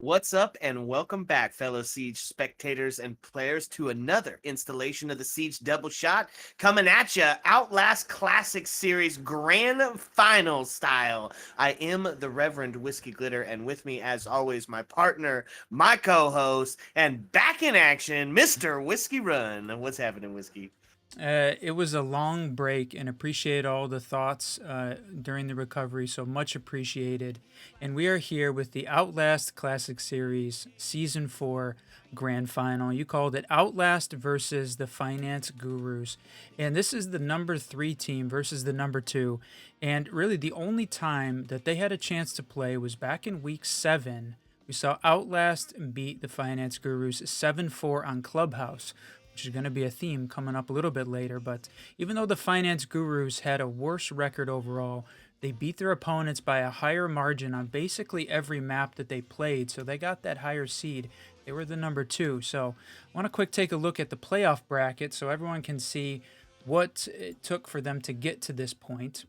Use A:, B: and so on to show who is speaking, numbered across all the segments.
A: What's up, and welcome back, fellow Siege spectators and players, to another installation of the Siege Double Shot, coming at you, Outlast Classic Series Grand Finals style. I am the Reverend Whiskey Glitter, and with me, as always, my partner, my co-host, and back in action, Mr. Whiskey Run. What's happening, Whiskey?
B: It was a long break and appreciate all the thoughts during the recovery. So much appreciated. And we are here with the Outlast Classic Series Season 4 Grand Final. You called it Outlast versus the Finance Gurus. And this is the number 3 team versus the number 2. And really, the only time that they had a chance to play was back in week 7. We saw Outlast beat the Finance Gurus 7-4 on Clubhouse, which is going to be a theme coming up a little bit later. But even though the Finance Gurus had a worse record overall, they beat their opponents by a higher margin on basically every map that they played, so they got that higher seed. They were the number 2. So I want to quick take a look at the playoff bracket so everyone can see what it took for them to get to this point.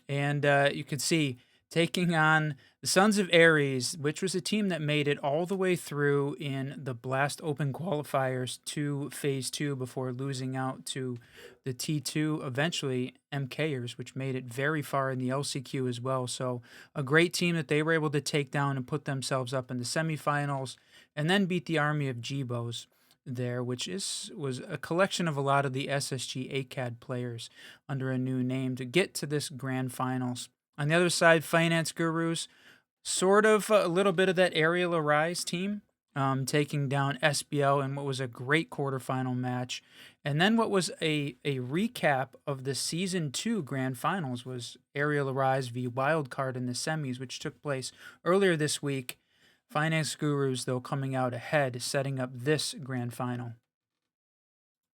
B: And you can see taking on the Sons of Ares, which was a team that made it all the way through in the Blast Open qualifiers to Phase 2 before losing out to the T2, eventually MKers, which made it very far in the LCQ as well. So a great team that they were able to take down and put themselves up in the semifinals, and then beat the army of Jibos there, which was a collection of a lot of the SSG ACAD players under a new name to get to this grand finals. On the other side, Finance Gurus, sort of a little bit of that Aerial Arise team, taking down SBL in what was a great quarterfinal match. And then what was a recap of the Season 2 Grand Finals was Aerial Arise v Wildcard in the semis, which took place earlier this week. Finance Gurus, though, coming out ahead, setting up this Grand Final.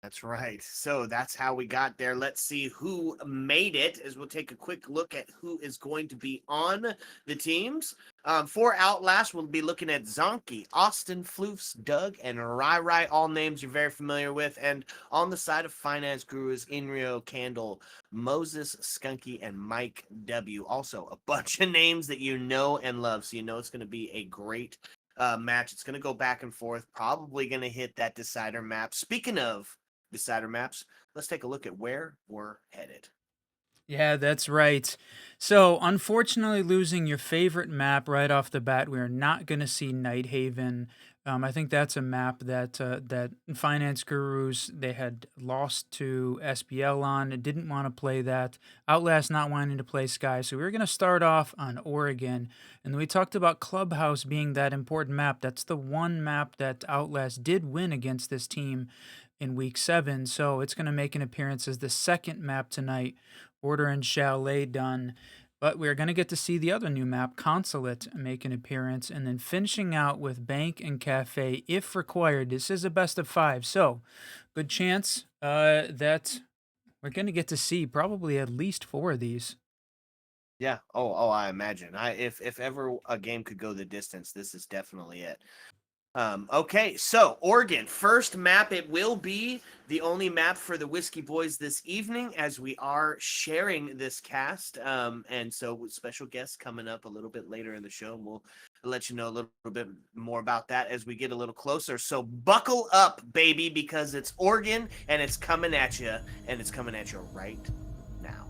A: That's right. So that's how we got there. Let's see who made it, as we'll take a quick look at who is going to be on the teams. For Outlast, we'll be looking at Zonky, Austin, Floofs, Doug, and Rai, all names you're very familiar with. And on the side of Finance Gurus, Inrio, Candle, Moses, Skunky, and Mike W. Also, a bunch of names that you know and love, so you know it's going to be a great match. It's going to go back and forth, probably going to hit that decider map. Speaking of decider maps, let's take a look at where we're headed.
B: Yeah, that's right. So, unfortunately, losing your favorite map right off the bat, we are not going to see Nighthaven. I think that's a map that Finance Gurus they had lost to SBL on. It didn't want to play that. Outlast not wanting to play Sky, so we were going to start off on Oregon, and we talked about Clubhouse being that important map. That's the one map that Outlast did win against this team in week 7, so it's going to make an appearance as the second map tonight. Order and Chalet done. But we're going to get to see the other new map, Consulate, make an appearance, and then finishing out with Bank and Cafe if required. This is a best of 5, so good chance that we're going to get to see probably at least 4 of these.
A: Yeah. I imagine. If ever a game could go the distance, this is definitely it. Okay, so Oregon, first map. It will be the only map for the Whiskey Boys this evening, as we are sharing this cast. And so with special guests coming up a little bit later in the show, and we'll let you know a little bit more about that as we get a little closer. So buckle up, baby, because it's Oregon and it's coming at you, and it's coming at you right now.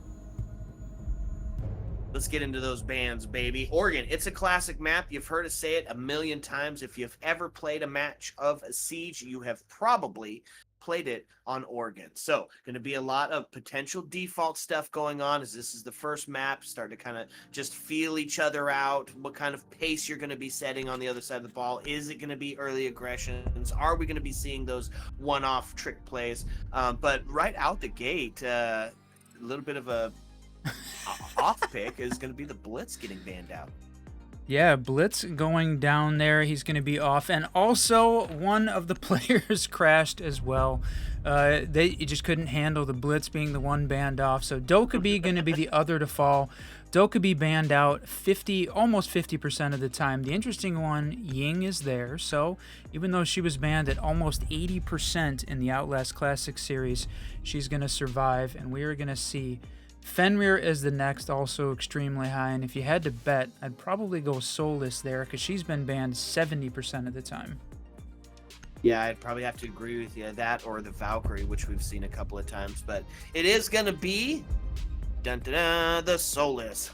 A: Let's get into those bands, baby. Oregon, it's a classic map. You've heard us say it a million times. If you've ever played a match of Siege, you have probably played it on Oregon. So going to be a lot of potential default stuff going on, as this is the first map. Start to kind of just feel each other out. What kind of pace you're going to be setting on the other side of the ball. Is it going to be early aggressions? Are we going to be seeing those one-off trick plays? But right out the gate, a little bit of a off pick is going to be the Blitz getting banned out.
B: Yeah, Blitz going down there. He's going to be off. And also, one of the players crashed as well. They just couldn't handle the Blitz being the one banned off. So Dokkaebi going to be the other to fall. Dokkaebi banned out almost 50% of the time. The interesting one, Ying is there. So even though she was banned at almost 80% in the Outlast Classic Series, she's going to survive. And we are going to see Fenrir is the next, also extremely high. And if you had to bet, I'd probably go Soulless there because she's been banned 70% of the time.
A: Yeah, I'd probably have to agree with you. That or the Valkyrie, which we've seen a couple of times. But it is going to be the Soulless.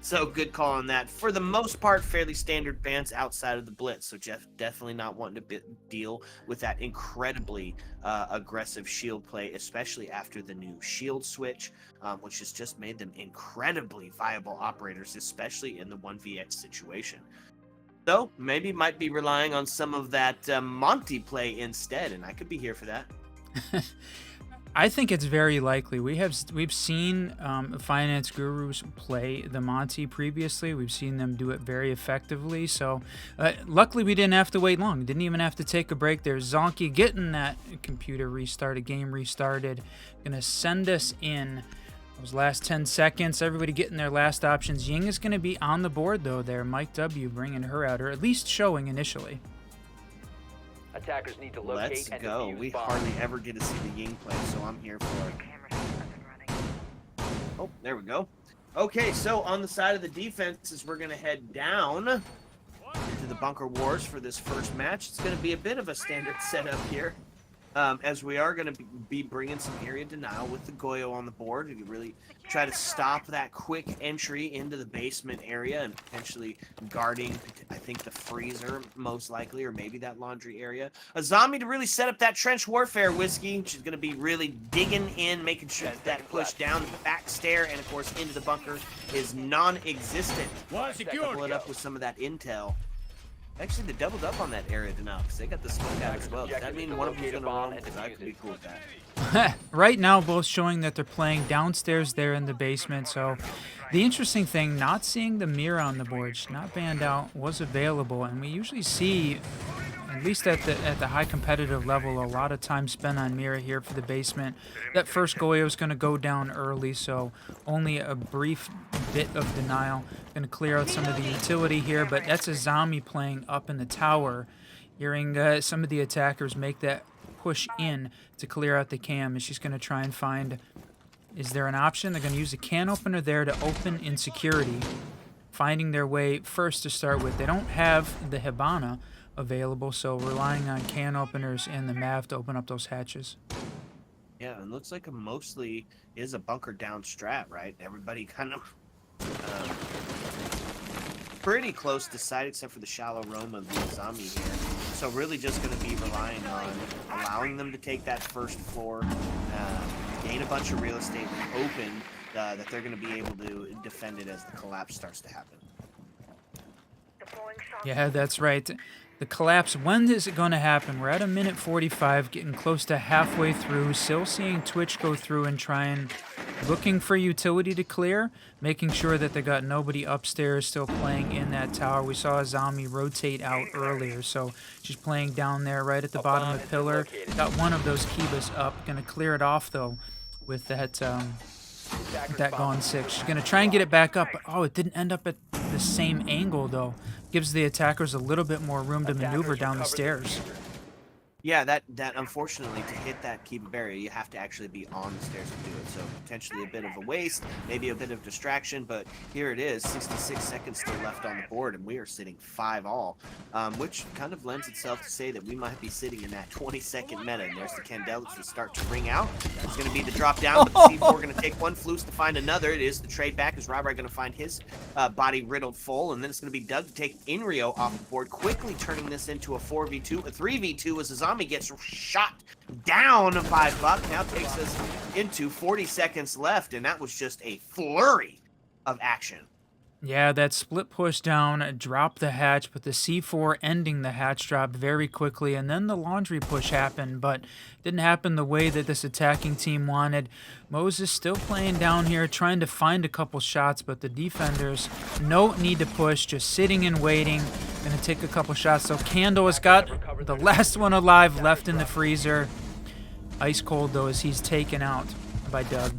A: So good call on that. For the most part, fairly standard bans outside of the Blitz. So Jeff definitely not wanting to deal with that incredibly aggressive shield play, especially after the new shield switch, which has just made them incredibly viable operators, especially in the 1vx situation. So maybe might be relying on some of that Monty play instead, and I could be here for that.
B: I think it's very likely. We've seen finance gurus play the Monty previously. We've seen them do it very effectively. So luckily we didn't have to wait long. Didn't even have to take a break. There's Zonky getting that computer restarted, game restarted. Gonna send us in those last 10 seconds. Everybody getting their last options. Ying is gonna be on the board though there. Mike W bringing her out, or at least showing initially.
C: Attackers need to locate
A: Let's
C: and
A: go.
C: defuse
A: We
C: bombs.
A: hardly ever get to see the Ying play, so I'm here for it. Oh, there we go. Okay, so on the side of the defenses, we're going to head down into the Bunker Wars for this first match. It's going to be a bit of a standard setup here, as we are going to be bringing some area denial with the Goyo on the board. You really try to stop that quick entry into the basement area and potentially guarding, I think, the freezer most likely, or maybe that laundry area. A zombie to really set up that trench warfare, Whiskey. She's going to be really digging in, making sure that push down the back stair and, of course, into the bunker is non-existent. Couple it up with some of that intel. Actually, they doubled up on that area now because they got the smoke out as well. Does that mean one of them's going to run? Because I could be cool with that.
B: Right now, both showing that they're playing downstairs there in the basement. So the interesting thing, not seeing the Mira on the board, she's not banned out, was available. And we usually see, at least at the high competitive level, a lot of time spent on Mira here for the basement. That first Goyo is going to go down early, so only a brief bit of denial. Going to clear out some of the utility here, but that's a zombie playing up in the tower. Hearing some of the attackers make that push in to clear out the cam, and she's going to try and find, is there an option? They're going to use a can opener there to open in security, finding their way first to start with. They don't have the Hibana available, so relying on can openers and the MAV to open up those hatches.
A: Yeah, it looks like it mostly is a bunker down strat, right? Everybody kind of pretty close to side, except for the shallow roam of the zombie here. So really just going to be relying on allowing them to take that first floor, gain a bunch of real estate, and hoping that they're going to be able to defend it as the collapse starts to happen.
B: Yeah, that's right. The collapse, when is it going to happen? We're at a minute 45, getting close to halfway through, still seeing Twitch go through and looking for utility to clear, making sure that they got nobody upstairs still playing in that tower. We saw a zombie rotate out earlier, so she's playing down there right at the bottom of the pillar. Got one of those Kibas up, gonna clear it off though with that gone 6. She's gonna try and get it back up, but oh, it didn't end up at the same angle though. Gives the attackers a little bit more room to maneuver down the stairs.
A: Yeah, that unfortunately, to hit that Kiba barrier, you have to actually be on the stairs to do it. So potentially a bit of a waste, maybe a bit of distraction, but here it is, 66 seconds still left on the board, and we are sitting 5-all, which kind of lends itself to say that we might be sitting in that 20-second meta. And there's the Candelics that start to ring out. It's going to be the drop down, but the C4 going to take one, Floose to find another. It is the trade back as Robert going to find his body riddled full, and then it's going to be Doug to take Inrio off the board, quickly turning this into a 4v2, a 3v2 as the zombie gets shot down by Buck. Now takes us into 40 seconds left, and that was just a flurry of action.
B: Yeah, that split push down, drop the hatch, but the C4 ending the hatch drop very quickly, and then the laundry push happened, but didn't happen the way that this attacking team wanted. Moses still playing down here, trying to find a couple shots, but the defenders, no need to push, just sitting and waiting. Gonna take a couple shots. So Candle has got the last one alive left in the freezer. Ice cold though as he's taken out by Doug.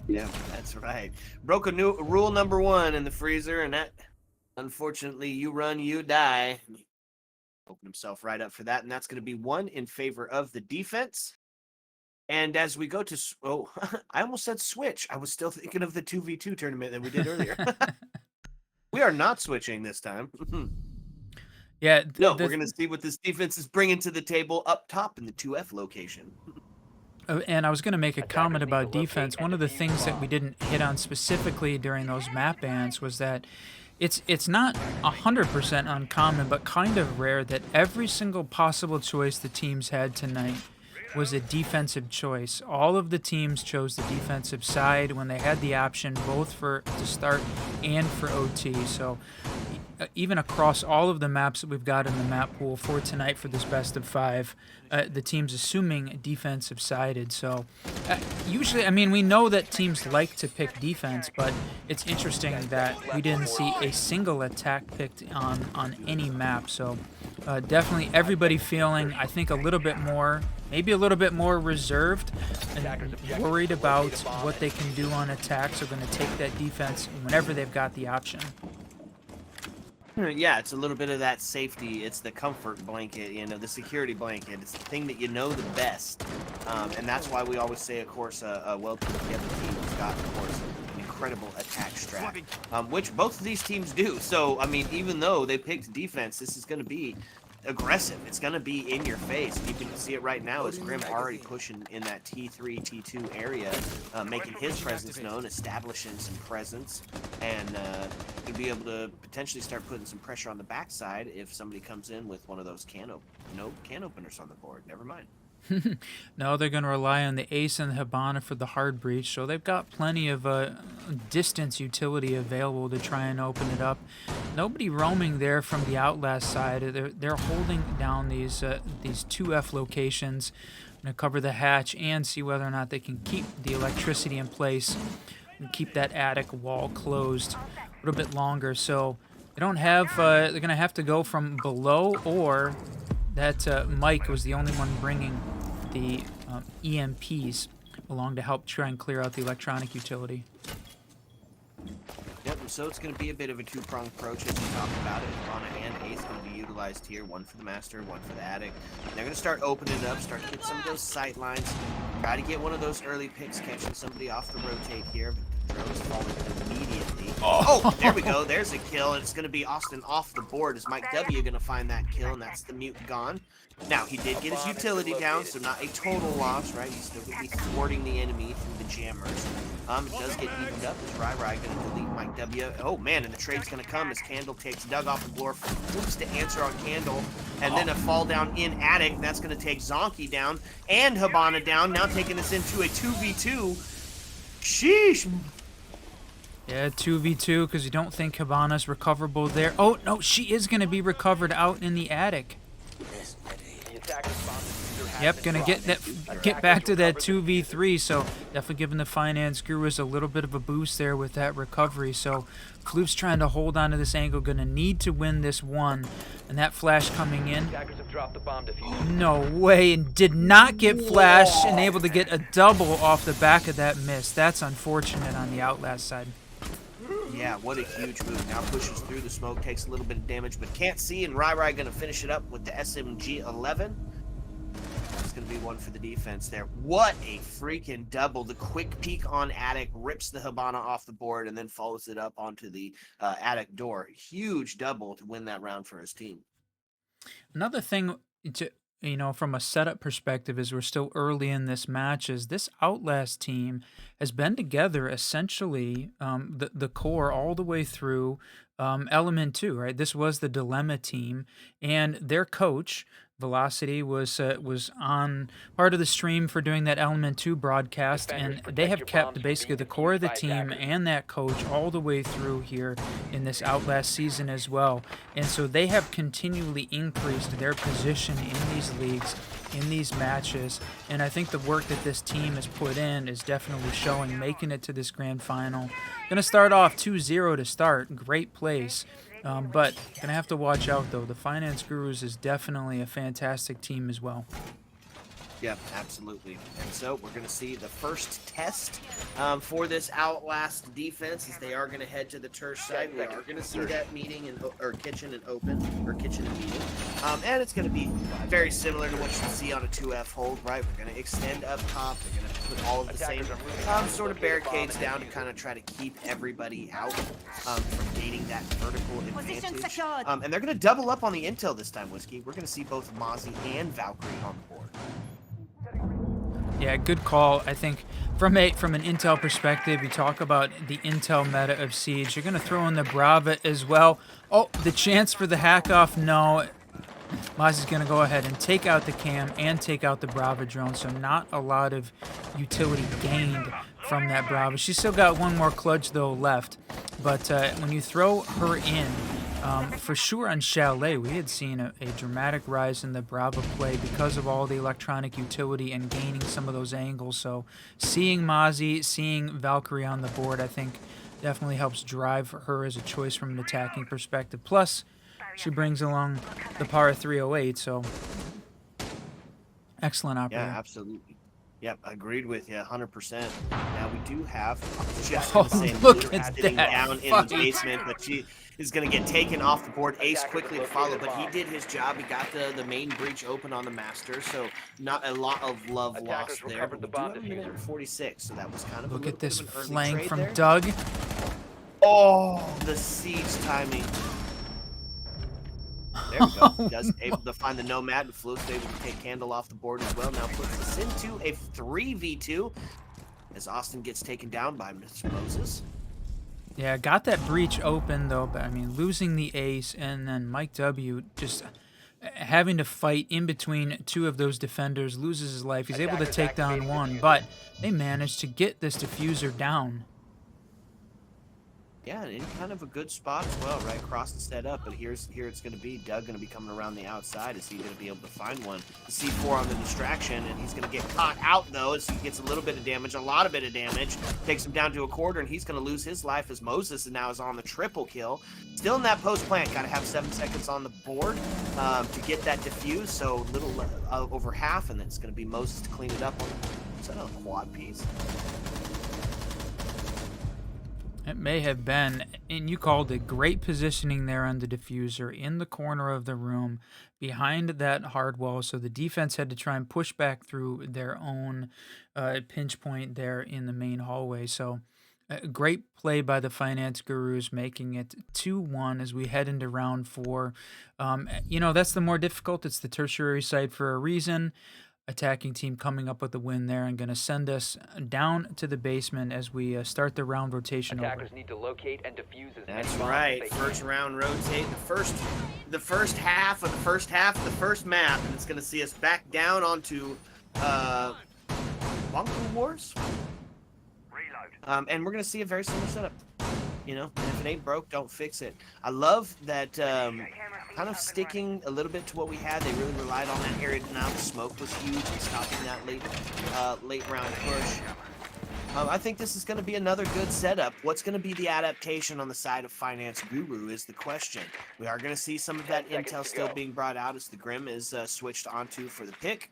A: Yeah, that's right. Broke a new rule number 1 in the freezer, and that, unfortunately, you run, you die. Open himself right up for that, and that's going to be 1 in favor of the defense. And as we go to, oh, I almost said switch. I was still thinking of the 2v2 tournament that we did earlier. We are not switching this time.
B: Yeah,
A: No, we're going to see what this defense is bringing to the table up top in the 2F location.
B: and I was going to make a
C: Attackers
B: comment
C: need to
B: about
C: locate
B: defense.
C: and
B: One of the
C: defuse
B: things that we
C: bombs.
B: didn't hit on specifically during those map bans was that it's not 100% uncommon, but kind of rare that every single possible choice the teams had tonight was a defensive choice. All of the teams chose the defensive side when they had the option both for to start and for OT. So even across all of the maps that we've got in the map pool for tonight for this best of 5, the team's assuming defensive sided. So usually, I mean, we know that teams like to pick defense, but it's interesting that we didn't see a single attack picked on any map. So definitely everybody feeling, I think, a little bit more, maybe a little bit more reserved and worried about what they can do on attacks. Are going to take that defense whenever they've got the option.
A: Yeah, it's a little bit of that safety. It's the comfort blanket, you know, the security blanket. It's the thing that you know the best. And that's why we always say, of course, a well-put-together team has got, of course, an incredible attack strat, which both of these teams do. So, I mean, even though they picked defense, this is going to be aggressive. It's going to be in your face. You can see it right now as Grim already pushing in that T3, T2 area, making his presence known, establishing some presence, and to be able to potentially start putting some pressure on the backside if somebody comes in with one of those can openers on the board. Never mind.
B: No, they're going to rely on the Ace and the Hibana for the hard breach, so they've got plenty of distance utility available to try and open it up. Nobody roaming there from the Outlast side. They're holding down these 2F locations, going to cover the hatch and see whether or not they can keep the electricity in place and keep that attic wall closed a little bit longer. So they don't have. They're going to have to go from below, or that Mike was the only one bringing the EMPs along to help try and clear out the electronic utility.
A: Yep, so it's going to be a bit of a two-pronged approach as we talk about it. Hibana and Ace going to be utilized here, one for the Master, one for the Attic. They're going to start opening it up, start to get some of those sight lines, try to get one of those early picks, catching somebody off the rotate here, but Drone's falling immediately. Oh, there we go. There's a kill, and it's going to be Austin off the board. Is Mike W going to find that kill, and that's the mute gone. Now, he did get his utility down, so not a total loss, right? He's still going to be thwarting the enemy through the jammers. It does get evened up. Is Rai going to delete Mike W? Oh, man, and the trade's going to come as Candle takes Doug off the floor, flips to answer on Candle, and then a fall down in Attic. That's going to take Zonky down and Hibana down, now taking us into a 2v2. Sheesh.
B: Yeah, 2v2, because you don't think Hibana's recoverable there. Oh, no, she is going to be recovered out in the attic. Yep, gonna get back to that 2v3, so definitely giving the Finance Gurus a little bit of a boost there with that recovery. So Floop's trying to hold on to this angle, gonna need to win this one, and that flash coming in. No way, and did not get flash and able to get a double off the back of that miss. That's unfortunate on the Outlast side.
A: Yeah, what a huge move. Now pushes through the smoke, takes a little bit of damage, but can't see, and Rai going to finish it up with the SMG-11. That's going to be one for the defense there. What a freaking double. The quick peek on Attic, rips the Hibana off the board, and then follows it up onto the Attic door. Huge double to win that round for his team.
B: Another thing to, from a setup perspective, as we're still early in this match, is this Outlast team has been together essentially the core all the way through Element 2, right? This was the Dilemma team, and their coach, Velocity, was on part of the stream for doing that Element 2 broadcast, and they have kept basically the core of the team and that coach all the way through here in this Outlast season as well. And so they have continually increased their position in these leagues, in these matches, and I think the work that this team has put in is definitely showing, making it to this grand final. Gonna start off 2-0 to start, great place. But gonna have to watch out though. The Finance Gurus is definitely a fantastic team as well.
A: Yep, absolutely. And so we're going to see the first test for this Outlast defense as they are going to head to the Tersh site. We are going to see that meeting or kitchen and open, or kitchen and meeting. And it's going to be very similar to what you see on a 2F hold, right? We're going to extend up top. They're going to put all of the same sort of barricades down to kind of try to keep everybody out from gaining that vertical advantage. And they're going to double up on the intel this time, Whiskey. We're going to see both Mozzie and Valkyrie on the board.
B: Yeah, good call. I think from an intel perspective, you talk about the intel meta of Siege. You're going to throw in the Brava as well. Oh, the chance for the hack off? No. Maz is going to go ahead and take out the cam and take out the Brava drone, so not a lot of utility gained from that Brava. She's still got one more clutch, though, left. But when you throw her in, for sure on Chalet, we had seen a dramatic rise in the Brava play because of all the electronic utility and gaining some of those angles. So seeing Mozzie, seeing Valkyrie on the board, I think definitely helps drive her as a choice from an attacking perspective. Plus, she brings along the power 308, so excellent operator.
A: Yeah, absolutely. Yep, agreed with you 100%. Now we do have, just gonna say,
B: look
A: Lou
B: at
A: sitting
B: that
A: down in the basement, but she is going to get taken off the board. Ace quickly to follow, but he did his job. He got the main breach open on the Master, so not a lot of love lost there. But we do have a minute and 46, so that was kind of
B: look
A: a
B: at this
A: bit of an early
B: flank
A: trade
B: from
A: there.
B: Doug.
A: Oh, the siege timing. There we go. Does able to find the Nomad, and Flo's able to take Candle off the board as well. Now puts us into a 3v2 as Austin gets taken down by Mr. Moses.
B: Yeah, got that breach open, though, but I mean, losing the ace, and then Mike W. just having to fight in between two of those defenders, loses his life. He's able to take down one, but they managed to get this diffuser down.
A: Yeah, and in kind of a good spot as well, right across the setup. But here it's going to be Doug going to be coming around the outside. Is he going to be able to find one? The C4 on the distraction, and he's going to get caught out though as he gets a little bit of damage, a lot of bit of damage. Takes him down to a quarter, and he's going to lose his life as Moses now is on the triple kill. Still in that post plant, got to have 7 seconds on the board to get that defuse. So a little over half, and it's going to be Moses to clean it up on a quad piece.
B: It may have been, and you called it, great positioning there on the diffuser in the corner of the room behind that hard wall. So the defense had to try and push back through their own pinch point there in the main hallway. So great play by the Finance Gurus, making it 2-1 as we head into round 4. You know, that's the more difficult. It's the tertiary site for a reason. Attacking team coming up with the win there and going to send us down to the basement as we start the round rotation.
C: Attackers need to locate and defuse as
A: That's
C: many bombs
A: right.
C: as they
A: First
C: can.
A: round rotate. The first half of the first map, and it's going to see us back down onto Bunker Wars. And we're going to see a very similar setup. You know, and if it ain't broke, don't fix it. I love that kind of sticking a little bit to what we had. They really relied on that area denial. The smoke was huge in stopping that late round push. I think this is going to be another good setup. What's going to be the adaptation on the side of Finance Guru is the question. We are going to see some of that intel still being brought out as the Grim is switched onto for the pick.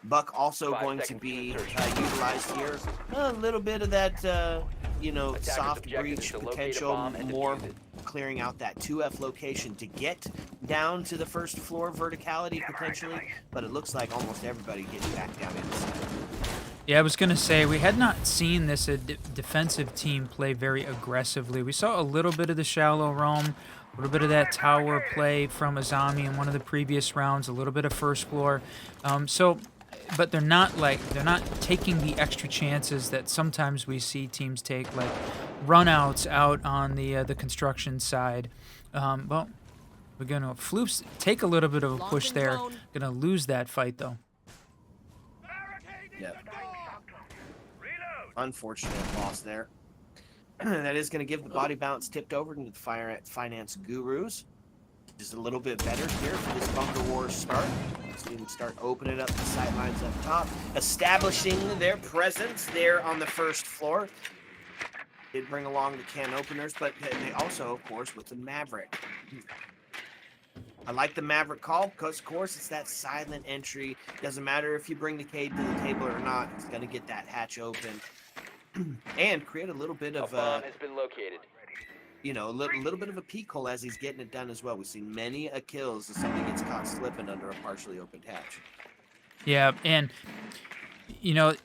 A: Buck also going to be utilized here. A little bit of that, you know, soft breach potential, more clearing out that 2F location to get down to the first floor verticality potentially, but it looks like almost everybody getting back down inside.
B: Yeah, I was going to say, we had not seen this defensive team play very aggressively. We saw a little bit of the shallow roam, a little bit of that tower play from Azami in one of the previous rounds, a little bit of first floor. But they're not taking the extra chances that sometimes we see teams take, like runouts out on the construction side. Well, we're going to Floofs take a little bit of a push there. Going to lose that fight, though.
A: Yep. Unfortunate loss there. That is going to give the body bounce tipped over into the Finance Gurus. Just a little bit better here for this Bunker Wars start. So we can start opening up the sight lines up top, establishing their presence there on the first floor. Did bring along the can openers, but they also, of course, with the Maverick. I like the Maverick call because, of course, it's that silent entry. Doesn't matter if you bring the Cade to the table or not. It's going to get that hatch open and create a little bit
C: A
A: of,
C: bomb has been located.
A: you know, a little bit of a peek hole as he's getting it done as well. We've seen many kills as somebody gets caught slipping under a partially opened hatch.
B: Yeah, and you know,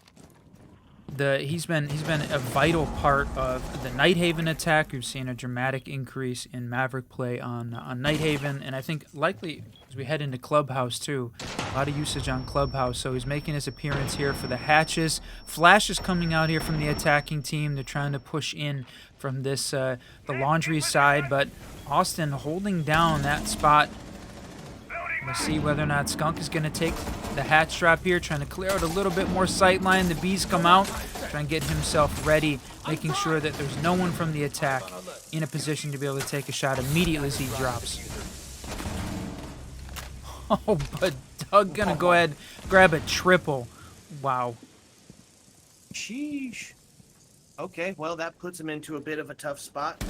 B: he's been a vital part of the Nighthaven attack. We've seen a dramatic increase in Maverick play on Nighthaven, and I think likely as we head into Clubhouse too, a lot of usage on Clubhouse. So he's making his appearance here for the hatches. Flash is coming out here from the attacking team. They're trying to push in from this the laundry side, but Austin holding down that spot. We'll see whether or not Skunk is going to take the hatch drop here, trying to clear out a little bit more sight line. The bees come out, trying to get himself ready, making sure that there's no one from the attack in a position to be able to take a shot immediately as he drops. Oh, but Doug going to go ahead grab a triple. Wow.
A: Sheesh. Okay, well, that puts him into a bit of a tough spot.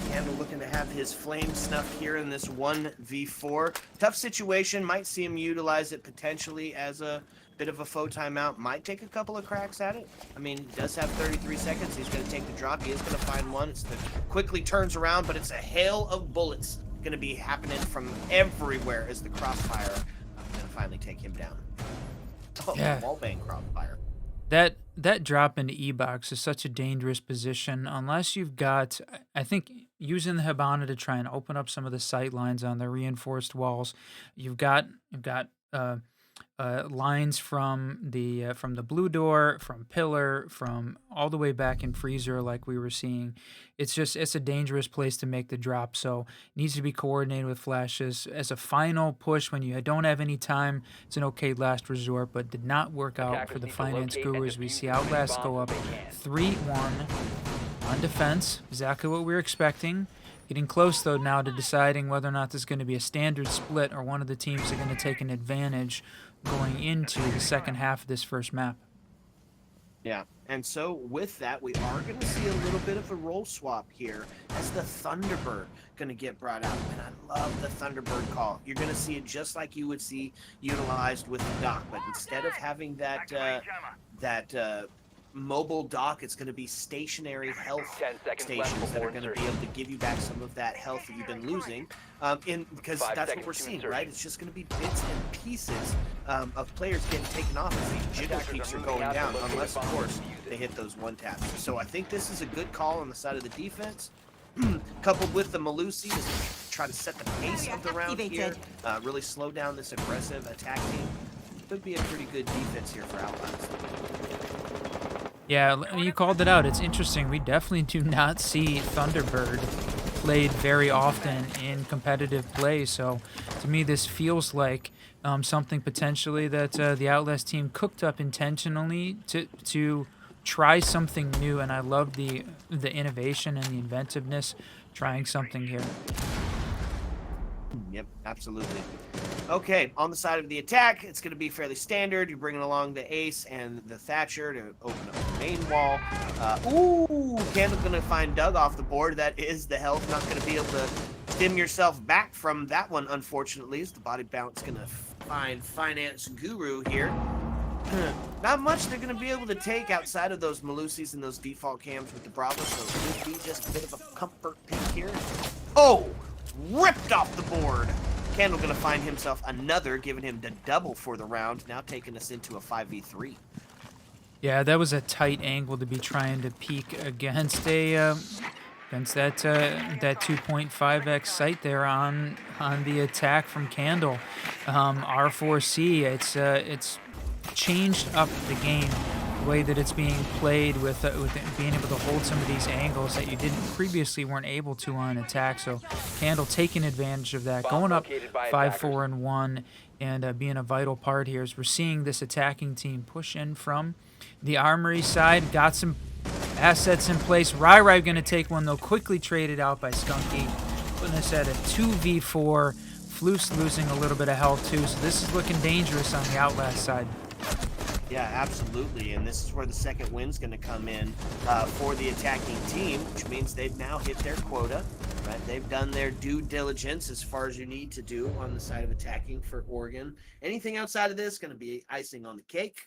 A: Candle looking to have his flame snuffed here in this 1v4. Tough situation. Might see him utilize it potentially as a bit of a faux timeout. Might take a couple of cracks at it. I mean, he does have 33 seconds. He's going to take the drop. He is going to find one. It's quickly turns around, but it's a hail of bullets going to be happening from everywhere as the crossfire going to finally take him down. Oh,
B: Yeah.
A: wallbang crossfire.
B: That drop into E-Box is such a dangerous position unless you've got, I think, using the Hibana to try and open up some of the sight lines on the reinforced walls. You've got lines from the blue door, from pillar, from all the way back in freezer, like we were seeing. It's a dangerous place to make the drop. So it needs to be coordinated with flashes as a final push when you don't have any time. It's an okay last resort, but did not work out
C: Attackers
B: for the
C: need to
B: Finance
C: locate and
B: Gurus. We
C: defuse
B: see
C: the
B: Outlast
C: bomb
B: go up
C: if they can.
B: 3-1 on defense. Exactly what we were expecting. Getting close, though, now to deciding whether or not this is going to be a standard split or one of the teams are going to take an advantage going into the second half of this first map.
A: Yeah, and so with that, we are going to see a little bit of a role swap here as the Thunderbird going to get brought out. And I love the Thunderbird call. You're going to see it just like you would see utilized with the dock, but instead of having that mobile dock, it's going to be stationary health
C: 10 seconds left
A: stations that
C: before
A: are going to be
C: insertion.
A: able to give you back some of that health that you've been losing. Because
C: 5
A: that's what
C: seconds
A: we're
C: to
A: seeing,
C: insertion.
A: right? It's just going to be bits and pieces of players getting taken off as these jiggle
C: Attackers
A: peaks
C: are
A: are
C: moving
A: going
C: out to
A: down,
C: locate
A: unless,
C: the
A: of
C: bomb
A: course,
C: and defuse it.
A: they hit those one taps. So I think this is a good call on the side of the defense, coupled with the Malusi to try to set the pace of the round here, really slow down this aggressive attack team. Could be a pretty good defense here for Outlast.
B: Yeah, you called it out. It's interesting. We definitely do not see Thunderbird played very often in competitive play. So to me, this feels like something potentially that the Outlast team cooked up intentionally to try something new. And I love the innovation and the inventiveness trying something here.
A: Yep, absolutely. Okay, on the side of the attack, it's going to be fairly standard. You're bringing along the Ace and the Thatcher to open up the main wall. Candle's going to find Doug off the board. That is the health. Not going to be able to stim yourself back from that one, unfortunately, as the body bounce going to find Finance Guru here. Not much they're going to be able to take outside of those Malusis and those default cams with the Bravo, so it would be just a bit of a comfort pick here. Oh! Ripped off the board. Candle going to find himself another, giving him the double for the round, now taking us into a 5v3.
B: Yeah, that was a tight angle to be trying to peek against that 2.5x sight there on the attack from Candle. R4C, it's changed up the game, the way that it's being played with it being able to hold some of these angles that you previously weren't able to on attack. So Candle taking advantage of that, going up 5-4-1, and being a vital part here as we're seeing this attacking team push in from the armory side. Got some assets in place. Rai going to take one, though, quickly traded out by Skunky, putting us at a 2v4. Floose losing a little bit of health, too, so this is looking dangerous on the Outlast side.
A: Yeah, absolutely, and this is where the second win's going to come in for the attacking team, which means they've now hit their quota. Right, they've done their due diligence as far as you need to do on the side of attacking for Oregon. Anything outside of this is going to be icing on the cake.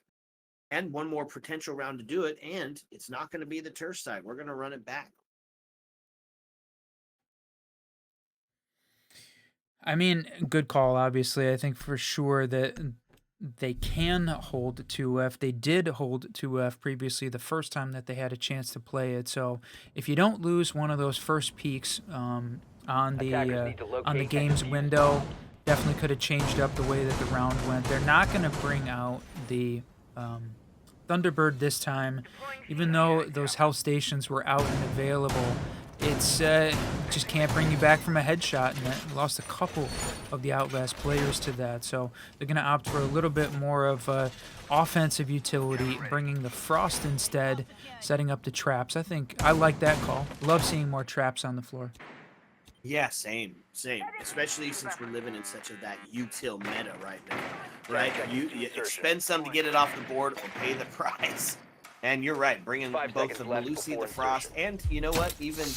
A: And one more potential round to do it, and it's not going to be the turf side. We're going to run it back.
B: I mean, good call, obviously. I think for sure that they can hold 2F. They did hold 2F previously the first time that they had a chance to play it. So if you don't lose one of those first peaks on the game's window, definitely could have changed up the way that the round went. They're not going to bring out the Thunderbird this time, even though those health stations were out and available. It's just can't bring you back from a headshot, and that lost a couple of the Outlast players to that. So they're going to opt for a little bit more of offensive utility, bringing the Frost instead, setting up the traps. I think I like that call. Love seeing more traps on the floor.
A: Yeah, same. Especially since we're living in such that util meta right now, right? You expend some to get it off the board or pay the price. And you're right, bringing both the Melusi, the Frost, and you know what? Even the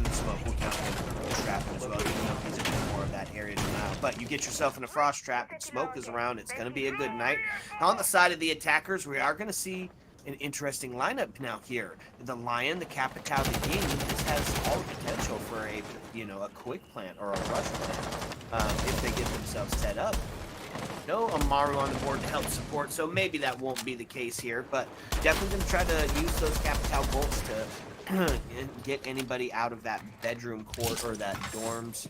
A: smoke will count as a trap as well. Even though he's in more of that area now. But you get yourself in a Frost trap and smoke is around. It's going to be a good night. On the side of the attackers, we are going to see an interesting lineup now here. The Lion, the Capital, the King. This has all the potential for a quick plant or a rush plant if they get themselves set up. No Amaru on the board to help support, so maybe that won't be the case here, but definitely going to try to use those Capital bolts to get anybody out of that bedroom court or that dorms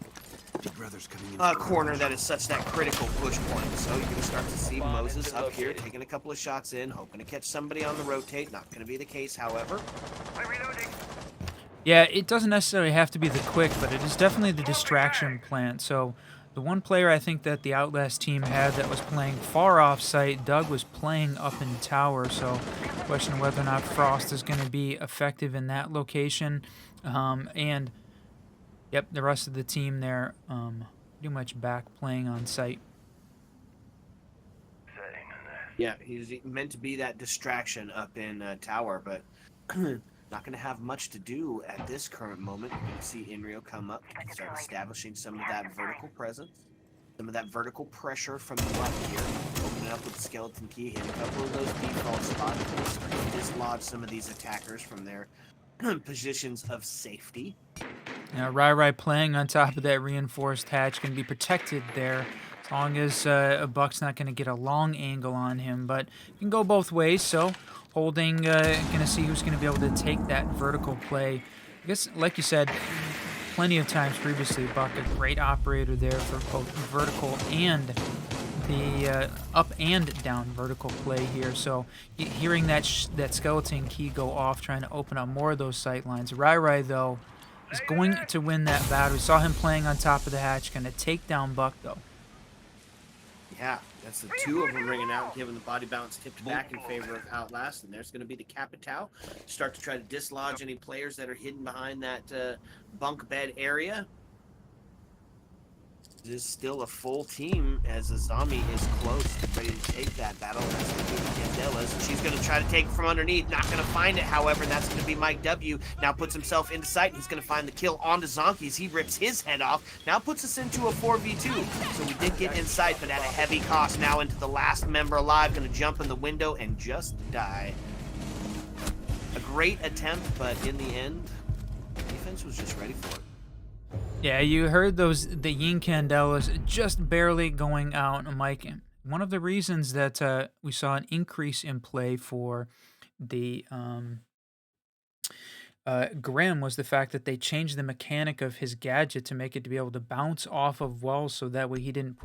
A: corner that is such that critical push point. So you're going to start to see Moses up here taking a couple of shots in, hoping to catch somebody on the rotate. Not going to be the case, however.
B: Yeah, it doesn't necessarily have to be the quick, but it is definitely the distraction plant. So the one player I think that the Outlast team had that was playing far off site, Doug was playing up in tower, so question whether or not Frost is going to be effective in that location. And yep, the rest of the team there pretty much back playing on site.
A: Yeah, he's meant to be that distraction up in tower, but not going to have much to do at this current moment. You can see Inrio come up, start establishing some of that vertical presence, some of that vertical pressure from the left here. Open it up with the skeleton key, hit a couple of those default spots, dislodge some of these attackers from their positions of safety.
B: Now, Rai playing on top of that reinforced hatch can be protected there as long as a Buck's not going to get a long angle on him, but it can go both ways, so holding, going to see who's going to be able to take that vertical play. I guess, like you said, plenty of times previously, Buck, a great operator there for both vertical and the up and down vertical play here. So hearing that skeleton key go off, trying to open up more of those sight lines. Rai, though, is going to win that battle. We saw him playing on top of the hatch, going to take down Buck, though.
A: Yeah, that's the two of them ringing out, giving the body bounce tipped back in favor of Outlast, and there's going to be the Capital. Start to try to dislodge any players that are hidden behind that bunk bed area. This is still a full team as Azami is close, ready to take that battle. That's going to be Candelas. She's going to try to take it from underneath. Not going to find it, however. That's going to be Mike W. Now puts himself into sight. He's going to find the kill onto Zonky as he rips his head off. Now puts us into a 4v2. So we did get in sight, but at a heavy cost. Now into the last member alive. Going to jump in the window and just die. A great attempt, but in the end, defense was just ready for it.
B: Yeah, you heard the Yin Candelas just barely going out, Mike. One of the reasons that we saw an increase in play for the Grim was the fact that they changed the mechanic of his gadget to make it to be able to bounce off of walls, so that way he didn't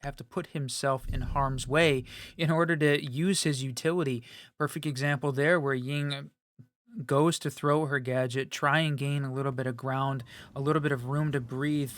B: have to put himself in harm's way in order to use his utility. Perfect example there where Ying goes to throw her gadget, try and gain a little bit of ground, a little bit of room to breathe,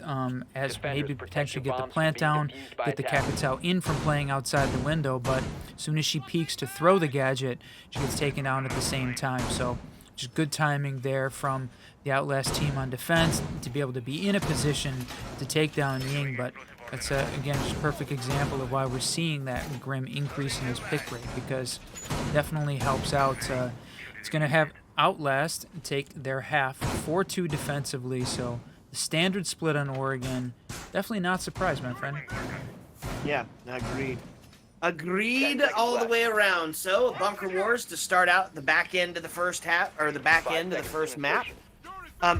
B: as maybe potentially get the plant down, get the Capital in from playing outside the window, but as soon as she peeks to throw the gadget, she gets taken down at the same time. So just good timing there from the Outlast team on defense to be able to be in a position to take down Ying, but that's, again, just a perfect example of why we're seeing that Grim increase in his pick rate, because it definitely helps out. It's going to have Outlast take their half 4-2 defensively, so the standard split on Oregon. Definitely not surprised, my friend.
A: Yeah, agreed. Agreed
C: 10 seconds
A: all the
C: left.
A: way around. So, Bunker Wars to start out the back end of the first half, or the back
C: 5
A: end of the
C: seconds
A: first
C: to
A: map.
C: insertion.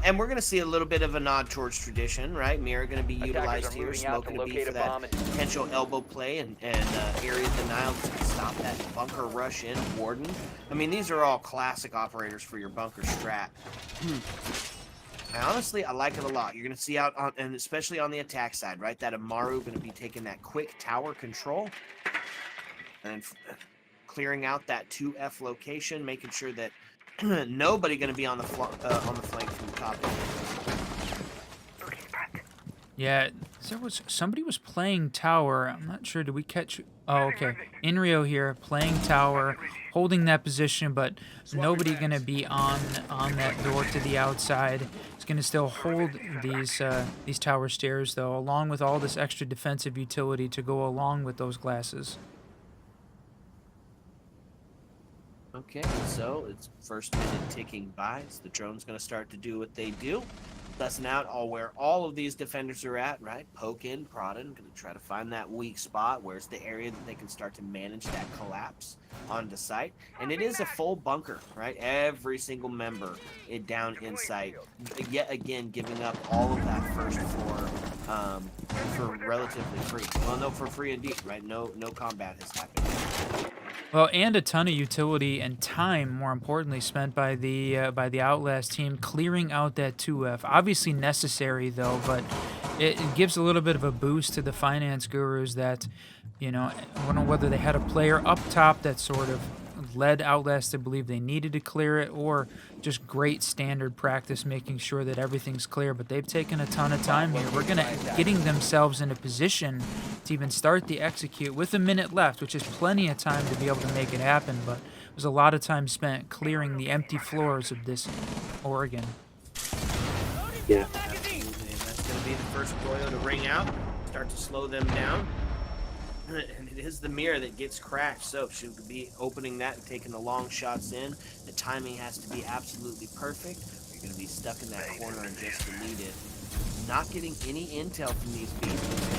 A: And we're going to see a little bit of a nod towards tradition, right? Mira going to be
C: Attackers
A: utilized
C: are
A: here,
C: moving out
A: Smoke
C: to
A: going to be
C: locate
A: for
C: a
A: that
C: bomb and-
A: potential elbow play and area denial to stop that bunker rush in. Warden. I mean, these are all classic operators for your bunker strat. I like it a lot. You're going to see out on, and especially on the attack side, right? That Amaru going to be taking that quick tower control and clearing out that 2F location, making sure that nobody going to be on the flank from the top.
B: Yeah, somebody was playing tower. I'm not sure. Did we catch? Oh, okay. Inrio here playing tower, holding that position, but nobody gonna be on that door to the outside. It's gonna still hold these tower stairs though, along with all this extra defensive utility to go along with those glasses.
A: Okay, so it's first minute ticking by. So the drone's going to start to do what they do. Sussing out where all of these defenders are at, right? Poke in, prodding, going to try to find that weak spot. Where's the area that they can start to manage that collapse onto site? And it is a full bunker, right? Every single member down in sight. Yet again, giving up all of that first floor for relatively free. Well, no, for free indeed, right? No combat has happened.
B: Well, and a ton of utility and time, more importantly, spent by the Outlast team clearing out that 2F. Obviously necessary though, but it gives a little bit of a boost to the finance gurus that, I don't know whether they had a player up top that sort of led Outlast to believe they needed to clear it, or just great standard practice making sure that everything's clear. But they've taken a ton of time here. We're getting themselves in a position to even start the execute with a minute left, which is plenty of time to be able to make it happen. But there's a lot of time spent clearing the empty floors of this Oregon.
A: Yeah, absolutely. And that's going to be the first Royo to ring out, start to slow them down. And it is the mirror that gets cracked, so she'll be opening that and taking the long shots in. The timing has to be absolutely perfect. You're going to be stuck in that corner and just delete it. Not getting any intel from these beats.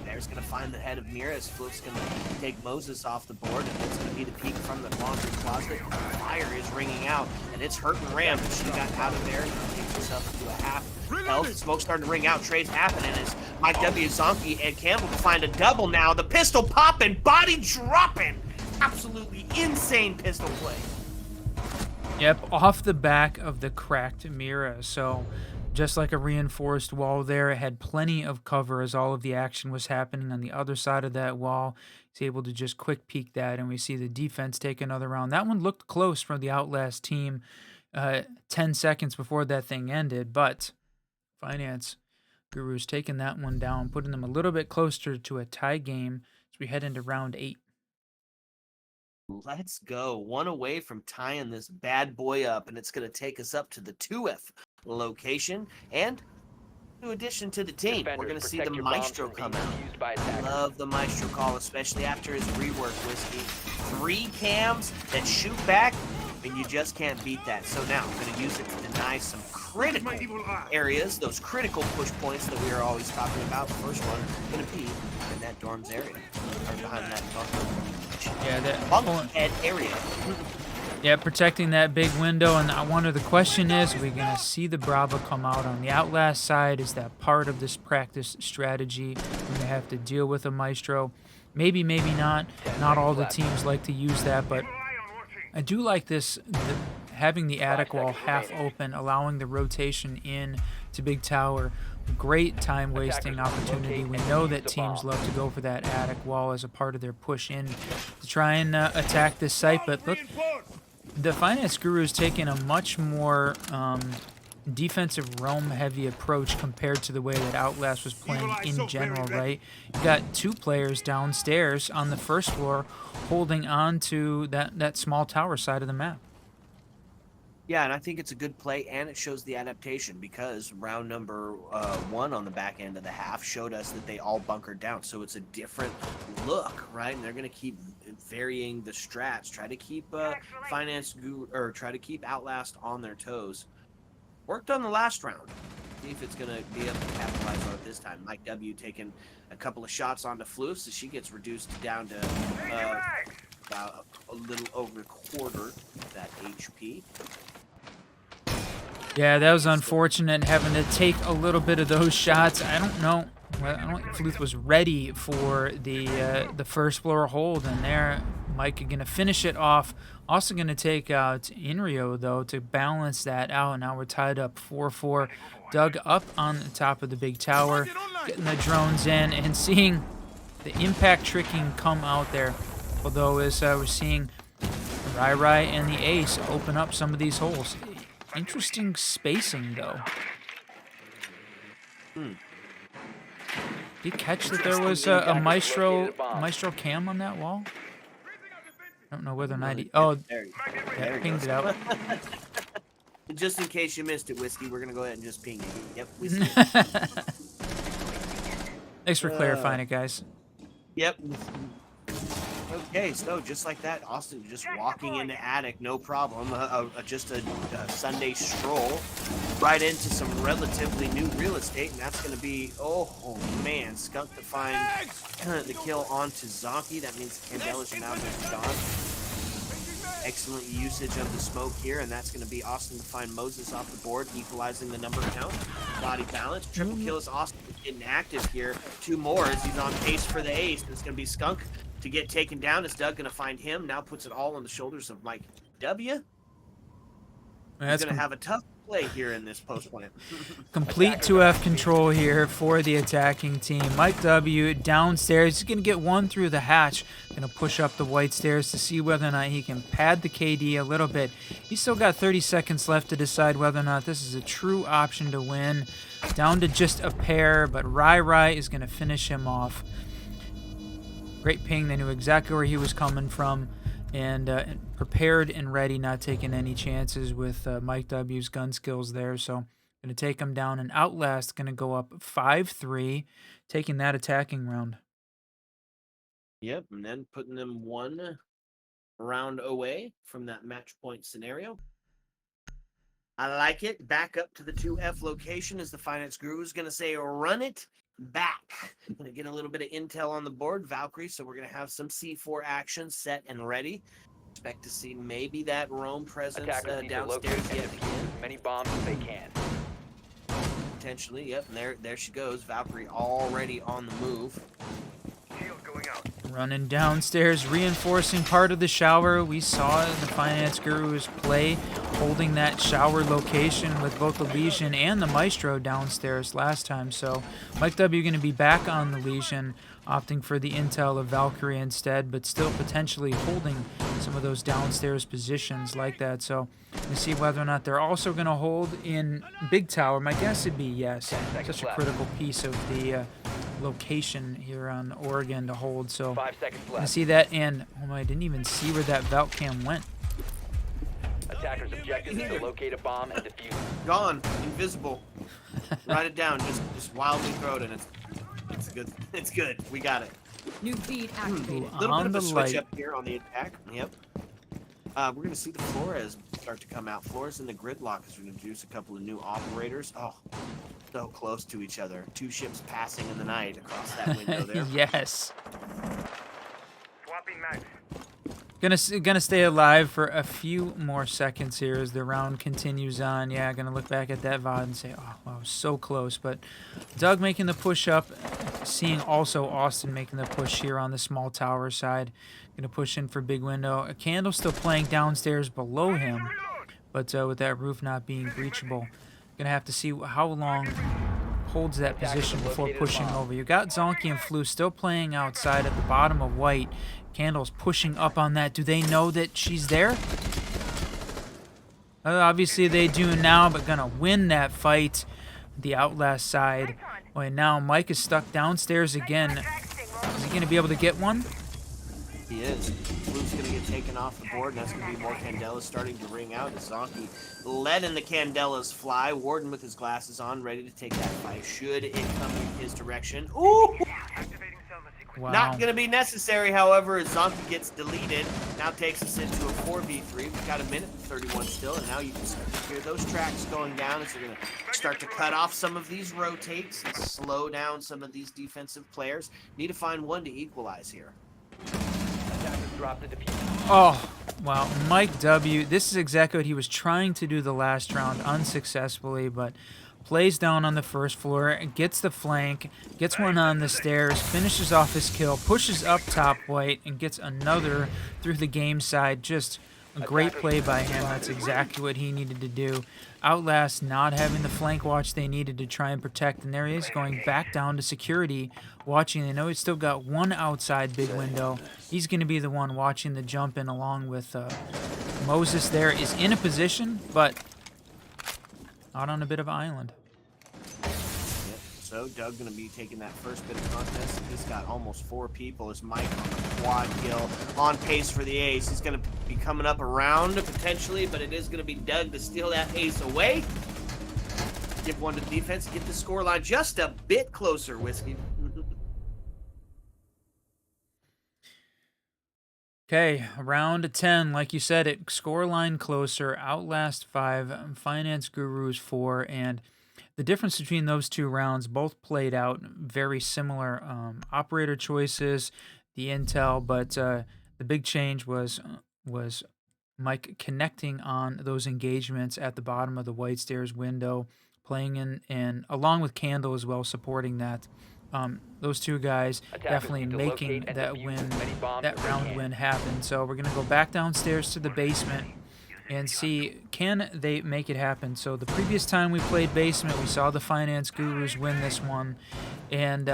A: There's going to find the head of Mira as Fluke's going to take Moses off the board, and it's going to be the peek from the laundry closet. Fire is ringing out, and it's hurting Ram, but she got out of there and takes herself to a half health. Smoke starting to ring out. Trades happening as Mike W. Zonky and Campbell find a double now. The pistol popping, body dropping. Absolutely insane pistol play.
B: Yep, off the back of the cracked Mira. So just like a reinforced wall there, it had plenty of cover as all of the action was happening on the other side of that wall. He's able to just quick peek that, and we see the defense take another round. That one looked close from the Outlast team 10 seconds before that thing ended, but Finance Gurus taking that one down, putting them a little bit closer to a tie game as we head into round 8.
A: Let's go. One away from tying this bad boy up, and it's going to take us up to the 2F location. And in addition to the team,
C: Defenders,
A: we're going to see the
C: protect your bombs
A: Maestro
C: from
A: come
C: being
A: out.
C: used by
A: I
C: attackers.
A: love the Maestro call, especially after his rework whiskey. 3 cams that shoot back, and you just can't beat that. So now I'm going to use it to deny some critical areas, those critical push points that we are always talking about. The first one going to be in that dorms area, or behind that bunker.
B: Yeah, that
A: Bunkhead area.
B: Yeah, protecting that big window. And I wonder, the question is, are we going to see the Bravo come out on the Outlast side? Is that part of this practice strategy? We're going to have to deal with a Maestro. Maybe, maybe not. Not all the teams like to use that, but I do like this, having the attic wall half open, allowing the rotation in to Big Tower. Great time wasting opportunity. We know that teams love to go for that attic wall as a part of their push in to try and attack this site, but look, the Finance Gurus taking a much more defensive roam heavy approach compared to the way that Outlast was playing in general, right? You got 2 players downstairs on the first floor holding on to that small tower side of the map.
A: Yeah, and I think it's a good play, and it shows the adaptation, because round number 1 on the back end of the half showed us that they all bunkered down. So it's a different look, right? And they're going to keep varying the strats. Try to keep try to keep Outlast on their toes. Worked on the last round. See if it's gonna be able to capitalize on it this time. Mike W taking a couple of shots onto Floof, so she gets reduced down to about a little over a quarter of that HP.
B: Yeah, that was unfortunate having to take a little bit of those shots. I don't know. I don't think Fluth was ready for the first floor hold, and there Mike is gonna finish it off. Also gonna take out Inrio though to balance that out. Now we're tied up 4-4. Doug up on the top of the big tower, getting the drones in and seeing the impact tricking come out there. Although as we're seeing Rai and the Ace open up some of these holes. Interesting spacing though. Did you catch that there was a Maestro cam on that wall? I don't know whether or not he... Oh, yeah, pinged it out.
A: Just in case you missed it, Whiskey, we're going to go ahead and just ping it. Yep, we see it.
B: Thanks for clarifying it, guys.
A: Yep. Okay, so just like that, Austin just walking into attic, no problem. Just a Sunday stroll right into some relatively new real estate, and that's going to be, oh man, Skunk to find the kill onto Zonky. That means the Candelas are now just gone. Excellent usage of the smoke here, and that's going to be Austin to find Moses off the board, equalizing the number count. Body balance. Triple kill is Austin getting active here. 2 more as he's on pace for the ace. It's going to be Skunk to get taken down. Is Doug going to find him? Now puts it all on the shoulders of Mike W. He's going to have a tough play here in this post plant.
B: Complete 2F control here for the attacking team. Mike W downstairs. He's going to get one through the hatch. Going to push up the white stairs to see whether or not he can pad the KD a little bit. He's still got 30 seconds left to decide whether or not this is a true option to win. Down to just a pair, but Rai is going to finish him off. Great ping. They knew exactly where he was coming from. And prepared and ready, not taking any chances with Mike W's gun skills there. So going to take him down. And Outlast going to go up 5-3, taking that attacking round.
A: Yep, and then putting them 1 round away from that match point scenario. I like it. Back up to the 2F location as the Finance Guru is going to say, run it back. Going to get a little bit of intel on the board, Valkyrie, so we're going to have some C4 action set and ready. Expect to see maybe that roam presence downstairs yet again.
C: As many bombs as they can.
A: Potentially, yep, and there she goes. Valkyrie already on the move.
B: Running downstairs, reinforcing part of the shower. We saw the Finance Gurus play, holding that shower location with both the Legion and the Maestro downstairs last time. So Mike W going to be back on the Legion, opting for the intel of Valkyrie instead, but still potentially holding some of those downstairs positions like that. So to see whether or not they're also going to hold in Big Tower. My guess would be yes. Such a critical piece of the location here on Oregon to hold. So
C: 5 seconds
B: I
C: left.
B: see that, and oh my, I didn't even see where that Valk cam went.
C: Attackers' objective is to locate a bomb and defuse it.
A: Gone, invisible. Write it down, just wildly throw it, and it's good. It's good. We got it.
D: New feed activated.
A: A little
B: On
A: bit of
B: the
A: a switch
B: light.
A: up here on the attack. Yep. We're going to see the Flores start to come out. Flores in the gridlock as we introduce a couple of new operators. Oh, so close to each other. 2 ships passing in the night across that window there.
B: Yes. Gonna stay alive for a few more seconds here as the round continues on. Yeah, gonna look back at that VOD and say, oh, wow, so close. But Doug making the push up, seeing also Austin making the push here on the small tower side. Gonna push in for big window. A Candle still playing downstairs below him, but with that roof not being breachable. Gonna have to see how long holds that position before pushing over. You got Zonky and Flu still playing outside at the bottom of white. Candle's pushing up on that. Do they know that she's there? Obviously they do now, but gonna win that fight. The Outlast side. Oh, and now Mike is stuck downstairs again. Is he gonna be able to get one?
A: He is. Fluke's going to get taken off the board, and that's going to be more Candelas starting to ring out as Zonky letting the Candelas fly. Warden with his glasses on, ready to take that fight. Should it come in his direction? Ooh!
B: Wow.
A: Not going to be necessary, however, as Zombie gets deleted. Now takes us into a 4v3. We've got a minute and 31 still, and now you can start to hear those tracks going down as they're going to start to cut off some of these rotates and slow down some of these defensive players. Need to find one to equalize here.
C: Attackers drop the diffuser.
B: Oh, wow. Mike W. This is exactly what he was trying to do the last round unsuccessfully, but plays down on the first floor, gets the flank, gets one on the stairs, finishes off his kill, pushes up top white, and gets another through the game side. Just a great play by him. That's exactly what he needed to do. Outlast not having the flank watch they needed to try and protect, and there he is going back down to security, watching. They know he's still got one outside big window. He's going to be the one watching the jump in along with Moses. There is in a position, but out on a bit of an island.
A: Yep. So Doug going to be taking that first bit of contest. He's got almost 4 people. As Mike on the quad kill, on pace for the ace. He's going to be coming up around potentially, but it is going to be Doug to steal that ace away. Give one to the defense, get the score line just a bit closer, Whiskey.
B: Okay, round 10, like you said, it scoreline closer. Outlast 5, Finance Gurus 4, and the difference between those two rounds both played out very similar. Operator choices, the intel, but the big change was Mike connecting on those engagements at the bottom of the white stairs window, playing in, and along with Candle as well, supporting that. Those two guys definitely making that win, that round win happen. So we're gonna go back downstairs to the basement and see, can they make it happen? So the previous time we played basement, we saw the Finance Gurus win this one, and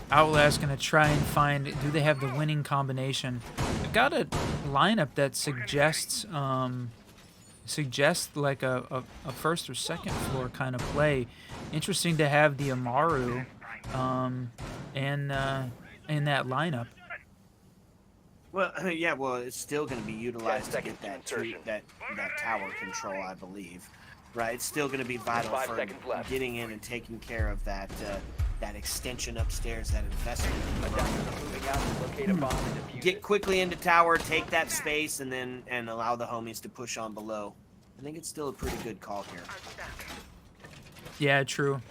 B: Outlast gonna try and find, do they have the winning combination? They've got a lineup that suggests like a first or second floor kind of play. Interesting to have the Amaru in that lineup.
A: Well, yeah, well, it's still going to be utilized to get that tower control, I believe. Right, it's still going to be vital for getting in and taking care of that that extension upstairs, that investment. Get quickly into tower, take that space, and then allow the homies to push on below. I think it's still a pretty good call here.
B: Yeah, true.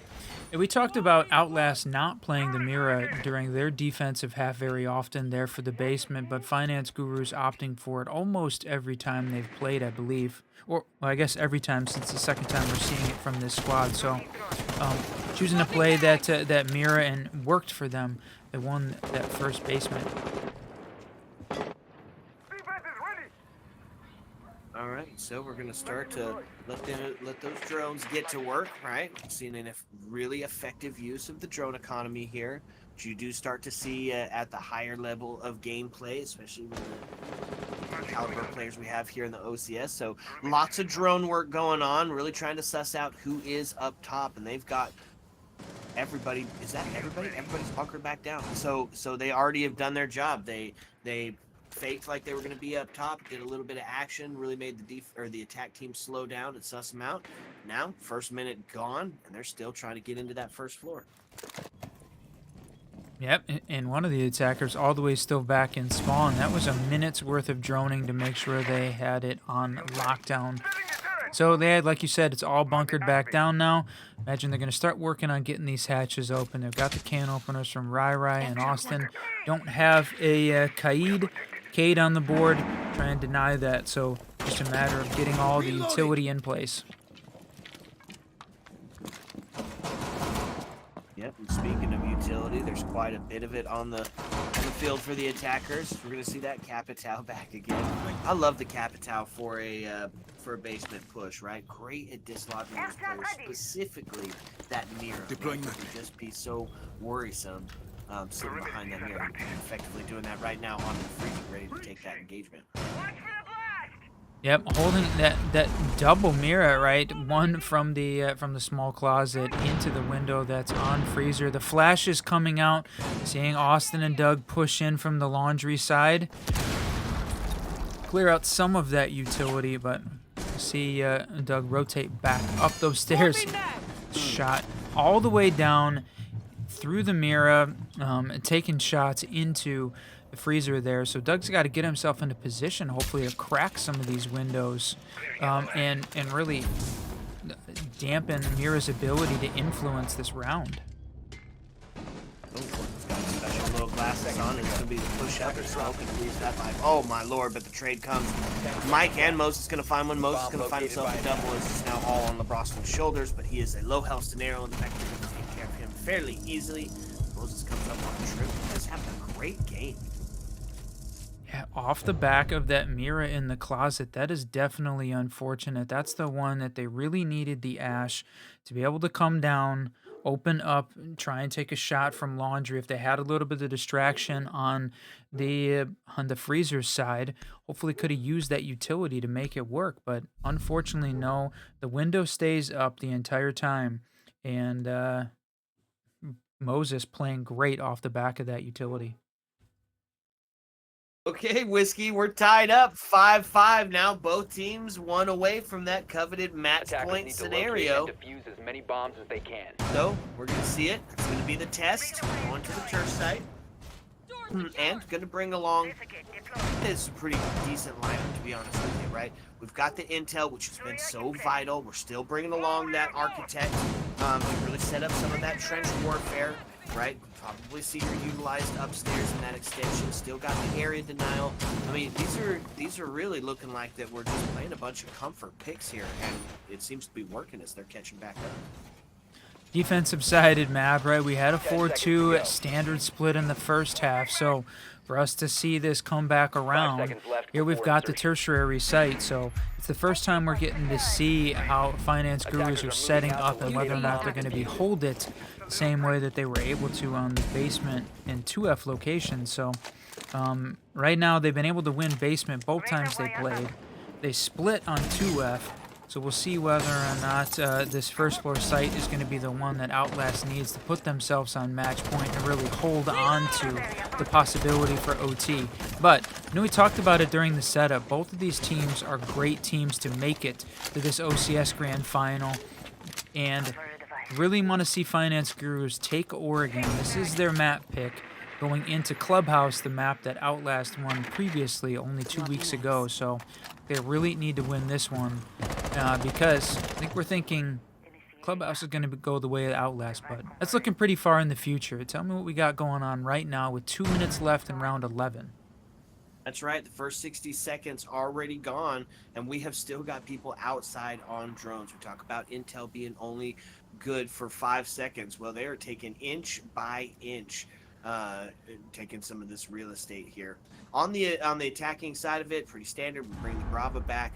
B: And we talked about Outlast not playing the Mira during their defensive half very often there for the basement, but Finance Gurus opting for it almost every time they've played, I believe. Or, well, I guess every time since the second time we're seeing it from this squad. So, choosing to play that Mira, and worked for them. They won that first basement.
A: All right, so we're going to start to let those drones get to work, right? Seeing a really effective use of the drone economy here, which you do start to see at the higher level of gameplay, especially with the caliber players we have here in the OCS. So lots of drone work going on, really trying to suss out who is up top, and they've got everybody. Is that everybody? Everybody's bunkered back down. So they already have done their job. They faked like they were going to be up top, did a little bit of action, really made the attack team slow down and suss them out. Now, first minute gone, and they're still trying to get into that first floor.
B: Yep, and one of the attackers all the way still back in spawn. That was a minute's worth of droning to make sure they had it on lockdown. So they had, like you said, it's all bunkered back down now. Imagine they're going to start working on getting these hatches open. They've got the can openers from Rai and Austin. Don't have a Cade on the board. Try and deny that. So just a matter of getting all the utility in place.
A: Yep, and speaking of utility, there's quite a bit of it on the field for the attackers. We're going to see that Capitao back again. I love the Capitao for a basement push, right? Great at dislodging those players, specifically that mirror. Deploying that would just be so worrisome, sitting behind that mirror. And effectively doing that right now on the freezing, ready to take that engagement.
B: Yep, holding that double mirror, right? One from the small closet into the window that's on freezer. The flash is coming out. Seeing Austin and Doug push in from the laundry side, clear out some of that utility, but see Doug rotate back up those stairs. Shot all the way down through the mirror, taking shots into the freezer there. So Doug's got to get himself into position, hopefully, to crack some of these windows, and really dampen Mira's ability to influence this round.
A: Special little glasses on, and it's going to be the push-up, so hoping to lose that life. Oh, my lord, but the trade comes. Mike and Moses going to find one. Moses going to find himself a double. It's now all on LeBron's shoulders, but he is a low-health scenario, and the fact that we can take care of him fairly easily. Moses comes up on a trip. He has having a great game.
B: Yeah, off the back of that Mira in the closet, that is definitely unfortunate. That's the one that they really needed the Ash to be able to come down, open up, and try and take a shot from Laundry. If they had a little bit of distraction on the freezer's side, hopefully could have used that utility to make it work. But unfortunately, no. The window stays up the entire time, and Moses playing great off the back of that utility.
A: Okay, Whiskey, we're tied up 5-5 now. Both teams one away from that coveted match
C: Attackers
A: point
C: need
A: scenario.
C: to locate and defuse as many bombs as they can.
A: So, we're going to see it. It's going to be the test. Going to the church site. And going to bring along, it's a pretty decent lineup, to be honest with you, right? We've got the intel, which has been so vital. We're still bringing along that architect to really set up some of that trench warfare, right? Probably see her utilized upstairs in that extension. Still got the area denial. I mean, these are really looking like that we're just playing a bunch of comfort picks here, and it seems to be working as they're catching back up.
B: Defensive-sided map, right? We had a 4-2 standard split in the first half, so for us to see this come back around, here we've got the tertiary site, so it's the first time we're getting to see how Finance Gurus are setting up and whether or not they're going to be hold it the same way that they were able to on the basement and 2F location. So right now they've been able to win basement both times they played. They split on 2F. So we'll see whether or not this first floor site is going to be the one that Outlast needs to put themselves on match point and really hold on to the possibility for OT. But I know we talked about it during the setup. Both of these teams are great teams to make it to this OCS Grand Final. And really want to see Finance Gurus take Oregon. This is their map pick going into Clubhouse, the map that Outlast won previously only 2 weeks ago. So they really need to win this one because I think we're thinking Clubhouse is going to go the way of Outlast, but that's looking pretty far in the future. Tell me what we got going on right now with 2 minutes left in round 11.
A: That's right. The first 60 seconds already gone, and we have still got people outside on drones. We talk about Intel being only good for 5 seconds. Well, they are taking inch by inch, taking some of this real estate here. On the attacking side of it, pretty standard. We bring the Brava back.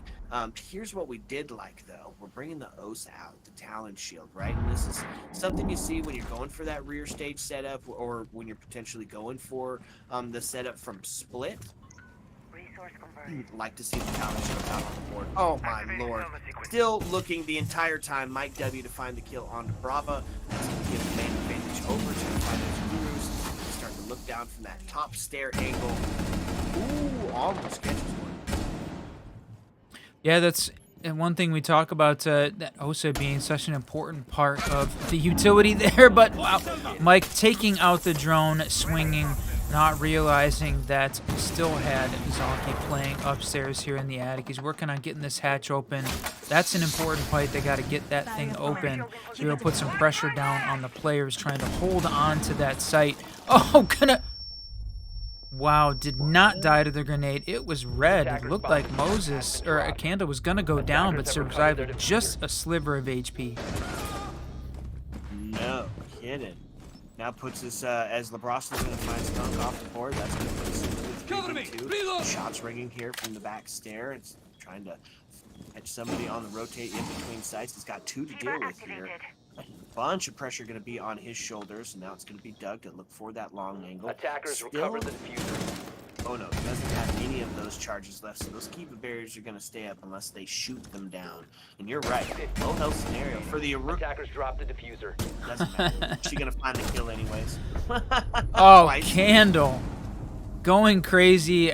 A: Here's what we did like, though. We're bringing the OSA out, the Talon Shield, right? And this is something you see when you're going for that rear stage setup or when you're potentially going for the setup from Split. Like to see the Talon Shield out on the board. Oh, my lord. Still looking the entire time. Mike W to find the kill on Brava. That's going to give the main advantage over to the Finance Gurus. Start to look down from that top stair angle. Ooh, almost catches one.
B: Yeah, that's one thing we talk about, that OSA being such an important part of the utility there. But wow, Mike taking out the drone, swinging, not realizing that he still had Zonky playing upstairs here in the attic. He's working on getting this hatch open. That's an important fight. They got to get that thing open. So he'll put some pressure down on the players trying to hold on to that site. Oh, gonna... Wow, did not die to the grenade. It was red. It looked like Moses, or a candle was going to go down, but survived with just a sliver of HP.
A: No kidding. Now puts us, as LeBron's going to find Skunk off the board. That's going to put us in with 3-2. Shots ringing here from the back stair. It's trying to catch somebody on the rotate in between sites. He's got 2 to deal with here. A bunch of pressure going to be on his shoulders, and now it's going to be Doug to look for that long angle.
C: Attackers recover the diffuser.
A: Oh no, he doesn't have any of those charges left, so those Kiva barriers are going to stay up unless they shoot them down. And you're right, low health scenario for the
C: Attackers drop the diffuser.
A: Doesn't matter. She's going to find the kill anyways.
B: Oh,
A: Twice.
B: Candle. Going crazy.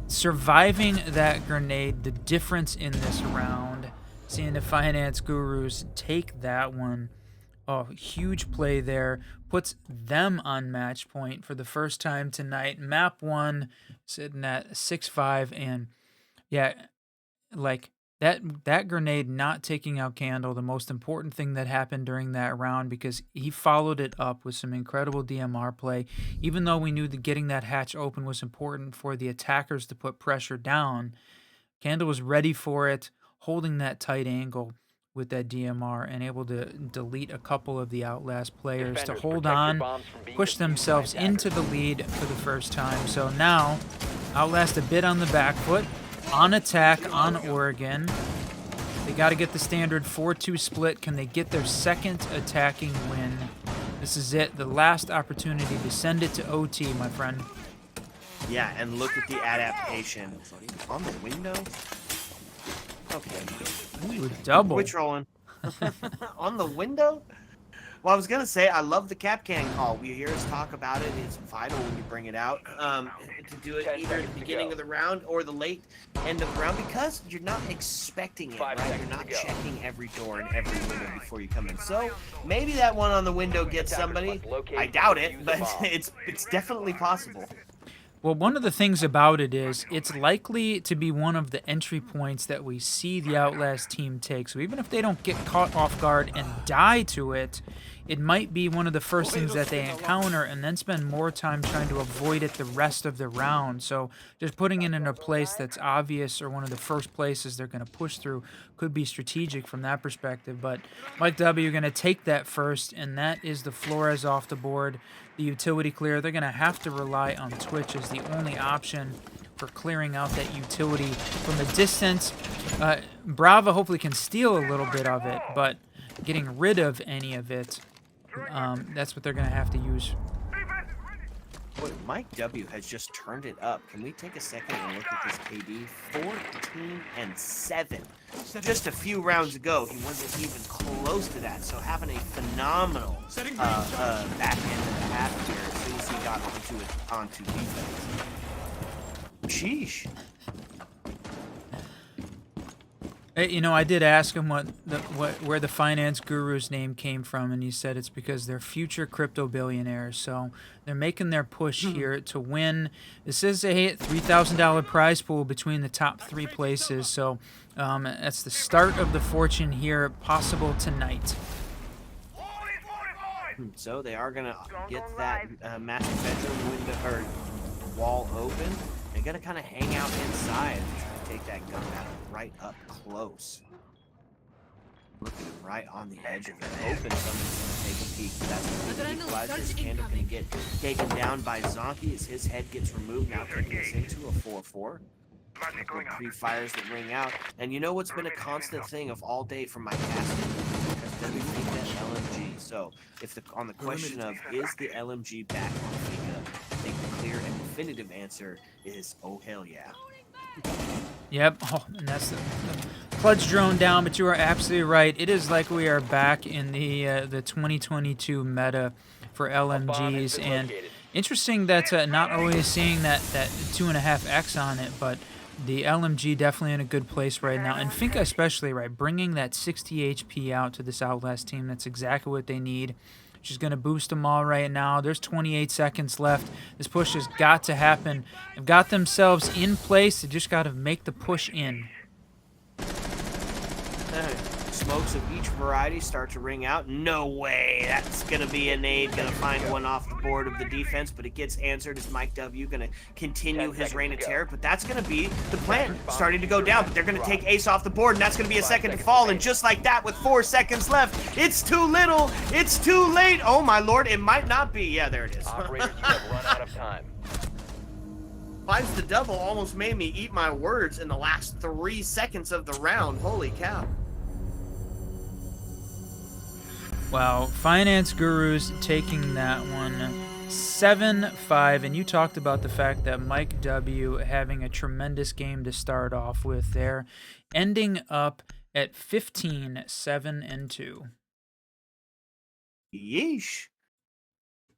B: Surviving that grenade. The difference in this round. Seeing the Finance Gurus take that one. Oh, huge play there. Puts them on match point for the first time tonight. Map 1 sitting at 6-5. And yeah, like that grenade not taking out Candle, the most important thing that happened during that round, because he followed it up with some incredible DMR play. Even though we knew that getting that hatch open was important for the attackers to put pressure down, Candle was ready for it, holding that tight angle with that DMR and able to delete a couple of the Outlast players to
C: Defenders,
B: hold
C: protect your
B: on,
C: bombs from being
B: push
C: defused by
B: themselves into
C: attackers.
B: the lead for the first time. So now Outlast a bit on the back foot, on attack on Oregon. They got to get the standard 4-2 split. Can they get their second attacking win? This is it, the last opportunity to send it to OT, my friend.
A: Yeah, and look at the adaptation on the window. Okay.
B: Ooh, double.
A: Which rolling? On the window? Well, I was gonna say I love the cap can call. We hear us talk about it. It's vital when you bring it out to do it
C: 10
A: either at
C: seconds
A: the
C: to
A: beginning
C: go.
A: of the round or the late end of the round, because you're not expecting it,
C: 5
A: right? You're
C: seconds
A: not
C: to go.
A: checking every door and every window before you come in. So maybe that one on the window gets
C: Attackers
A: somebody.
C: must locate
A: I
C: and
A: doubt
C: defuse
A: it,
C: the
A: but
C: bomb.
A: it's definitely possible.
B: Well, one of the things about it is it's likely to be one of the entry points that we see the Outlast team take. So even if they don't get caught off guard and die to it, it might be one of the first things that they encounter and then spend more time trying to avoid it the rest of the round. So just putting it in a place that's obvious or one of the first places they're going to push through could be strategic from that perspective. But Mike W. going to take that first, and that is the Flores off the board. The utility clear, they're going to have to rely on Twitch as the only option for clearing out that utility from the distance. Brava hopefully can steal a little bit of it, but getting rid of any of it, that's what they're going to have to use.
A: Boy, Mike W has just turned it up. Can we take a second and look at this KD? 14-7. Just a few rounds ago, he wasn't even close to that. So having a phenomenal back end of the half here as soon as he got onto defense. Sheesh.
B: Hey, you know, I did ask him where the finance guru's name came from, and he said it's because they're future crypto billionaires. So they're making their push here to win. This is a $3,000 prize pool between the top 3 places. So that's the start of the fortune here, possible tonight.
A: So they are gonna get that master bedroom window or wall open. They're gonna kind of hang out inside and try to take that gun battle right up close. Looking right on the edge of it. Open, somebody's gonna take a peek. That's what the equalizer. Candle can get taken down by Zonky as his head gets removed. Now taking us into a 4-4. Three fires that ring out. And you know what's been a constant thing of all day from my casting? Has been the Fika LMG. So if on the question of is the LMG back on Fika, I think the clear and definitive answer is oh hell yeah.
B: Yep. Oh, and that's the clutch drone down, but you are absolutely right. It is like we are back in the 2022 meta for LMGs, and interesting that not always seeing that 2.5x on it, but the LMG definitely in a good place right now, and Finka especially, right, bringing that 60 HP out to this Outlast team. That's exactly what they need. She's going to boost them all right now. There's 28 seconds left. This push has got to happen. They've got themselves in place. They just got to make the push in.
A: Smokes of each variety start to ring out. No way. That's going to be a nade. Going to find one off the board of the defense, but it gets answered as Mike W. going to continue his reign of terror. But that's going to be the plan. Starting to go down, but they're going to take Ace off the board, and that's going to be a second to fall. And just like that, with 4 seconds left, it's too little. It's too late. Oh, my Lord. It might not be. Yeah, there it is.
C: Operators, you have run out of time.
A: Finds the double almost made me eat my words in the last 3 seconds of the round. Holy cow.
B: Wow, Finance Gurus taking that one 7-5, and you talked about the fact that Mike W. having a tremendous game to start off with there, ending up at 15-7-2.
A: Yeesh.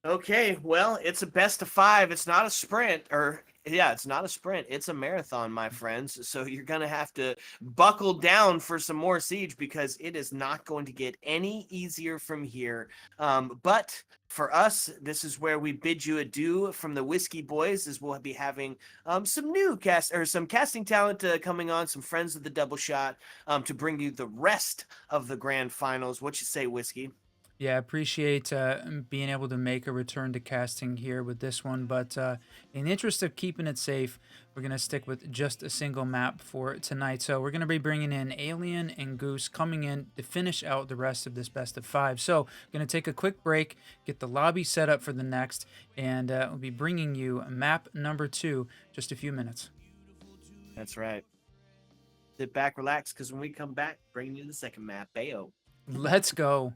A: Okay, well, it's a best of 5. It's not a sprint, or yeah, it's not a sprint. It's a marathon, my friends. So you're gonna have to buckle down for some more siege because it is not going to get any easier from here. But for us, this is where we bid you adieu from the Whiskey Boys, as we'll be having some new some casting talent coming on, some friends of the Double Shot, to bring you the rest of the grand finals. What you say, Whiskey?
B: Yeah, appreciate being able to make a return to casting here with this one. But in the interest of keeping it safe, we're going to stick with just a single map for tonight. So we're going to be bringing in Alien and Goose coming in to finish out the rest of this best of 5. So going to take a quick break, get the lobby set up for the next, and we'll be bringing you map number 2 just a few minutes.
A: That's right. Sit back, relax, because when we come back, bringing you the second map, Bayo.
B: Let's go.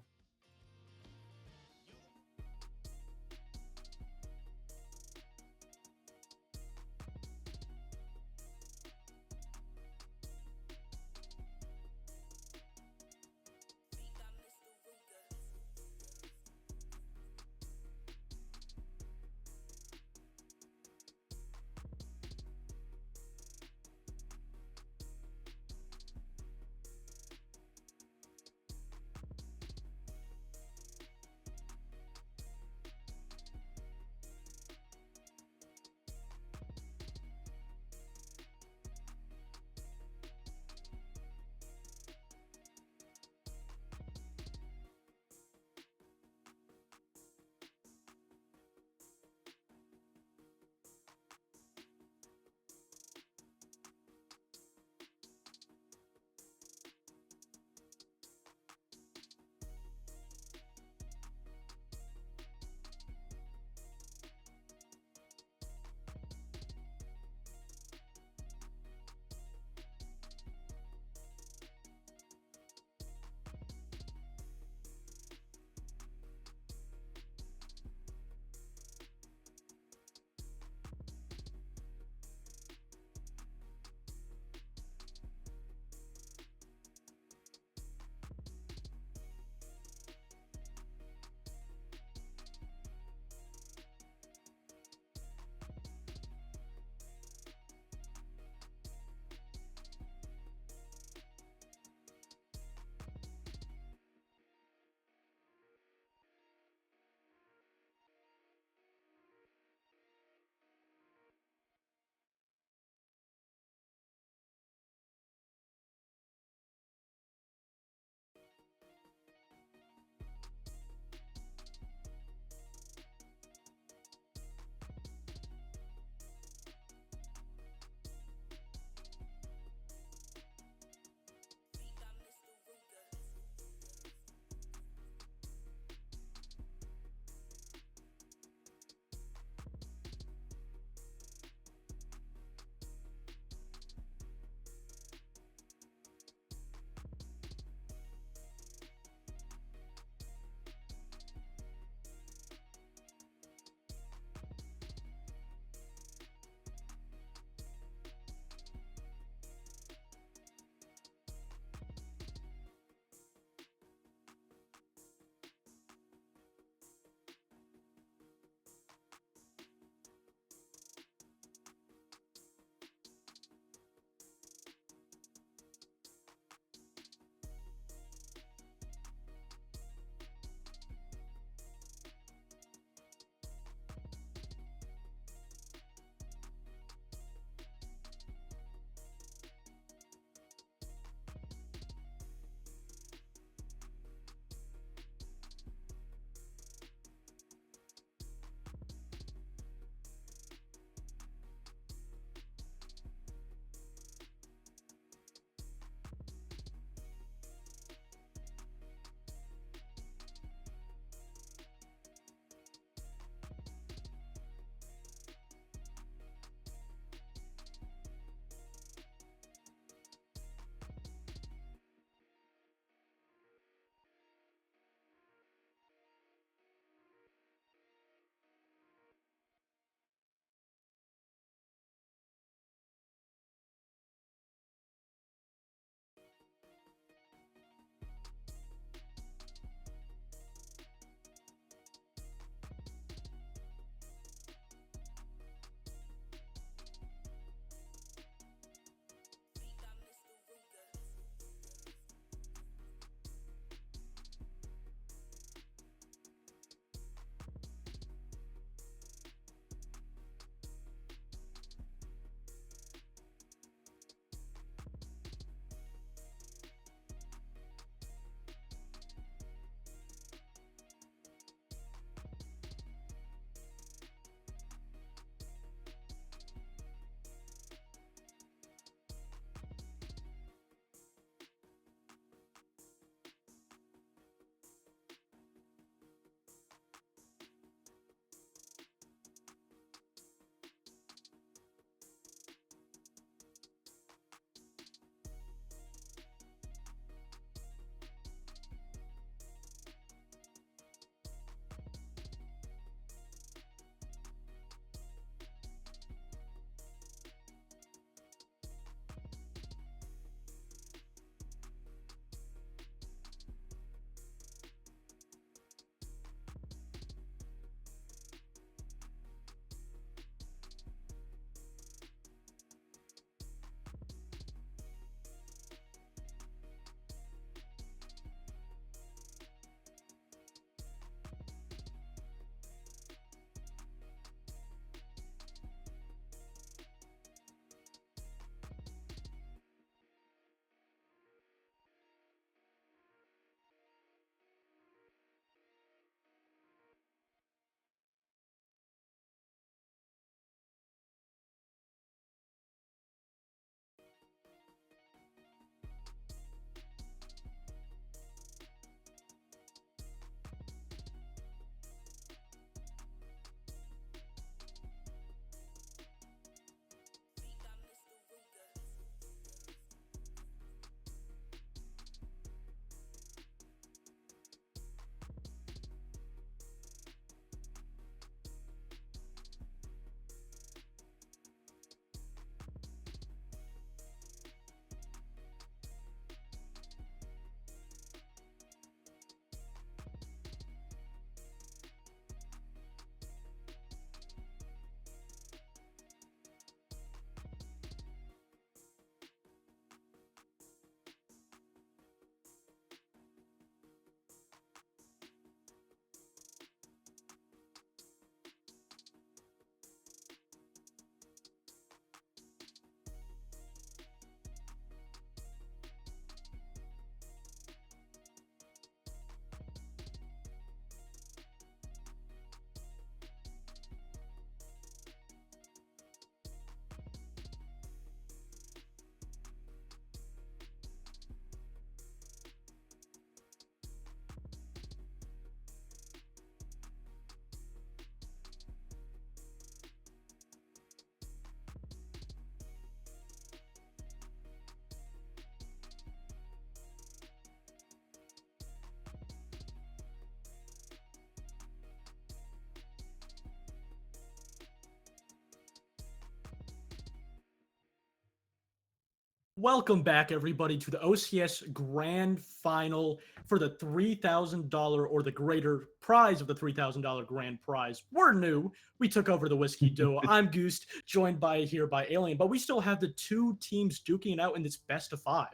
E: Welcome back, everybody, to the OCS Grand Final for the $3,000 or the greater prize of the $3,000 grand prize. We're new. We took over the Whiskey Duo. I'm Goose, joined by Alien, but we still have the two teams duking it out in this best of 5.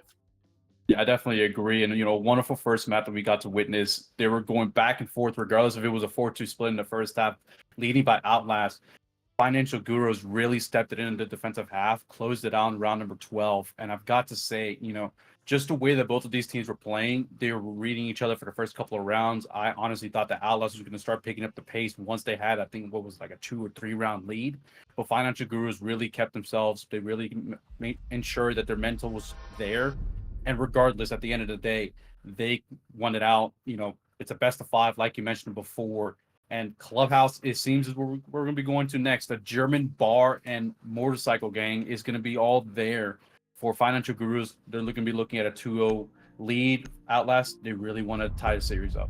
F: Yeah, I definitely agree. And, wonderful first map that we got to witness. They were going back and forth, regardless if it was a 4-2 split in the first half, leading by OUTLAST. Financial Gurus really stepped it in the defensive half, closed it out in round number 12. And I've got to say, just the way that both of these teams were playing, they were reading each other for the first couple of rounds. I honestly thought that OUTLAST was going to start picking up the pace once they had, I think, what was like a 2 or 3 round lead. But Financial Gurus really kept themselves. They really ensured that their mental was there. And regardless, at the end of the day, they won it out. It's a best of 5, like you mentioned before. And Clubhouse, it seems, is where we're going to be going to next. The German bar and motorcycle gang is going to be all there for Financial Gurus. They're going to be looking at a 2-0 lead. OUTLAST, they really want to tie the series up.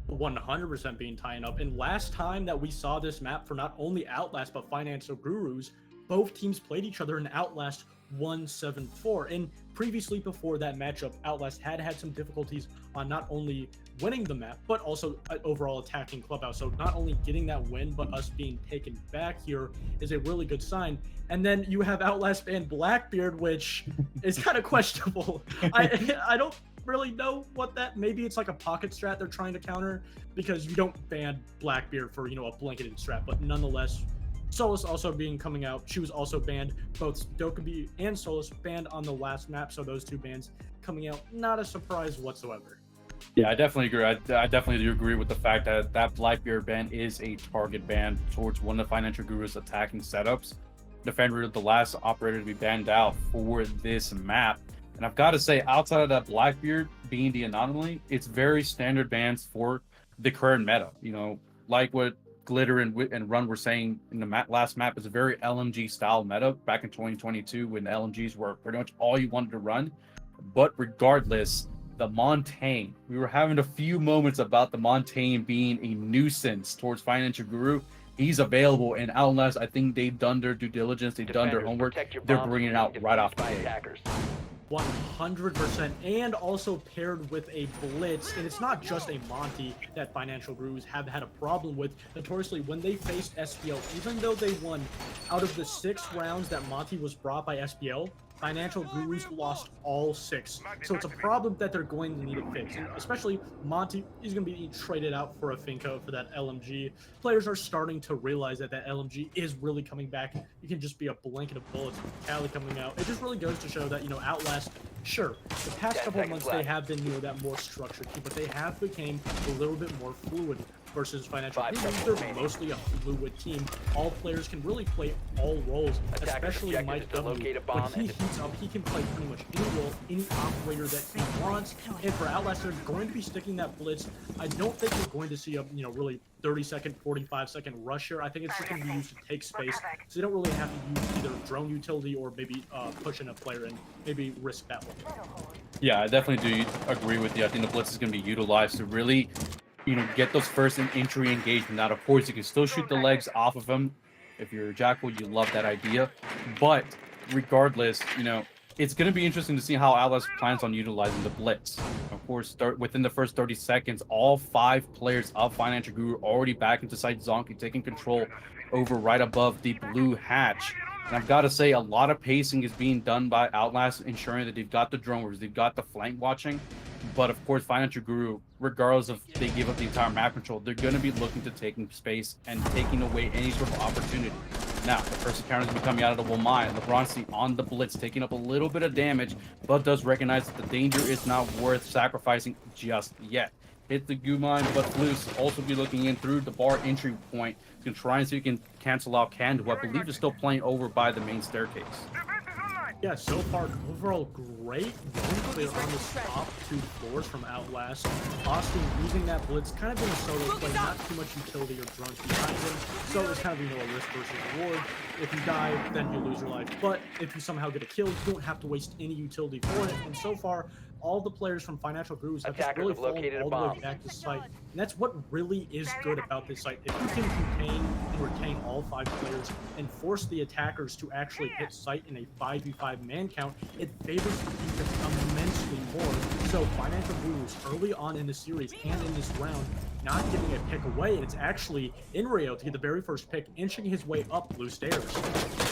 E: 100% being tying up. And last time that we saw this map for not only OUTLAST but Financial Gurus, both teams played each other in OUTLAST 1-7-4. And previously, before that matchup, OUTLAST had some difficulties on not only winning the map, but also overall attacking Clubhouse. So not only getting that win, but us being taken back here is a really good sign. And then you have OUTLAST ban Blackbeard, which is kind of questionable. I don't really know what that, maybe it's like a pocket strat they're trying to counter, because you don't ban Blackbeard for, a blanketed strat, but nonetheless, Solus also coming out. She was also banned. Both Dokkaebi and Solus banned on the last map, so those two bans coming out, not a surprise whatsoever.
F: Yeah, I definitely agree. I definitely do agree with the fact that that Blackbeard ban is a target ban towards one of the Financial Gurus attacking setups. Defender, the last operator to be banned out for this map. And I've got to say, outside of that Blackbeard being the anomaly, it's very standard bans for the current meta. Like what Glitter and Run were saying in the last map, is a very LMG style meta back in 2022 when the LMGs were pretty much all you wanted to run. But regardless, the Montaigne, we were having a few moments about the Montaigne being a nuisance towards Financial Guru. He's available, and OUTLAST, I think they've done their due diligence, they've done their homework. They're bringing it out right off the gate.
E: 100%, and also paired with a blitz. And it's not just a Monty that Financial Gurus have had a problem with. Notoriously, when they faced SPL, even though they won out of the 6 rounds that Monty was brought by SPL, Financial Gurus lost all 6. So it's a problem that they're going to need to fix. And especially Monty is going to be traded out for a Finko for that LMG. Players are starting to realize that that LMG is really coming back. You can just be a blanket of bullets with Cali coming out. It just really goes to show that, OUTLAST, sure, the past couple of months they have been, that more structured team, but they have become a little bit more fluid versus Financial Gurus. They're mostly a fluid team. All players can really play all roles, especially Mike W. When he heats up, he can play pretty much any role, any operator that he wants. And for OUTLAST, they're going to be sticking that blitz. I don't think we're going to see a, really 30-second, 45-second rush here. I think it's just going to be used to take space, so they don't really have to use either drone utility or maybe push in a player and maybe risk that one.
F: Yeah, I definitely do agree with you. I think the blitz is going to be utilized to really get those first entry engagement. Now, of course, you can still shoot the legs off of them. If you're a Jackal, you love that idea. But regardless, it's going to be interesting to see how OUTLAST plans on utilizing the blitz. Of course, within the first 30 seconds, all 5 players of Financial Guru already back into site Zonky, taking control over right above the blue hatch. And I've got to say, a lot of pacing is being done by OUTLAST, ensuring that they've got the droners, they've got the flank watching. But of course, Financial Guru, regardless of they give up the entire map control, they're going to be looking to taking space and taking away any sort of opportunity. Now, the first encounter is going to be coming out of the Womai. LeBron C on the blitz, taking up a little bit of damage, but does recognize that the danger is not worth sacrificing just yet. Hit the Gumine, but Flus also be looking in through the bar entry point. He's going to try and see if he can cancel out Cand, who I believe is still playing over by the main staircase.
E: Yeah, so far, overall, great one clear on the top 2 floors from OUTLAST. Austin using that blitz, kind of in a solo play, not too much utility or drones behind him. So it's kind of, a risk versus reward. If you die, then you lose your life. But if you somehow get a kill, you don't have to waste any utility for it. And so far, all the players from Financial Gurus have just
C: Attackers
E: really
C: have
E: fallen
C: located a
E: all the way
C: bomb.
E: back to site. And that's what really is good about this site. If you can contain and retain all 5 players and force the attackers to actually hit site in a 5v5 man count, it favors the defense immensely more. So Financial Gurus early on in the series and in this round, not giving a pick away, and it's actually in Rio to get the very first pick, inching his way up blue stairs.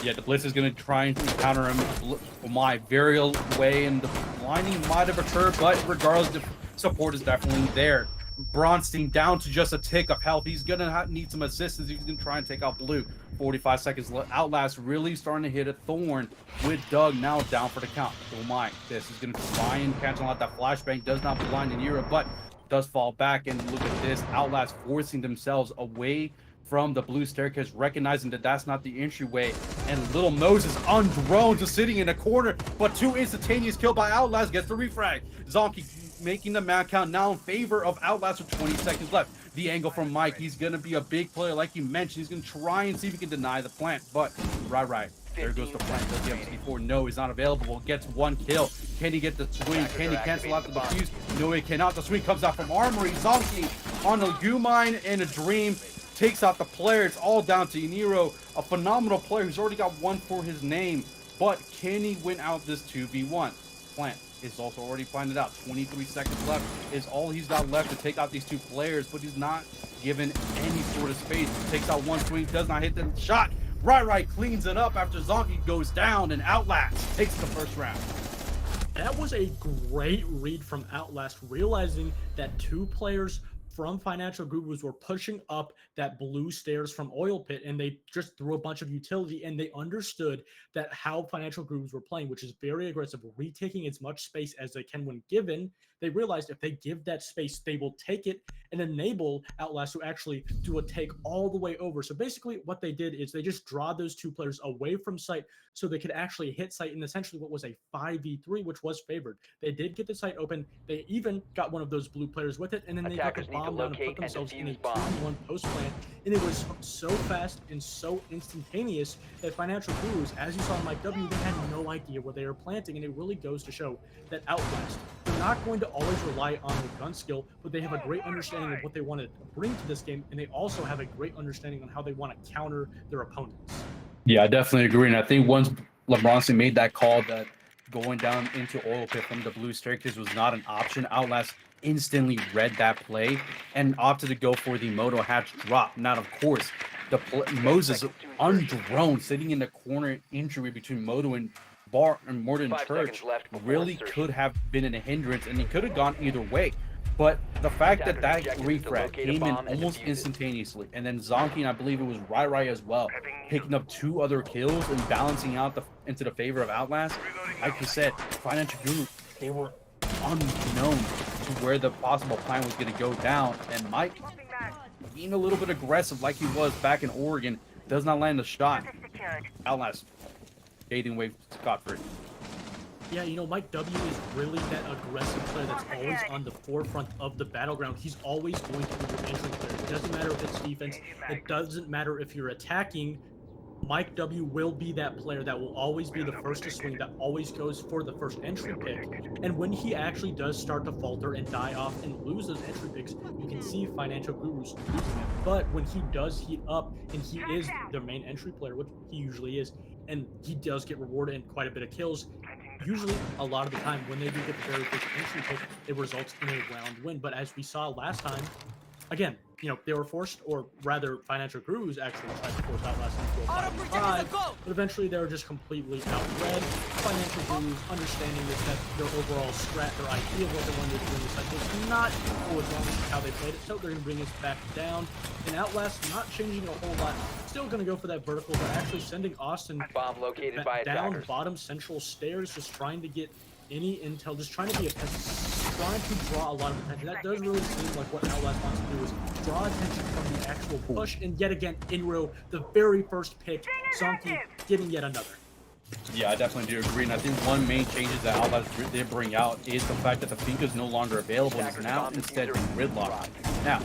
F: Yeah, the Blitz is going to try and counter him my very way, and the blinding might have occurred, but regardless, the support is definitely there. Bronstein down to just a tick of health. He's going to need some assistance. He's going to try and take out blue. 45 seconds left. Outlast really starting to hit a thorn with Doug now down for the count. Oh my, this is going to try and cancel out that flashbang. Does not blind in Europe, but does fall back. And look at this, Outlast forcing themselves away from the blue staircase, recognizing that that's not the entryway. And Little Moses on drone, just sitting in a corner, but 2 instantaneous kill by Outlast, gets the refrag. Zonky making the man count now in favor of Outlast with 20 seconds left. The angle from Mike, he's gonna be a big player like you mentioned. He's gonna try and see if he can deny the plant, but right. There goes the plant. Does he have C4? No, he's not available. Gets 1 kill. Can he get the swing? Can he cancel out the defuse? No, he cannot. The swing comes out from Armory. Zonky on a U-mine and a Dream takes out the player. It's all down to Nero, a phenomenal player who's already got 1 for his name. But can he win out this 2v1? Plant is also already planted out. 23 seconds left is all he's got left to take out these 2 players, but he's not given any sort of space. Takes out 1 swing, does not hit the shot. Right cleans it up after Zonky goes down, and Outlast takes the first round.
E: That was a great read from Outlast, realizing that 2 players from Financial Gurus were pushing up that blue stairs from Oil Pit, and they just threw a bunch of utility, and they understood that how Financial Gurus were playing, which is very aggressive, retaking as much space as they can when given. They realized if they give that space, they will take it and enable Outlast to actually do a take all the way over. So basically what they did is they just draw those 2 players away from site so they could actually hit site in essentially what was a 5v3, which was favored. They did get the site open. They even got one of those blue players with it, and then they got the bomb down and put themselves in a 2v1 post plant. And it was so fast and so instantaneous that Financial Gurus, as you saw in Mike W, they had no idea where they were planting, and it really goes to show that Outlast, they're not going to always rely on the gun skill, but they have a great understanding of what they want to bring to this game, and they also have a great understanding on how they want to counter their opponents.
F: Yeah, I definitely agree. And I think once LeBronson made that call that going down into Oil Pit from the blue staircase was not an option, Outlast instantly read that play and opted to go for the Moto hatch drop. Now, of course, Moses on drone sitting in the corner injury between Moto and Morton
C: 5
F: Church
C: seconds left before
F: really
C: insertion.
F: could have been a hindrance, and he could have gone either way. But the fact that that
C: Attackers objective is to
F: refrag
C: locate a
F: came in
C: bomb and
F: almost
C: defuse it.
F: instantaneously, and then Zonky, and I believe it was Rai as well, picking up 2 other kills and balancing out into the favor of Outlast. Like you said, Financial Guru, they were unknown to where the possible plan was going to go down, and Mike, being a little bit aggressive like he was back in Oregon, does not land a shot. Outlast fading away scot-free.
E: Yeah, you know, Mike W is really that aggressive player that's always on the forefront of the battleground. He's always going to be your entry player. It doesn't matter if it's defense. It doesn't matter if you're attacking. Mike W will be that player that will always be the first to swing, that always goes for the first entry pick. And when he actually does start to falter and die off and lose those entry picks, you can see Financial Gurus losing it. But when he does heat up and he is the main entry player, which he usually is, and he does get rewarded in quite a bit of kills, usually a lot of the time when they do get the very first entry pick, it results in a round win. But as we saw last time, again, you know, they were forced, or rather Financial Gurus actually tried to force Outlast into a 5v5, but eventually they were just completely outread. Financial Gurus understanding that their overall strat, their idea of what they wanted to do in this was not go as long as how they played it, so they're going to bring us back down. And Outlast not changing a whole lot, still going to go for that vertical, but actually sending Austin
C: Bomb located by
E: down
C: attackers.
E: bottom central stairs, just trying to get any intel, just trying to be a pest, trying to draw a lot of attention. That does really seem like what Outlast wants to do, is draw attention from the actual push. And yet again, in row, the very first pick, Zonky getting yet another.
F: Yeah, I definitely do agree. And I think one main changes that Outlast did bring out is the fact that the Finka is no longer available and is now instead Gridlock. Now,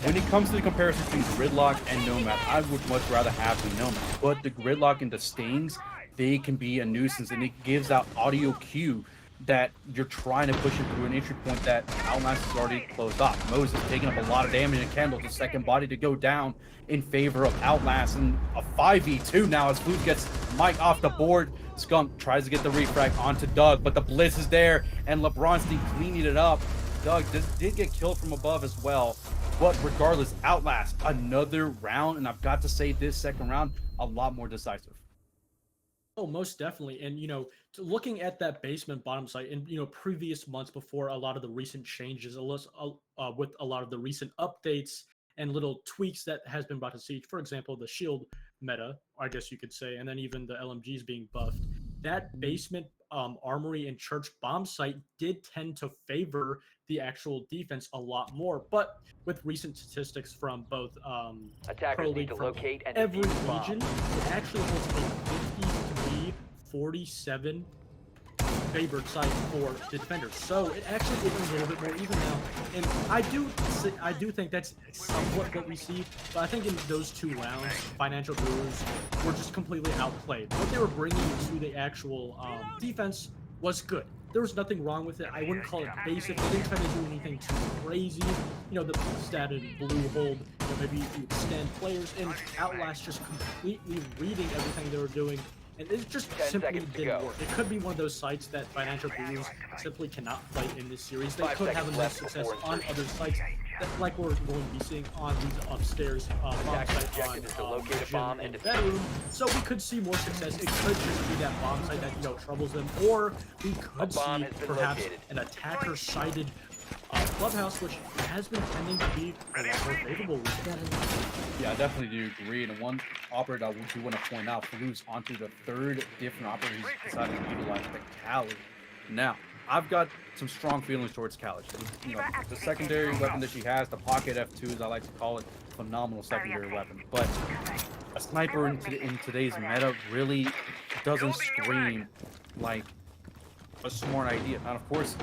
F: when it comes to the comparison between Gridlock and Nomad, I would much rather have the Nomad. But the Gridlock and the Stings, they can be a nuisance, and it gives out audio cue that you're trying to push him through an entry point that Outlast has already closed off. Moses taking up a lot of damage, and Kendall, the second body to go down in favor of Outlast, and a 5v2 now as Flute gets Mike off the board. Skunk tries to get the refrag onto Doug, but the Blitz is there, and LeBronstein cleaning it up. Doug did get killed from above as well, but regardless, Outlast, another round, and I've got to say this second round, a lot more decisive.
E: Oh, most definitely. And, looking at that basement bottom site in, previous months before a lot of the recent changes, with a lot of the recent updates and little tweaks that has been brought to Siege, for example, the shield meta, I guess you could say, and then even the LMGs being buffed, that basement armory and church bomb site did tend to favor the actual defense a lot more. But with recent statistics from both
C: Attackers
E: Pro
C: need
E: League
C: to
E: from
C: locate and
E: every
C: defuse the bomb.
E: region, it actually holds a 53-47 favored side for the defenders. So it actually is a little bit more even now. And I do think that's somewhat what we see. But I think in those 2 rounds, Financial Gurus were just completely outplayed. What they were bringing to the actual defense was good. There was nothing wrong with it. I wouldn't call it basic. They didn't try to do anything too crazy. The stated blue hold, maybe you extend players, and Outlast just completely reading everything they were doing. And it just
C: 10
E: simply
C: seconds to
E: didn't
C: go.
E: work. It could be one of those sites that Financial Gurus simply cannot fight in this series. They
C: 5
E: could have
C: seconds
E: enough
C: left
E: success
C: before
E: on other sites, like we're going to be seeing on these upstairs bomb
C: Attackers'
E: site on
C: objective is to locate a
E: gym
C: bomb and
E: and
C: defuse.
E: bedroom. So we could see more success. It could just be that bomb site that troubles them, or we could see
C: bomb has been
E: perhaps
C: located.
E: an attacker-sided clubhouse, which has been tending to be a lot more favorable recently.
F: Yeah, I definitely do agree. And one operator I do want to point out, Flu's onto the 3rd different operator he's decided to utilize, the Cali. Now, I've got some strong feelings towards Cali. The secondary weapon that she has, the Pocket F2, as I like to call it, phenomenal secondary weapon. But a sniper in today's meta really doesn't scream like a smart idea. And of course,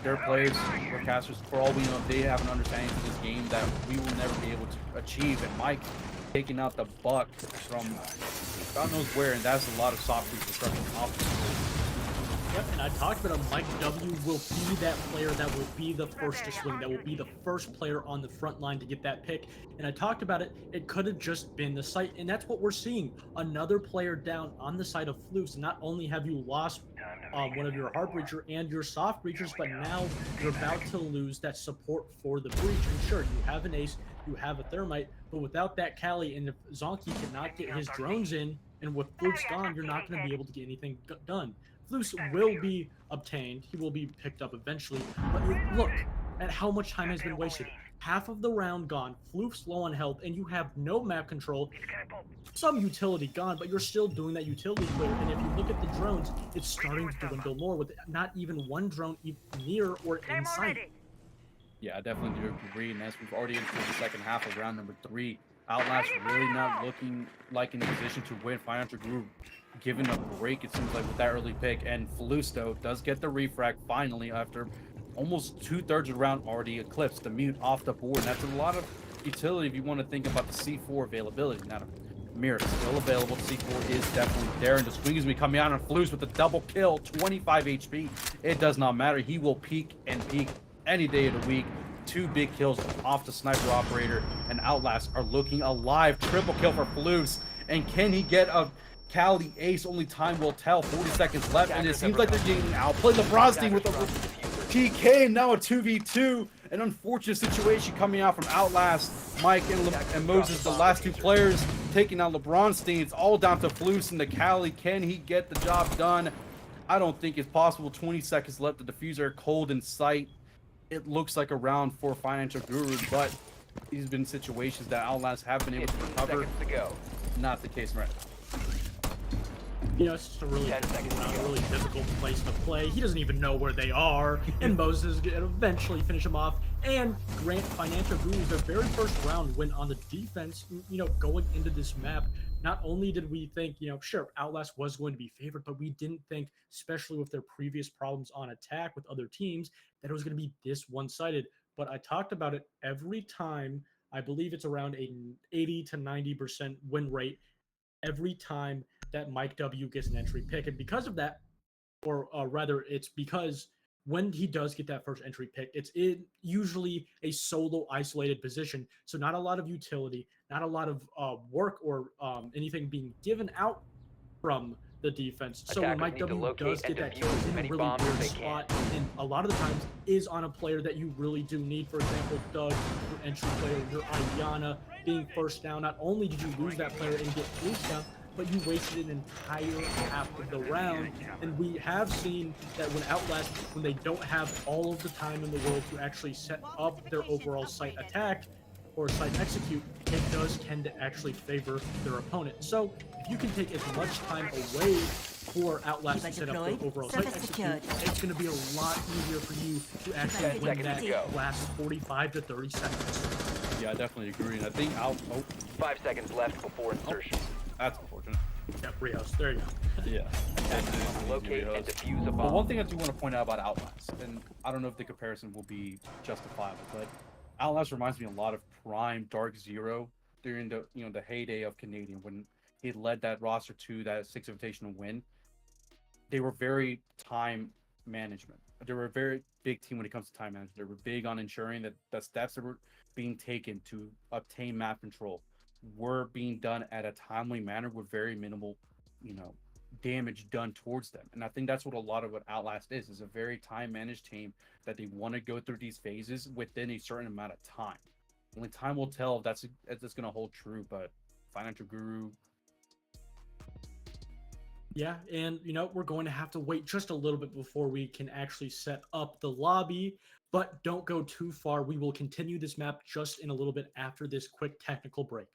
F: their players, their casters, for all we know, they have an understanding of this game that we will never be able to achieve. And Mike taking out the buck from God knows where, and that's a lot of soft construction offense.
E: Yep, and I talked about Mike W will be that player that will be the first to swing, that will be the first player on the front line to get that pick. And I talked about it, it could have just been the site, and that's what we're seeing. Another player down on the side of Flukes. Not only have you lost one of your hard breacher and your soft breachers, but now you're about to lose that support for the breach. And sure, you have an ace, you have a thermite, but without that Cali, and if Zonky cannot get his drones in, and with Flukes gone, you're not going to be able to get anything done. Flukes will be obtained. He will be picked up eventually. But look at how much time has been wasted. Half of the round gone. Flukes low on health, and you have no map control. Some utility gone, but you're still doing that utility clear. And if you look at the drones, it's starting to dwindle more with not even one drone near or in sight.
F: Yeah, I definitely do agree. And as we've already entered the second half of round number 3, Outlast really not looking like in a position to win. Financial Group given a break, it seems like, with that early pick. And Felusto does get the refrag finally after almost 2/3 of the round already eclipsed. The mute off the board. And that's a lot of utility if you want to think about the C4 availability. Now, Mirror still available. C4 is definitely there. And the swing is going to be coming out on Flus with a double kill, 25 HP. It does not matter. He will peak and peak any day of the week. 2 big kills off the sniper operator, and Outlast are looking alive. Triple kill for Flus. And can he get a Cali ace? Only time will tell. 40 seconds left, and it seems like they're getting outplayed. LeBronstein with a PK, now a 2v2. An unfortunate situation coming out from Outlast. Mike and Moses, the last 2 players, taking out LeBronstein. It's all down to Flus and the Cali. Can he get the job done? I don't think it's possible. 20 seconds left. The diffuser cold in sight. It looks like a round for Financial Gurus, but these been situations that Outlast have been able to recover.
C: Seconds to go.
F: Not the case right now.
E: It's just a really difficult place to play. He doesn't even know where they are, and Moses is going to eventually finish him off. And Grant Financial Gurus, their very first round went on the defense, going into this map. Not only did we think, sure, Outlast was going to be favored, but we didn't think, especially with their previous problems on attack with other teams, that it was going to be this one-sided. But I talked about it every time. I believe it's around an 80 to 90% win rate every time that Mike W gets an entry pick. And because of that, or rather, it's because when he does get that first entry pick, it's usually a solo isolated position. So not a lot of utility, not a lot of work or anything being given out from the defense. So when
C: Attackers
E: Mike
C: need to
E: W
C: locate
E: does
C: and
E: get that
C: defuse
E: kill,
C: as
E: he's in a
C: many
E: really
C: bombs as
E: weird
C: they can.
E: spot, and a lot of the times is on a player that you really do need. For example, Doug, your entry player, your Ayana, being first down. Not only did you lose that player and get fleeced down, but you wasted an entire half of the round. And we have seen that when Outlast, when they don't have all of the time in the world to actually set up their overall site attack or site execute, it does tend to actually favor their opponent. So if you can take as much time away for Outlast to set up their overall site execute, it's going to be a lot easier for you to actually
C: 10
E: win
C: seconds
E: that
C: to go.
E: last 45 to 30 seconds.
F: Yeah, I definitely agree. And I think
C: 5 seconds left before insertion.
F: that's unfortunate.
E: Yeah, Rios, there you go.
F: Yeah.
C: Locate and defuse a
F: But
C: bomb.
F: one thing I do want to point out about Outlast, and I don't know if the comparison will be justifiable, but Outlast reminds me a lot of prime Dark Zero during the heyday of Canadian when he led that roster to that 6 invitational win. They were very time management. They were a very big team when it comes to time management. They were big on ensuring that the steps that were being taken to obtain map control were being done at a timely manner with very minimal, damage done towards them. And I think that's what a lot of what Outlast is a very time managed team that they want to go through these phases within a certain amount of time. Only time will tell if that's going to hold true, but Financial Guru.
E: Yeah, and we're going to have to wait just a little bit before we can actually set up the lobby, but don't go too far. We will continue this map just in a little bit after this quick technical break.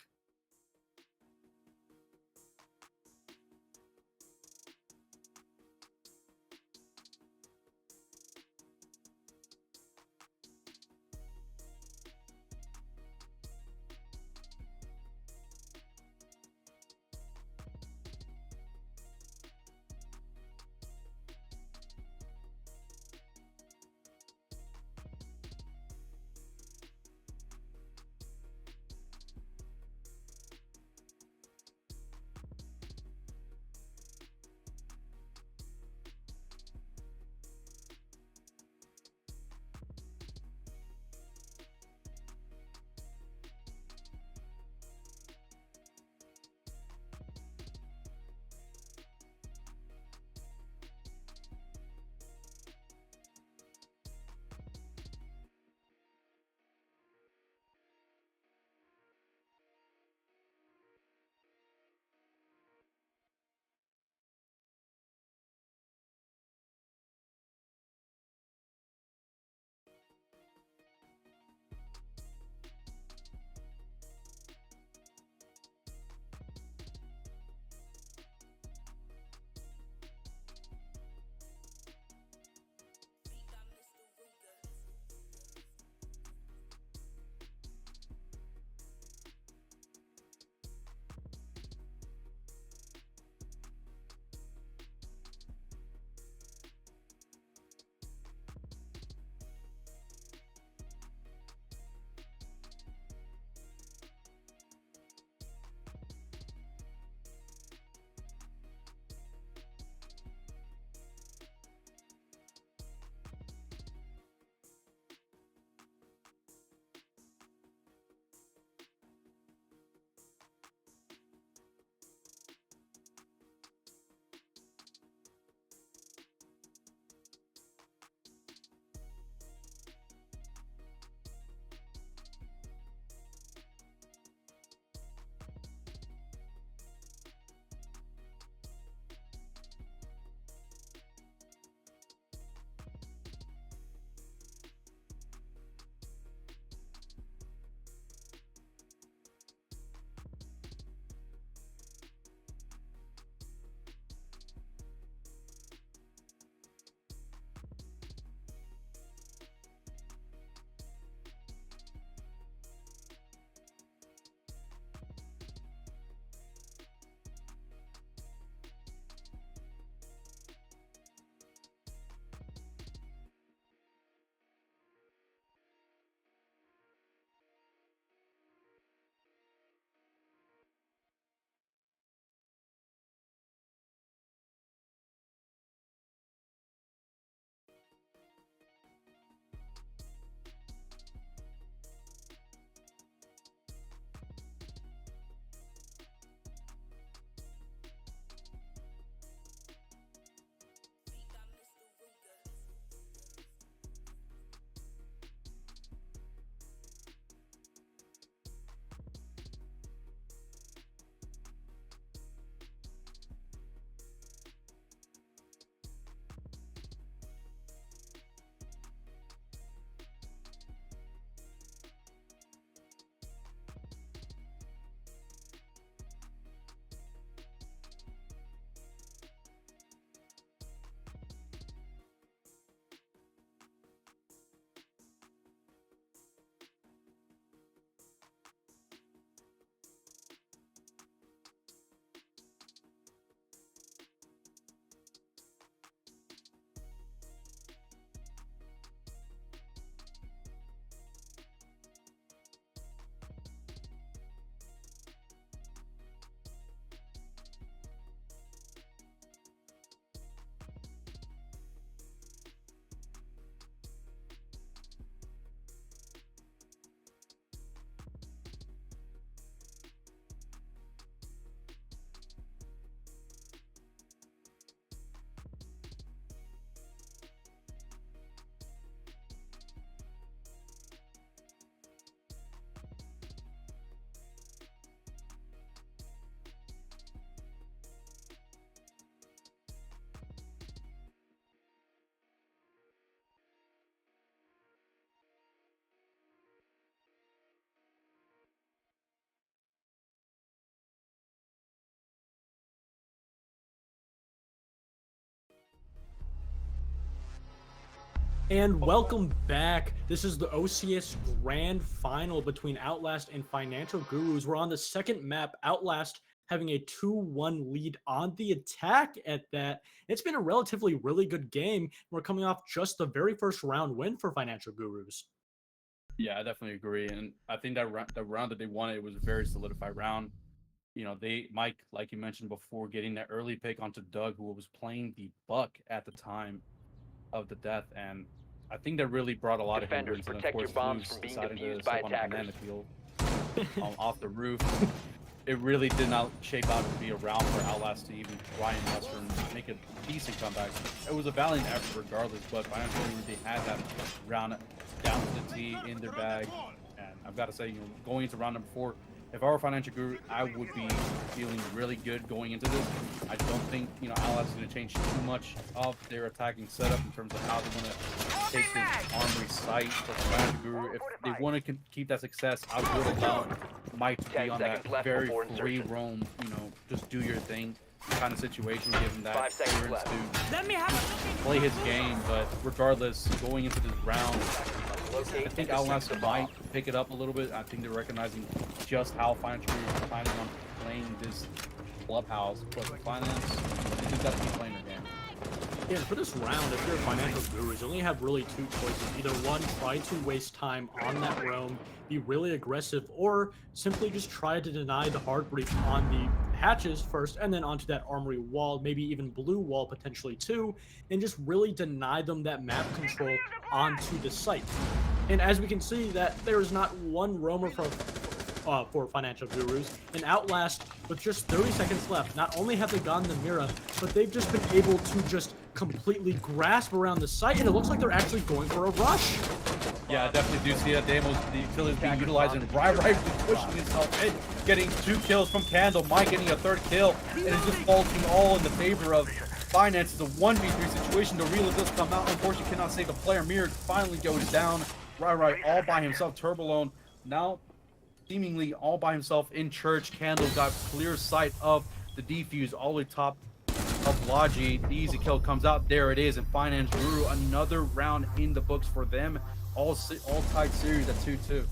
E: And welcome back. This is the OCS Grand Final between Outlast and Financial Gurus. We're on the second map, Outlast having a 2-1 lead on the attack at that. It's been a relatively really good game. We're coming off just the very first round win for Financial Gurus.
F: Yeah, I definitely agree, and I think that the round that they won, it was a very solidified round. You know, Mike, like you mentioned before, getting that early pick onto Doug, who was playing the Buck at the time of the death, and I think that really brought a lot
C: Defenders,
F: of hindrance. And of
C: protect your
F: course,
C: bombs
F: Flus
C: from being
F: decided to
C: defused by
F: step on a banana
C: attackers.
F: peel off the roof. It really did not shape out to be a round for Outlast to even try and muster and make a decent comeback. It was a valiant effort regardless, but Financial they had that round down to the T in their bag. And I've got to say, you know, going into round number 4, if I were Financial Guru, I would be feeling really good going into this. I don't think, you know, Outlast is going to change too much of their attacking setup in terms of how they want to take this armory site for Financial Guru. If they want to keep that success, I would allow Mike to be
C: 10
F: on that
C: seconds left
F: very
C: before
F: free
C: insertion.
F: roam, you know, just do your thing kind of situation, given that
C: 5 seconds
F: clearance
C: left.
F: to
D: Let me have
F: play his game. But regardless, going into this round,
C: Locate
F: I think
C: and
F: Outlast
C: defuse the
F: might
C: bomb.
F: pick it up a little bit. I think they're recognizing just how Financial Guru is planning on playing this clubhouse. But Finance, they just got to keep playing their game.
E: Yeah, for this round, if you're Financial Gurus, you only have really two choices. Either one, try to waste time on that roam, be really aggressive, or simply just try to deny the hard breach on the hatches first, and then onto that armory wall, maybe even blue wall potentially too, and just really deny them that map control onto the site. And as we can see, that there is not one roamer for Financial Gurus. And Outlast, with just 30 seconds left, not only have they gotten the Mira, but they've just been able to just completely grasp around the site, and it looks like they're actually going for a rush.
F: Yeah, I definitely do see that Damos, the utility being utilized, and right pushing himself in, getting 2 kills from Candle, Mike getting a 3rd kill, and it's just faulting all in the favor of Finance. It's a 1v3 situation. The real does come out. Unfortunately, cannot save the player. Mirror finally goes down. Right, all by himself. Turbolone now seemingly all by himself in church. Candle got clear sight of the defuse all the way top of Logi. The easy kill comes out. There it is. And Finance Guru, another round in the books for them. All tied series at 2-2.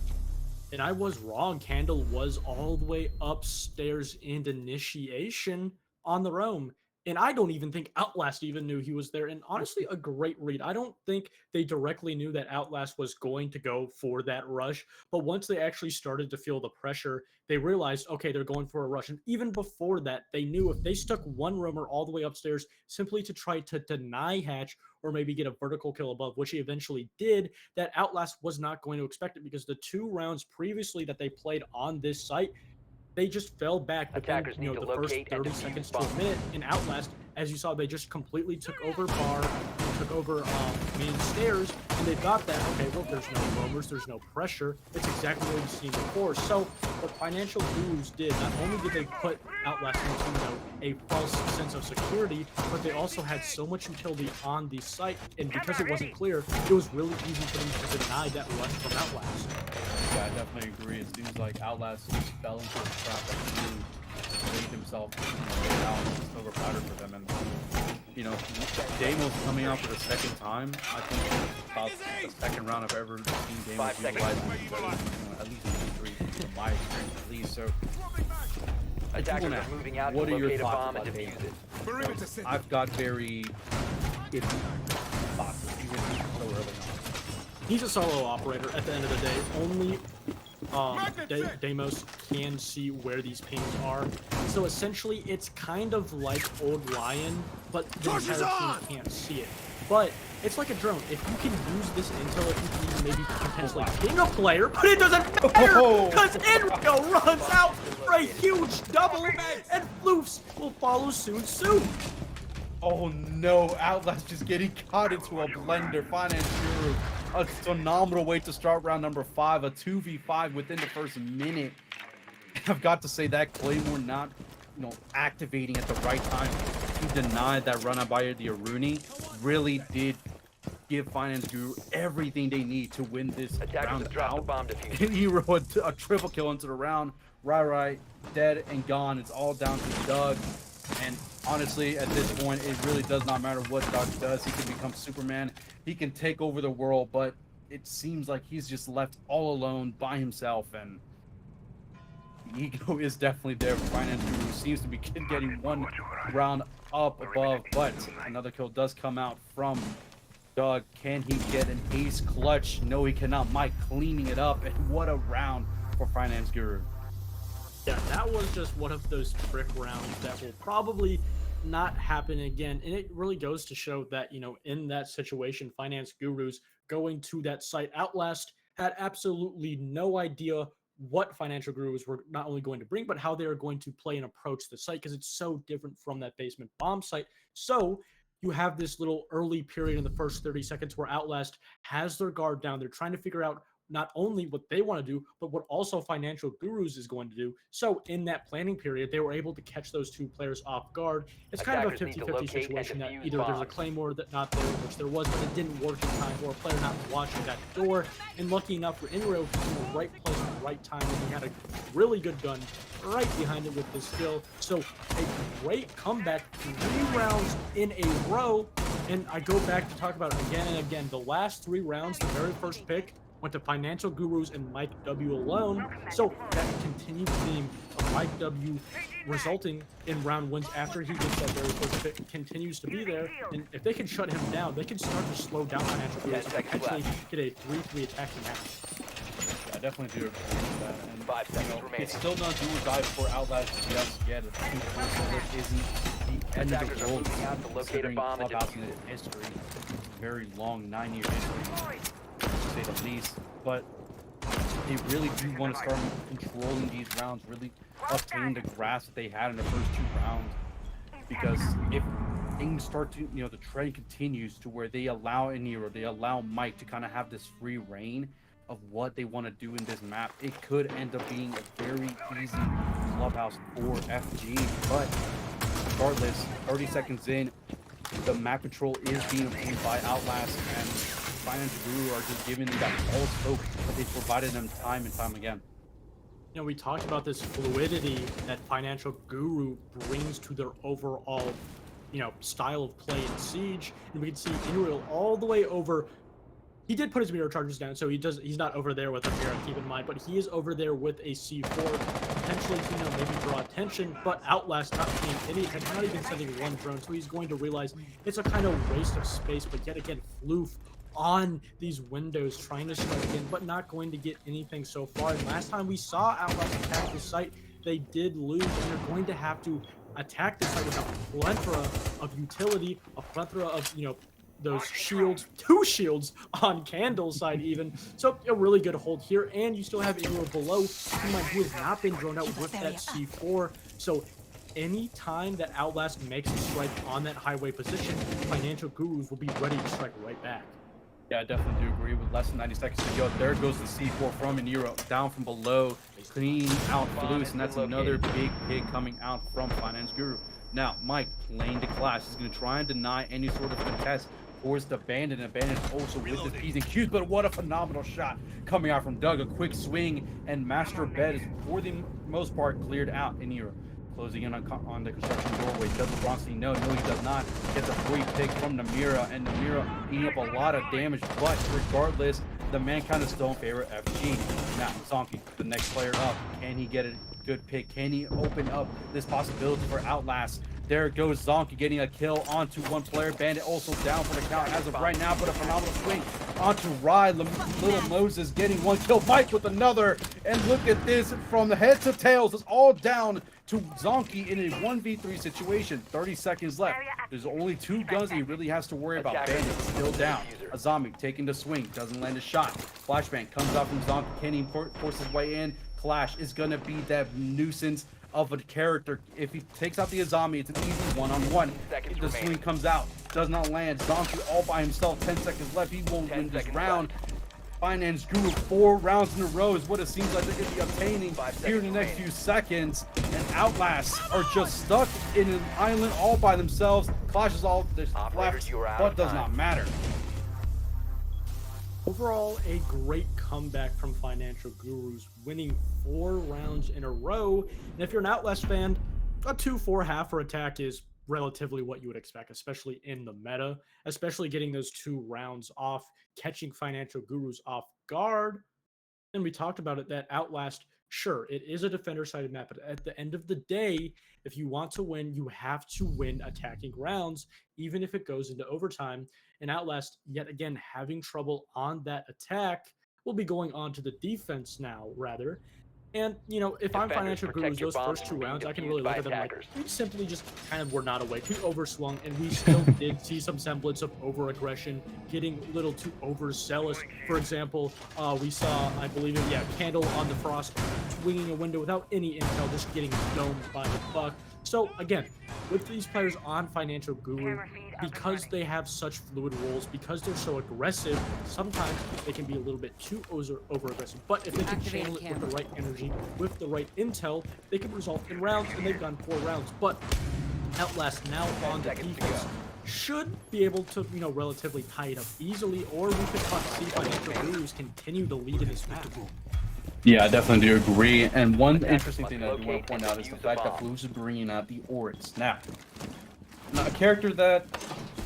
E: And I was wrong. Candle was all the way upstairs in initiation on the roam. And I don't even think Outlast even knew he was there. And honestly, a great read. I don't think they directly knew that Outlast was going to go for that rush. But once they actually started to feel the pressure, they realized, okay, they're going for a rush. And even before that, they knew if they stuck one roamer all the way upstairs simply to try to deny Hatch or maybe get a vertical kill above, which he eventually did, that Outlast was not going to expect it, because the 2 rounds previously that they played on this site, they just fell back within,
C: Attackers need to
E: the first
C: locate and
E: 30
C: defuse
E: seconds to a
C: bombs.
E: minute. In Outlast, as you saw, they just completely took over bar, took over main stairs, and they got that, okay, well, there's no roamers, there's no pressure. It's exactly what we've seen before. So what Financial Gurus did, not only did they put Outlast into, a false sense of security, but they also had so much utility on the site, and because it wasn't clear, it was really easy for them to deny that rush from Outlast.
F: Yeah, I definitely agree. It seems like Outlast just fell into the trap that he laid himself down with a silver platter for them. And, you know, Damos coming out for the 2nd time. I think about the 2nd round I've ever seen Damos
C: 5 seconds.
F: utilize at least 3 from my experience at least. So,
C: Attackers are moving out to
F: what are your
C: locate a
F: thoughts
C: bomb and
F: about
C: defuse
F: Damos?
C: it.
F: I've got very iffy thoughts, even so early on.
E: He's a solo operator at the end of the day. Only Damos can see where these pings are. So essentially, it's kind of like Old Lion, but the entire team can't see it. But it's like a drone. If you can use this intel, if you can maybe potentially ping a player, but it doesn't matter because Enrico runs out for a huge double, and Floofs will follow soon.
F: Oh no, Outlast just getting caught into a blender. Finance Guru, a phenomenal way to start round number 5, a 2v5 within the first minute. I've got to say that Claymore not, activating at the right time to deny that run out by the Aruni really did give Finance Guru everything they need to win this
C: Attackers
F: round
C: have dropped the
F: out.
C: bomb diffuser.
F: Hero a triple kill into the round. Right, dead and gone. It's all down to Doug. And honestly, at this point, it really does not matter what Doug does. He can become Superman. He he can take over the world, but it seems like he's just left all alone by himself, and the ego is definitely there. Finance Guru seems to be getting one round up above, but another kill does come out from Doug. Can he get an ace clutch? No, he cannot. Mike cleaning it up, and what a round for Finance Guru.
E: Yeah, that was just one of those trick rounds that will probably not happen again. And it really goes to show that, you know, in that situation, Finance Gurus going to that site, Outlast had absolutely no idea what Financial Gurus were not only going to bring, but how they are going to play and approach the site, because it's so different from that basement bomb site. So you have this little early period in the first 30 seconds where Outlast has their guard down. They're trying to figure out not only what they want to do, but what also Financial Gurus is going to do. So in that planning period, they were able to catch those two players off guard. It's kind of a 50-50 situation that either there's a claymore that not there, which there was, but it didn't work in time, or a player not watching that door. And lucky enough for Inro, he's in the right place at the right time, and he had a really good gun right behind it with his skill. So a great comeback, 3 rounds in a row. And I go back to talk about it again and again. The last 3 rounds, the very first pick went to Financial Gurus and Mike W alone. So that continued theme of Mike W resulting in round wins after he gets that very first pick continues to be there. And if they can shut him down, they can start to slow down Financial Gurus and potentially get a 3-3 attacking match.
F: I definitely do agree with that. And
C: 5 seconds remaining.
F: it's still not do or die for Outlast just yet. It's 2 points, so it isn't the end of
C: Attackers
F: the
C: are
F: world.
C: moving out to locate a
F: Considering
C: bomb and
F: Clubhouse
C: defuse
F: in its history, very long 9-year history, to say the least. But they really do want to start controlling these rounds, really obtain the grasp that they had in the first 2 rounds. Because if things start to, the trend continues to where they allow Iniro, they allow Mike to kind of have this free reign of what they want to do in this map, it could end up being a very easy Clubhouse for FG. But regardless, 30 seconds in, the map control is being obtained by Outlast, and Financial Guru are just giving them that false hope that they've provided them time and time again.
E: You know, we talked about this fluidity that Financial Guru brings to their overall, style of play in Siege, and we can see Inreal all the way over. He did put his mirror charges down, so he's not over there with a mirror, keep in mind, but he is over there with a C4, potentially to maybe draw attention, but Outlast not paying any attention, not even sending one drone, so he's going to realize it's a kind of waste of space, but yet again, Floof on these windows trying to strike again, but not going to get anything so far. And last time we saw Outlast attack the site, they did lose, and they're going to have to attack the site with a plethora of utility, a plethora of, those shields, 2 shields on Candle's side even. So a really good hold here, and you still have Inro below, who has not been drawn out with that C4. So any time that Outlast makes a strike on that highway position, Financial Gurus will be ready to strike right back.
F: Yeah, I definitely do agree with less than 90 seconds to go. There goes the C4 from Iniro, down from below, clean out Loose, and that's another big hit coming out from Finance Guru. Now, Mike playing the Clash is going to try and deny any sort of contest towards the Bandit, and Bandit also with the P's and Q's, but what a phenomenal shot coming out from Doug. A quick swing, and Master Bed is, for the most part, cleared out. Iniro closing in on the construction doorway. Does Bronson know? No, he does not. Gets a free pick from Namira, and Namira eating up a lot of damage, but regardless, the man kind of still in favor of FG. Now, Zonky, the next player up. Can he get a good pick? Can he open up this possibility for Outlast? There goes Zonky getting a kill onto one player. Bandit also down for the count as of right now, but a phenomenal swing onto Rye. Little Moses getting 1 kill. Mike with another. And look at this, from the head to tails, it's all down to Zonky in a 1v3 situation. 30 seconds left. There's only 2 guns that he really has to worry about. Bandit still down. A zombie taking the swing, doesn't land a shot. Flashbang comes out from Zonky. Can he force his way in? Clash is going to be that nuisance of a character. If he takes out the Azami, it's an easy one-on-one. The swing comes out, does not land. Zonky all by himself, 10 seconds left. He won't win this round. Finance Guru 4 rounds in a row is what it seems like they're going to be obtaining here in the next few seconds. And Outlast are just stuck in an island all by themselves. Clash is all there's left, but does not matter.
E: Overall, a great comeback from Financial Gurus, winning 4 rounds in a row. And if you're an Outlast fan, a 2-4 half for attack is relatively what you would expect, especially in the meta, especially getting those 2 rounds off, catching Financial Gurus off guard. And we talked about it that Outlast, sure, it is a defender-sided map, but at the end of the day, if you want to win, you have to win attacking rounds, even if it goes into overtime. And Outlast, yet again, having trouble on that attack, will be going on to the defense now, rather. And, you know, if I'm
C: Defenders,
E: Financial
C: protect
E: Gurus,
C: your
E: those
C: bombs
E: first
C: from
E: 2
C: being
E: rounds, I can
C: defused
E: really
C: by
E: look at them like,
C: attackers.
E: we simply just kind of were not awake. We overswung, and we still did see some semblance of over-aggression, getting a little too overzealous. For example, we saw, I believe it, yeah, Candle on the Frost, swinging a window without any intel, just getting domed by the buck. So, again, with these players on Financial Guru, because they have such fluid roles, because they're so aggressive, sometimes they can be a little bit too over-aggressive. But if they can
D: Activating
E: channel it with
D: camera.
E: the right energy, with the right intel, they can result in rounds, and they've gone 4 rounds. But Outlast now on the
C: seconds to
E: defense
C: go.
E: should be able to, you know, relatively tie it up easily, or we could see Financial Gurus continue to lead in this map.
F: Yeah, I definitely do agree. And one interesting
C: must
F: thing that I do want
C: locate
F: to point
C: and
F: out is the
C: defuse the
F: fact that
C: bomb.
F: Blues is bringing out the Oryx. Now, a character that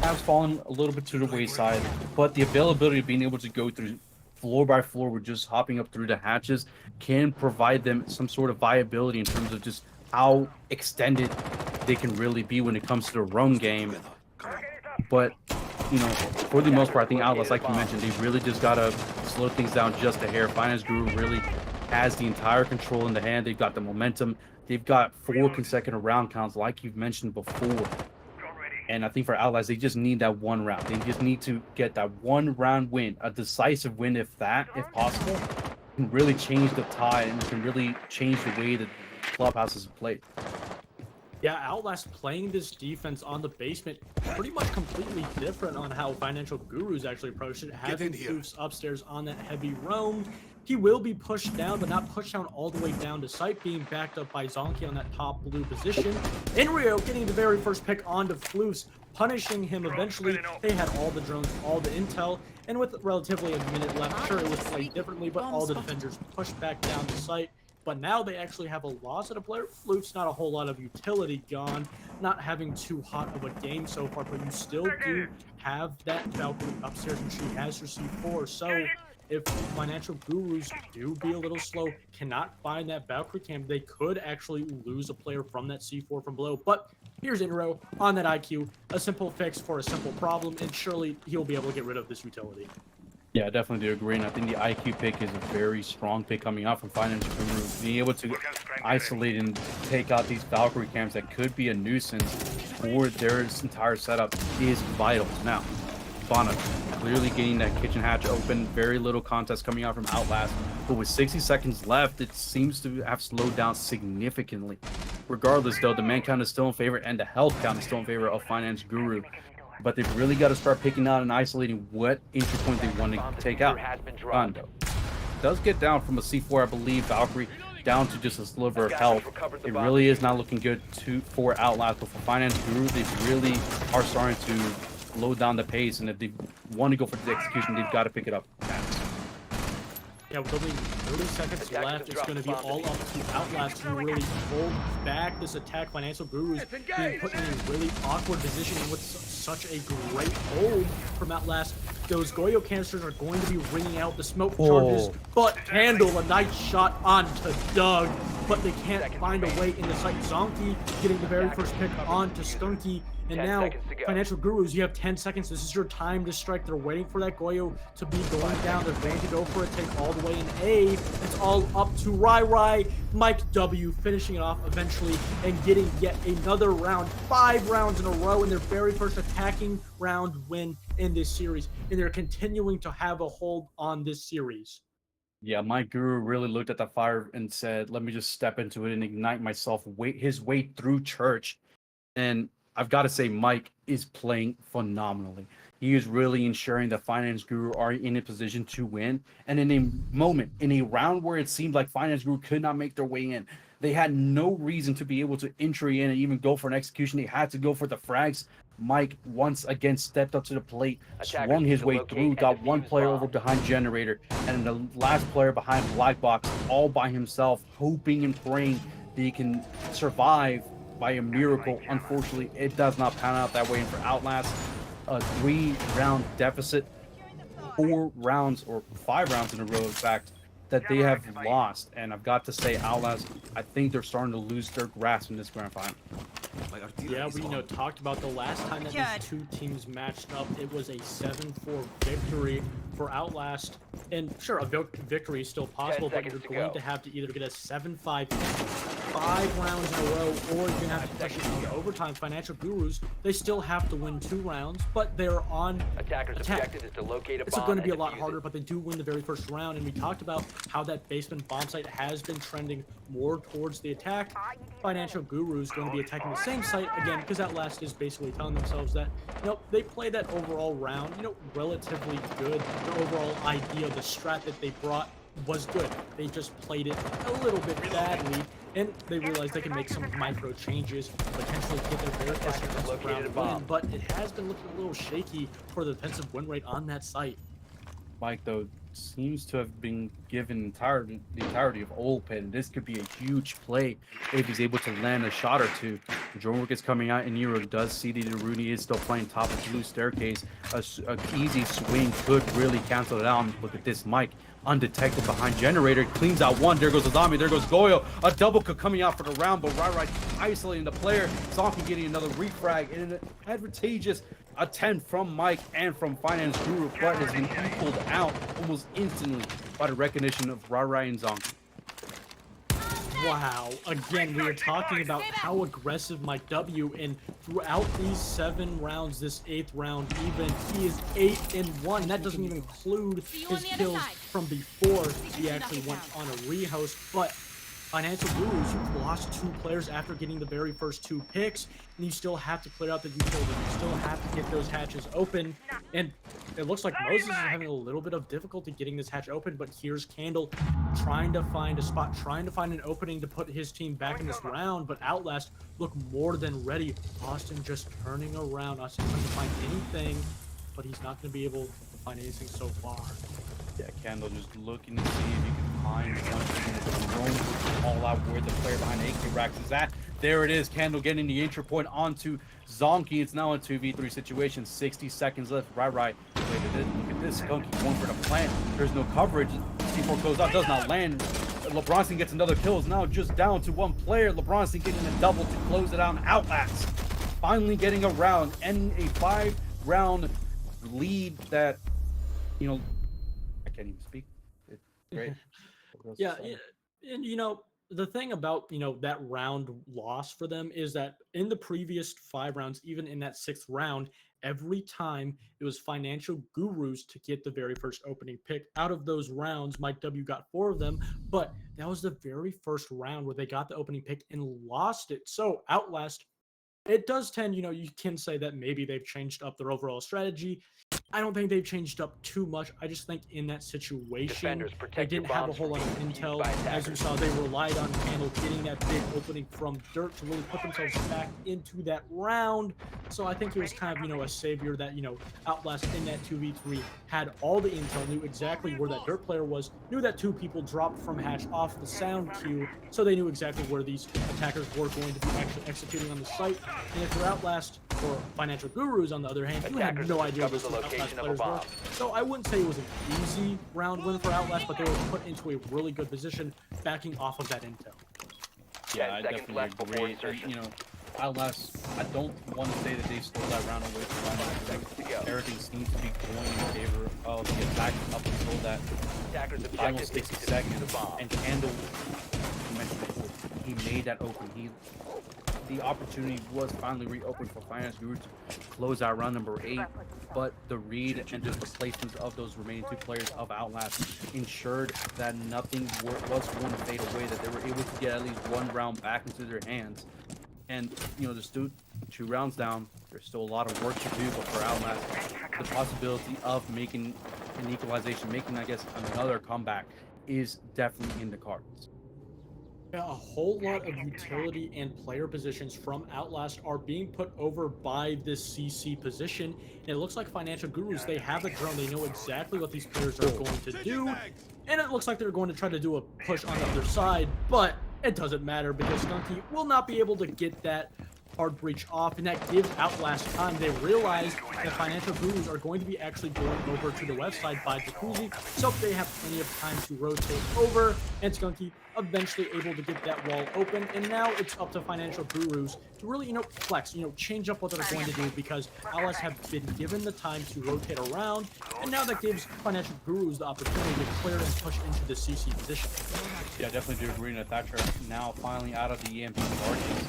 F: has fallen a little bit to the wayside, but the availability of being able to go through floor by floor with just hopping up through the hatches can provide them some sort of viability in terms of just how extended they can really be when it comes to the roam game. But, you know, for the most part, I think Outlast, like you mentioned, they really just gotta slow things down just a hair. Finance Guru really has the entire control in the hand. They've got the momentum. They've got 4 consecutive round counts, like you've mentioned before. And I think for Outlast, they just need that 1 round. They just need to get that 1 round win, a decisive win, if possible, can really change the tide and can really change the way that Clubhouse is played.
E: Yeah, Outlast playing this defense on the basement pretty much completely different on how Financial Gurus actually approached it. Having Floofs upstairs on that heavy roam, he will be pushed down, but not pushed down all the way down to sight, being backed up by Zonky on that top blue position. Inrio getting the very first pick onto Floofs, punishing him eventually. They had all the drones, all the intel, and with relatively a minute left, sure, it was played differently, but all the defenders pushed back down to sight. But now they actually have a loss at a player. Floof's not a whole lot of utility gone, not having too hot of a game so far, but you still do have that Valkyrie upstairs, and she has her C4. So if Financial Gurus do be a little slow, cannot find that Valkyrie cam, they could actually lose a player from that C4 from below. But here's Inro on that IQ, a simple fix for a simple problem, and surely he'll be able to get rid of this utility.
F: Yeah, I definitely do agree, and I think the IQ pick is a very strong pick coming out from Financial Guru. Being able to isolate and take out these Valkyrie cams that could be a nuisance for their entire setup is vital. Now, Fauna clearly getting that kitchen hatch open, very little contest coming out from Outlast, but with 60 seconds left, it seems to have slowed down significantly. Regardless, though, the man count is still in favor, and the health count is still in favor of Finance Guru. But they've really got to start picking out and isolating what entry point they want to take out. Rondo does get down from a C4, I believe. Valkyrie down to just a sliver of health. It really is not looking good for Outlast, but for Finance Guru, they really are starting to slow down the pace, and if they want to go for the execution, they've got to pick it up.
E: Yeah, with only 30 seconds left, it's going to be all up to Outlast to really hold back this attack. Financial Gurus being put in a really awkward position, and with such a great hold from Outlast. Those Goyo canisters are going to be ringing out the smoke charges, but Candle, a nice shot onto Doug, but they can't find a way into sight. Zonky getting the very first pick onto Skunky, and now Financial Gurus, you have 10 seconds. This is your time to strike. They're waiting for that Goyo to be going down. They're going to go for a take all the way in A. It's all up to Rai. Mike W finishing it off eventually and getting yet another round, 5 rounds in a row in their very first attacking round win in this series. And they're continuing to have a hold on this series.
F: Yeah, my Guru really looked at the fire and said, let me just step into it and ignite myself, his way through church. And I've got to say, Mike is playing phenomenally. He is really ensuring that Finance Guru are in a position to win. And in a moment, in a round where it seemed like Finance Guru could not make their way in, they had no reason to be able to entry in and even go for an execution. They had to go for the frags. Mike once again stepped up to the plate, swung his way through, got one player over behind Generator, and the last player behind Black Box, all by himself, hoping and praying that he can survive by a miracle, unfortunately, it does not pan out that way. And for Outlast, a 3-round deficit, 4 rounds or 5 rounds in a row, in fact, that they have lost. And I've got to say, Outlast, I think they're starting to lose their grasp in this grand final.
E: Yeah, we talked about the last time that these two teams matched up. It was a 7-4 victory for Outlast. And sure, a victory is still possible, but you're going to have to either get a 7-5 5 rounds in a row, or you're gonna have to push it into overtime. Financial Gurus, they still have to win 2 rounds, but they're on
C: Attackers' objective is to locate a bomb.
E: It's going to be a
C: and
E: lot
C: defuse
E: harder,
C: it.
E: but they do win the very first round. And we talked about how that basement bomb site has been trending more towards the attack. Financial Gurus going to be attacking the same site again, because Outlast is basically telling themselves that, they played that overall round, relatively good. The overall idea, the strat that they brought was good. They just played it a little bit badly, and they realized they can make some micro changes, potentially get their very first defensive round win, but it has been looking a little shaky for the defensive win rate on that site.
F: Mike, though, seems to have been given the entirety of Open. This could be a huge play if he's able to land a shot or two. Jornwick is coming out, and Nero does see that Rooney is still playing top of Blue Staircase. A easy swing could really cancel it out. Look at this, Mike. Undetected behind Generator, cleans out one. There goes Azami, there goes Goyo. A double could coming out for the round, but Rai isolating the player. Zonky getting another refrag in an advantageous attempt from Mike and from Finance Guru, but has been equaled out almost instantly by the recognition of Rai and Zonky.
E: Wow, again, we are talking about how aggressive Mike W, and throughout these 7 rounds, this 8th round even, he is 8-1. That doesn't even include his kills from before he actually went on a rehost. But Financial Gurus, you've lost 2 players after getting the very first 2 picks, and you still have to clear out the utility. You still have to get those hatches open, and it looks like Moses is having a little bit of difficulty getting this hatch open, but here's Candle trying to find a spot, trying to find an opening to put his team back in this round, but Outlast look more than ready. Austin just turning around. Austin trying to find anything, but he's not going to be able to find anything so far.
F: Yeah, Candle just looking to see if he can find something. Going to call out where the player behind AK Racks is at. There it is, Candle getting the entry point onto Zonky. It's now a 2v3 situation. 60 seconds left. Right. Look at this. Skunky going for the plant. There's no coverage. C4 goes out, does not land. LeBronson gets another kill. It's now just down to 1 player. LeBronson getting a double to close it out. Outlast finally getting a round, ending a 5-round lead that, I can't even speak. It's great.
E: Yeah, and the thing about that round loss for them is that in the previous 5 rounds, even in that 6th round, every time it was Financial Gurus to get the very first opening pick. Out of those rounds, Mike W got 4 of them, but that was the very first round where they got the opening pick and lost it. So Outlast, it does tend, you can say that maybe they've changed up their overall strategy. I don't think they've changed up too much. I just think in that situation, they didn't have a whole lot of intel. As you saw, they relied on Candle getting that big opening from Dirt to really put themselves back into that round. So I think it was kind of, a savior that, Outlast in that 2v3 had all the intel, knew exactly where that Dirt player was, knew that 2 people dropped from hatch off the sound queue, so they knew exactly where these attackers were going to be actually executing on the site. And if you're Outlast or Financial Gurus, on the other hand, you had no idea where the Outlast players were. So I wouldn't say it was an easy round win for Outlast, but they were put into a really good position backing off of that intel.
F: Yeah, I definitely agree. And, Outlast, I don't want to say that they stole that round away from Outlast. Everything seems to be going in favor of the attack up until that final 60 seconds. And Candle, you mentioned before, he made that open. The opportunity was finally reopened for Finance Guru to close out round number 8, but the read and just the placements of those remaining 2 players of Outlast ensured that nothing was going to fade away, that they were able to get at least 1 round back into their hands. And, there's still 2 rounds down. There's still a lot of work to do, but for Outlast, the possibility of making an equalization, making, I guess, another comeback is definitely in the cards.
E: Yeah, a whole lot of utility and player positions from Outlast are being put over by this CC position. And it looks like Financial Gurus, they have a drone. They know exactly what these players are going to do. And it looks like they're going to try to do a push on the other side. But it doesn't matter because Skunky will not be able to get that hard breach off, and that gives Outlast time. They realize that Financial Gurus are going to be actually going over to the left side by Jacuzzi, so they have plenty of time to rotate over, and Skunky eventually able to get that wall open, and now it's up to Financial Gurus to really, flex, change up what they're going to do, because Outlast have been given the time to rotate around, and now that gives Financial Gurus the opportunity to clear and push into the CC position.
F: Yeah, definitely do agree that Thatcher now finally out of the EMP charges.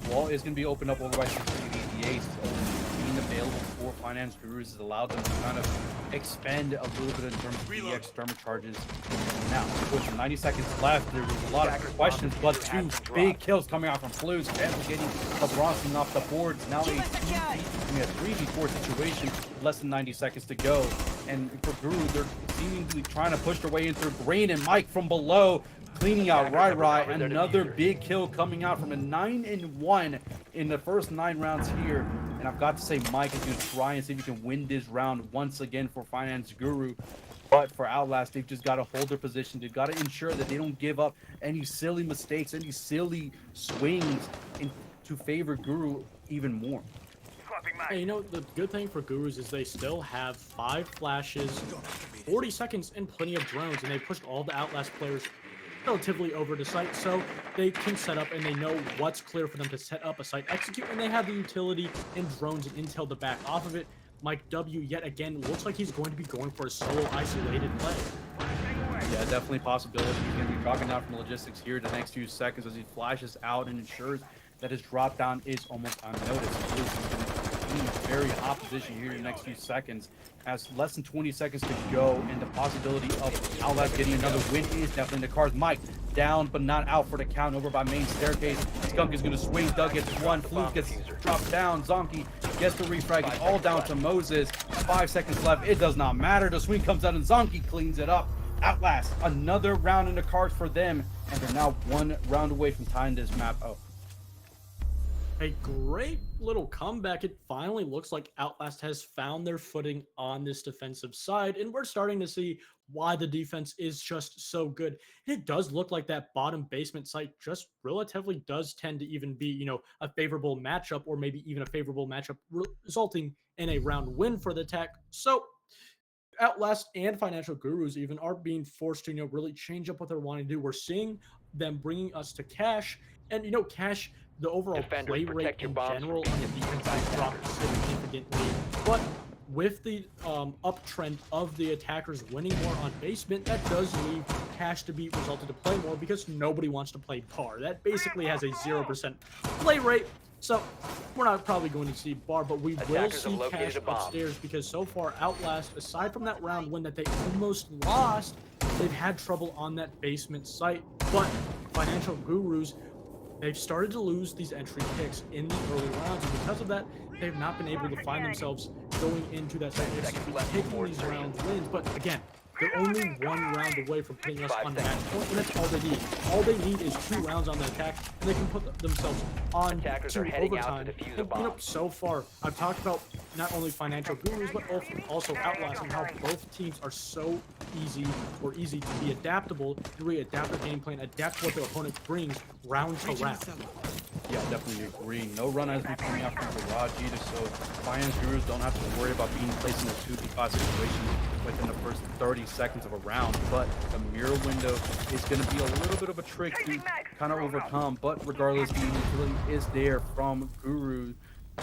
F: Wall is going to be opened up over by CCTV. The ace being available for Finance Gurus has allowed them to kind of expend a little bit in terms of the external charges. Now, with 90 seconds left, there was a lot of questions, but two big kills coming out from Blues. Campbell getting the Bronson off the boards. Now a 3v4 situation, less than 90 seconds to go. And for Guru, they're seemingly trying to push their way in through Green and Mike from below. Cleaning out Rai. Another big kill coming out from a 9-1 in the first 9 rounds here. And I've got to say, Mike is going to try and see if he can win this round once again for Finance Guru. But for Outlast, they've just got to hold their position. They've got to ensure that they don't give up any silly mistakes, any silly swings to favor Guru even more.
E: Hey, the good thing for Gurus is they still have 5 flashes, 40 seconds, and plenty of drones, and they pushed all the Outlast players relatively over the site, so they can set up and they know what's clear for them to set up a site, execute, and they have the utility and drones and intel to back off of it. Mike W yet again looks like he's going to be going for a solo isolated play.
F: Yeah, definitely possibility. He's going to be dropping down from logistics here the next few seconds as he flashes out and ensures that his drop down is almost unnoticed. Blues is going to be in very hot position here in the next few seconds. Has less than 20 seconds to go, and the possibility of Outlast getting another win is definitely in the cards. Mike down, but not out for the count over by main staircase. Skunk is going to swing. Doug gets one. Flute gets dropped down. Zonky gets the refrag. It's all down to Moses. 5 seconds left. It does not matter. The swing comes out, and Zonky cleans it up. Outlast, another round in the cards for them, and they're now 1 round away from tying this map up.
E: A great little comeback. It finally looks like Outlast has found their footing on this defensive side, and we're starting to see why the defense is just so good. It does look like that bottom basement site just relatively does tend to even be, a favorable matchup, or maybe even a favorable matchup resulting in a round win for the attack. So Outlast and Financial Gurus even are being forced to, really change up what they're wanting to do. We're seeing them bringing us to Cash, and, Cash, the overall
C: Defenders,
E: play rate
C: protect your
E: in
C: bombs
E: general
C: from
E: on the defense has dropped significantly. But with the uptrend of the attackers winning more on basement, that does leave Cash to be resulted to play more because nobody wants to play Bar. That basically has a 0% play rate. So we're not probably going to see Bar, but we will
C: Attackers have
E: see
C: located
E: Cash
C: a bomb.
E: upstairs because so far Outlast, aside from that round win that they almost lost, they've had trouble on that basement site. But Financial Gurus, they've started to lose these entry picks in the early rounds, and because of that, they've not been able to find themselves going into that site, taking these round wins. But again, they're only 1 round away from putting us on match point, and that's all they need. All they need is 2 rounds on the attack, and they can put themselves on
C: Attackers
E: to
C: are heading out
E: overtime.
C: to defuse a
E: And,
C: bomb.
E: so far, I've talked about not only Financial Gurus, but also Outlast, and how both teams are so easy to be adaptable, to really adapt their game plan, adapt to what their opponent brings round to round.
F: Yeah, definitely agree. No run has been coming out from Garage either, so Finance Gurus don't have to worry about being placed in a 2v5 situation within the first 30 seconds of a round. But the mirror window is going to be a little bit of a trick to kind of overcome. But regardless, the utility is there from Guru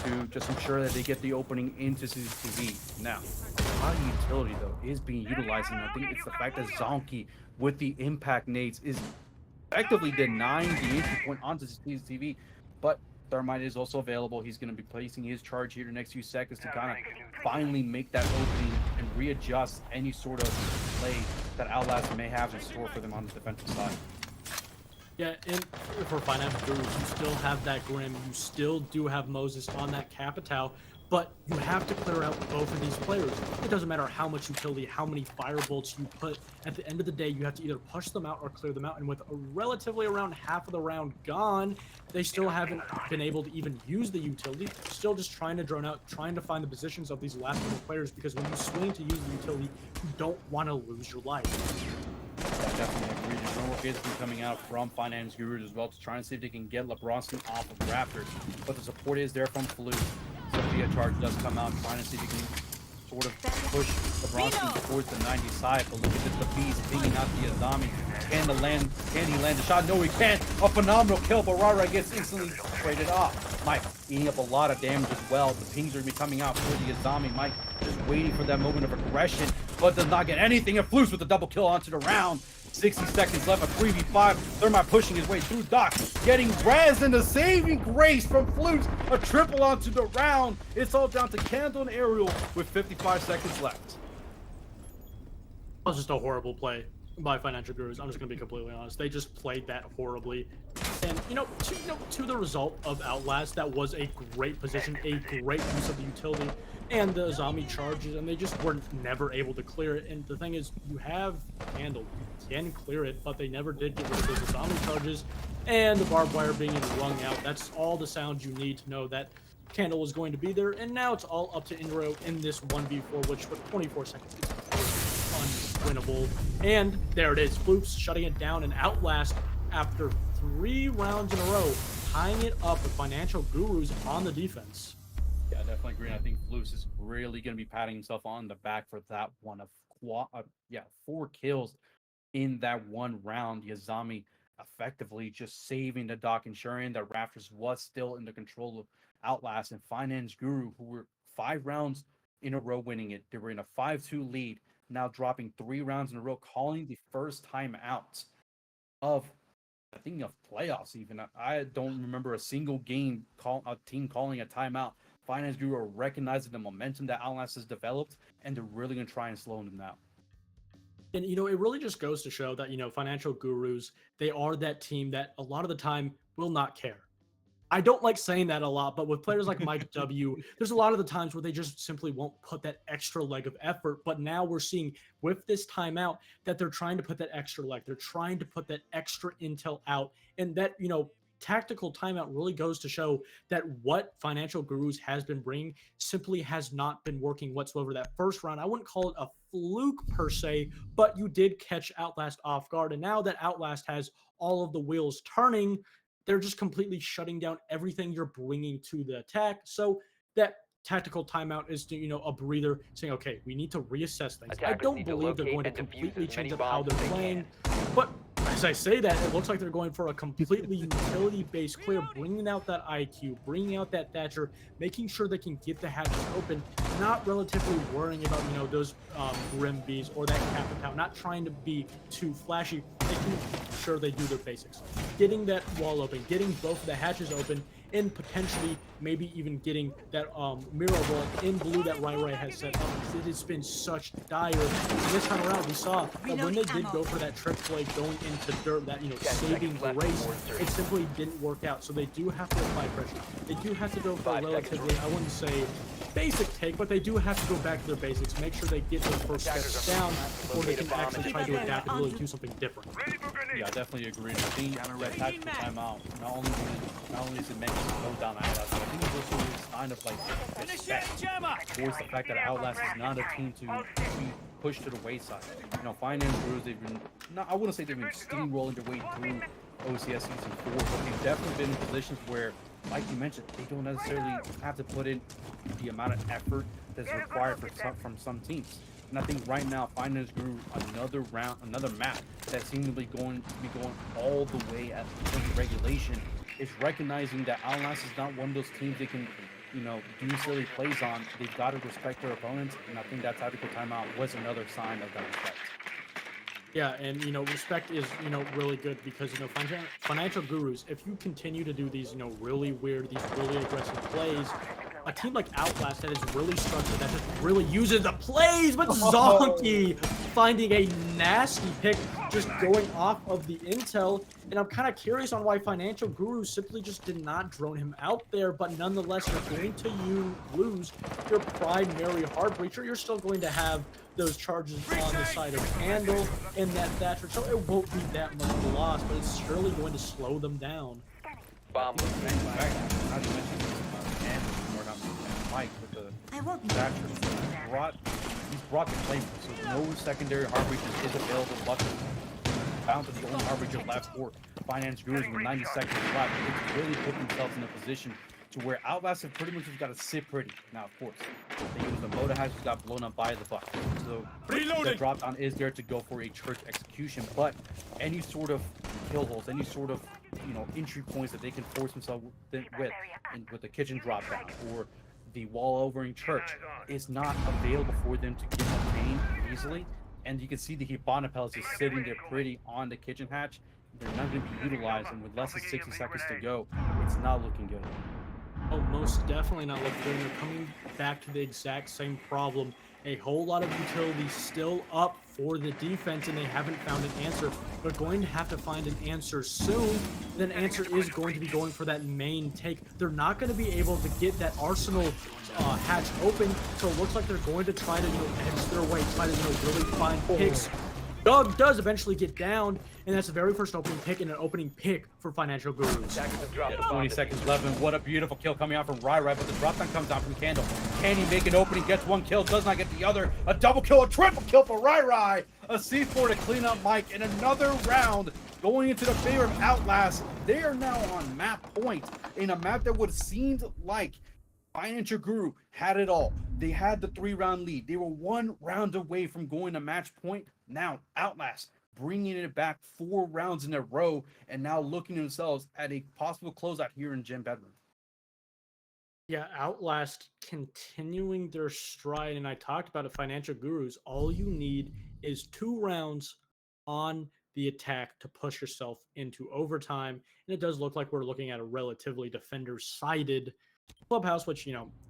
F: to just ensure that they get the opening into CCTV. Now, a lot of utility, though, is being utilized, and I think it's the fact that Zonky, with the impact nades, is effectively denying the entry point onto CCTV. But Thermite is also available. He's going to be placing his charge here the next few seconds to kind of finally make that opening and readjust any sort of play that Outlast may have in store for them on the defensive side.
E: Yeah, and for Financial Gurus, you still have that Grim, you still do have Moses on that Capitao, but you have to clear out both of these players. It doesn't matter how much utility, how many firebolts you put. At the end of the day, you have to either push them out or clear them out, and with relatively around half of the round gone, they still haven't been able to even use the utility. Still just trying to drone out, trying to find the positions of these last couple players, because when you swing to use the utility, you don't want to lose your life.
F: I definitely agree. agree. There's no more hits coming out from Finance Gurus as well to try and see if they can get LeBronson off of Raptors. But the support is there from Flute. Sophia charge does come out, trying to see if he can sort of push LeBronson towards the 90 side. But look at this, the Beast pinging out the Azami. Can he land the shot? No, he can't. A phenomenal kill, but Rara gets instantly traded off. Mike eating up a lot of damage as well. The pings are going to be coming out for the Azami. Mike just waiting for that moment of aggression, but does not get anything. And Flus with the double kill onto the round. 60 seconds left, a 3v5. Thermite pushing his way through Doc, getting Raz and the saving grace from Flutes. A triple onto the round. It's all down to Candle and Ariel with 55 seconds left.
E: That was just a horrible play by Financial Gurus. I'm just going to be completely honest. They just played that horribly. And, to the result of Outlast, that was a great position, a great use of the utility and the zombie charges, and they just were never able to clear it. And the thing is, you have Candle, you can clear it, but they never did get rid of those zombie charges and the barbed wire being wrung out. That's all the sound you need to know that Candle was going to be there. And now it's all up to Indro in this 1v4, which for 24 seconds is unwinnable. And there it is, Floops shutting it down, and Outlast after 3 rounds in a row, tying it up with Financial Gurus on the defense.
F: Yeah, definitely agree. I think Flus is really going to be patting himself on the back for that one of 4 kills in that one round. Yazami effectively just saving the Doc, ensuring that Raptors was still in the control of Outlast, and Finance Guru, who were 5 rounds in a row winning it. They were in a 5-2 lead, now dropping 3 rounds in a row, calling the first time out of, I think, of playoffs even. I don't remember a single game a team calling a timeout. Finance Guru are recognizing the momentum that Outlast has developed, and they're really going to try and slow them down.
E: And, it really just goes to show that, Financial Gurus, they are that team that a lot of the time will not care. I don't like saying that a lot, but with players like Mike W, there's a lot of the times where they just simply won't put that extra leg of effort. But now we're seeing with this timeout that they're trying to put that extra leg. They're trying to put that extra intel out. And that, tactical timeout really goes to show that what Financial Gurus has been bringing simply has not been working whatsoever. That first round, I wouldn't call it a fluke per se, but you did catch Outlast off guard. And now that Outlast has all of the wheels turning, they're just completely shutting down everything you're bringing to the attack. So that tactical timeout is, a breather, saying, okay, we need to reassess things. I don't believe they're going to completely change up how they're playing, but as I say that, it looks like they're going for a completely utility-based clear, bringing out that IQ, bringing out that Thatcher, making sure they can get the hatches open, not relatively worrying about, those Grim Bees or that Capitao, not trying to be too flashy, making sure they do their basics. Getting that wall open, getting both of the hatches open, and potentially maybe even getting that mirror wall in blue that Rai has set up. It has been such dire. And this time around, we saw that when they did go for that trick play going into dirt, that saving grace, it simply didn't work out. So they do have to apply pressure. They do have to go for a relatively, I wouldn't say basic take, but they do have to go back to their basics, make sure they get those first steps down before they can actually try to adapt and really do something different.
F: Yeah, I definitely agree. I think that tactical timeout, not only is it making it slow down Outlast, but I think it's also a sign of respect towards the fact that Outlast is not a team to be pushed to the wayside. Finance Gurus, they've been, I wouldn't say they've been steamrolling their way through OCS Season 4, but they've definitely been in positions where, like you mentioned, they don't necessarily have to put in the amount of effort that's required from some teams. And I think right now, Finance Guru, another map that seems to be going all the way at regulation, is recognizing that Outlast is not one of those teams they can, do silly plays on. They've got to respect their opponents, and I think that tactical timeout was another sign of that respect.
E: Yeah, and respect is really good because Financial Gurus, if you continue to do these really weird, these really aggressive plays, a team like Outlast that is really structured, that just really uses the plays, but Zonky finding a nasty pick, just going off of the intel. And I'm kind of curious on why Financial Gurus simply just did not drone him out there, but nonetheless, you're going to lose your primary hard breacher. You're still going to have those charges on the side of Candle and that Thatcher, so it won't be that much of a loss, but it's surely going to slow them down.
C: Bomb was
F: Not to mention Mike with the Thatcher. He's brought the playbook, so no secondary hard breaches is available. Luckily, down to the only arbiter left for Finance Gurus with 90 seconds left. It's really put themselves in a position to where Outlast have pretty much just got to sit pretty. Now, of course, they use the motor hatch just got blown up by the buck. So the drop down is there to go for a church execution, but any sort of kill holes, any sort of entry points that they can force themselves with the kitchen drop down or the wall overing church is not available for them to get obtained easily. And you can see the Hibana pellets is sitting there pretty on the kitchen hatch. They're not going to be utilized, and with less than 60 seconds to go, it's not looking good.
E: Oh, most definitely not looking good. They're coming back to the exact same problem. A whole lot of utilities still up for the defense, and they haven't found an answer. They're going to have to find an answer soon. That answer is going to be going for that main take. They're not going to be able to get that arsenal hatch open, so it looks like they're going to try to edge their way, try to really find picks. Doug does eventually get down, and that's the very first opening pick and an opening pick for Financial Gurus.
F: Yeah, 20 seconds left, and what a beautiful kill coming out from Rai, but the drop down comes out from Candle. Can he make an opening? Gets one kill, does not get the other. A double kill, a triple kill for Rai. A C4 to clean up Mike, and another round going into the favor of Outlast. They are now on map point in a map that would have seemed like Financial Guru had it all. They had the 3-round lead. They were 1 round away from going to match point. Now Outlast bringing it back 4 rounds in a row, and now looking themselves at a possible closeout here in Gym Bedroom.
E: Yeah, Outlast continuing their stride, and I talked about it, Financial Gurus. All you need is 2 rounds on the attack to push yourself into overtime, and it does look like we're looking at a relatively defender-sided Clubhouse, which,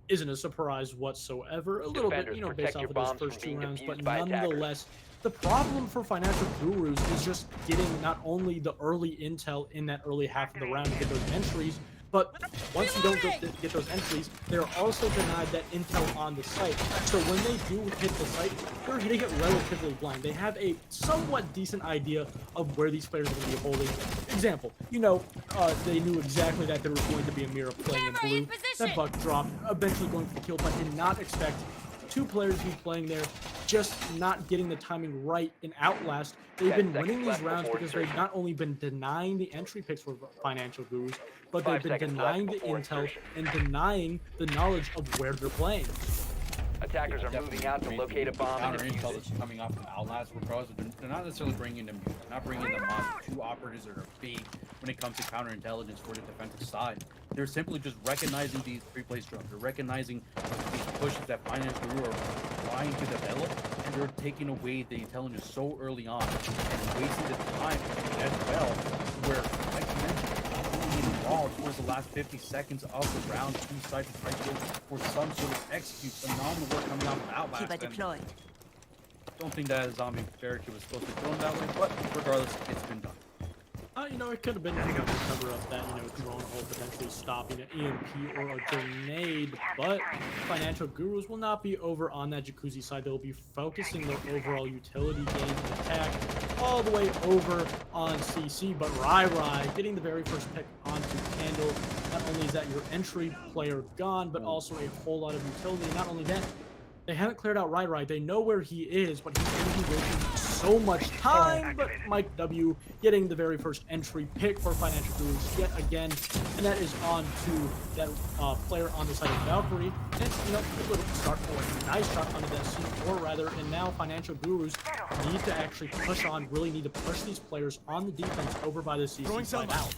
E: isn't a surprise whatsoever. A little bit, based off of those first 2 rounds, but nonetheless, the problem for Financial Gurus is just getting not only the early intel in that early half of the round to get those entries, but once you don't get those entries, they're also denied that intel on the site. So when they do hit the site, they're hitting it relatively blind. They have a somewhat decent idea of where these players are going to be holding. Example, they knew exactly that there was going to be a mirror playing in blue. That buck dropped, eventually going for the kill, but did not expect 2 players to be playing there, just not getting the timing right in Outlast. They've been winning these rounds because they've not only been denying the entry picks for Financial Gurus, but they've been denying the intel and denying the knowledge of where they're playing.
C: Attackers are moving out to locate a bomb and
F: Counter
C: defuse
F: intel
C: it.
F: that's coming off from Outlast, regardless, they're not necessarily bringing them. They're not bringing them on 2 operators that are big when it comes to counterintelligence for the defensive side. They're simply just recognizing these pre-place drones. They're recognizing these pushes that Finance Guru are trying to develop, and they're taking away the intelligence so early on and wasting the time as well. Where, like you mentioned, involved towards the last 50 seconds of the round, 2 sides to try to go for some sort of execute. Phenomenal work coming out from Outlast.
D: Keep it deployed.
F: Don't think that zombie barricade was supposed to be thrown that way, but regardless, it's been done.
E: It could have been to cover up that, drone hole potentially stopping an EMP or a grenade, but Financial Gurus will not be over on that Jacuzzi side. They'll be focusing their overall utility game and attack all the way over on CC, but Rai getting the very first pick onto Candle. Not only is that your entry player gone, but also a whole lot of utility. Not only that, they haven't cleared out Rai. They know where he is, but he's going to be wasting so much time. But Mike W getting the very first entry pick for Financial Gurus yet again, and that is on to that player on the side of Valkyrie. And it's, a little start for a nice shot onto that C4 rather, and now Financial Gurus need to actually push on, really need to push these players on the defense over by the CC side out.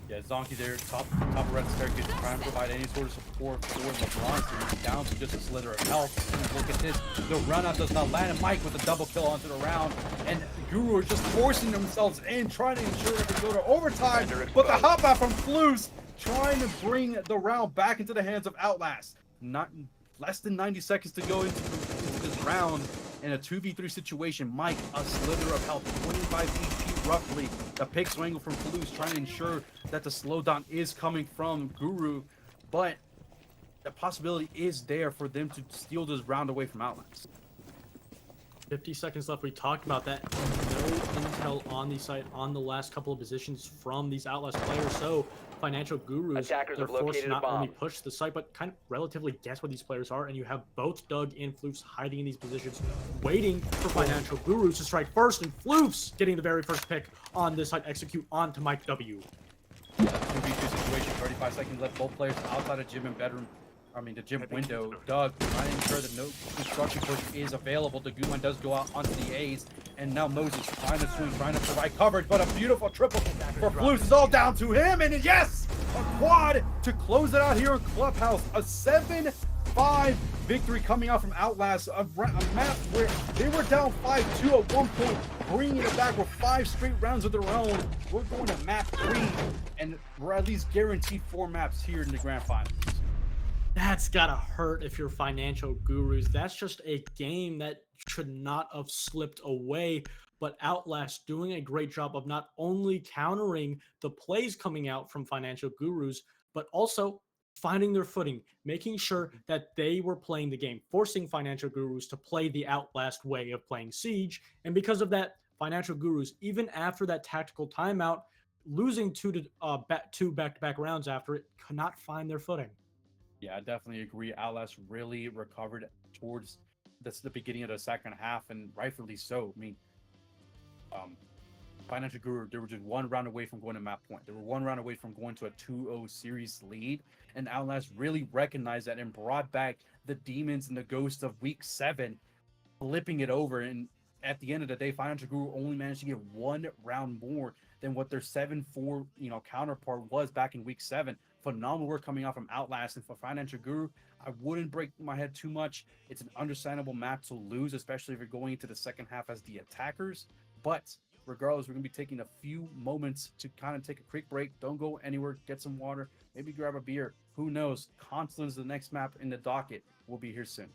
F: Yeah, Zonky there, top of red staircase, trying to provide any sort of support for LeBron. He's down to just a slither of health. And look at this, the run out does not land. And Mike with a double kill onto the round. And Guru are just forcing themselves in, trying to ensure they can go to overtime. But the hop out from Flus, trying to bring the round back into the hands of Outlast. Not less than 90 seconds to go into this round. In a 2v3 situation, Mike, a slither of health, 25 HP roughly. The pick swing from Toulouse trying to ensure that the slowdown is coming from Guru, but the possibility is there for them to steal this round away from Outlast.
E: 50 seconds left. We talked about that. No intel on the site on the last couple of positions from these Outlast players. So Financial Gurus,
C: Attackers
E: they're
C: have
E: forced
C: located
E: to
C: a
E: not only
C: bomb.
E: push the site, but kind of relatively guess where these players are. And you have both Doug and Floofs hiding in these positions, waiting for Financial Gurus to strike first, and Floofs getting the very first pick on this site, execute onto Mike W.
F: 2v2 situation, 35 seconds left. Both players outside of gym and bedroom. I mean, the gym window. Doug trying to ensure that no construction push is available. The Guman does go out onto the A's. And now Moses trying to swing, trying to provide coverage. But a beautiful triple for Floofs is all down to him. And yes, a quad to close it out here in Clubhouse. A 7-5 victory coming out from Outlast. A map where they were down 5-2 at one point, bringing it back with 5 straight rounds of their own. We're going to map 3, and we're at least guaranteed 4 maps here in the grand finals.
E: That's gotta hurt if you're Financial Gurus. That's just a game that should not have slipped away. But Outlast doing a great job of not only countering the plays coming out from Financial Gurus, but also finding their footing, making sure that they were playing the game, forcing Financial Gurus to play the Outlast way of playing Siege. And because of that, Financial Gurus, even after that tactical timeout, losing two back-to-back rounds after it, could not find their footing.
F: Yeah, I definitely agree. Outlast really recovered towards the beginning of the second half, and rightfully so. I mean, Financial Guru, they were just 1 round away from going to map point. They were 1 round away from going to a 2-0 series lead, and Outlast really recognized that and brought back the demons and the ghosts of week 7, flipping it over. And at the end of the day, Financial Guru only managed to get 1 round more than what their 7-4 counterpart was back in week 7. Phenomenal work coming out from Outlast. And for Financial Guru, I wouldn't break my head too much. It's an understandable map to lose, especially if you're going into the second half as the attackers. But regardless, we're going to be taking a few moments to kind of take a quick break. Don't go anywhere. Get some water. Maybe grab a beer. Who knows? Consulate is the next map in the docket. We'll be here soon.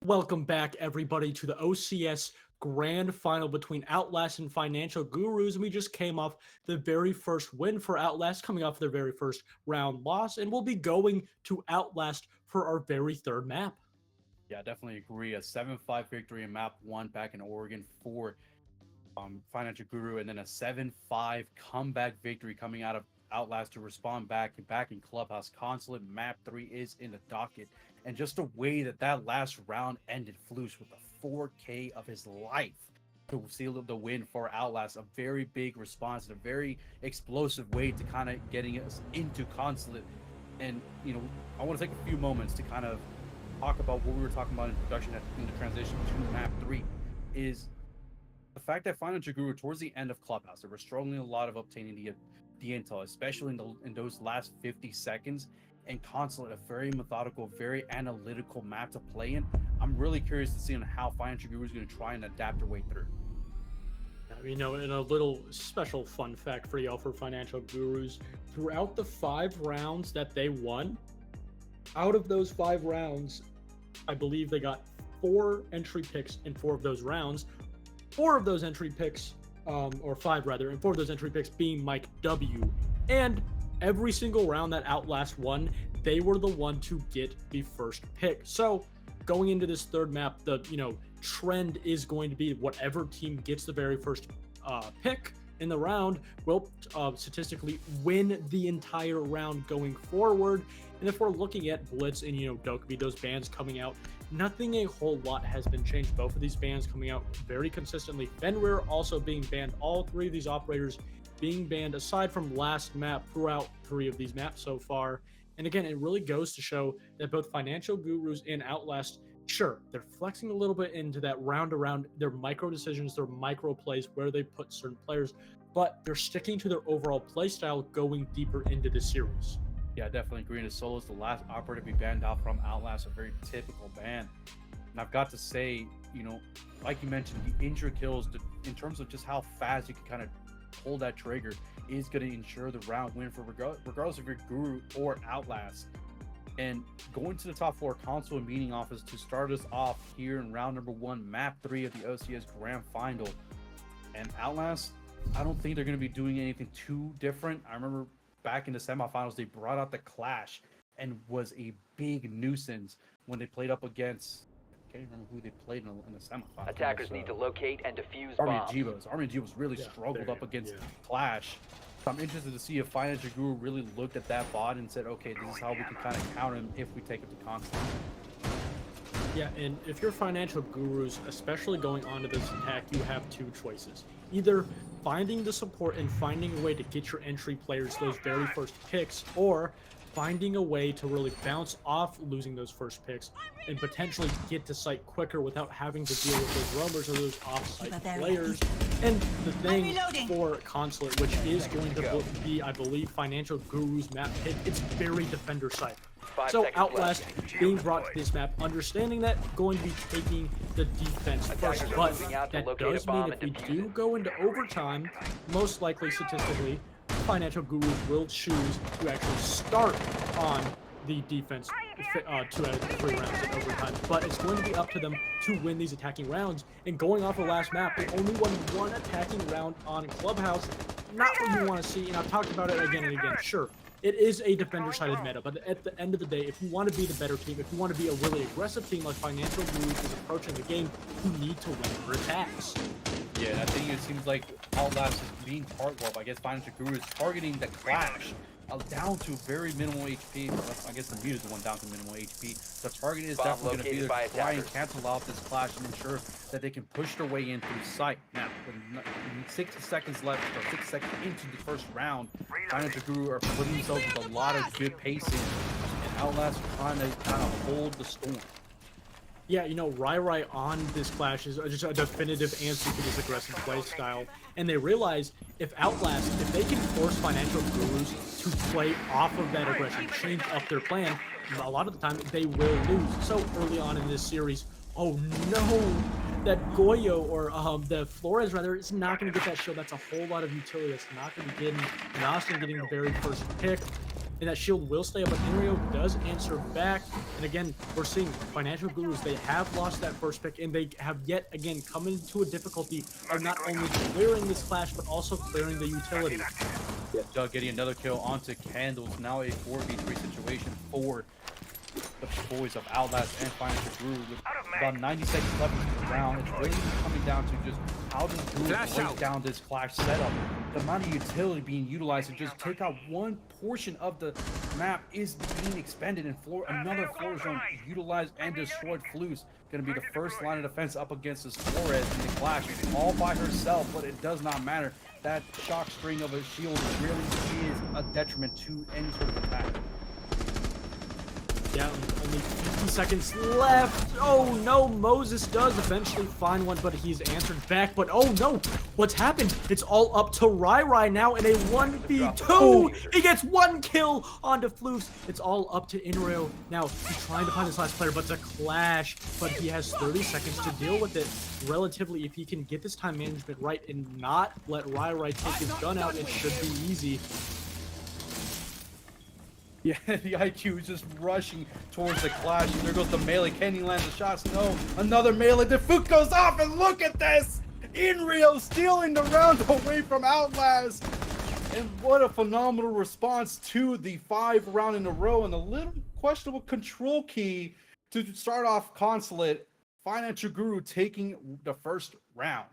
E: Welcome back, everybody, to the OCS Grand Final between Outlast and Financial Gurus. And we just came off the very first win for Outlast, coming off their very first round loss. And we'll be going to Outlast for our very third map.
F: Yeah, I definitely agree. A 7-5 victory in map 1 back in Oregon for Financial Guru, and then a 7-5 comeback victory coming out of Outlast to respond back in Clubhouse. Consulate map 3 is in the docket. And just the way that last round ended, Floosh with a 4K of his life to seal the win for Outlast. A very big response and a very explosive way to kind of getting us into Consulate. And, you know, I want to take a few moments to kind of talk about what we were talking about in production in the transition to map 3 is the fact that Financial Guru, towards the end of Clubhouse, they were struggling a lot of obtaining the intel, especially in those last 50 seconds. And Consulate, a very methodical, very analytical map to play in. I'm really curious to see on how Financial Guru is going to try and adapt their way through.
E: You know, and a little special fun fact for y'all for Financial Gurus, throughout the 5 rounds that they won, out of those 5 rounds, I believe they got 4 entry picks in 4 of those rounds. 4 of those entry picks, or 5 rather, and 4 of those entry picks being Mike W. And every single round that Outlast won, they were the one to get the first pick. So going into this third map, the trend is going to be whatever team gets the very first pick in the round will statistically win the entire round going forward. And if we're looking at Blitz and Dokkaebi, those bans coming out, nothing a whole lot has been changed. Both of these bans coming out very consistently. Fenrir also being banned. All 3 of these operators being banned aside from last map throughout 3 of these maps so far. And again, it really goes to show that both Financial Gurus and Outlast, sure, they're flexing a little bit into that round around their micro decisions, their micro plays, where they put certain players, but they're sticking to their overall play style going deeper into the series.
F: Yeah, definitely agree. And Solo is the last operator to be banned out from Outlast, a very typical ban. And I've got to say, like you mentioned, the injury kills, in terms of just how fast you can kind of pull that trigger, is going to ensure the round win for regardless of your Guru or Outlast. And going to the top 4 console and meeting office to start us off here in round number 1, map 3 of the OCS Grand Final. And Outlast, I don't think they're going to be doing anything too different. I remember back in the semifinals, they brought out the Clash and was a big nuisance when they played up against, I can't remember who they played in the semifinals.
C: Attackers need to locate and defuse
F: Army
C: bombs.
F: of Jivos. Army of Jivos really struggled up against Clash. So I'm interested to see if Financial Guru really looked at that bot and said, okay, this is how we can kind of counter him if we take it to Consulate.
E: Yeah, and if you're Financial Gurus, especially going onto this attack, you have 2 choices. Either finding the support and finding a way to get your entry players those very first picks, or finding a way to really bounce off losing those first picks and potentially get to site quicker without having to deal with those roamers or those off-site players. And the thing for Consulate, which is going to be, I believe, Financial Guru's map pick, it's very defender side. So Outlast being brought to this map, understanding that, going to be taking the defense first, but that does mean if we do go into overtime, most likely statistically, Financial Gurus will choose to actually start on the defense 2 out of 3 rounds in overtime, but it's going to be up to them to win these attacking rounds. And going off the last map, they only won 1 attacking round on Clubhouse. Not what you want to see, and I've talked about it again and again. Sure, it is a defender-sided meta, but at the end of the day, if you want to be the better team, if you want to be a really aggressive team like Financial Gurus is approaching the game, you need to win your attacks.
F: Yeah, and I think it seems like Outlast is being I guess Financial Guru is targeting the Clash down to very minimal HP. I guess the Mute is the one down to minimal HP. The target is definitely going to be to try and cancel out this Clash and ensure that they can push their way in through sight. Now, with 60 seconds left, or 6 seconds into the first round, Financial Guru are putting themselves with a lot of good pacing, and Outlast are trying to kind of hold the storm.
E: Yeah, Rai on this Clash is just a definitive answer to this aggressive play style. And they realize if they can force Financial Gurus to play off of that aggression, change up their plan, a lot of the time they will lose. So early on in this series, oh no, that Goyo, or the Flores rather, is not going to get that shield. That's a whole lot of utility. That's not going to be getting Austin getting the very first pick. and that shield will stay up, but Inrio does answer back. And again, we're seeing Financial Gurus, they have lost that first pick, and they have yet again come into a difficulty of not only clearing this clash, but also clearing the utility.
F: Doug getting another kill onto Candles. Now a 4v3 situation for the boys of Outlast and Financial Guru with about 90 seconds left in the round. It's really coming down to just how does Guru break down this clash setup. The amount of utility being utilized to just take out one portion of the map is being expended, and another floor zone utilized and destroyed. Flu's going to be the first line of defense up against this Flores in the clash, all by herself, but it does not matter. That shock string of a shield really is a detriment to any sort of attack.
E: Yeah, only 50 seconds left. Oh no, Moses does eventually find one, but he's answered back. But oh no, what's happened? It's all up to Rai now in a 1v2. He gets one kill onto Floofs. It's all up to Inrio. Now, he's trying to find his last player, but it's a clash. But he has 30 seconds to deal with it. Relatively, if he can get this time management right and not let Rai take his gun out, it should be easy.
F: Yeah, the IQ is just rushing towards the clash, and there goes the melee. Can he land the shots? No. Another melee. The foot goes off, and look at this! Inrio stealing the round away from Outlast. And what a phenomenal response to the 5th round in a row, and a little questionable control key to start off Consulate. Financial Guru taking the first round.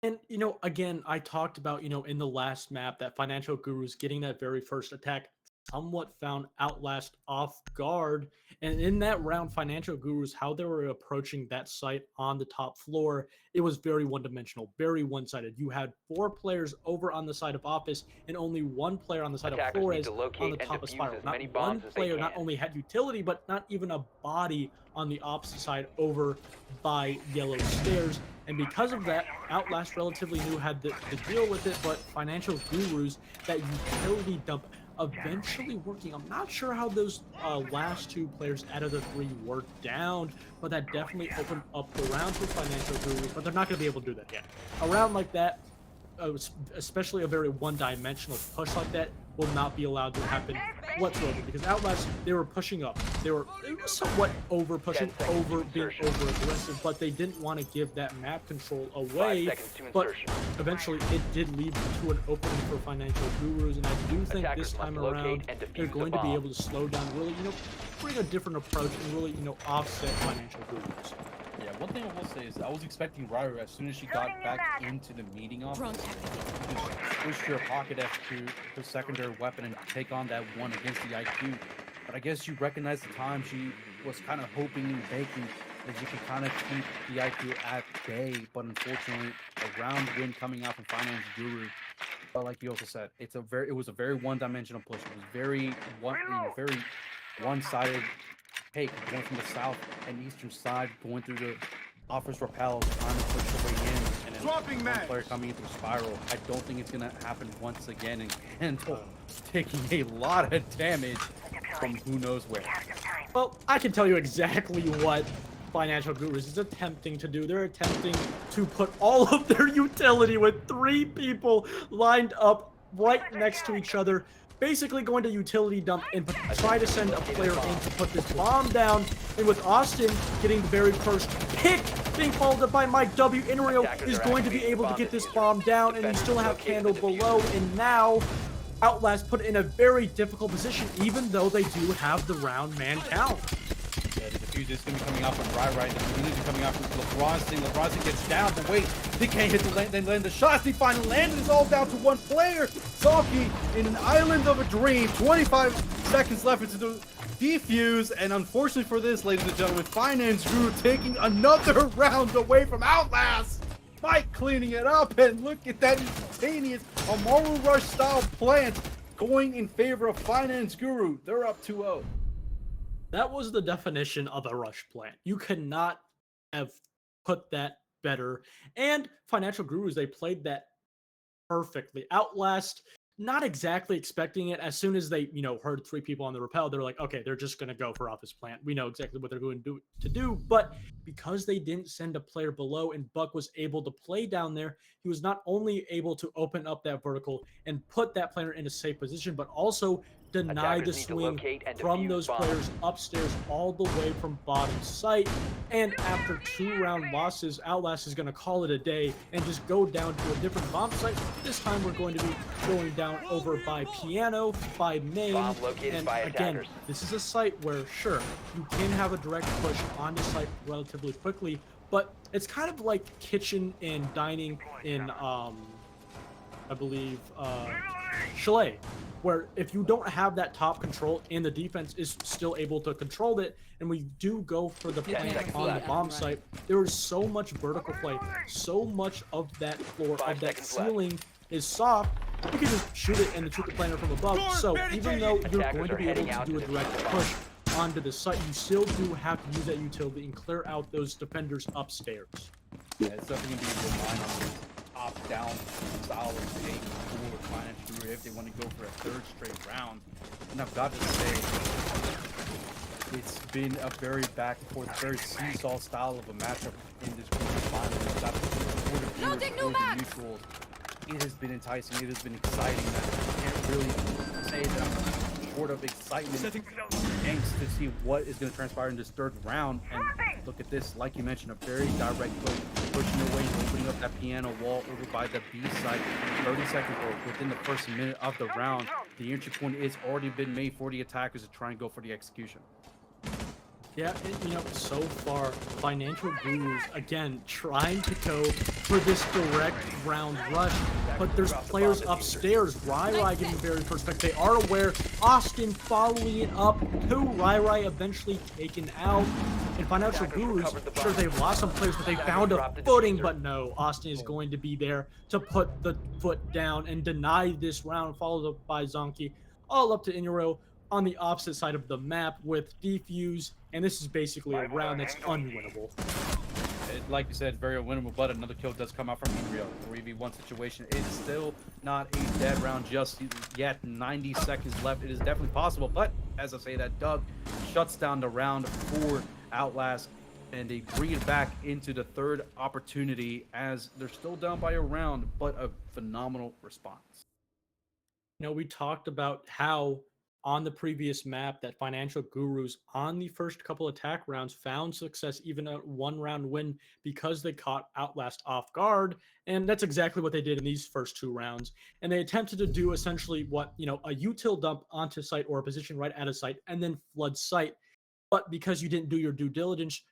E: And, you know, again, I talked about, you know, in the last map that Financial Gurus getting that very first attack somewhat found Outlast off guard. And in that round, Financial Gurus, how they were approaching that site on the top floor, it was very one-dimensional, very one-sided. You had 4 players over on the side of Office and only 1 player on the side
C: Attackers
E: of Flores
C: need to locate
E: on the
C: and
E: top of
C: defuse
E: Spiral.
C: as
E: Not
C: many
E: one
C: bombs as they
E: player not
C: can.
E: only had utility, but not even a body on the opposite side over by Yellow Stairs. And because of that, Outlast relatively new had to deal with it, but Financial Gurus, that utility dump eventually working. I'm not sure how those last 2 players out of the 3 were down, but that definitely opened up the round for Financial Gurus, but they're not going to be able to do that yet. A round like that, especially a very one-dimensional push like that, will not be allowed to happen whatsoever, because Outlast, they were pushing up. They were somewhat over-pushing, being over-aggressive, but they didn't want to give that map control away. But eventually, it did lead to an opening for Financial Gurus, and I do think this time around, they're going to be able to slow down, really, you know, bring a different approach and really, you know, offset Financial Gurus.
F: Yeah, one thing I will say is I was expecting Ryu as soon as she got back into the meeting office to switch to her pocket F2, her secondary weapon, and take on that one against the IQ. But I guess you recognize the time she was kind of hoping and baking that you could kind of keep the IQ at bay. But unfortunately, a round win coming out from Finance Guru. But like you also said, it was a very one-dimensional push. It was very one-sided. Hey, going from the south and eastern side, going through the office rappels, trying to push their way in, and then one player coming into Spiral. I don't think it's gonna happen once again, and taking a lot of damage from who knows where.
E: Well, I can tell you exactly what Financial Gurus is attempting to do. They're attempting to put all of their utility with 3 people lined up right next to each other, basically going to utility dump and try to send a player in to put this bomb down. And with Austin getting the very first pick, being followed up by Mike W, Inrio is going to be able to get this bomb down, and you still have Candle below. And now Outlast put in a very difficult position, even though they do have the round man count.
F: Yeah, the defuse is going to be coming out from Rai. The defuse is coming out from LeBron. LeBron gets down, but wait, they can't hit the land the shots. They finally landed. It's all down to 1 player. Saki in an island of a dream. 25 seconds left into the defuse, and unfortunately for this, ladies and gentlemen, Finance Guru taking another round away from Outlast. Mike cleaning it up, and look at that instantaneous Amaru Rush style plant going in favor of Finance Guru. They're up 2-0.
E: That was the definition of a rush plant. You cannot have put that better. And Financial Gurus, they played that perfectly. Outlast, not exactly expecting it. As soon as they, heard 3 people on the rappel, they're like, okay, they're just gonna go for office plant. We know exactly what they're going to do. But because they didn't send a player below and Buck was able to play down there, he was not only able to open up that vertical and put that player in a safe position, but also deny
C: Attackers
E: the
C: need to
E: swing
C: locate and
E: from
C: defuse
E: those
C: bombs.
E: players upstairs all the way from bottom site. And after 2-round losses, Outlast is going to call it a day and just go down to a different bomb site. This time we're going to be going down over by Piano, by Main,
C: Bomb located
E: and
C: by
E: again,
C: attackers.
E: this is a site where, sure, you can have a direct push on the site relatively quickly, but it's kind of like kitchen and dining in, I believe, Chalet, where if you don't have that top control and the defense is still able to control it, and we do go for the plant
C: seconds
E: on the
C: left.
E: bomb site, there is so much vertical play, so much of that floor,
C: 5
E: of that
C: seconds left.
E: ceiling is soft, you can just shoot it and shoot the planer from above. So even though you're
C: Attackers
E: going to
C: are
E: be able
C: heading
E: to
C: out
E: do a
C: to
E: direct
C: defuse the
E: push onto the site, you still do have to use that utility and clear out those defenders upstairs.
F: Yeah, it's definitely going to be relying on this top-down style of play for Financial Guru if they want to go for a 3rd straight round. And I've got to say, it's been a very back-and-forth, very seesaw style of a matchup in this group of finals. I've got to say, for the viewers, for the neutrals, it has been enticing, it has been exciting. I can't really say that I'm short of excitement, angst to see what is going to transpire in this 3rd round. And look at this, like you mentioned, a very direct push, pushing away, opening up that piano wall over by the B side. 30 seconds or within the first minute of the round, the entry point is already been made for the attackers to try and go for the execution.
E: Yeah, so far, Financial Gurus, again, trying to go for this direct round rush, but there's players upstairs. Rai getting very first pick. They are aware. Austin following it up to Rai eventually taken out. And Financial Gurus, sure, they've lost some players, but they found a footing. But no, Austin is going to be there to put the foot down and deny this round, followed up by Zonky, all up to Inuro on the opposite side of the map with defuse, and this is basically a round that's unwinnable.
F: Like you said, very unwinnable, but another kill does come out from Inrio. 3v1 situation is still not a dead round just yet. 90 seconds left. It is definitely possible, but as I say that, Doug shuts down the round for Outlast, and they bring it back into the 3rd opportunity as they're still down by a round, but a phenomenal response.
E: We talked about how on the previous map that Financial Gurus on the first couple attack rounds found success, even a 1-round win, because they caught Outlast off guard, and that's exactly what they did in these first 2 rounds. And they attempted to do essentially what, a util dump onto site or a position right at a site and then flood site. But because you didn't do your due diligence,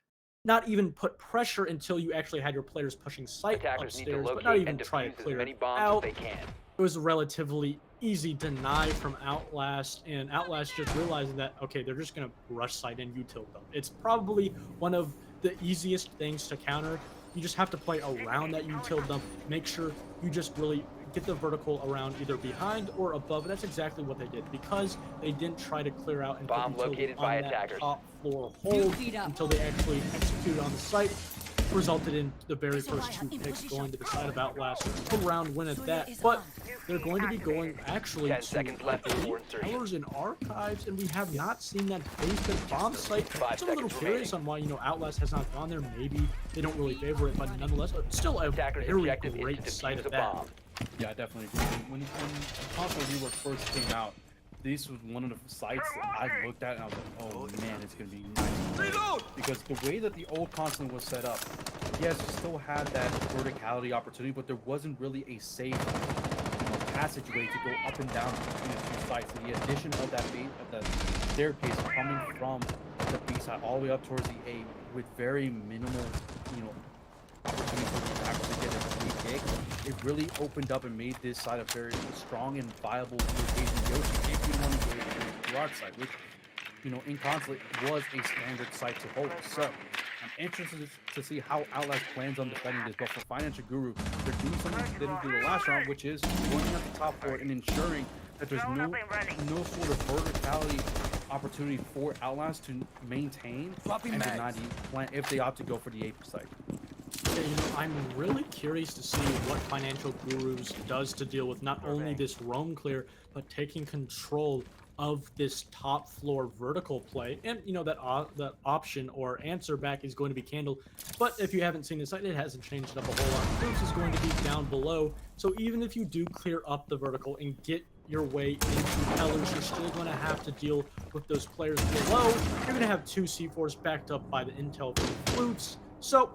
E: not even put pressure until you actually had your players pushing site
C: Attackers need to
E: upstairs, but
C: locate
E: not even
C: and
E: try to
C: defuse as
E: clear
C: many
E: it
C: bombs
E: out.
C: as they can.
E: It was a relatively easy deny from Outlast, and Outlast just realizing that, okay, they're just going to rush site and util them. It's probably one of the easiest things to counter. You just have to play around that util dump, make sure you just really get the vertical around either behind or above. And that's exactly what they did, because they didn't try to clear out and
C: Bomb
E: put
C: located
E: utility
C: by
E: on that
C: attackers.
E: top floor hold
D: feet up.
E: until they actually executed on the site. Resulted in the very first 2 picks going to the side of Outlast. A round win at that, but they're going to be going actually
C: 10
E: to
C: seconds left before insertion.
E: Towers and Archives, and we have not seen that face at bomb site.
C: 5
E: So I'm a little
C: seconds
E: curious on why, Outlast has not gone there. Maybe they don't really favor it, but nonetheless, still a
C: Attackers'
E: very
C: objective is
E: great
C: to
E: site
C: defuse
E: at
C: a
E: that.
C: bomb.
F: Yeah, I definitely agree. When Console Rework first came out, this was one of the sites that I looked at and I was like, oh man, it's going to be nice. Because the way that the old console was set up, yes, you still had that verticality opportunity, but there wasn't really a safe passageway to go up and down between the 2 sites. And the addition of that staircase coming from the B side all the way up towards the A with very minimal, opportunity for the attackers to get a free kick, it really opened up and made this side a very strong and viable location to go to if you want to go to the garage side, which, in Consulate was a standard site to hold. So I'm interested to see how Outlast plans on defending this, but for Financial Guru, they're doing something they didn't do the last round, which is going at the top floor and ensuring that there's no sort of verticality opportunity for Outlast to maintain and deny the plan if they opt to go for the A site.
E: Yeah, I'm really curious to see what Financial Gurus does to deal with not only this roam clear, but taking control of this top floor vertical play. And that option or answer back is going to be Candle. But if you haven't seen the site, it hasn't changed up a whole lot. Bruce is going to be down below. So even if you do clear up the vertical and get your way into Tellers, you're still going to have to deal with those players below. You're going to have two C4s backed up by the intel from the flutes. So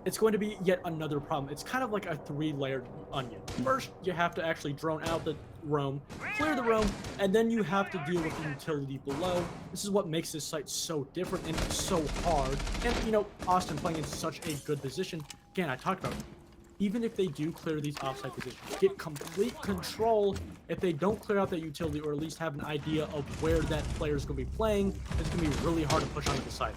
E: it's going to be yet another problem. It's kind of like a three-layered onion. First, you have to actually drone out the roam, clear the roam, and then you have to deal with the utility below. This is what makes this site so different and so hard. And, Austin playing in such a good position. Again, I talked about it. Even if they do clear these offside positions, get complete control. If they don't clear out that utility, or at least have an idea of where that player is going to be playing, it's going to be really hard to push onto the side.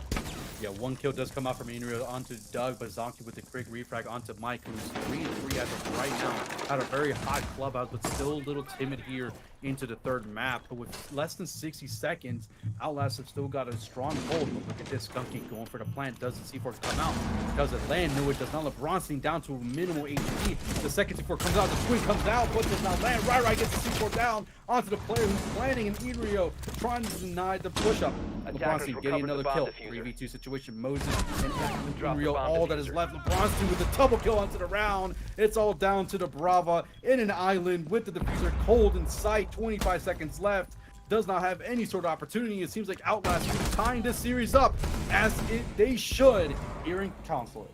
F: Yeah, one kill does come out from Inrio onto Doug, but Zonky with the quick refrag onto Mike, who's 3-3 as of right now. Had a very hot clubhouse, but still a little timid here into the third map. But with less than 60 seconds, Outlast have still got a strong hold. But look at this, Skunky going for the plant. Does the C4 come out? Does it land? No, it does not. LeBronstein down to a minimal HP. The second C4 comes out, the swing comes out, but does not land. Right gets the C4 down onto the player who's landing, and Inrio trying to deny the push-up. LeBronstein getting another kill. 3v2 situation. Moses and Inrio, all that is left. LeBronstein with a double kill onto the round. It's all down to the Brava in an island with the diffuser cold in sight. 25 seconds left. Does not have any sort of opportunity. It seems like Outlast is tying this series up as they should here in Consulate.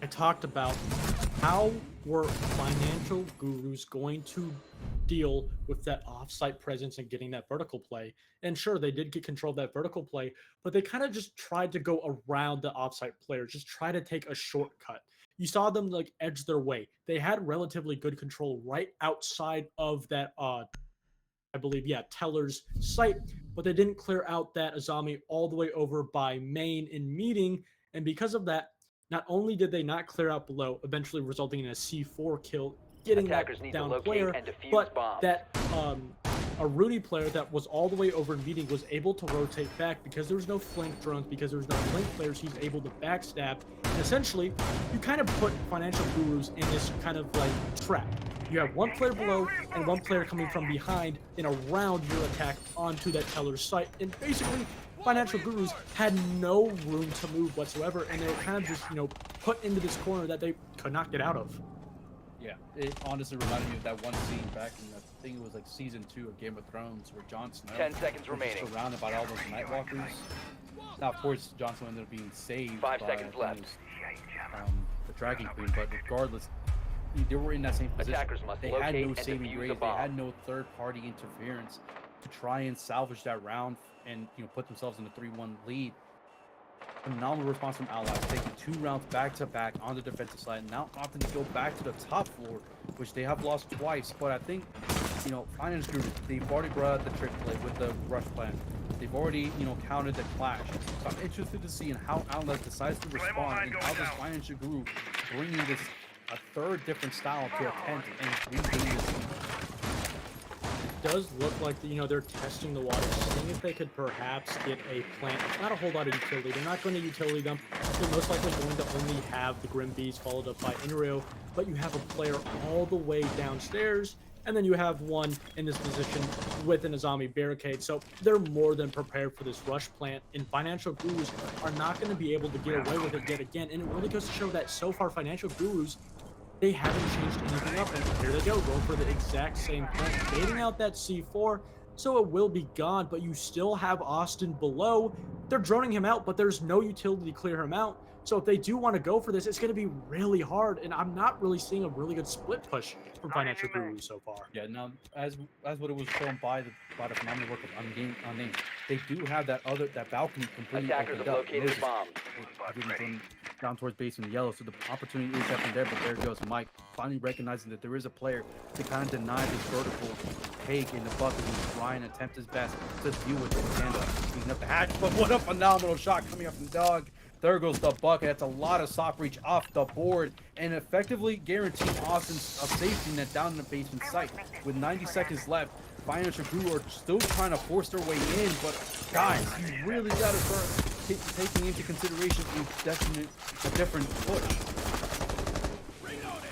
E: I talked about how were Financial Gurus going to deal with that off-site presence and getting that vertical play. And sure, they did get control of that vertical play, but they kind of just tried to go around the off-site players, just try to take a shortcut. You saw them edge their way. They had relatively good control right outside of that, I believe, Teller's site, but they didn't clear out that Azami all the way over by main in meeting. And because of that, not only did they not clear out below, eventually resulting in a C4 kill, getting that down player, but that a Rudy player that was all the way over in meeting was able to rotate back because there was no flank drones, because there was no flank players. He's able to backstab. And essentially, you kind of put Financial Gurus in this kind of trap. You have one player below and one player coming from behind and around your attack onto that Teller's site. And basically, Financial Gurus had no room to move whatsoever, and they were kind of just, put into this corner that they could not get out of.
F: Yeah, it honestly reminded me of that one scene back in, I think it was season 2 of Game of Thrones, where Jon Snow
C: 10 seconds remaining.
F: Was surrounded by all those Nightwalkers. Now, of course, Jon Snow ended up being saved
C: 5
F: by,
C: seconds left.
F: The Dragon Queen, but regardless, they were in that same position.
C: Attackers must
F: they had
C: locate
F: no
C: and
F: saving
C: defuse
F: grace.
C: the bomb.
F: They had no third-party interference to try and salvage that round and put themselves in a 3-1 lead. Phenomenal response from Outlast, taking 2 rounds back-to-back on the defensive side. Now opting to go back to the top floor, which they have lost twice. But I think, Finance Group, they've already brought out the trick play with the rush plan. They've already, countered the clash. So I'm interested to see in how Outlast decides to respond and how this Financial Group bringing this a third different style to a tent and redoing this.
E: Does look like they're testing the water, seeing if they could perhaps get a plant. Not a whole lot of utility. They're not going to utility them. They're most likely going to only have the Grim Bees followed up by Inrio, but you have a player all the way downstairs, and then you have one in this position with an Azami barricade. So they're more than prepared for this rush plant, and Financial Gurus are not going to be able to get away with it yet again. And it really goes to show that so far Financial Gurus, they haven't changed anything up, and here they go, going for the exact same plant, baiting out that C4, so it will be gone, but you still have Austin below. They're droning him out, but there's no utility to clear him out, so if they do want to go for this, it's going to be really hard, and I'm not really seeing a really good split push from Financial Gurus so far.
F: Yeah, now, as what it was shown by the phenomenal work of Unnamed, they do have that balcony completely
C: Attackers
F: opened
C: have
F: up.
C: located the bomb.
F: Down towards base in yellow, so the opportunity is definitely there, but there goes Mike, finally recognizing that there is a player to kind of deny this vertical take in the bucket and try and attempt his best to deal with it and clean up the hatch. But what a phenomenal shot coming up from Doug. There goes the bucket. That's a lot of soft reach off the board and effectively guaranteeing Austin a safety net down in the basement site. With 90 seconds left, Financial Guru are still trying to force their way in, but guys, you really got to start taking into consideration a different push.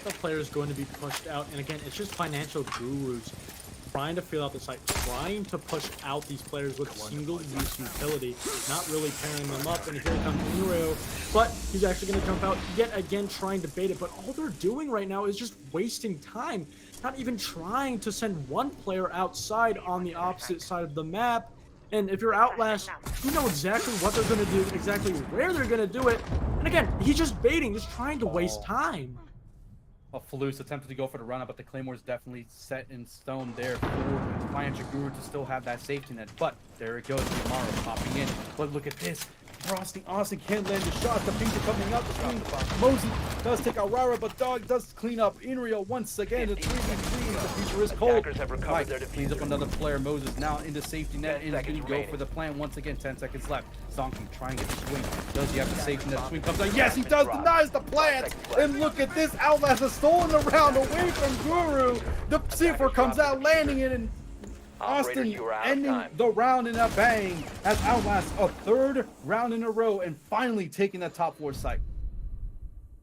E: The player is going to be pushed out, and again, it's just financial gurus trying to fill out the site, trying to push out these players with single-use utility, not really pairing them up. And here comes Nero, but he's actually going to jump out yet again, trying to bait it. But all they're doing right now is just wasting time, not even trying to send one player outside on the opposite side of the map. And if you're Outlast, you know exactly what they're going to do, exactly where they're going to do it. And again, he's just baiting, just trying to waste time.
F: FINANACE attempted to go for the run-up, but the Claymore is definitely set in stone there for Financial Guru to still have that safety net. But there it goes, Yamaru popping in. But look at this. Frosty Austin can't land the shot. The pings are coming out the screen. Mosey does take out Rara, but Dog does clean up Inrio once again. The 3v3. The future is cold. Mike cleans up another player. Moses now into safety net and is going to go for the plant once again. 10 seconds left. Zonky trying to get the swing. Does he have the safety net? Swing comes out. Yes, he does. Denies the plant. And look at this. Outlast has stolen the round away from Guru. The C4 comes out, landing it, and Austin ending the round in a bang as Outlast a third round in a row and finally taking that top 4 site.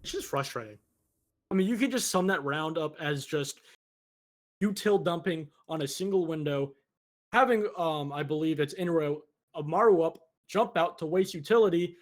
E: It's just frustrating. I mean, you could just sum that round up as just util dumping on a single window, having I believe it's Inro Maru up, jump out to waste utility,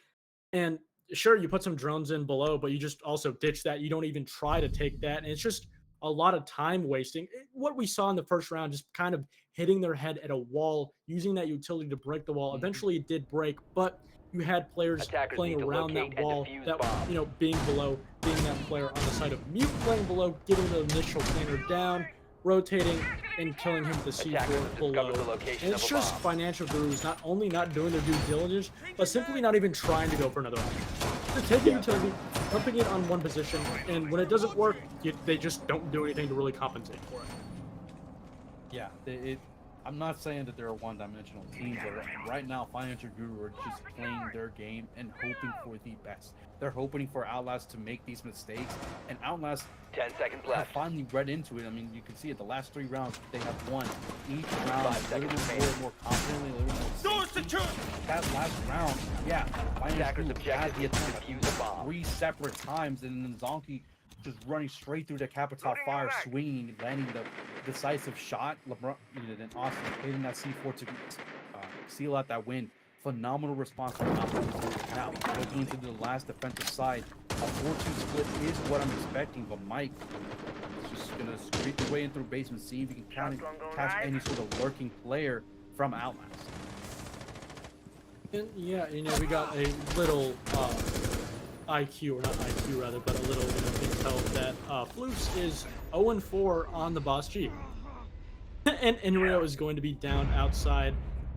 E: and sure you put some drones in below, but you just also ditch that. You don't even try to take that, and it's just a lot of time wasting. What we saw in the first round, just kind of hitting their head at a wall, using that utility to break the wall. Eventually it did break, but you had players playing around that wall, that, you know, being below, being that player on the side of Mute playing below, getting the initial planer down, rotating, and killing him with the C4 below. And it's just Financial Gurus not only not doing their due diligence, but simply not even trying to go for another round. Just taking utility, dumping it on one position, and when it doesn't work, they just don't do anything to really compensate for it.
F: Yeah, I'm not saying that they're a one-dimensional team, but right now, Financial Guru are just playing their game and hoping for the best. They're hoping for Outlast to make these mistakes, and Outlast
C: 10 seconds
F: have
C: left.
F: finally read into it. I mean, you can see it. The last 3 rounds, they have won each round a little bit more confidently, a little more safety. That last round, yeah, Financial Guru had the attempt 3 separate times, and then Zonky just running straight through the Capitol fire, swinging, landing the decisive shot. LeBron, then Austin hitting that C4 to seal out that win. Phenomenal response from Austin. Now, looking into the last defensive side, a 4-2 split is what I'm expecting, but Mike is just going to scrape the way in through basement, see if he can catch any sort of lurking player from Outlast.
E: And yeah, you know, we got a little IQ, or not IQ rather, but a little, you know, intel that FINANACE is 0-4 on the Boss G. And Inrio is going to be down outside.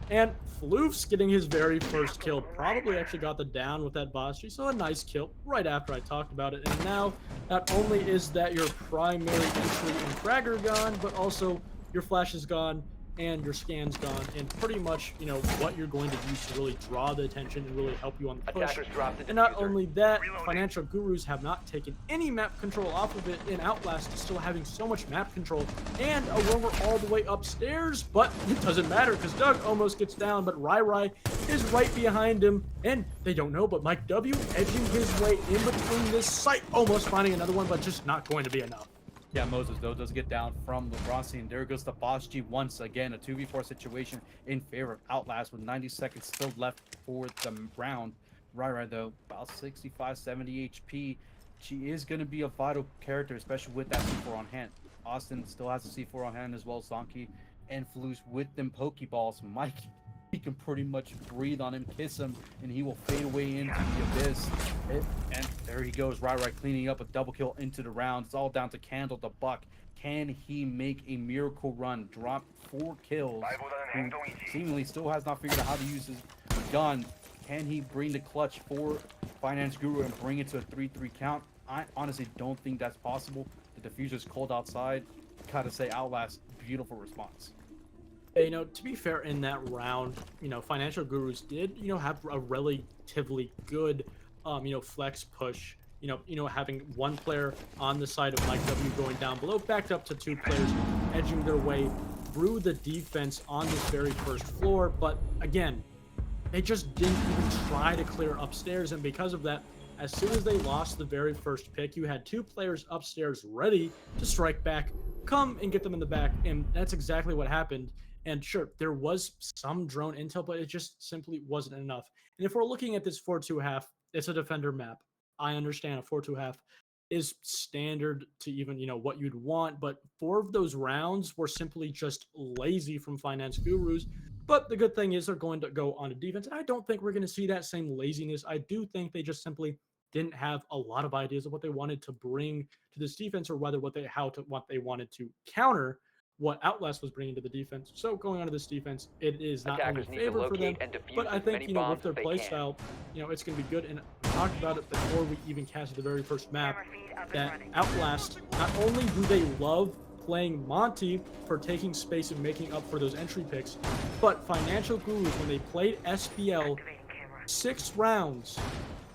E: And FINANACE getting his very first kill, probably actually got the down with that Boss G, so a nice kill right after I talked about it. And now, not only is that your primary entry and fragger gone, but also your flash is gone, and your scan's gone, and pretty much, you know, what you're going to use to really draw the attention and really help you on the push. And not only that, Financial Gurus have not taken any map control off of it, and Outlast is still having so much map control, and a rover all the way upstairs, but it doesn't matter, because Doug almost gets down, but Rai is right behind him, and they don't know, but Mike W edging his way in between this site, almost finding another one, but just not going to be enough.
F: Yeah, Moses, though, does get down from Lebrossi, and there goes the Boss G once again. A 2v4 situation in favor of Outlast with 90 seconds still left for the round. Rai, though, about 65, 70 HP. She is going to be a vital character, especially with that C4 on hand. Austin still has a C4 on hand as well as Zonky and FINANACE with them Pokeballs. Mike, he can pretty much breathe on him, kiss him, and he will fade away into the abyss. And there he goes, Rai cleaning up a double kill into the round. It's all down to Candle the Buck. Can he make a miracle run, drop 4 kills, who seemingly still has not figured out how to use his gun? Can he bring the clutch for Finance Guru and bring it to a 3-3 count? I honestly don't think that's possible. The diffuser's cold outside. Gotta say, Outlast, beautiful response.
E: You know, to be fair, in that round, you know, Financial Gurus did, you know, have a relatively good, you know, flex push. You know, having one player on the side of Mike W going down below, backed up to 2 players, edging their way through the defense on this very first floor. But again, they just didn't even try to clear upstairs, and because of that, as soon as they lost the very first pick, you had 2 players upstairs ready to strike back, come and get them in the back, and that's exactly what happened. And sure, there was some drone intel, but it just simply wasn't enough. And if we're looking at this 4-2 half, it's a defender map. I understand a 4-2 half is standard to even, what you'd want, but 4 of those rounds were simply just lazy from Finance Gurus. But the good thing is they're going to go on to defense, and I don't think we're going to see that same laziness. I do think they just simply didn't have a lot of ideas of what they wanted to bring to this defense, or whether what they wanted to counter what Outlast was bringing to the defense. So going on to this defense, it is not only
C: Attackers need to
E: favored for them,
C: locate and defuse
E: but I
C: as
E: think,
C: many bombs
E: with their
C: as they
E: play
C: can.
E: style, it's going to be good. And I talked about it before we even casted the very first map, that Outlast, not only do they love playing Monty for taking space and making up for those entry picks, but Financial Gurus, when they played SBL, 6 rounds,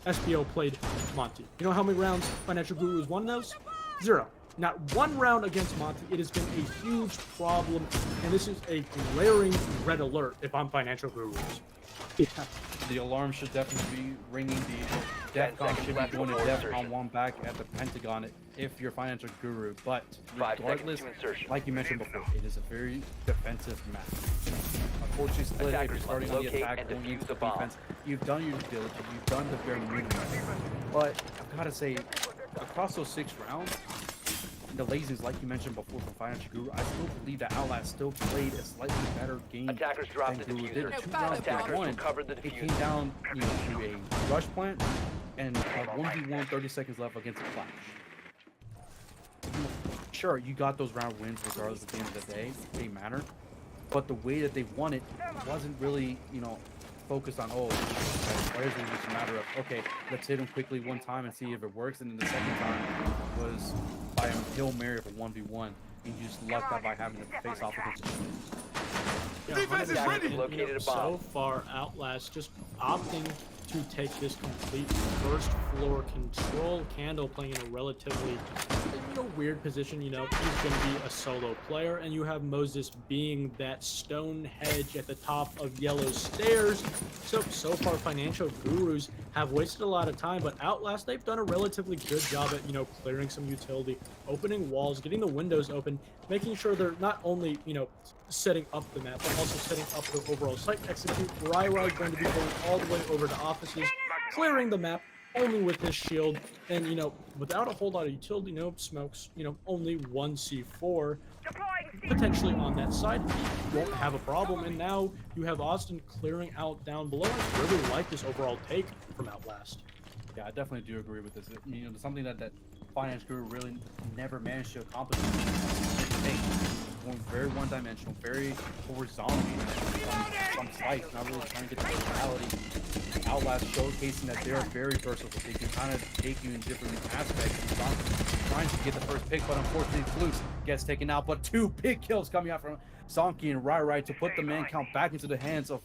E: SBL played Monty. You know how many rounds Financial Gurus won those? 0. Not 1 round against Monty. It has been a huge problem, and this is a glaring red alert if I'm Financial Gurus.
F: The alarm should definitely be ringing. The DEFCON should be going to DEFCON 1 back at the Pentagon if you're Financial Guru. But
C: 5 seconds
F: regardless,
C: to insertion.
F: like you mentioned before, it is a very defensive map. Unfortunately, Split, if you're
C: Attackers
F: starting
C: must
F: on the
C: locate
F: attack,
C: and
F: going
C: defuse
F: into
C: the
F: the
C: bomb.
F: defense, you've done your diligence, you've done the bare minimum. But I've got to say, across those 6 rounds, the laziness, like you mentioned before, from Financial Guru, I still believe that Outlast still played a slightly better game
C: Attackers dropped
F: than
C: the
F: Guru did.
C: diffuser.
F: 2 rounds
C: Attackers
F: they won,
C: recovered the
F: it came
C: diffuser.
F: down to a rush plant and a 1v1, 30 seconds left against a flash. Sure, you got those round wins regardless at the end of the day. They matter. But the way that they won it wasn't really, focused on, players. It was just a matter of, okay, let's hit them quickly one time and see if it works. And then the second time was by a Hail Mary of a 1v1. And you just lucked out by having to face off against
E: Defense
C: is ready! Located a bomb.
E: So far, Outlast just opting to take this complete first floor control. Candle playing in a relatively weird position. He's going to be a solo player, and you have Moses being that stone hedge at the top of yellow stairs. So far, Financial Gurus have wasted a lot of time, but Outlast, they've done a relatively good job at clearing some utility, opening walls, getting the windows open, making sure they're not only setting up the map, but also setting up the overall site execute. Rai going to be going all the way over to offices, clearing the map only with his shield, and without a whole lot of utility, no smokes, only 1 C4 potentially on that side. You won't have a problem, and now you have Austin clearing out down below. I really like this overall take from Outlast.
F: Yeah, I definitely do agree with this. Something that Finance Guru really never managed to accomplish. Very one-dimensional, very horizontal some sites, not really trying to get the personality. Outlast showcasing that they're very versatile. They can kind of take you in different aspects. Trying to get the first pick, but unfortunately Flukes gets taken out. But 2 big kills coming out from Zonky and Rai to put the man count back into the hands of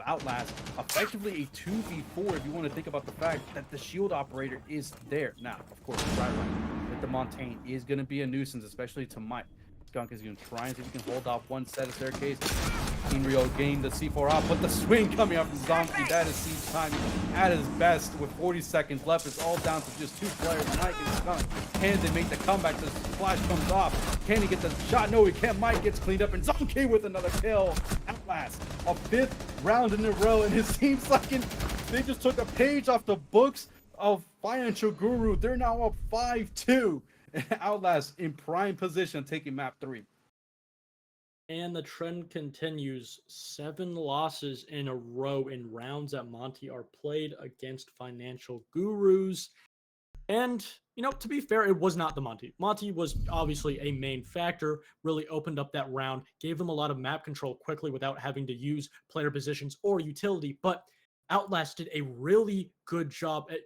F: Outlast. Effectively a 2v4 if you want to think about the fact that the shield operator is there. Now, of course, Rai with the Montaigne is going to be a nuisance, especially to Mike. Skunk is going to try and see if he can hold off one set of staircase. Team Rio gained the C4 out, but the swing coming out from Zonky, that is siege time at his best with 40 seconds left. It's all down to just 2 players, Mike and Skunk. Can they make the comeback? The flash comes off. Can he get the shot? No, he can't. Mike gets cleaned up, and Zonky with another kill. Outlast, a 5th round in a row, and it seems like they just took a page off the books of Financial Guru. They're now up 5-2. Outlast in prime position, taking map 3.
E: And the trend continues. 7 losses in a row in rounds that Monty are played against Financial Gurus. And, to be fair, it was not the Monty. Monty was obviously a main factor, really opened up that round, gave them a lot of map control quickly without having to use player positions or utility. But Outlast did a really good job at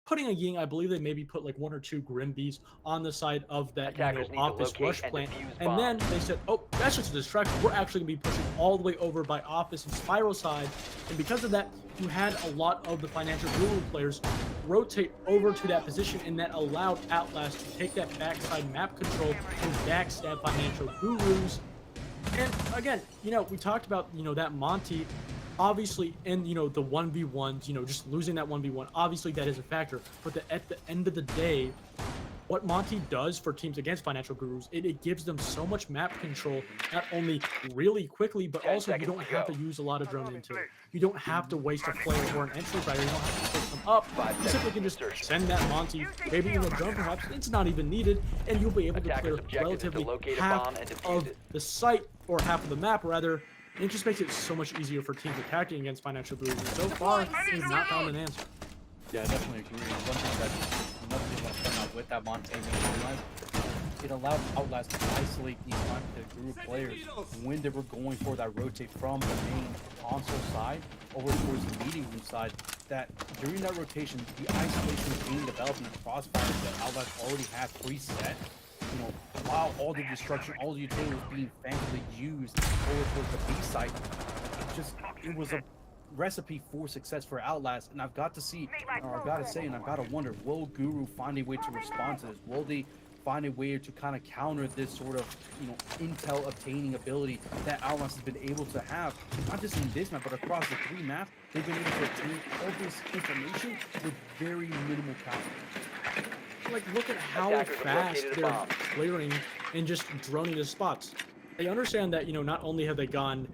E: putting a Ying. I believe they maybe put like 1 or 2 Grimbees on the side of that
C: Attackers need to
E: office
C: locate
E: rush
C: and
E: plant,
C: defuse
E: and
C: bombs.
E: then they said, oh, that's just a distraction. We're actually gonna be pushing all the way over by office and spiral side, and because of that, you had a lot of the Financial Guru players rotate over to that position, and that allowed Outlast to take that backside map control and backstab Financial Gurus. And again, we talked about that Monty Obviously, in the 1v1s, just losing that 1v1, obviously that is a factor. But at the end of the day, what Monty does for teams against Financial Gurus, it gives them so much map control, not only really quickly, but
C: 10
E: also you
C: seconds
E: don't
C: to
E: have
C: go.
E: to use a lot of drone intel. You don't have to waste a flare or an entry fire. You don't have to push them up.
C: 5
E: You simply can just send that Monty, maybe in a drone perhaps, it's not even needed, and you'll be able to
C: Attacker's
E: clear
C: objective is to
E: relatively
C: locate a
E: half
C: bomb and defuse
E: of
C: it.
E: the site, or half of the map rather. It just makes it so much easier for teams attacking against Financial Gurus. And so far, we've not found an answer.
F: Yeah, I definitely agree. One thing that another thing I want to point out with that Montaigne realize, it allowed Outlast to isolate these Guru players when they were going for that rotate from the main console side over towards the meeting room side. That during that rotation, the isolation was being developed in the crossfires that Outlast already had preset. While all the destruction, all the utility was being fancily used over towards the B site, it was a recipe for success for Outlast, and I've got to see, or I've got to say, and I've got to wonder, will Guru find a way to respond to this? Will they find a way to kind of counter this sort of, intel obtaining ability that Outlast has been able to have, not just in this map, but across the 3 maps? They've been able to obtain all this information with very minimal counter.
E: Like, look at how
C: Attackers have
E: fast
C: located a
E: they're
C: bomb.
E: clearing and just droning the spots. They understand that, not only have they gone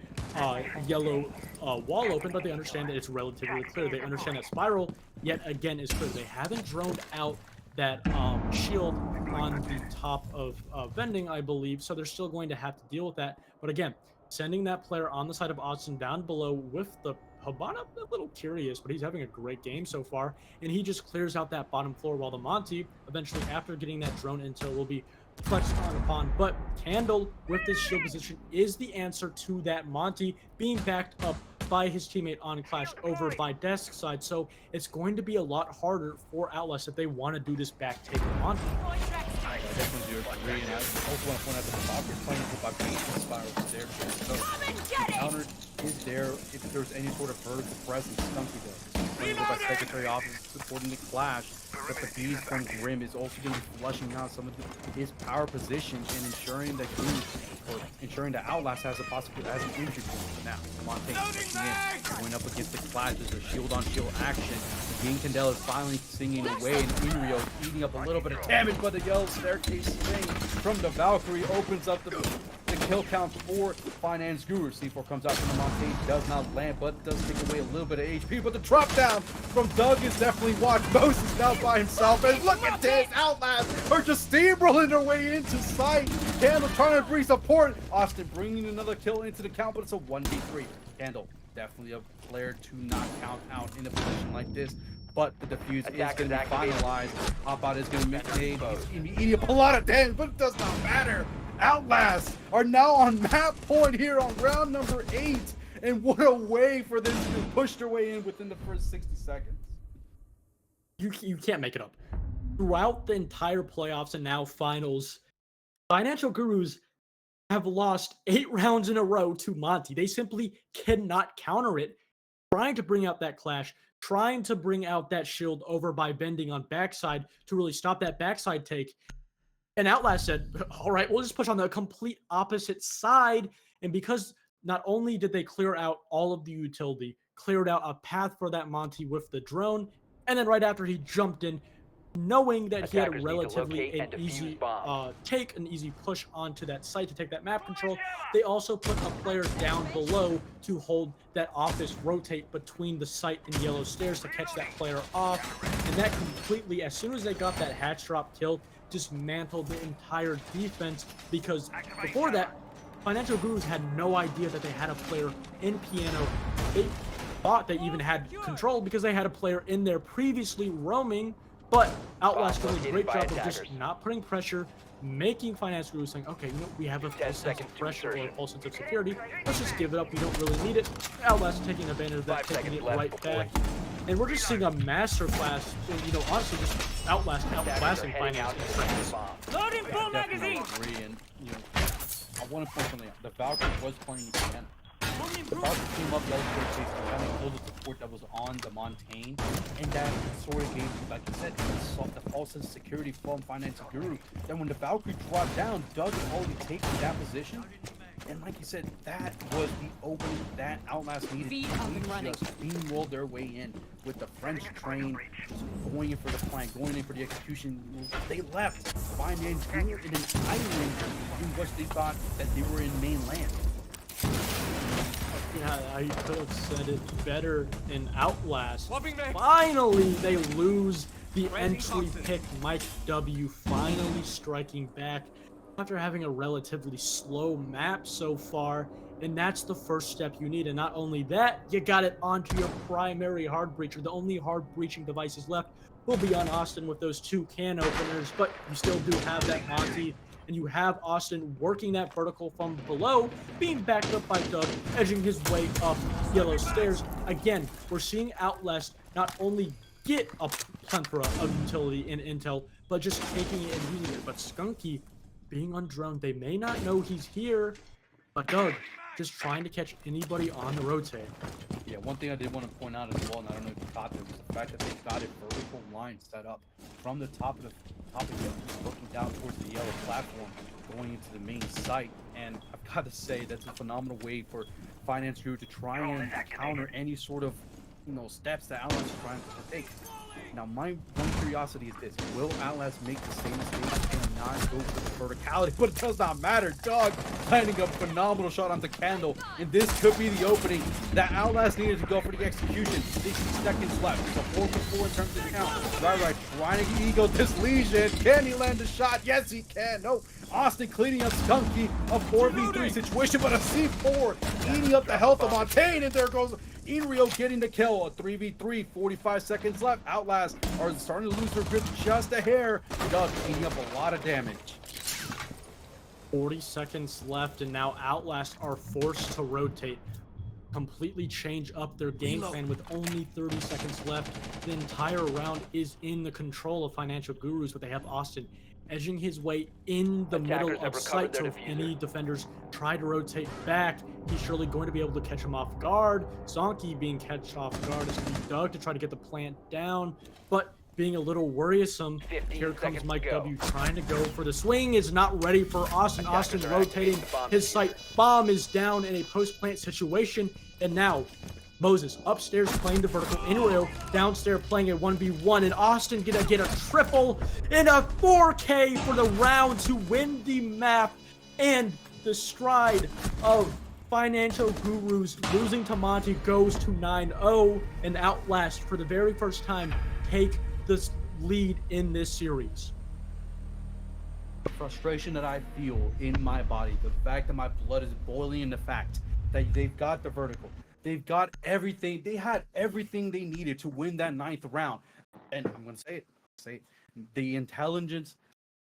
E: yellow wall open, but they understand that it's relatively clear. They understand that Spiral, yet again, is clear. They haven't droned out that shield on the top of vending, I believe, so they're still going to have to deal with that. But again, sending that player on the side of Austin down below with the Habana, a little curious, but he's having a great game so far, and he just clears out that bottom floor while the Monty, eventually after getting that drone intel, will be flexed on upon. But Candle, with this shield position, is the answer to that Monty being backed up by his teammate on Clash over by desk side. So it's going to be a lot harder for Outlast if they want to do this back take on Monty.
F: I definitely do agree, and I also want to point out that the Valkyrie playing with vibration spirals there. So the counter is there if there's any sort of vertical presence. Stunky does. Playing with that secretary office supporting the Clash. But the bees from Grim is also going to be flushing out some of his power positions and ensuring that Outlast has a possibility as an entry point. Now, Montaigne pushing in, going up against the Clash. There's a shield-on-shield action. Game Candela is finally singing away, and Inrio eating up a little bit of damage, but the yellow staircase swing from the Valkyrie opens up the kill count for Finance Guru. C4 comes out from the Montaigne, does not land, but does take away a little bit of HP. But the drop down from Doug is definitely watched. Moses now by himself, and look at this! Outlast are just steamrolling their way into sight. Candle trying to bring support. Austin bringing another kill into the count, but it's a 1v3. Candle, definitely a player to not count out in a position like this. But the defuse is going to be finalized. Hop out is going to make he's going to be eating up a lot of damage, but it does not matter. Outlast are now on map point here on round number 8. And what a way for them to push their way in within the first 60 seconds.
E: You can't make it up. Throughout the entire playoffs and now finals, Financial Gurus have lost 8 rounds in a row to Monty. They simply cannot counter it. Trying to bring out that Clash, trying to bring out that shield over by bending on backside to really stop that backside take. And Outlast said, all right, we'll just push on the complete opposite side. And because not only did they clear out all of the utility, cleared out a path for that Monty with the drone, and then right after he jumped in, knowing that he had a relatively an easy an easy push onto that site to take that map control, they also put a player down below to hold that office rotate between the site and yellow stairs to catch that player off. And that completely, as soon as they got that hatch drop kill, dismantled the entire defense, because before that, Financial Gurus had no idea that they had a player in Piano. They thought they even had control because they had a player in there previously roaming, but Outlast did a great job of just not putting pressure, making Finance Gurus saying, okay, we have a false sense of pressure or a false sense of security. Let's just give it up. We don't really need it. Outlast taking advantage of that, taking it right back. And we're just seeing a masterclass, and, honestly, just Outlast outclassing Finance.
D: Loading full magazine.
F: Agree, and, I want to point something out. The Valkyrie was playing again. The Valkyrie came up the other chase and kind of killed the support that was on the Montaigne, and that sort of gave, like you said, the false sense of security from Finance Guru. Then when the Valkyrie dropped down, Doug had already taken that position. And like you said, that was the opening that Outlast needed.
D: Feet up and running.
F: Just steamrolled their way in with the French train, just going in for the plan, going in for the execution. They left Finance Guru in an island in which they thought that they were in mainland.
E: Yeah, I could have said it better in Outlast. Finally, they lose the entry pick, Mike W. Finally striking back after having a relatively slow map so far. And that's the first step you need. And not only that, you got it onto your primary hard breacher. The only hard breaching devices left will be on Austin with those 2 can openers, but you still do have that Monty. And you have Austin working that vertical from below, being backed up by Doug, edging his way up yellow stairs. Again, we're seeing Outlast not only get a plethora of utility in intel, but just taking it and using it. But Skunky being on drone, they may not know he's here, but Doug just trying to catch anybody on the rotate.
F: Yeah, one thing I did want to point out as well, and I don't know if you caught this, was the fact that they got a vertical line set up from the top of the looking down towards the yellow platform, going into the main site. And I've got to say that's a phenomenal way for Finance Guru to try and counter any sort of steps that Outlast is trying to take. Now, my one curiosity is this: will Outlast make the same mistake and not go for the verticality? But it does not matter. Dog landing a phenomenal shot on the candle, and this could be the opening that Outlast needed to go for the execution. 60 seconds left. So 4-for-4 in terms of count. Right, trying to ego this Legion. Can he land a shot? Yes, he can. No. Austin cleaning up Skunky, a 4v3 situation, but a C4 eating up the health of Montaigne, and there goes Inrio getting the kill. A 3v3, 45 seconds left. Outlast are starting to lose their grip just a hair. Doug eating up a lot of damage.
E: 40 seconds left, and now Outlast are forced to rotate, completely change up their game plan with only 30 seconds left. The entire round is in the control of Financial Gurus, but they have Austin edging his way in the middle of sight. So if any defenders try to rotate back, he's surely going to be able to catch him off guard. Zonky being catch off guard is going to be Doug to try to get the plant down, but being a little worrisome. Here comes Mike W trying to go for the swing, is not ready for Austin. Austin's rotating his sight. Bomb is down in a post-plant situation, and now Moses upstairs playing the vertical, Inrio downstairs playing a 1v1, and Austin gonna get a triple and a 4K for the round to win the map. And the stride of Financial Gurus losing to Monty goes to 9-0, and Outlast for the very first time take the lead in this series.
F: The frustration that I feel in my body, the fact that my blood is boiling, in the fact that they've got the vertical, they've got everything, they had everything they needed to win that 9th round. And I'm going to say it, the intelligence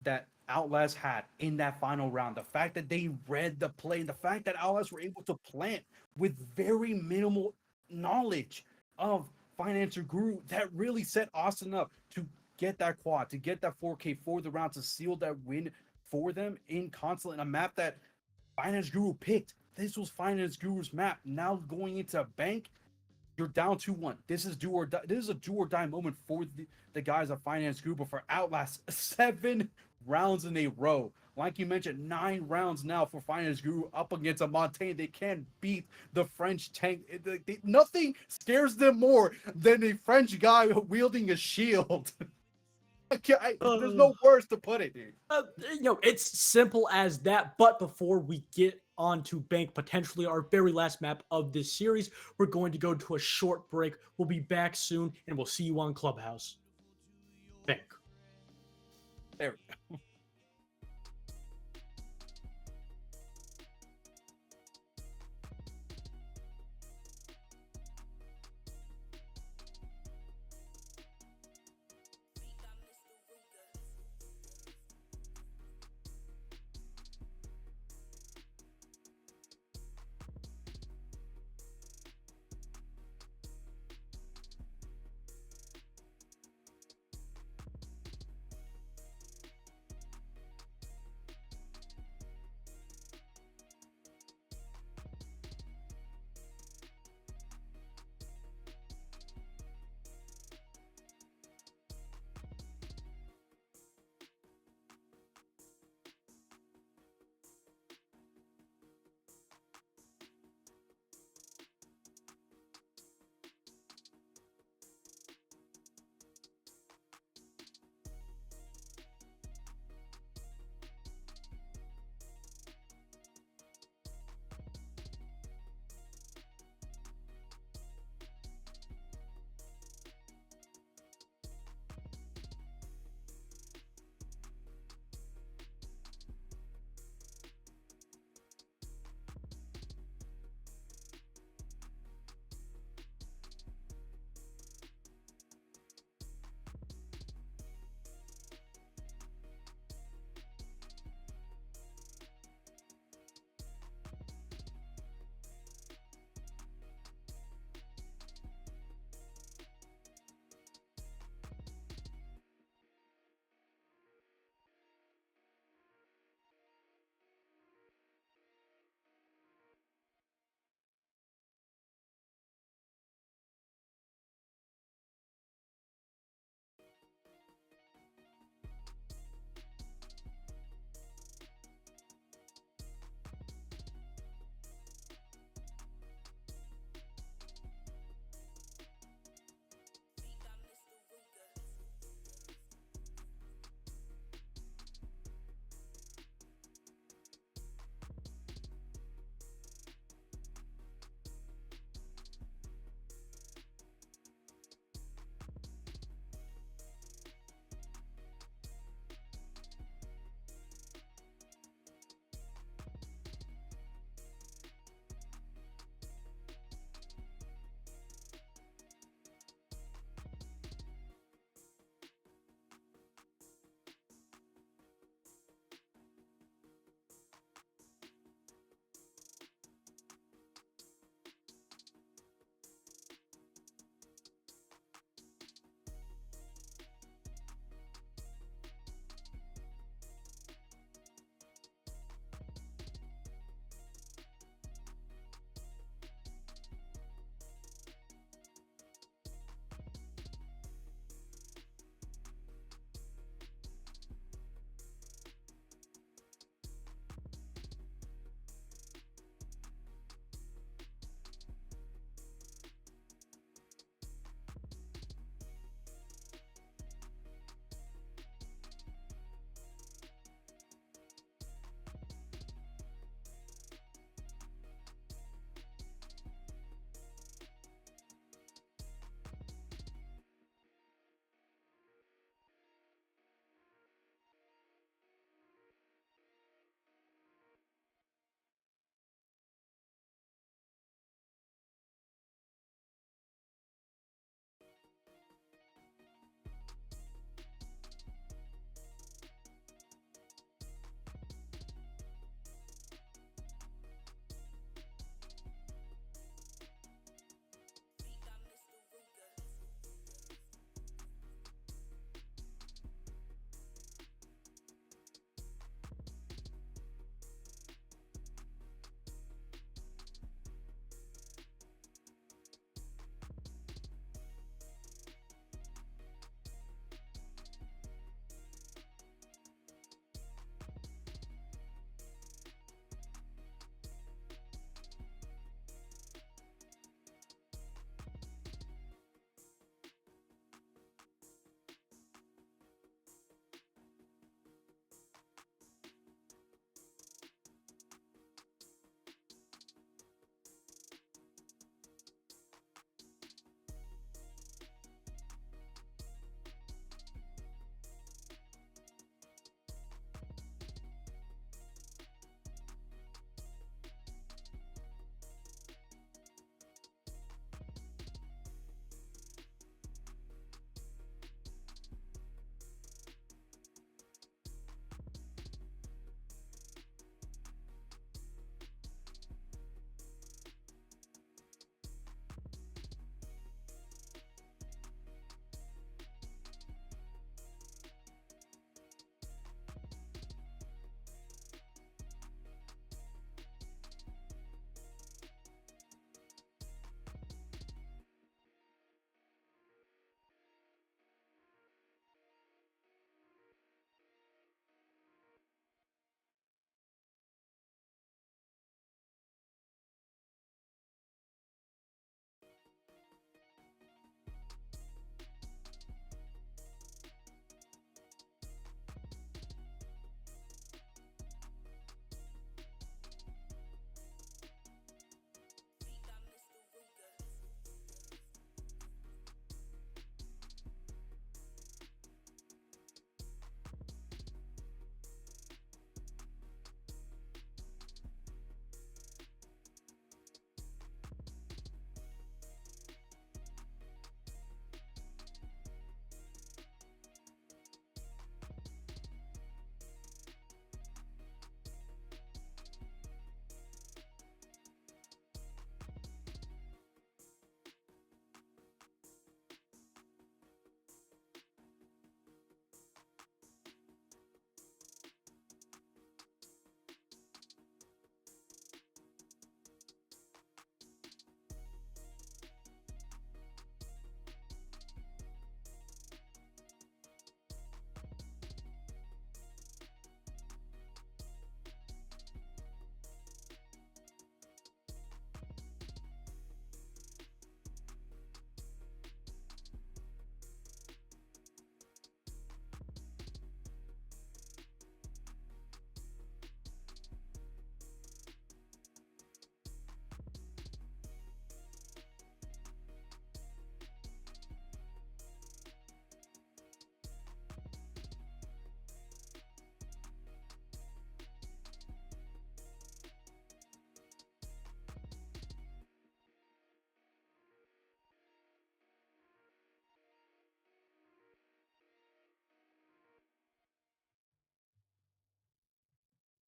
F: that Outlast had in that final round, the fact that they read the play, the fact that Outlast were able to plant with very minimal knowledge of Financial Guru, that really set Austin up to get that quad, to get that 4K for the round, to seal that win for them in Consulate, in a map that Finance Guru picked. This was Finance Guru's map. Now going into Bank, you're down 2-1. This is do or die. This is a do or die moment for the guys of Finance Guru. But for Outlast, 7 rounds in a row. Like you mentioned, 9 rounds now for Finance Guru up against a Montaigne. They can't beat the French tank. Nothing scares them more than a French guy wielding a shield. There's no words to put it, dude.
E: It's simple as that. But before we get on to Bank, potentially our very last map of this series, we're going to go to a short break. We'll be back soon, and we'll see you on Clubhouse. Bank.
F: There we go.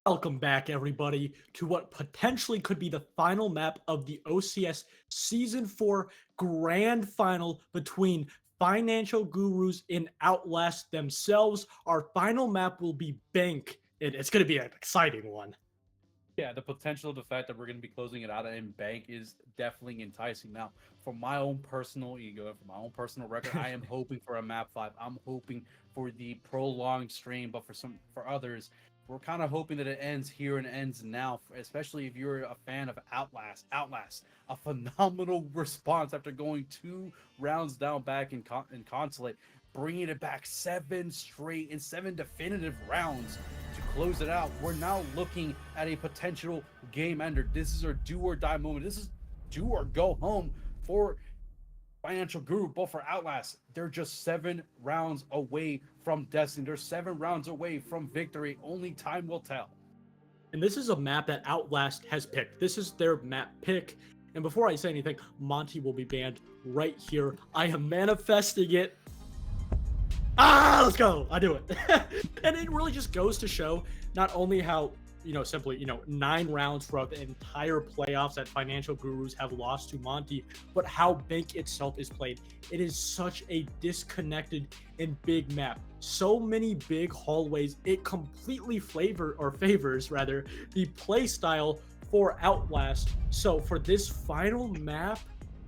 E: Welcome back, everybody, to what potentially could be the final map of the OCS Season 4 Grand Final between Financial Gurus and Outlast themselves. Our final map will be Bank, and it's going to be an exciting one.
F: Yeah, the potential of the fact that we're going to be closing it out in Bank is definitely enticing. Now, for my own personal ego, for my own personal record, I am hoping for a map 5. I'm hoping for the prolonged stream, but for others, we're kind of hoping that it ends here and ends now, especially if you're a fan of Outlast. Outlast, a phenomenal response after going 2 rounds down back in Consulate, bringing it back 7 straight and 7 definitive rounds to close it out. We're now looking at a potential game ender. This is our do or die moment. This is do or go home for Financial Guru, but for Outlast, they're just 7 rounds away from destiny. They're 7 rounds away from victory. Only time will tell.
E: And this is a map that Outlast has picked. This is their map pick. And before I say anything, Monty will be banned right here. I am manifesting it. Let's go. I do it. And it really just goes to show not only how, simply, 9 rounds throughout the entire playoffs that Financial Gurus have lost to Monty, but how Bank itself is played. It is such a disconnected and big map. So many big hallways. It completely favors the play style for Outlast. So for this final map,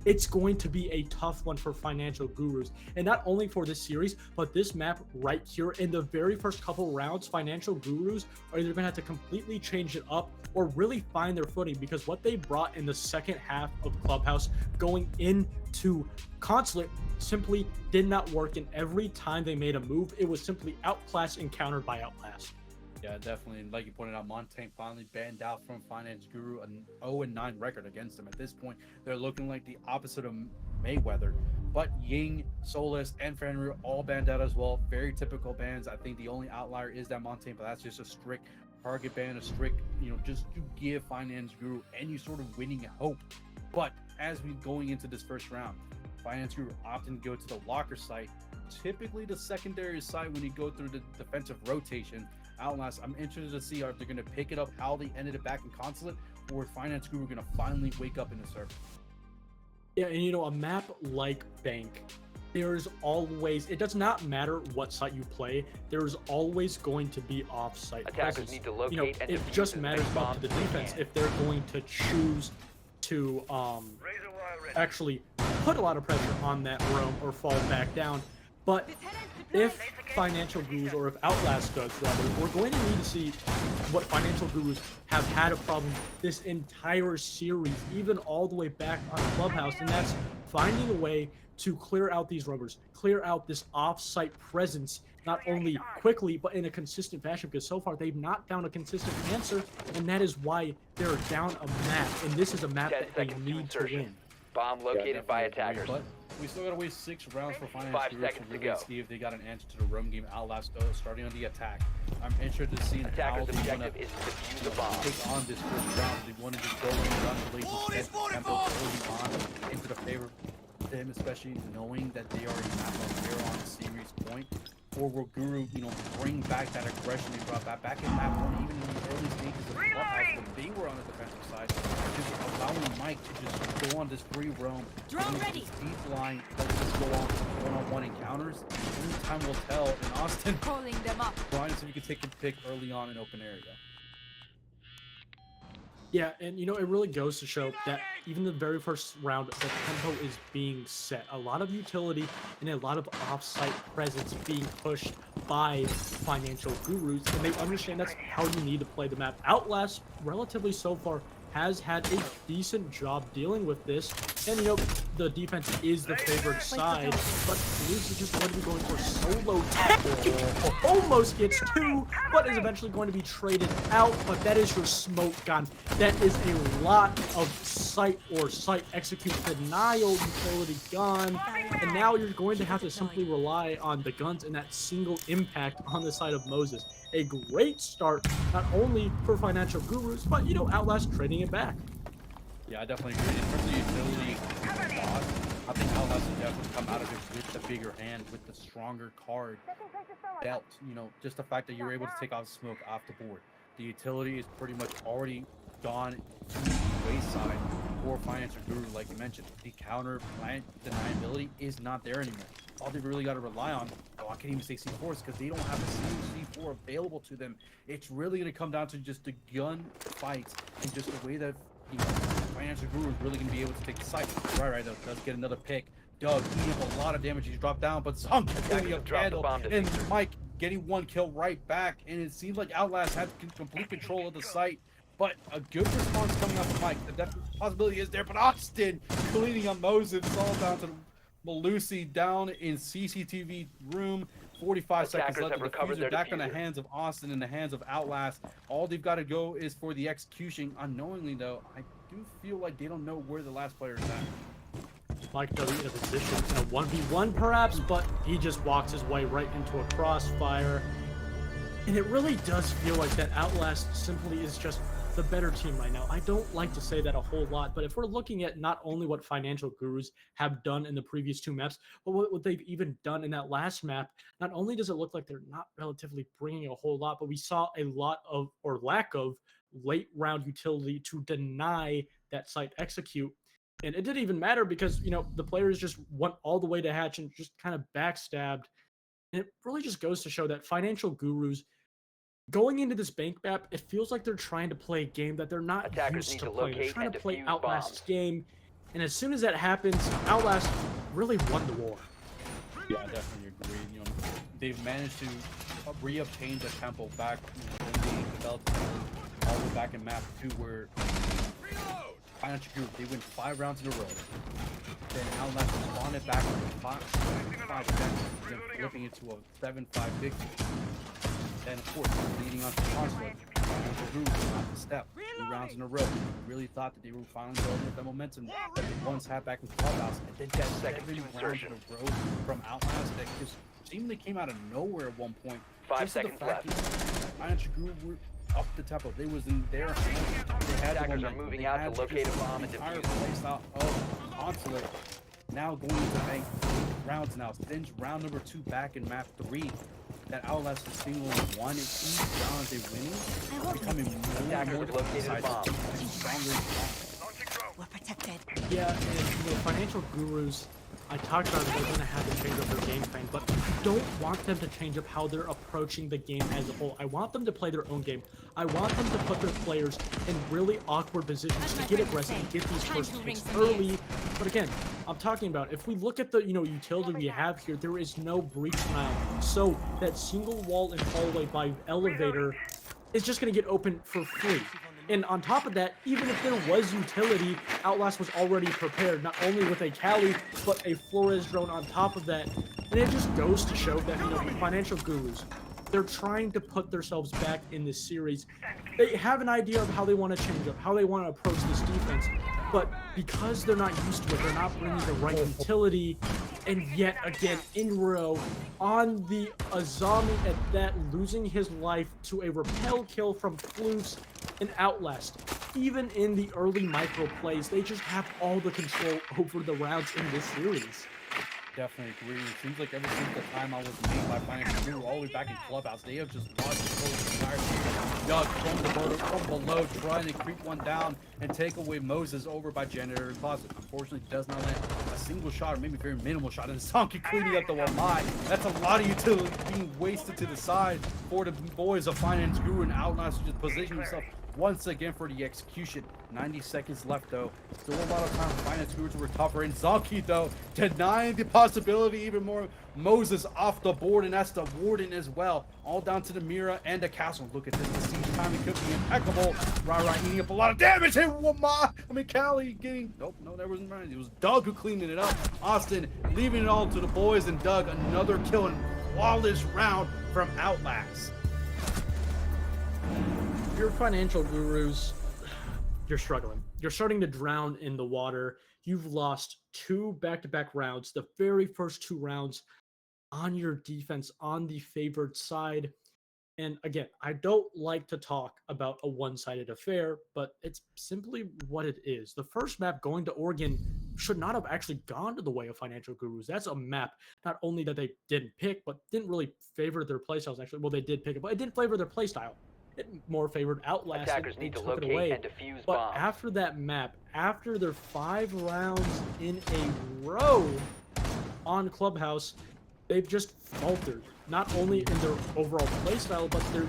E: it's going to be a tough one for Financial Gurus. And not only for this series, but this map right here in the very first couple rounds, Financial Gurus are either going to have to completely change it up or really find their footing, because what they brought in the second half of Clubhouse going into Consulate simply did not work. And every time they made a move, it was simply outclassed and countered by Outlast.
F: Yeah, definitely. And like you pointed out, Montaigne finally banned out from Finance Guru, an 0-9 record against them. At this point, they're looking like the opposite of Mayweather. But Ying, Solus, and Fenrir all banned out as well. Very typical bans. I think the only outlier is that Montaigne, but that's just a strict target ban, a strict, just to give Finance Guru any sort of winning hope. But as we going into this first round, Finance Guru often go to the locker site, typically the secondary site when you go through the defensive rotation. Outlast, I'm interested to see if they're going to pick it up how they ended it back in Consulate, or if Finance Guru are going to finally wake up in the surface.
E: Yeah, and a map like Bank, there's always, it does not matter what site you play, there's always going to be off-site
C: Attackers need to locate and
E: it
C: defuse
E: just
C: as
E: matters
C: many
E: up to the
C: bombs as they
E: defense
C: can.
E: if they're going to choose to actually put a lot of pressure on that roam or fall back down. But if Financial Gurus, or if Outlast does rather, we're going to need to see what Financial Gurus have had a problem this entire series, even all the way back on Clubhouse, and that's finding a way to clear out these rubbers, clear out this off-site presence, not only quickly, but in a consistent fashion, because so far they've not found a consistent answer, and that is why they're down a map, and this is a map
C: 10
E: that they
C: seconds to
E: need to
C: insertion.
E: win.
C: Bomb located by
F: Definitely agree,
C: attackers.
F: But we still got to wait 6 rounds for Finance
C: 5
F: Guru to
C: seconds to
F: really
C: go.
F: see if they got an answer to the roam game. Outlast starting on the attack. I'm interested to see how
C: Attacker's
F: they want
C: objective
F: to
C: is to defuse the bomb.
F: take on this first round. They want to just go and run the lazy tempo early on into the favor of them, especially knowing that they already have they're on a series point. Or will Guru, bring back that aggression they brought back in map 1, even in the early stages of Clubhouse when they were on the defensive side, just allowing Mike to just go on this free roam,
D: Drone ready.
F: this deep line, let's just go on one-on-one encounters. Only time will tell in Austin.
D: Calling them up.
F: Brian, so we could take a pick early on in open area.
E: Yeah, and it really goes to show that even the very first round, the tempo is being set. A lot of utility and a lot of off-site presence being pushed by Financial Gurus, and they understand that's how you need to play the map. Outlast, relatively so far, has had a decent job dealing with this, and the defense is the favored side, but Blues is just going to be going for solo tackle. Almost gets 2, but is eventually going to be traded out, but that is your smoke gun. That is a lot of site execute denial utility gun, and now you're going to have to simply rely on the guns and that single impact on the side of Moses. A great start, not only for Financial Gurus, but Outlast trading it back.
F: Yeah, I definitely agree. In terms of utility, I think Outlast will definitely come out of it with the bigger hand, with the stronger card dealt. Just the fact that you're able to take off smoke off the board. the utility is pretty much already gone to the wayside for Financial Guru. Like you mentioned, the counter plant deniability is not there anymore. All they've really got to rely on, I can't even say C4s because they don't have a single C4 available to them. It's really going to come down to just the gun fights and just the way that Financial Guru is really going to be able to take the site. Right, though, does get another pick. Doug eating up a lot of damage. He's dropped down, but Zunk getting a candle, and Mike getting one kill right back. And it seems like Outlast had complete control of the site, but a good response coming off of Mike. The possibility is there, but Austin cleaning up Moses. It's all down to Malusi down in CCTV room. 45 seconds left. The diffuser back in the hands of Austin, in the hands of Outlast. All they've got to go is for the execution. Unknowingly, though, I do feel like they don't know where the last player is at.
E: Mike does in a position in a 1v1 perhaps, but he just walks his way right into a crossfire. And it really does feel like that Outlast simply is just the better team right now. I don't like to say that a whole lot, but if we're looking at not only what Financial Gurus have done in the previous two maps, but what they've even done in that last map, not only does it look like they're not relatively bringing a whole lot, but we saw a lot of, or lack of, late round utility to deny that site execute. And it didn't even matter because, you know, the players just went all the way to hatch and just kind of backstabbed. And it really just goes to show that Financial Gurus, going into this bank map, it feels like they're trying to play a game that they're not used to playing. They're trying to play Outlast's game. And as soon as that happens, Outlast really won the war.
F: Yeah, I definitely agree. You know, they've managed to reobtain the tempo back, when they developed all the way back in map 2 where Financial Group, they win 5 rounds in a row. Then Outlast responded back with 5 seconds, then flipping it to a 7-5 victory. Then, of course, leading on to CONSULATE. Financial Group off the step, 2 rounds in a row. We really thought that they were finally building with that momentum that they once had back in Clubhouse. And then 10 seconds in a row from Outlast that just seemingly came out of nowhere at one point.
C: 5 seconds left.
F: Financial Group were up the tempo. They was in their hands. They had
C: Attackers are moving out to locate a bomb and
F: entire
C: defuse.
F: place out of Consulate. Now going into bank rounds now. Since round number 2 back in map 3, that Outlast is single one in each round they're winning, becoming more and more decisive, and stronger.
D: We're protected.
E: Yeah, and you know, Financial Gurus, I talked about it, they're going to have to change up their game plan, but I don't want them to change up how they're approaching the game as a whole. I want them to play their own game. I want them to put their players in really awkward positions to get aggressive and get these first picks early. But again, I'm talking about, if we look at the utility we have here, there is no breach now. So that single wall and hallway by elevator is just going to get open for free. And on top of that, even if there was utility, Outlast was already prepared, not only with a Cali, but a Flores drone on top of that. And it just goes to show that, the Financial Gurus, they're trying to put themselves back in this series. They have an idea of how they want to change up, how they want to approach this defense. But because they're not used to it, they're not bringing the right utility. And yet again, in row, on the Azami at that, losing his life to a rappel kill from Floofs and Outlast. Even in the early micro plays, they just have all the control over the rounds in this series.
F: Definitely agree. It seems like ever since the time I was made by Financial Guru all the way back in Clubhouse, they have just lost control of the entire Doug from below, trying to creep one down and take away Moses over by Janitor Closet. Unfortunately, does not land a single shot, or maybe very minimal shot. And Sonky cleaning up the one line. That's a lot of utility being wasted to the side for the boys of Finance Guru, and Outlast just position himself once again for the execution. 90 seconds left, though. Still a lot of time for Finance Guru to recover. And Zonky, though, denying the possibility even more. Moses off the board, and that's the Warden as well. All down to the Mira and the Castle. Look at this. The siege timing could be impeccable. Rara eating up a lot of damage. Hey, Callie getting... Nope, no, that wasn't right. It was Doug who cleaning it up. Austin leaving it all to the boys, and Doug, another kill and flawless round from Outlast.
E: Your Financial Gurus, you're struggling. You're starting to drown in the water. You've lost 2 back-to-back rounds, the very first 2 rounds on your defense on the favored side. And again, I don't like to talk about a one-sided affair, but it's simply what it is. The first map going to Oregon should not have actually gone to the way of Financial Gurus. That's a map not only that they didn't pick, but didn't really favor their playstyles. Actually, well, they did pick it, but it didn't favor their playstyle. it more favored Outlast, and
C: Attackers
E: they
C: need to
E: took it
C: locate
E: away.
C: and defuse
E: But
C: bombs.
E: after that map, after their 5 rounds in a row on Clubhouse, they've just faltered. Not only in their overall playstyle, but their,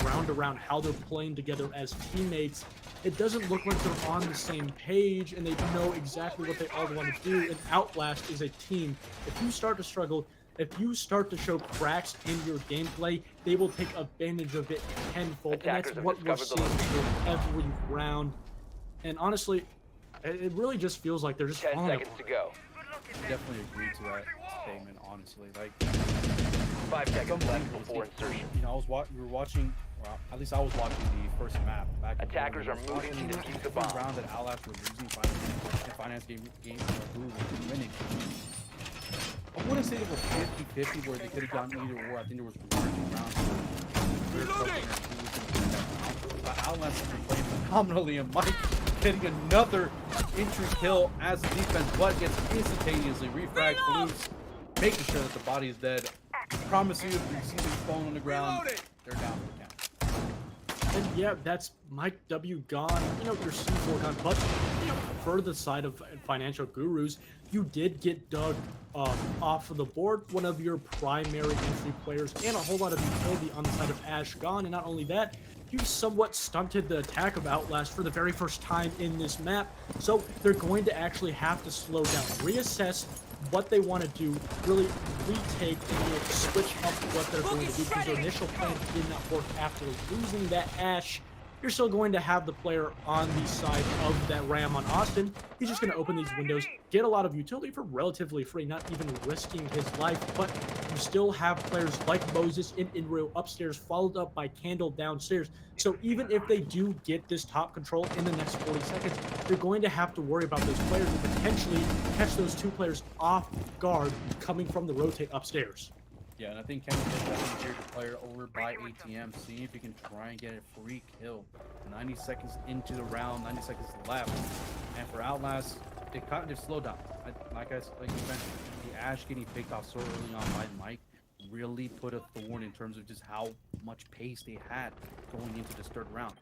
E: round around how they're playing together as teammates. It doesn't look like they're on the same page and they know exactly what they all want to do. And Outlast is a team. If you start to struggle, if you start to show cracks in your gameplay, they will take advantage of it tenfold.
C: Attackers
E: and
C: have
E: that's what we're
C: discovered the
E: seeing with every round. And honestly, it really just feels like they're just
C: 10
E: falling
C: seconds to go.
F: Definitely agree to that statement, honestly. Like,
C: 5 seconds left before insertion.
F: we were watching, well, at least I was watching the first map back in
C: Attackers
F: the
C: are moving to defuse the
F: every
C: bomb.
F: round that Outlast were losing, Finance game Guru was winning. I wouldn't say it was 50-50 where they could have gotten either or. I think there was one round where but Outlast has been playing phenomenally, and Mike getting another entry kill as the defense, but gets instantaneously refragged loose, making sure that the body is dead. Promise you, if you see them falling on the ground, they're down for the count.
E: And yeah, that's Mike W gone, your C4 gone, but for the side of Financial Gurus, you did get dug off of the board, one of your primary entry players, and a whole lot of utility on the side of Ash gone, and not only that, you somewhat stunted the attack of Outlast for the very first time in this map, so they're going to actually have to slow down, reassess what they want to do, really retake and switch up what they're going to do, because their initial plan did not work after losing that Ash. You're still going to have the player on the side of that Ram on Austin. He's just going to open these windows, get a lot of utility for relatively free, not even risking his life, but you still have players like Moses in Inro upstairs, followed up by Candle downstairs. So even if they do get this top control in the next 40 seconds, they're going to have to worry about those players and potentially catch those 2 players off guard coming from the rotate upstairs.
F: Yeah, and I think Kendall is definitely here to player over by ATM, seeing if he can try and get a free kill. 90 seconds into the round, 90 seconds left. And for Outlast, they kind of slowed down. Like you mentioned, the Ash getting picked off so early on by Mike really put a thorn in terms of just how much pace they had going into this 3rd round.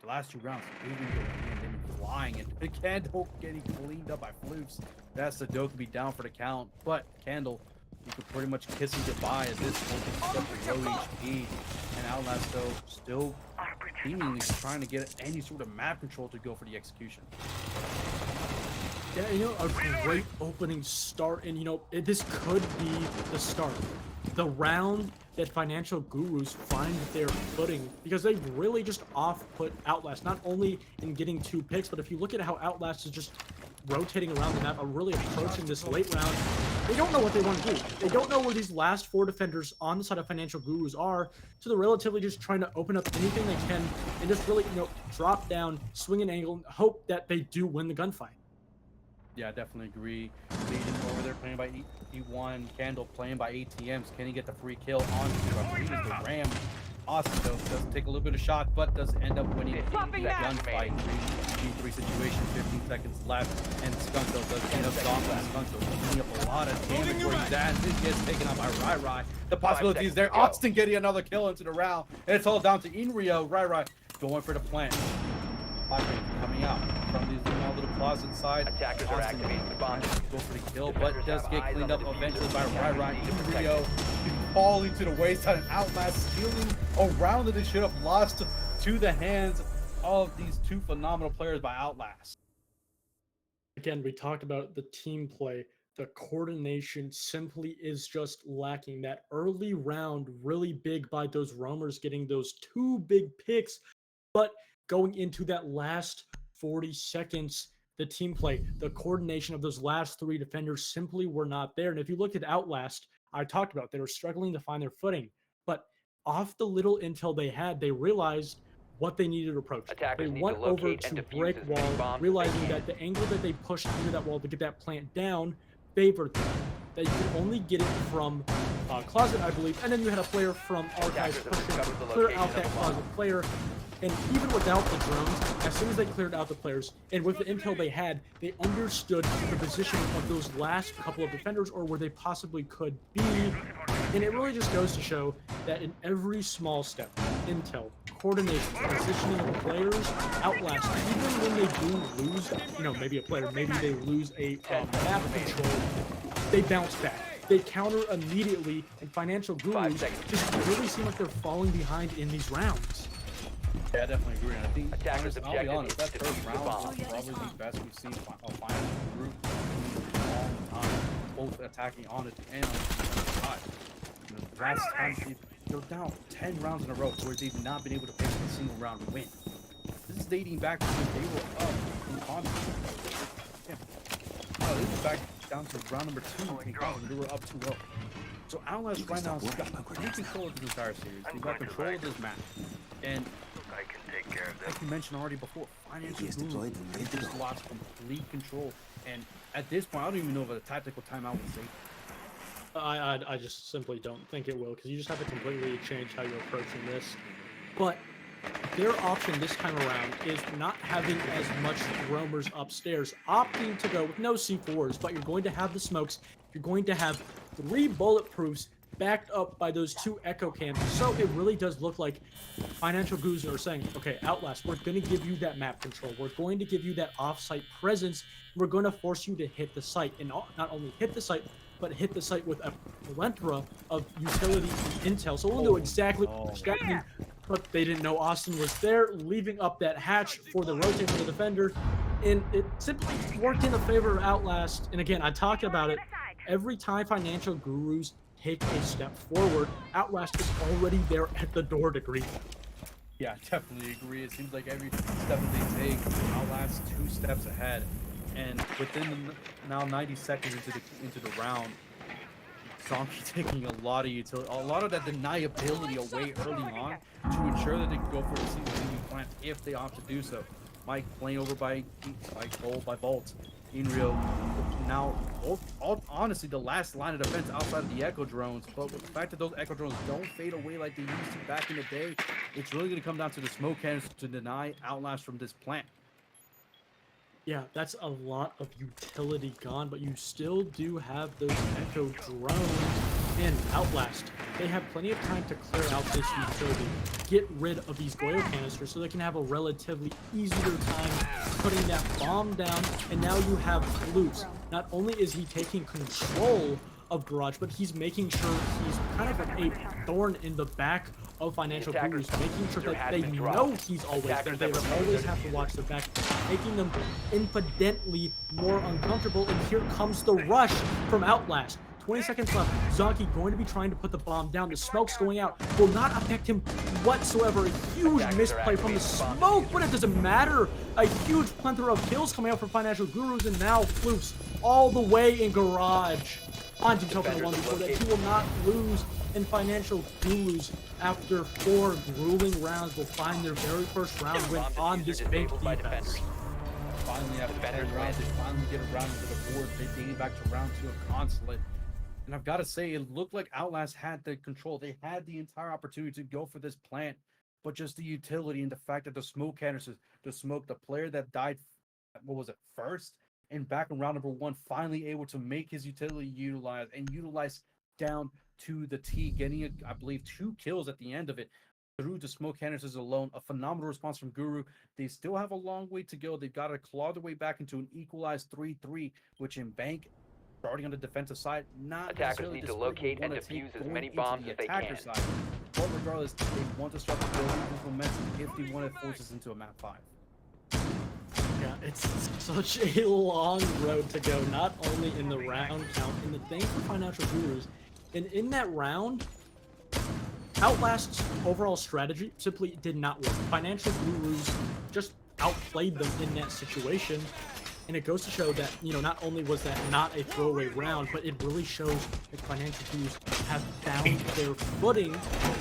F: The last 2 rounds, they didn't go in, they've been flying, and Candle getting cleaned up by Flukes. That's the dough could be down for the count, but Candle, you could pretty much kiss him goodbye at this point. Such a low HP, and Outlast though still seemingly trying to get any sort of map control to go for the execution.
E: Yeah, a great opening start, and this could be the start. The round that Financial Gurus find their footing, because they really just off-put Outlast, not only in getting 2 picks, but if you look at how Outlast is just rotating around the map, are really approaching this late round, they don't know what they want to do. They don't know where these last 4 defenders on the side of Financial Gurus are, so they're relatively just trying to open up anything they can and just really, drop down, swing an angle, and hope that they do win the gunfight.
F: Yeah, I definitely agree. Legion over there playing by E1, Candle playing by ATMs. Can he get the free kill on the Ram? Austin though does take a little bit of shot, but does end up winning the gunfight. 3v3 situation, 15 seconds left, and Skunko does end up stomping. Skunko picking up a lot of damage where he's at. This gets taken out by Rai. The possibility is there. Austin getting another kill into the round, and it's all down to Inrio. Rai going for the plant. Coming out from these little closet side.
C: Attackers are activating the bomb.
F: Go for the kill, but does get cleaned up eventually by Rai. Inrio falling to the wayside, and Outlast stealing a round that they should have lost to the hands of these 2 phenomenal players by Outlast.
E: Again, we talked about the team play. The coordination simply is just lacking. That early round, really big by those roamers getting those 2 big picks, but going into that last 40 seconds, the team play, the coordination of those last 3 defenders simply were not there. And if you look at Outlast, I talked about they were struggling to find their footing, but off the little intel they had, they realized what they needed to approach.
C: Attackers
E: they went over to brick wall, realizing that the angle that they pushed into that wall to get that plant down favored them. That you could only get it from closet, I believe, and then you had a player from Archives pushing clear out that closet player. And even without the drones, as soon as they cleared out the players, and with the intel they had, they understood the position of those last couple of defenders, or where they possibly could be. And it really just goes to show that in every small step, intel, coordination, positioning of players, Outlast, even when they do lose, you know, maybe a player, maybe they lose a map control, they bounce back. They counter immediately, and Financial Gurus just really seem like they're falling behind in these rounds.
F: Yeah, I definitely agree. And I think,
C: Attackers
F: I'll be
C: objective
F: honest,
C: is
F: that
C: to
F: first
C: defuse the
F: round
C: bomb.
F: was probably the best we've seen Financial Group in a long time, both attacking on it and on the side. You know, the last time they're down 10 rounds in a row where they've not been able to pick a single round win. This is dating back to when they were up in confidence. Yeah. No, this is back down to round number 2 in confidence. They were up 2-0. So Outlast right now has got complete control of this entire series. They've got control of this map. And like you mentioned already before, Financial Gurus just lost complete control. And at this point, I don't even know if a tactical timeout would save.
E: I just simply don't think it will, because you just have to completely change how you're approaching this. But their option this time around is not having as much roamers upstairs, opting to go with no C4s, but you're going to have the smokes, you're going to have 3 bulletproofs backed up by those 2 echo cams. So it really does look like Financial Gurus are saying, okay, Outlast, we're going to give you that map control. We're going to give you that off-site presence. We're going to force you to hit the site. And not only hit the site, but hit the site with a plethora of utility intel. So we'll know exactly what they're expecting. But they didn't know Austin was there, leaving up that hatch for the rotate for the defender. And it simply worked in the favor of Outlast. And again, I talked about it. Every time Financial Gurus take a step forward, Outlast is already there at the door to greet them.
F: Yeah, I definitely agree. It seems like every step that they take, Outlast 2 steps ahead. And within the, now 90 seconds into the round, Zombie taking a lot of that deniability away early on to ensure that they can go for the single plant if they opt to do so. Mike playing over by Bolt. In Rio, now honestly the last line of defense outside of the Echo drones, but with the fact that those Echo drones don't fade away like they used to back in the day, it's really going to come down to the smoke cannons to deny Outlast from this plant.
E: Yeah, that's a lot of utility gone, but you still do have those Echo drones and Outlast. They have plenty of time to clear out this utility, get rid of these Goyo canisters so they can have a relatively easier time putting that bomb down. And now you have Flutes. Not only is he taking control of Garage, but he's making sure he's kind of a thorn in the back of Financial Gurus, making sure that they know he's always there. They always have to watch their back, making them infinitely more uncomfortable. And here comes the rush from Outlast. 20 seconds left. Zonky going to be trying to put the bomb down. The smoke's going out. Will not affect him whatsoever. A huge misplay from the smoke, but it doesn't matter. A huge plethora of kills coming out from Financial Gurus, and now Flukes all the way in Garage. Finds himself in a 1v4 that he will not lose. And Financial Gurus, after 4 grueling rounds, will find their very first round win on this big defense.
F: Finally, after 10 rounds, they finally get around to the board. They dating back to round 2 of Consulate. And I've got to say, it looked like Outlast had the control. They had the entire opportunity to go for this plant, but just the utility and the fact that the smoke canisters, the smoke, the player that died, what was it, first? And back in round number 1, finally able to make his utility utilize down to the T, getting, I believe, 2 kills at the end of it through the smoke canisters alone. A phenomenal response from Guru. They still have a long way to go. They've got to claw their way back into an equalized 3-3, which in Bank, starting on the defensive side, not
C: attackers need to locate and defuse as many bombs as they can.
F: Side. But regardless, they want to start to build this momentum if they want to force us into a map 5.
E: Yeah, it's such a long road to go, not only in the round count, and the thing for Financial Gurus, and in that round, Outlast's overall strategy simply did not work. Financial Gurus just outplayed them in that situation. And it goes to show that, you know, not only was that not a throwaway round, but it really shows that Financial Gurus have found their footing.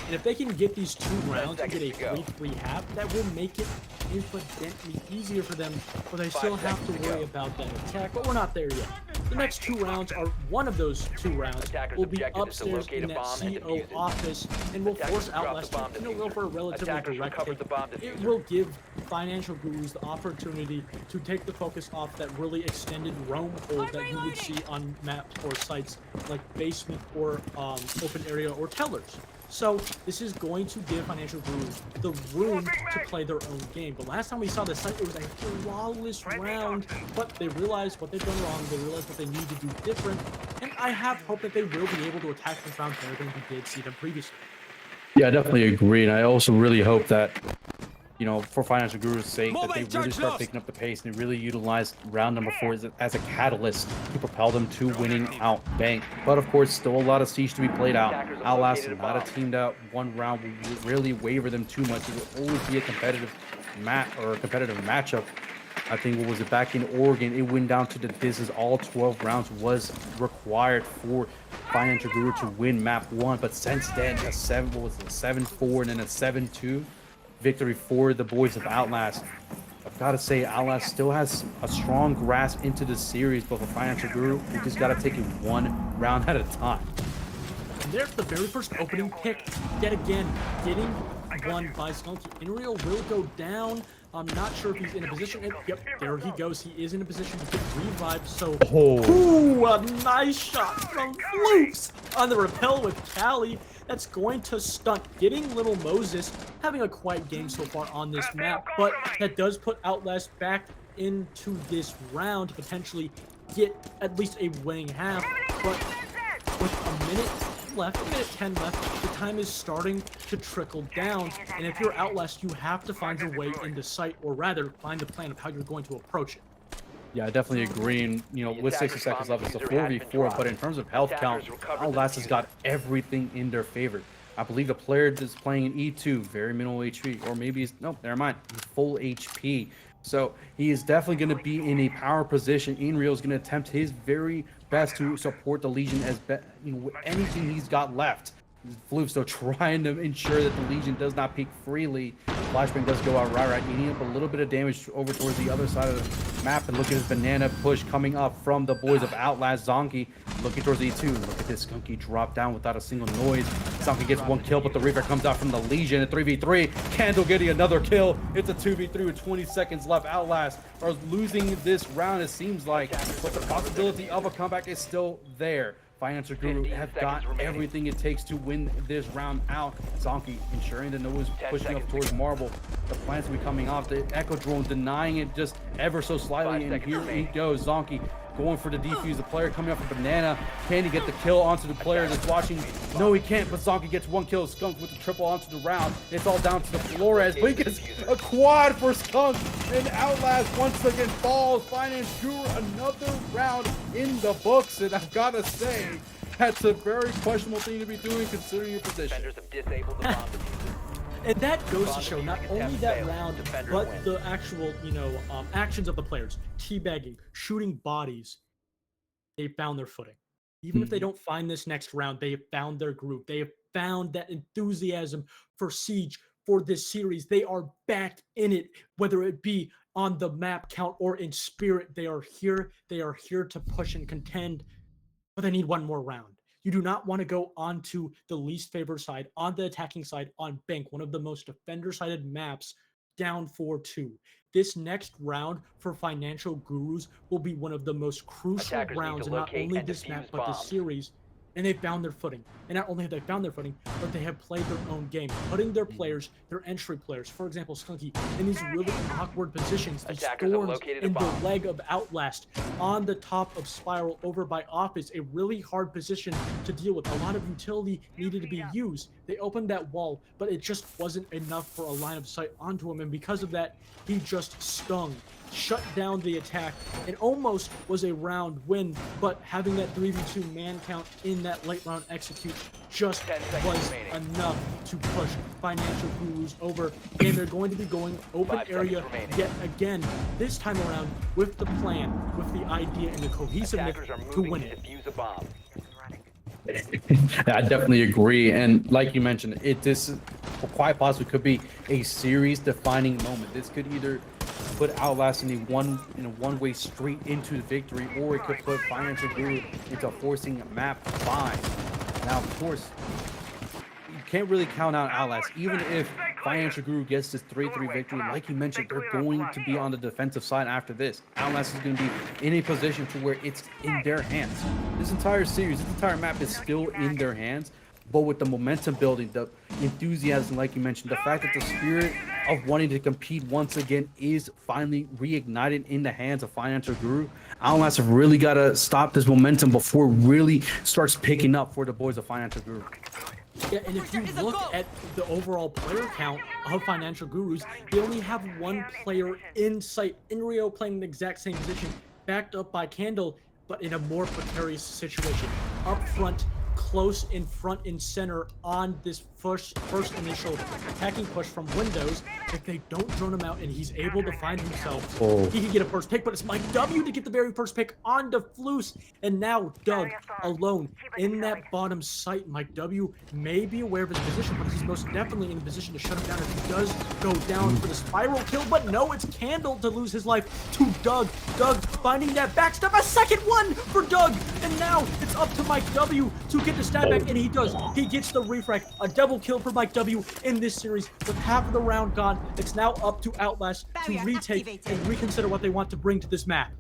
E: And if they can get these 2 rounds and get a 3-3 half, that will make it infinitely easier for them. But they still have to worry about that attack, but we're not there yet. The next 2 rounds are one of those 2 rounds will be upstairs in that CO office, and will force Outlast to, you know, go for a relatively direct take. It will give Financial Gurus the opportunity to take the focus off that really extended roam hold that you would see on maps or sites like basement or open area or tellers. So this is going to give Financial Gurus the room to play their own game. But last time we saw the site, it was a flawless round, but they realized what they've done wrong, they realized what they need to do different, and I have hope that they will be able to attack this round better than we did see them previously.
F: Yeah, I definitely agree, and I also really hope that, you know, for Financial Gurus' sake, that they really start picking up the pace and they really utilize round number 4 as a catalyst to propel them to winning out bank. But of course, still a lot of siege to be played out. Outlast is not a team that one round will really waver them too much. It will always be a competitive matchup. I think what was it back in Oregon? It went down to this is all 12 rounds was required for Financial Guru to win map 1. But since then, a 7-4 and then a 7-2 victory for the boys of Outlast. I've got to say, Outlast still has a strong grasp into the series, but for Financial Guru, we just got to take it one round at a time.
E: And there's the very first opening pick, yet again, getting won by Skunky. Inreal will go down. I'm not sure if he's in a position. Yep, there he goes. He is in a position to get revived. So, ooh, a nice shot from FINANACE on the rappel with Cali. That's going to stunt. Getting Little Moses having a quiet game so far on this map, but that does put Outlast back into this round to potentially get at least a winning half. But with a minute left, a minute 10 left, the time is starting to trickle down, and if you're Outlast, you have to find your way into sight, or rather find a plan of how you're going to approach it.
F: Yeah, I definitely agree. And, you know, with 60 seconds left, it's a 4v4, but in terms of health count, Outlast has got everything in their favor. I believe the player that's playing in E2, very minimal HP, or maybe he's, no, never mind, he's full HP. So he is definitely going to be in a power position. Inreal is going to attempt his very best to support the Legion as with anything he's got left. Floop still trying to ensure that the Legion does not peek freely. Flashbang does go out right, eating up a little bit of damage over towards the other side of the map. And look at his banana push coming up from the boys of Outlast. Zonky looking towards E2. Look at this Skunky drop down without a single noise. Zonky gets one kill, but the Reaper comes out from the Legion at 3v3. Candle getting another kill. It's a 2v3 with 20 seconds left. Outlast are losing this round, it seems like, but the possibility of a comeback is still there. Financial Guru have got everything it takes to win this round out. Zonky ensuring the nose pushing up towards Marble. The plants will be coming off. The Echo Drone denying it just ever so slightly. And here he goes. Zonky going for the defuse. The player coming up with Banana. Can he get the kill onto the player that's watching? No, he can't, but Zonky gets one kill. Skunk with the triple onto the round. It's all down to the Flores, but he gets a quad for Skunk. And Outlast once again falls. Finance Guru another round in the books. And I've got to say, that's a very questionable thing to be doing considering your position.
E: And that goes to show not only that round, but the actual, actions of the players. Teabagging, shooting bodies. They found their footing. Even if they don't find this next round, they have found their group. They have found that enthusiasm for Siege, for this series. They are back in it, whether it be on the map count or in spirit. They are here. They are here to push and contend, but they need one more round. You do not want to go onto the least favored side, on the attacking side, on Bank, one of the most defender-sided maps, down 4-2. This next round for Financial Gurus will be one of the most crucial rounds in not only this map, but this series. And they found their footing. And not only have they found their footing, but they have played their own game, putting their players, their entry players, for example, Skunky, in these really awkward positions, these storms in the leg of Outlast, on the top of Spiral over by Office, a really hard position to deal with. A lot of utility needed to be used. They opened that wall, but it just wasn't enough for a line of sight onto him, and because of that, he just stung, shut down the attack, and almost was a round win, but having that 3v2 man count in that late round execute just was enough to push Financial Gurus over, and they're going to be going open area yet again, this time around with the plan, with the idea and the cohesiveness to win it.
F: I definitely agree, and like you mentioned, this quite possibly could be a series-defining moment. This could either put Outlast in a one-way street into the victory, or it could put Financial Guru into forcing map 5. Now, of course, you can't really count out Outlast, even if Financial Guru gets this 3-3 victory. Like you mentioned, they're going to be on the defensive side after this. Outlast is going to be in a position to where it's in their hands. This entire series, this entire map is still in their hands. But with the momentum building, the enthusiasm, like you mentioned, the fact that the spirit of wanting to compete once again is finally reignited in the hands of Financial Guru, Outlast have really got to stop this momentum before it really starts picking up for the boys of Financial Guru.
E: Yeah, and if you look at the overall player count of Financial Gurus, they only have one player in sight. Inrio playing the exact same position, backed up by Candle, but in a more precarious situation. Up front, close in front and center on this first initial attacking push from Windows. If they don't drone him out and he's able to find himself, he can get a first pick, but it's Mike W to get the very first pick on Deflus. And now Doug alone in that bottom site. Mike W may be aware of his position, but he's most definitely in a position to shut him down if he does go down for the spiral kill. But no, it's Candle to lose his life to Doug. Doug finding that backstep, a second one for Doug. And now it's up to Mike W to get the stab back, and he does. He gets the refract, a double kill for Mike W in this series. With half of the round gone, it's now up to Outlast to retake and reconsider what they want to bring to this map.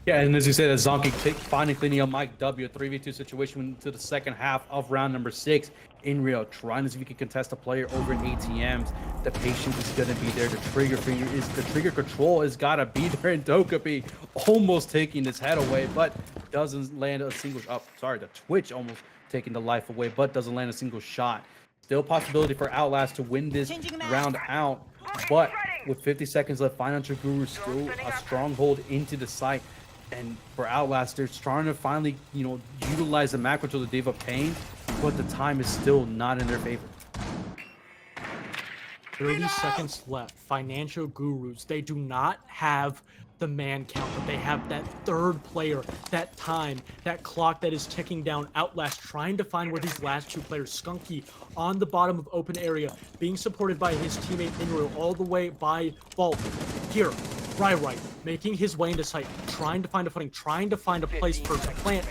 F: Yeah, and as you said, Zonky finally cleaning up Mike W, a 3v2 situation into the second half of round number 6. In Rio, trying to see if he can contest a player over in ATMs. The patience is going to be there. The trigger control has got to be there. And Dokkaebi almost taking his head away, but doesn't land a single. The Twitch almost taking the life away, but doesn't land a single shot. Still possibility for Outlast to win this round out, but with 50 seconds left, Financial Guru still a stronghold into the site. And for Outlast, they're trying to finally, utilize the macro control that they've obtained, but the time is still not in their favor.
E: 30 seconds left. Financial Gurus, they do not have the man count, but they have that third player, that time, that clock that is ticking down. Outlast trying to find where these last two players, Skunky on the bottom of open area, being supported by his teammate Inro all the way by Vault. Here, Right, making his way into sight, trying to find a footing, trying to find a place for plant.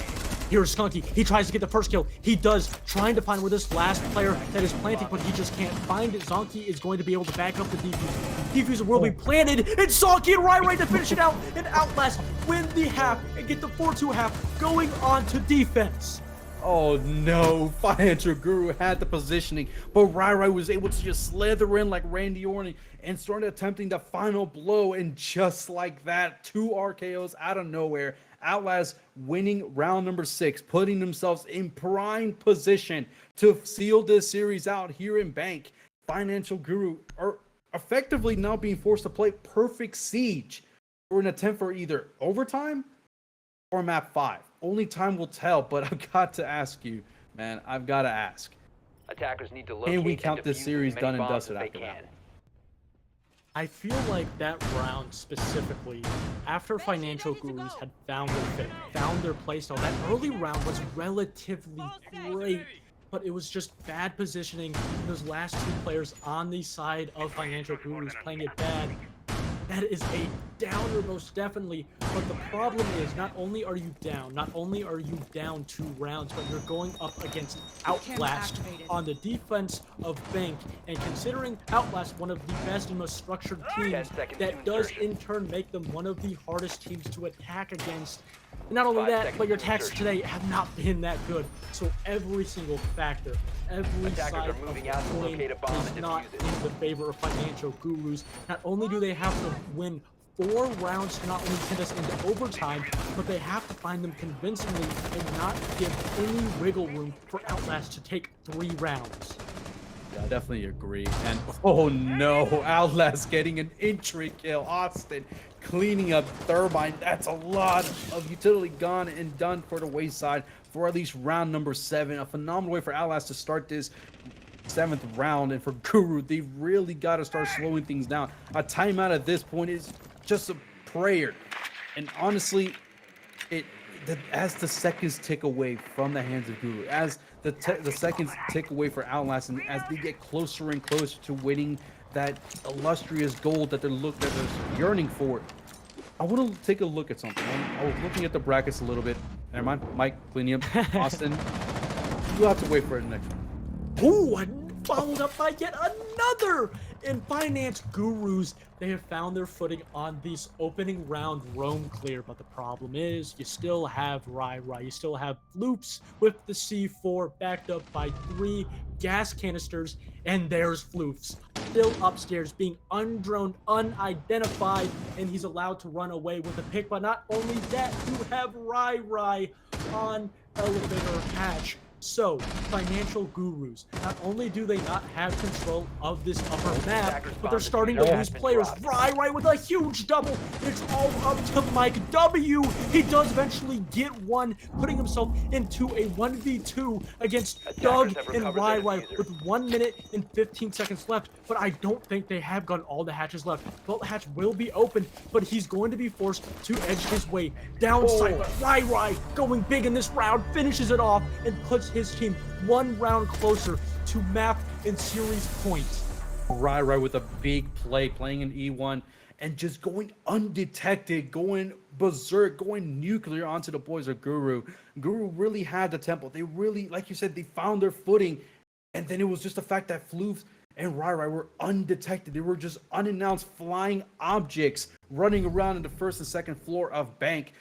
E: Here's Skunky. He tries to get the first kill. He does, trying to find where this last player that is planting, but he just can't find it. Zonky is going to be able to back up the defuse. Defuser will be planted, and Zonky and Right to finish it out, and Outlast win the half and get the 4-2 half going on to defense.
F: Oh no, Financial Guru had the positioning, but Rai was able to just slither in like Randy Orton and started attempting the final blow, and just like that, 2 RKOs out of nowhere. Outlast winning round number 6, putting themselves in prime position to seal this series out here in Bank. Financial Guru are effectively now being forced to play Perfect Siege for an attempt for either overtime or map 5. Only time will tell, but I've got to ask you, man. I've got to ask.
C: Attackers need to locate
F: Can we
C: and
F: count this
C: defuse
F: series
C: as many
F: done and
C: bombs
F: dusted
C: as they
F: after
C: can.
F: that?
E: I feel like that round specifically, after Financial Gurus had found their fit, found their playstyle, that early round was relatively great, but it was just bad positioning. Those last 2 players on the side of Financial Gurus playing it bad. That is a downer, most definitely. But the problem is, not only are you down, not only are you down 2 rounds, but you're going up against Outlast on the defense of Bank. And considering Outlast one of the best and most structured teams, that does in turn make them one of the hardest teams to attack against. And not only that, but your attacks today have not been that good. So every single factor, every side of the coin is not in the favor of Financial Gurus. Not only do they have to win 4 rounds to not only send us into overtime, but they have to find them convincingly and not give any wiggle room for Outlast to take 3 rounds.
F: Yeah, I definitely agree. And oh no, Outlast getting an entry kill. Austin cleaning up Turbine. That's a lot of utility gone and done for the wayside for at least round number 7. A phenomenal way for Outlast to start this 7th round. And for Guru, they really got to start slowing things down. A timeout at this point is just a prayer. And honestly, as the seconds tick away from the hands of Guru, as the seconds tick away for Outlast, and as they get closer and closer to winning that illustrious gold that they're yearning for, I want to take a look at something. I was looking at the brackets a little bit. Never mind, Mike, cleaning up. Austin, you'll have to wait for the next one.
E: Ooh, followed up by yet another In Finance Gurus, they have found their footing on this opening round roam clear, but the problem is you still have Rai, you still have Floops with the C4 backed up by 3 gas canisters, and there's Floops still upstairs being undroned, unidentified, and he's allowed to run away with a pick. But not only that, you have Rai on elevator hatch. So, Financial Gurus, not only do they not have control of this upper map, but they're starting to lose players. Rai with a huge double. It's all up to Mike W. He does eventually get one, putting himself into a 1v2 against Doug and Rai with 1 minute and 15 seconds left. But I don't think they have got all the hatches left. Vault hatch will be open, but he's going to be forced to edge his way downside. But Rai going big in this round, finishes it off, and puts his team 1 round closer to map and series points.
F: Rai with a big play, playing an E1 and just going undetected, going berserk, going nuclear onto the boys of Guru. Guru really had the tempo. They really, like you said, they found their footing. And then it was just the fact that Floof and Rai were undetected. They were just unannounced flying objects running around in the first and second floor of Bank,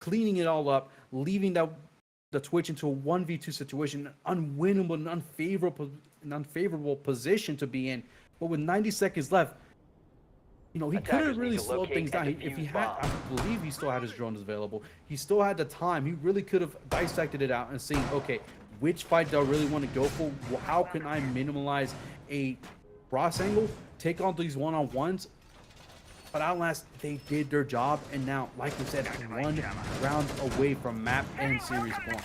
F: cleaning it all up, leaving the Twitch into a 1v2 situation, an unwinnable and unfavorable position to be in. But with 90 seconds left, you know, he could have really slowed things down. If he had, I believe he still had his drones available. He still had the time. He really could have dissected it out and seen, okay, which fight do I really want to go for? How can I minimize a cross angle, take on these one-on-ones? But Outlast, they did their job, and now, like we said, 1 round away from map and series 1.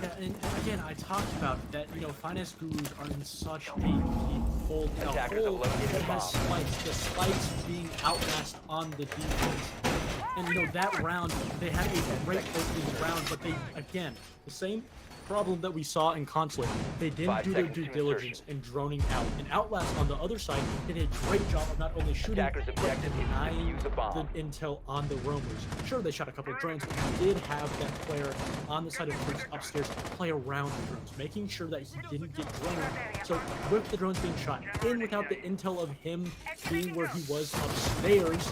E: Yeah, and again, I talked about that, you know, Finance Gurus are in such a deep hole in a hole that has spikes. The spikes being Outlast on the defense. And, you know, that round, they had a great opening round, but they, again, the same problem that we saw in Consulate. They didn't do their due diligence in droning out. And Outlast on the other side did a great job of not only shooting, but denying the intel on the roamers. Sure, they shot a couple of drones, but he did have that player on the side of the upstairs play around the drones, making sure that he didn't get droned. So with the drones being shot in without the intel of him being where he was upstairs,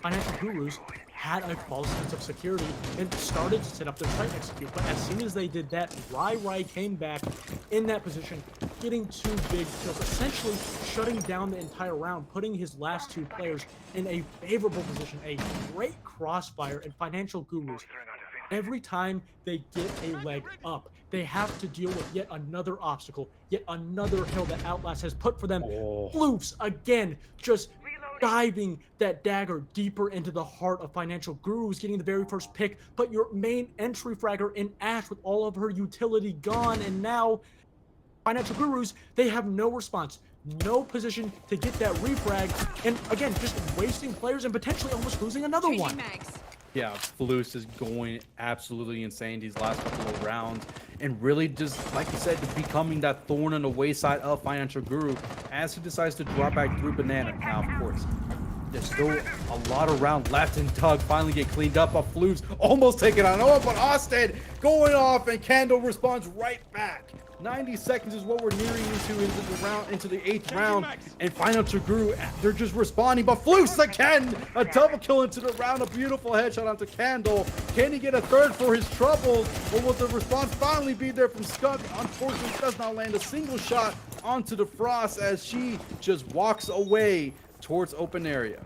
E: Financial Gurus had a false sense of security and started to set up their site execute. But as soon as they did that, Rai came back in that position, getting 2 big kills, essentially shutting down the entire round, putting his last 2 players in a favorable position, a great crossfire. And Financial Gurus, every time they get a leg up, they have to deal with yet another obstacle, yet another hill that Outlast has put for them. Floofs, again, just diving that dagger deeper into the heart of Financial Gurus, getting the very first pick, but your main entry fragger in Ash with all of her utility gone, and now Financial Gurus, they have no response, no position to get that refrag, and again, just wasting players and potentially almost losing another one.
F: Yeah, Flus is going absolutely insane these last couple of rounds, and really just, like you said, becoming that thorn in the wayside of Financial Guru as he decides to drop back through Banana. Now, of course, there's still a lot of round left, and Tug finally get cleaned up. But Flus almost taken on. Oh, but Austin going off, and Candle responds right back. 90 seconds is what we're nearing into the 8th round, and Financial Guru, they're just responding, but Flus again, a double kill into the round, a beautiful headshot onto Candle. Can he get a 3rd for his troubles, or will the response finally be there from Skunk? Unfortunately, does not land a single shot onto the Frost as she just walks away towards open area.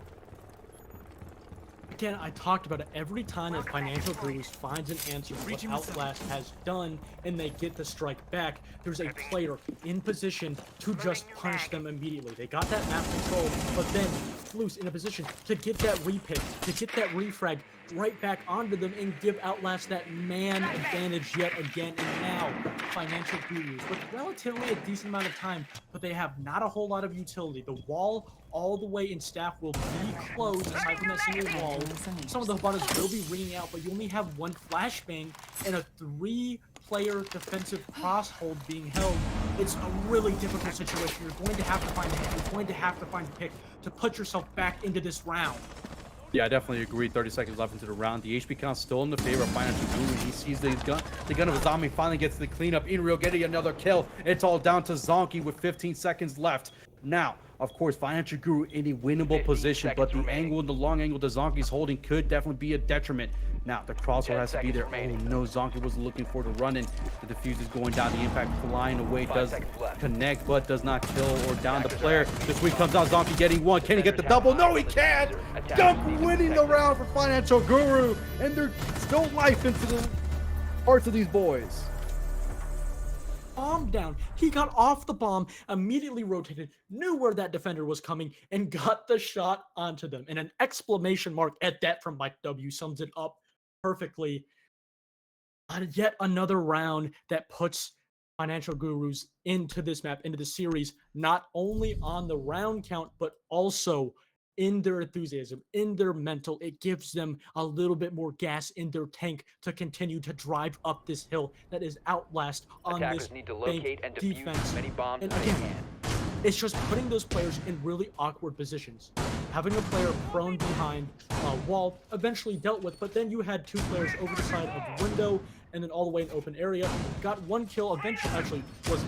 E: Again, I talked about it every time that Financial Gurus finds an answer to what Outlast has done and they get the strike back, there's a player in position to just punish them immediately. They got that map control, but then Flus in a position to get that repick, to get that refrag right back onto them and give Outlast that man advantage yet again. And now Financial Gurus with relatively a decent amount of time, but they have not a whole lot of utility. The wall all the way in staff will be closed aside from that single wall. Some of the buttons will be ringing out, but you only have 1 flashbang and a 3-player defensive crosshold being held. It's a really difficult situation. You're going to have to find a hit. You're going to have to find a pick to put yourself back into this round.
F: Yeah, I definitely agree. 30 seconds left into the round. The HP count still in the favor of Financial Guru. He sees the gun of a zombie, finally gets the cleanup. In real, getting another kill. It's all down to Zonky with 15 seconds left. Now, of course, Financial Guru in a winnable
C: 15
F: position, but
C: seconds
F: the
C: remaining.
F: angle and the long angle that Zonky's holding could definitely be a detriment. Now, the crosshair
C: 10
F: has to be
C: seconds
F: there.
C: remaining.
F: Oh no, Zonky was looking for the run-in. The defuse is going down, the impact flying away,
C: 5
F: does
C: seconds left.
F: connect, but does not kill or down the
C: Attackers are
F: player.
C: activating
F: This week
C: the
F: comes out, Zonky getting one. Can he get the double? No, he can't! Gump winning the round for Financial Guru, and there's still life into the hearts of these boys.
E: Bomb down. He got off the bomb, immediately rotated, knew where that defender was coming, and got the shot onto them. And an exclamation mark at that from Mike W sums it up perfectly. Yet another round that puts Financial Gurus into this map, into the series, not only on the round count, but also in their enthusiasm, in their mental. It gives them a little bit more gas in their tank to continue to drive up this hill that is Outlast on this
C: Attackers need to
E: bank
C: locate and defuse
E: defense.
C: as many bombs
E: And
C: as they
E: again,
C: can.
E: it's just putting those players in really awkward positions. Having a player prone behind a wall, eventually dealt with, but then you had two players over the side of the window and then all the way in open area. Got one kill, eventually actually was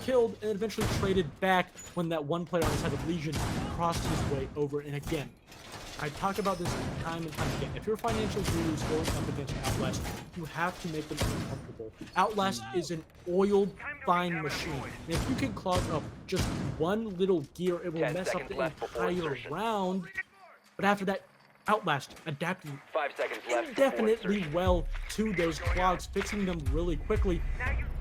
E: killed, and eventually traded back when that one player on the side of Legion crossed his way over. And again, I talk about this time and time again. If you're Financial Gurus going up against Outlast, you have to make them uncomfortable. Outlast is an oiled, fine machine. And if you can clog up just one little gear, it will
C: 10
E: mess up
C: seconds
E: the
C: left before
E: entire
C: insertion.
E: round. But after that, Outlast adapted
C: 5 seconds left before
E: indefinitely
C: insertion.
E: well to those clogs, fixing them really quickly.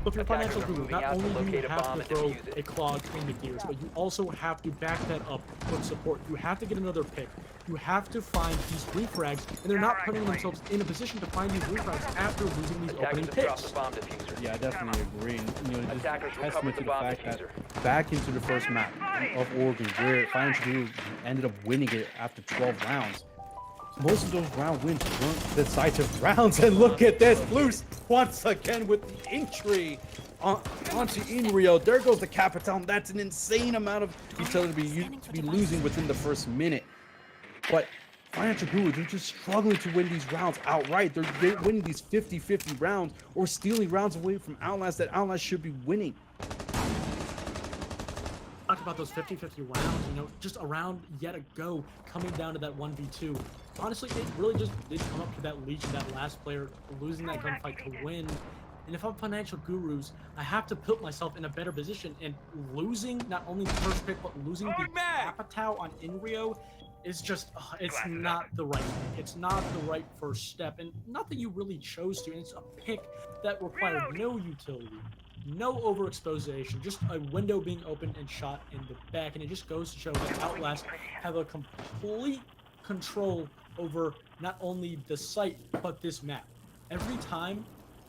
E: But for
C: Attackers
E: Financial
C: are
E: Guru,
C: moving
E: not
C: out to
E: only do you
C: locate a
E: have
C: bomb
E: to
C: and
E: throw
C: defuse it.
E: a clog in the gears, but you also have to back that up with support. You have to get another pick. You have to find these refrags, and they're not putting themselves in a position to find these refrags after losing these opening
C: Attackers have dropped
E: picks.
C: the bomb diffuser.
F: Yeah, I definitely agree. And, you know, just
C: Attackers
F: testament
C: recovered
F: to
C: the
F: the
C: bomb
F: fact that
C: diffuser.
F: back into the first map of Oregon, where Financial Guru ended up winning it after 12 rounds. Most of those round wins weren't decisive rounds, and look at this, Loose once again with the entry onto Inrio. There goes the Capital. That's an insane amount of utility to be losing within the first minute. But Financial Guru, they're just struggling to win these rounds outright. They're winning these 50-50 rounds or stealing rounds away from Outlast that Outlast should be winning.
E: Talked about those 50-50 rounds, just a round yet ago, coming down to that 1v2. Honestly, it really just did come up to that Legion, that last player, losing that gunfight to win. And if I'm Financial Gurus, I have to put myself in a better position, and losing not only the first pick, but losing the Capital on Inrio is just, it's not the right thing. It's not the right first step, and not that you really chose to, and it's a pick that required no utility. No overexposition, just a window being opened and shot in the back, and it just goes to show that Outlast have a complete control over not only the site, but this map. Every time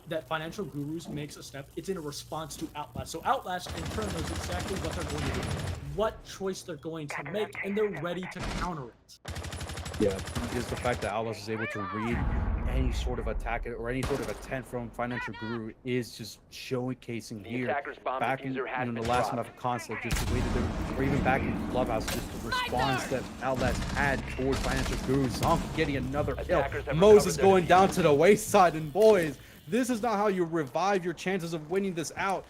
E: that Financial Gurus makes a step, it's in a response to Outlast. So Outlast in turn knows exactly what they're going to do, what choice they're going to make, and they're ready to counter it.
F: Yeah, just the fact that Outlast is able to read any sort of attack or any sort of attempt from Financial Guru is just showcasing
C: The
F: here.
C: attacker's bomb
F: Back in
C: diffuser has
F: the
C: been
F: last
C: dropped.
F: map of Consulate, just the way that or even back in Clubhouse, just the response that Outlast had towards Financial Guru. Zonky getting another kill.
C: Attackers have
F: Moses
C: recovered their
F: going down
C: diffuser.
F: to the wayside, and boys, this is not how you revive your chances of winning this out.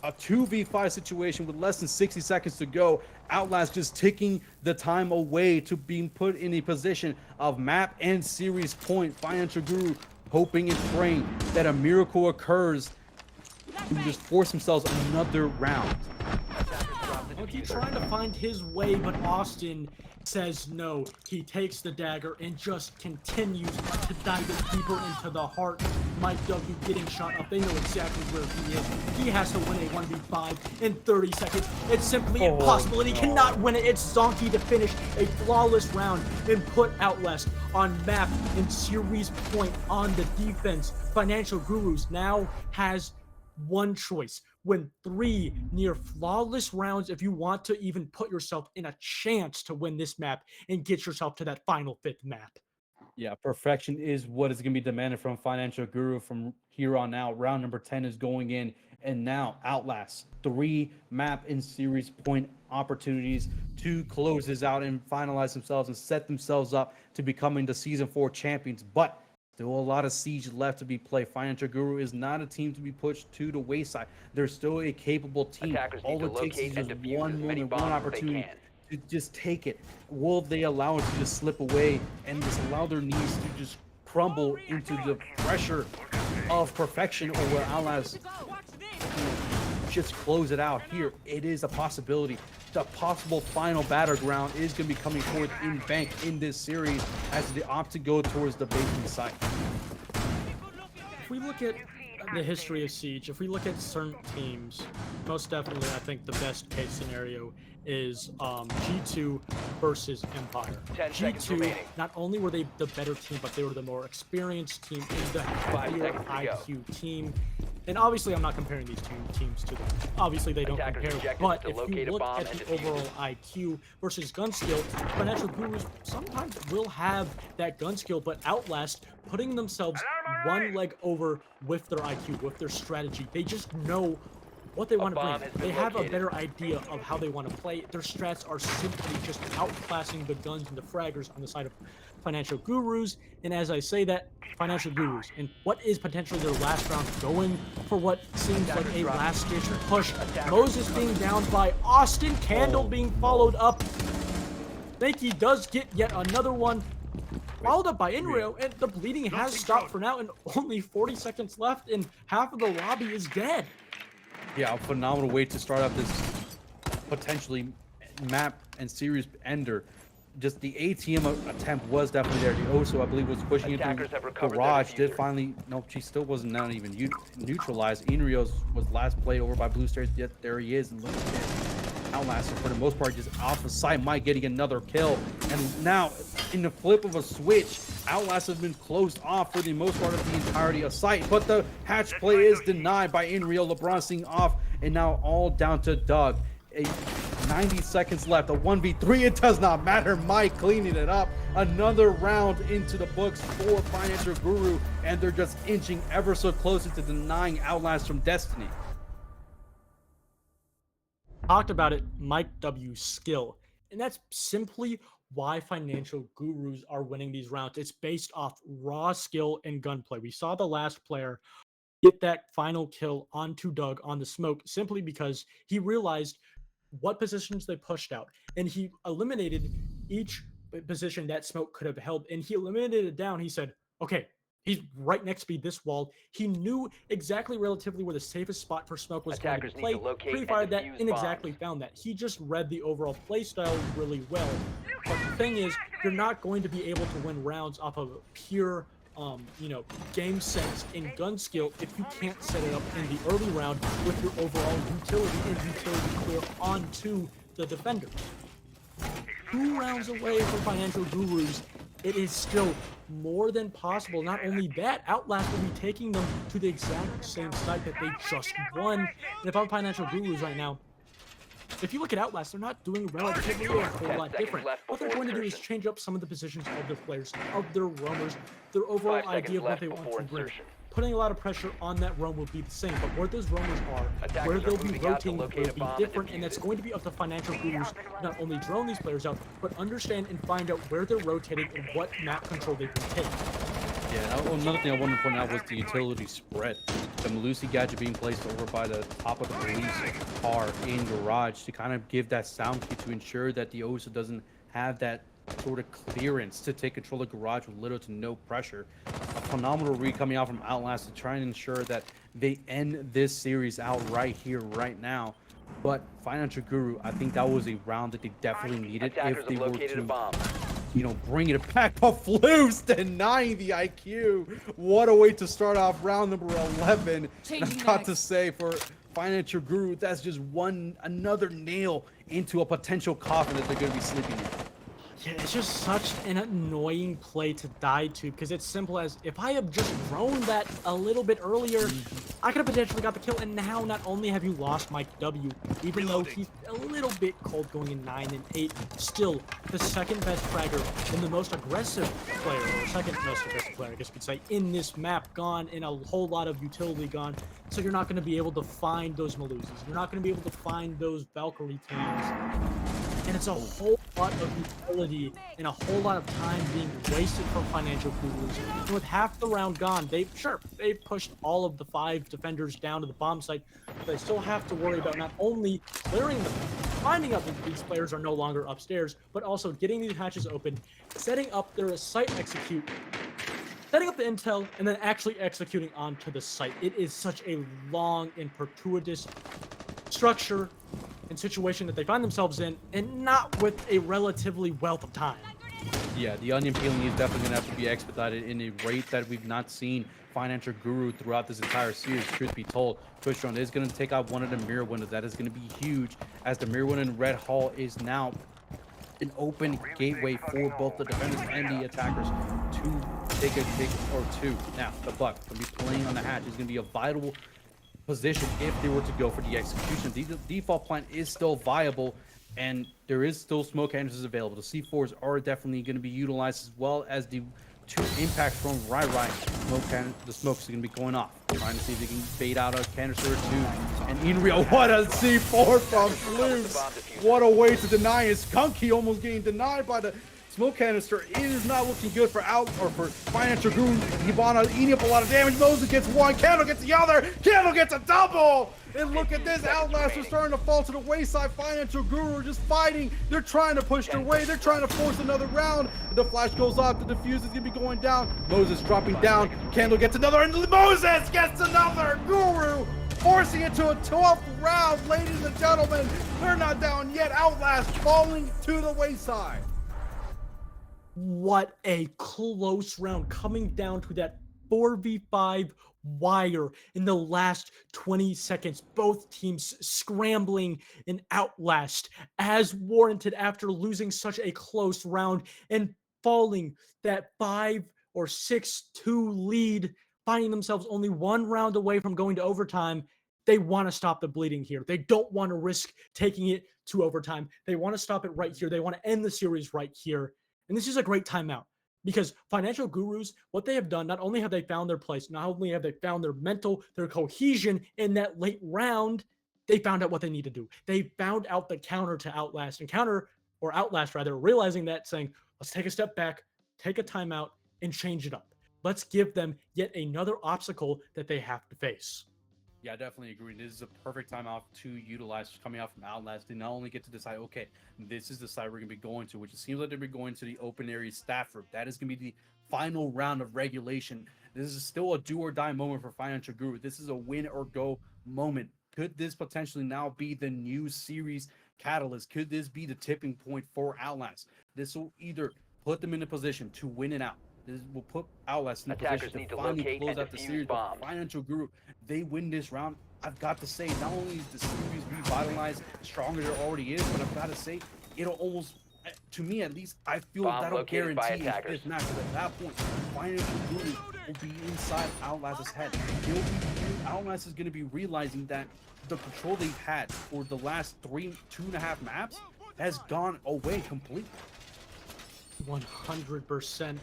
F: A 2v5 situation with less than 60 seconds to go. Outlast just taking the time away to being put in a position of map and series point. Financial Guru hoping and praying that a miracle occurs to just force themselves another round.
E: Monkey trying to find his way, but Austin says no. He takes the dagger and just continues to dive it deeper into the heart. Mike W getting shot up. They know exactly where he is. He has to win a 1v5 in 30 seconds. It's simply impossible, and he cannot win it. It's Zonky to finish a flawless round and put Outlast on map and series point on the defense. Financial Gurus now has one choice. Win 3 near flawless rounds if you want to even put yourself in a chance to win this map and get yourself to that final 5th map.
F: Yeah, perfection is what is going to be demanded from Financial Guru from here on out. Round number 10 is going in, and now Outlast 3 map and series point opportunities to close this out and finalize themselves and set themselves up to becoming the Season 4 champions. But Still a lot of siege left to be played. Financial Guru is not a team to be pushed to the wayside. They're still a capable team.
C: Attackers need
F: All
C: to
F: it takes is
C: locate and
F: just
C: defuse
F: one
C: as many
F: moment, one
C: bombs as they
F: opportunity
C: can.
F: to just take it. Will they allow it to just slip away and just allow their knees to just crumble into the pressure of perfection, or will Outlast just close it out here? It is a possibility. The possible final battleground is going to be coming forth in Bank in this series as they opt to go towards the basement site.
E: If we look at the history of Siege, if we look at certain teams, most definitely I think the best case scenario is G2 versus Empire.
C: 10 seconds
E: G2,
C: remaining.
E: not only were they the better team, but they were the more experienced team and the
C: 5
E: higher
C: seconds to go.
E: IQ team. And obviously I'm not comparing these two teams to them. Obviously they don't
C: Attackers
E: compare,
C: objective
E: but
C: to
E: if
C: locate
E: you
C: a
E: look
C: bomb
E: at
C: and
E: the
C: defuse it.
E: overall IQ versus gun skill, Financial Gurus sometimes will have that gun skill, but Outlast putting themselves one leg over with their IQ, with their strategy. They just know what they want to
C: bomb
E: bring.
C: has been
E: They have
C: located.
E: a better idea of how they want to play. Their strats are simply just outclassing the guns and the fraggers on the side of Financial Gurus. And as I say that, Financial Gurus, and what is potentially their last round, going for what seems like a last-ditch push. Moses being down by Austin, Candle being followed up. Fakey does get yet another one, followed up by Inrio, and the bleeding has stopped for now, and only 40 seconds left, and half of the lobby is dead.
F: Yeah, a phenomenal way to start out this potentially map and series ender. Just the ATM attempt was definitely there. The Oso, I believe, was pushing
C: Attackers
F: into
C: have recovered their
F: Garage. Did
C: diffuser.
F: finally, nope, she still wasn't not even neutralized. Inrios was last played over by Blue Stairs, yet there he is. And look at this. Outlast, for the most part, just off the side, Mike getting another kill. And now, in the flip of a switch, Outlast has been closed off for the most part of the entirety of sight. But the hatch play is denied by Inreal. LeBron seeing off, and now all down to Doug. 90 seconds left, a 1v3, it does not matter. Mike cleaning it up. Another round into the books for Financial Guru, and they're just inching ever so closer to denying Outlast from Destiny.
E: Talked about it, Mike W's skill. And that's simply why Financial Gurus are winning these rounds. It's based off raw skill and gunplay. We saw the last player get that final kill onto Doug on the smoke simply because he realized what positions they pushed out, and he eliminated each position that smoke could have held, and he eliminated it down. He said, okay, he's right next to me, this wall. He knew exactly relatively where the safest spot for smoke was
C: Attackers
E: going to
C: need
E: play,
C: to locate and
E: pre-fired that,
C: defuse
E: and exactly
C: bombs.
E: found that. He just read the overall play style really well. But the thing is, you're not going to be able to win rounds off of pure game sense and gun skill if you can't set it up in the early round with your overall utility and utility clear onto the defender. 2 rounds away from Financial Gurus, it is still more than possible. Not only that, Outlast will be taking them to the exact same site that they just won. And if I'm Financial Gurus right now, if you look at Outlast, they're not doing relatively a whole
C: 10
E: lot
C: seconds
E: different.
C: left
E: What they're
C: before
E: going to do is
C: insertion.
E: change up some of the positions of their players, of their roamers, their overall
C: 5
E: idea
C: seconds
E: of what
C: left
E: they want
C: before
E: to bring.
C: insertion.
E: Putting a lot of pressure on that roam will be the same, but where those roamers are,
C: Attackers
E: where
C: are
E: they'll be
C: moving out to
E: rotating will
C: locate a
E: be
C: bomb and
E: different,
C: defuse
E: and that's
C: it.
E: going to be up to Financial Gurus to not only drone these players out, but understand and find out where they're rotating and what map control they can take.
F: Yeah, another thing I wanted to point out was the utility spread. The Malusi gadget being placed over by the top of the police car in Garage to kind of give that sound key to ensure that the OSA doesn't have that sort of clearance to take control of Garage with little to no pressure. A phenomenal read coming out from Outlast to try and ensure that they end this series out right here, right now. But Financial Guru, I think that was a round that they definitely needed
C: Attackers
F: if they
C: have
F: were
C: located a
F: to
C: bomb.
F: bring it back. But Floof's denying the IQ. What a way to start off round number 11. And I've got to say, for Financial Guru, that's just another nail into a potential coffin that they're going to be sleeping in.
E: Yeah, it's just such an annoying play to die to, because it's simple as, if I have just thrown that a little bit earlier, I could have potentially got the kill, and now not only have you lost Mike W, even though he's a little bit cold going in 9 and 8, still the second best fragger and the most aggressive player, or second most aggressive player, I guess you could say, in this map gone, and a whole lot of utility gone, so you're not going to be able to find those Malusis, you're not going to be able to find those Valkyrie teams. And it's a whole lot of utility and a whole lot of time being wasted for Financial Gurus. And with half the round gone, they pushed all of the 5 defenders down to the bomb site, but they still have to worry about not only clearing them, finding out that these players are no longer upstairs, but also getting these hatches open, setting up their site execute, setting up the intel, and then actually executing onto the site. It is such a long and fortuitous structure and situation that they find themselves in, and not with a relatively wealth of time.
F: Yeah, the onion peeling is definitely going to have to be expedited in a rate that we've not seen Financial Guru throughout this entire series, truth be told. Twitch Drone is going to take out one of the mirror windows. That is going to be huge, as the mirror window in Red Hall is now an open gateway for both the defenders and the attackers to take a pick or two. Now, the Buck going to be playing on the hatch. Is going to be a vital position if they were to go for the execution. The default plan is still viable, and there is still smoke canisters available. The C4s are definitely going to be utilized, as well as the 2 impacts from Rai. The smokes are going to be going off, trying to see if they can bait out a canister or 2. And in real, what a C4 from Blues! What a way to deny it. Skunky almost getting denied by the smoke canister. It is not looking good for for Financial Guru. Hibana eating up a lot of damage. Moses gets 1, Candle gets the other, Candle gets a double! And look at this, Outlast are starting to fall to the wayside. Financial Guru just fighting. They're trying to push their way. They're trying to force another round. The flash goes off. The defuse is going to be going down. Moses dropping down. Candle gets another, and Moses gets another. Guru forcing it to a 12th round. Ladies and gentlemen, they're not down yet. Outlast falling to the wayside.
E: What a close round, coming down to that 4v5 wire in the last 20 seconds. Both teams scrambling in Outlast as warranted after losing such a close round and falling that 5 or 6-2 lead, finding themselves only 1 round away from going to overtime. They want to stop the bleeding here. They don't want to risk taking it to overtime. They want to stop it right here. They want to end the series right here. And this is a great timeout, because Financial Gurus, what they have done, not only have they found their place, not only have they found their mental, their cohesion in that late round, they found out what they need to do. They found out the counter to Outlast, and Outlast rather, realizing that, saying, let's take a step back, take a timeout, and change it up. Let's give them yet another obstacle that they have to face.
F: Yeah, I definitely agree. This is a perfect time out to utilize coming out from Outlast. They not only get to decide, okay, this is the side we're going to be going to, which it seems like they're going to the open area staff room. That is going to be the final round of regulation. This is still a do or die moment for Financial Guru. This is a win or go moment. Could this potentially now be the new series catalyst? Could this be the tipping point for Outlast? This will either put them in a position to win it out. This will put Outlast in a position to finally close out the series. But Financial Guru, they win this round. I've got to say, not only is the series revitalized, stronger than it already is, but I've got to say, it'll almost, to me at least, I feel that'll guarantee this match. Because at that point, Financial Guru will be inside Outlast's head. Outlast is going to be realizing that the control they've had for the last 2.5 maps has gone away completely.
E: 100%.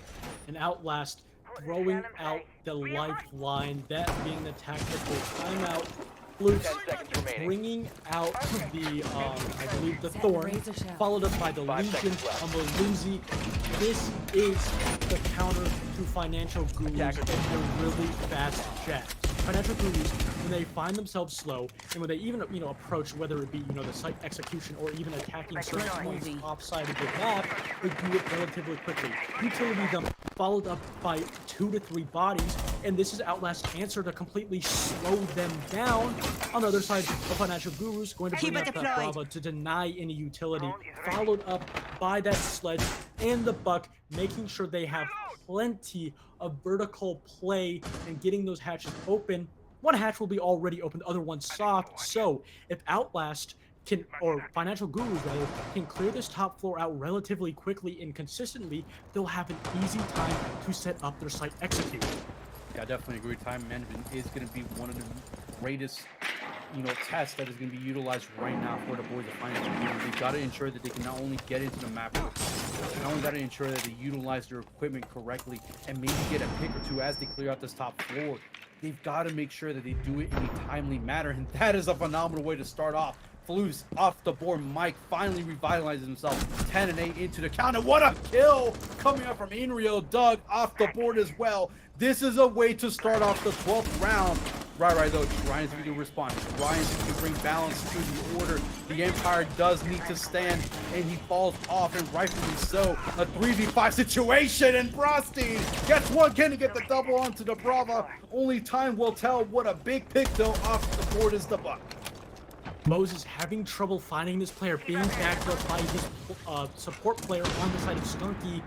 E: And Outlast throwing out the lifeline, that being the tactical timeout. Flutes bringing out the, I believe, the Thorn, followed up by the Legion on the Luzi. This is the counter to Financial Gurus and their really fast jabs. Financial Gurus, when they find themselves slow, and when they even, approach, whether it be, the site execution or even attacking certain points offside of the map, they do it relatively quickly. Utility dump followed up by 2 to 3 bodies, and this is Outlast's answer to completely slow them down. On the other side, the Financial Gurus going to bring up that Brava to deny any utility, followed up by that Sledge and the Buck, making sure they have plenty of vertical play and getting those hatches open. One hatch will be already open, the other one soft. So if Outlast can, or Financial Gurus rather, can clear this top floor out relatively quickly and consistently, they'll have an easy time to set up their site execute.
F: Yeah, I definitely agree. Time management is going to be one of the greatest, tests that is going to be utilized right now for the boys of Financial Gurus. They've got to ensure that they can not only get into the map, not only got to ensure that they utilize their equipment correctly and maybe get a pick or 2 as they clear out this top floor. They've got to make sure that they do it in a timely manner, and that is a phenomenal way to start off FLUBHOUSE off the board. Mike finally revitalizes himself. 10-8 into the count. And what a kill coming up from Inrio. Doug off the board as well. This is a way to start off the 12th round. Right, though. Trying to respond. Trying to bring balance to the order. The Empire does need to stand, and he falls off, and rightfully so. A 3v5 situation, and Bronstein gets one. Can he get the double onto the Brava? Only time will tell. What a big pick, though. Off the board is the Buck.
E: Moses having trouble finding this player, being backed up by his support player on the side of Skunky.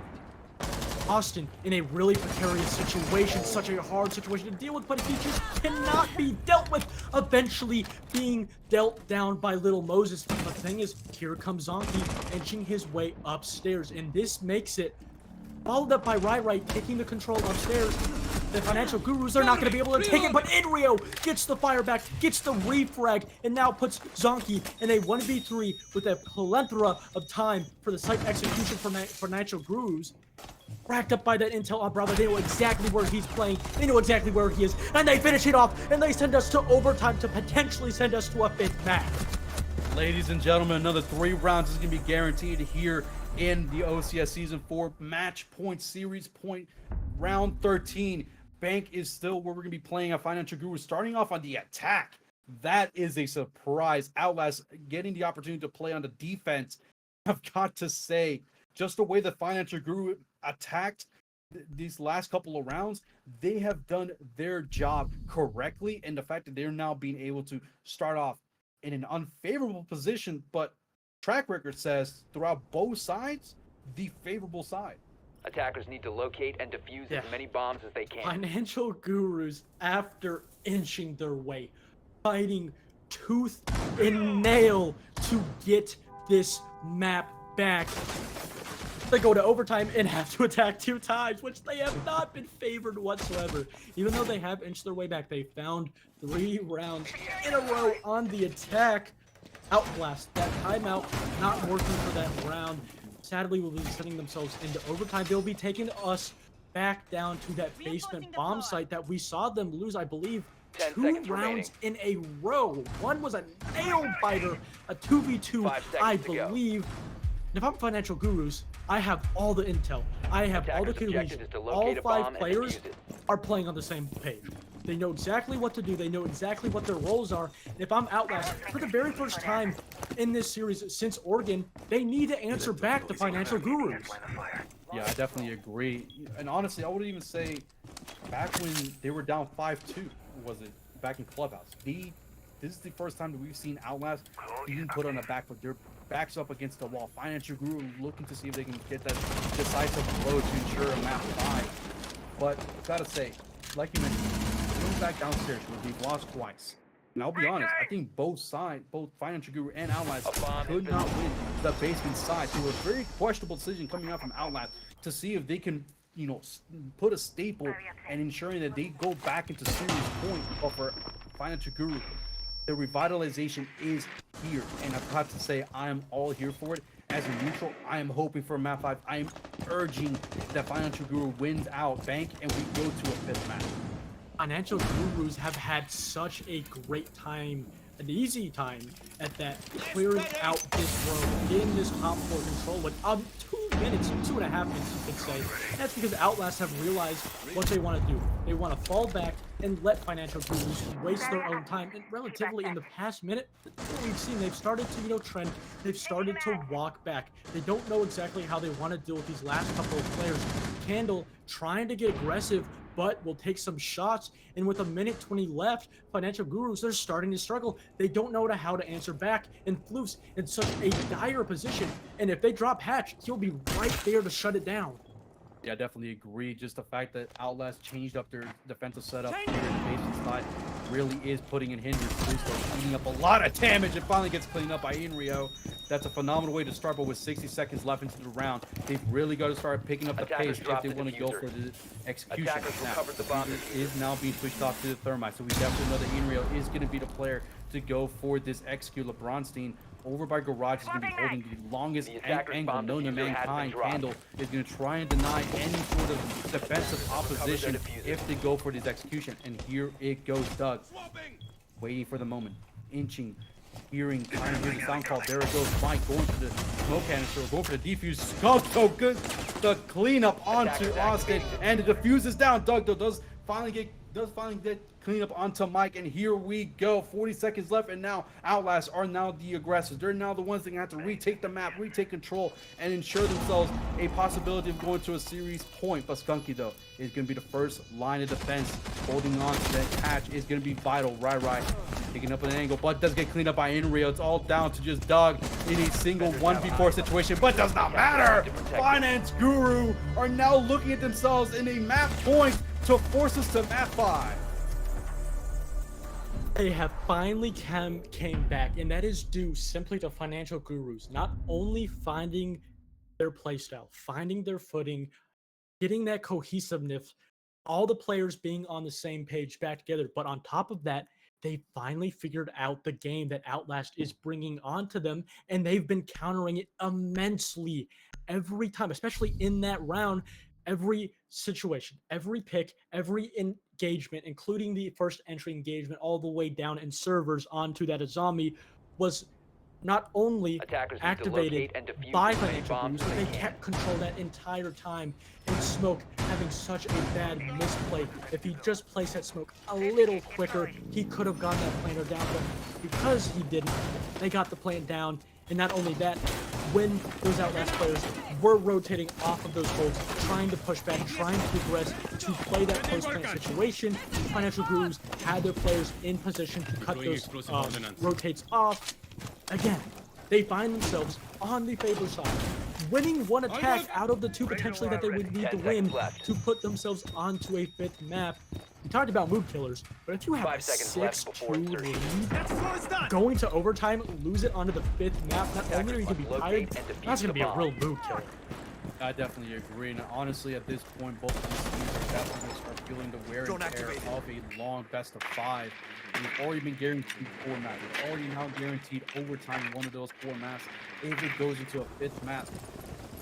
E: Austin in a really precarious situation, such a hard situation to deal with, but he just cannot be dealt with, eventually being dealt down by Little Moses. But the thing is, here comes Zonky inching his way upstairs, and this makes it followed up by Rai taking the control upstairs. The Financial Gurus are not going to be able to take it, but Inrio gets the fire back, gets the refrag, and now puts Zonky in a 1v3 with a plethora of time for the site execution for Financial Gurus. Racked up by that intel on Bravo, they know exactly where he's playing, they know exactly where he is, and they finish it off, and they send us to overtime to potentially send us to a 5th match.
F: Ladies and gentlemen, another 3 rounds is going to be guaranteed here in the OCS Season 4 Match Point Series Point Round 13. Bank is still where we're going to be playing a Financial Guru, starting off on the attack. That is a surprise. Outlast getting the opportunity to play on the defense. I've got to say, just the way the Financial Guru attacked these last couple of rounds, they have done their job correctly, and the fact that they're now being able to start off in an unfavorable position, but track record says throughout both sides, the favorable side.
C: Attackers need to locate and defuse as many bombs as they can.
E: Financial Gurus, after inching their way, fighting tooth and nail to get this map back, they go to overtime and have to attack 2 times, which they have not been favored whatsoever. Even though they have inched their way back, they found 3 rounds in a row on the attack. OUTLAST, that timeout not working for that round. Sadly, will be sending themselves into overtime. They'll be taking us back down to that basement bomb site that we saw them lose, I believe, 2 rounds in a row. One was a nail biter, a 2v2, I believe. And if I'm Financial Gurus, I have all the intel. I have all the clues. All 5 players are playing on the same page. They know exactly what to do. They know exactly what their roles are. And if I'm Outlast, for the very first time in this series since Oregon, they need to answer back to Financial Gurus.
F: Yeah, I definitely agree. And honestly, I would even say back when they were down 5-2, was it back in Clubhouse? This is the first time that we've seen Outlast being put on a back foot. Their backs up against the wall. Financial Guru looking to see if they can get that decisive blow to ensure a map 5. But gotta say, like you mentioned, going back downstairs where we've lost twice. And I'll be honest, I think both sides, both Financial Guru and Outlast, could not win the basement side. So a very questionable decision coming out from Outlast to see if they can, you know, put a staple and ensuring that they go back into serious point. But for Financial Guru, the revitalization is here, and I've got to say I am all here for it. As a neutral, I am hoping for map 5. I am urging that Financial Guru wins out bank and we go to a 5th match.
E: Financial Gurus have had such a great time, an easy time at that, clearing out this road, getting this top 4 control with 2 minutes, 2.5 minutes you could say. And that's because Outlast have realized what they want to do. They want to fall back and let Financial Gurus waste their own time. And relatively in the past minute, what we've seen, they've started to, trend. They've started to walk back. They don't know exactly how they want to deal with these last couple of players. Candle trying to get aggressive, but will take some shots. And with 1:20 left, Financial Gurus, they're starting to struggle. They don't know how to answer back. And FLUBHOUSE in such a dire position. And if they drop Hatch, he'll be right there to shut it down.
F: Yeah, I definitely agree. Just the fact that Outlast changed up their defensive setup here in the basement side really is putting in hindrance. FLUBHOUSE eating up a lot of damage. It finally gets cleaned up by Inrio. That's a phenomenal way to start, but with 60 seconds left into the round, they've really got to start picking up the pace if they want to go for the execution. Now, the bomb is now being switched off to the Thermite, so we definitely know that Inrio is going to be the player to go for this execute. LeBronstein over by Garage is going to be holding the longest angle known to mankind. Candle is going to try and deny any sort of defensive opposition if they go for this execution. And here it goes, Doug. Waiting for the moment, inching kind of hearing the sound call. There it goes, Mike going for the smoke canister, going for the defuse. Skunk so good. The cleanup onto Austin, and the defuse is down. Doug though does finally get cleanup onto Mike, and here we go. 40 seconds left, and now Outlast are now the aggressors. They're now the ones that have to retake the map, retake control, and ensure themselves a possibility of going to a series point. But Skunky though is going to be the first line of defense. Holding on to that hatch is going to be vital. Right. Taking up an angle, but does get cleaned up by Inreal. It's all down to just Doug in a single 1v4 situation, but does not matter. Finance Guru are now looking at themselves in a map point to force us to map 5.
E: They have finally came back, and that is due simply to Financial Gurus not only finding their playstyle, finding their footing, getting that cohesiveness, all the players being on the same page back together, but on top of that, they finally figured out the game that Outlast is bringing onto them, and they've been countering it immensely every time, especially in that round. Every situation, every pick, every engagement, including the first entry engagement all the way down in servers onto that Azami, was not only activated by Financial Gurus, but they kept control that entire time. And Smoke having such a bad misplay. If he just placed that smoke a little quicker, he could have gotten that planter down, but because he didn't, they got the plant down. And not only that, when those Outlast players were rotating off of those holds, trying to push back, trying to progress, to play that post-plant situation, Financial Gurus had their players in position to cut those rotates off. Again, they find themselves on the favor side, winning one attack out of the 2 potentially that they would need to win to put themselves onto a 5th map. We talked about mood killers, but if you have a 6-2 lead, going to overtime, lose it onto the 5th map, not only are you going to be tired, that's going to be a real mood killer.
F: I definitely agree, and honestly, at this point, both of these teams are definitely going to start feeling the wear and tear of a long best of 5. We've already been guaranteed 4 maps. We've already now guaranteed overtime in one of those 4 maps if it goes into a 5th map.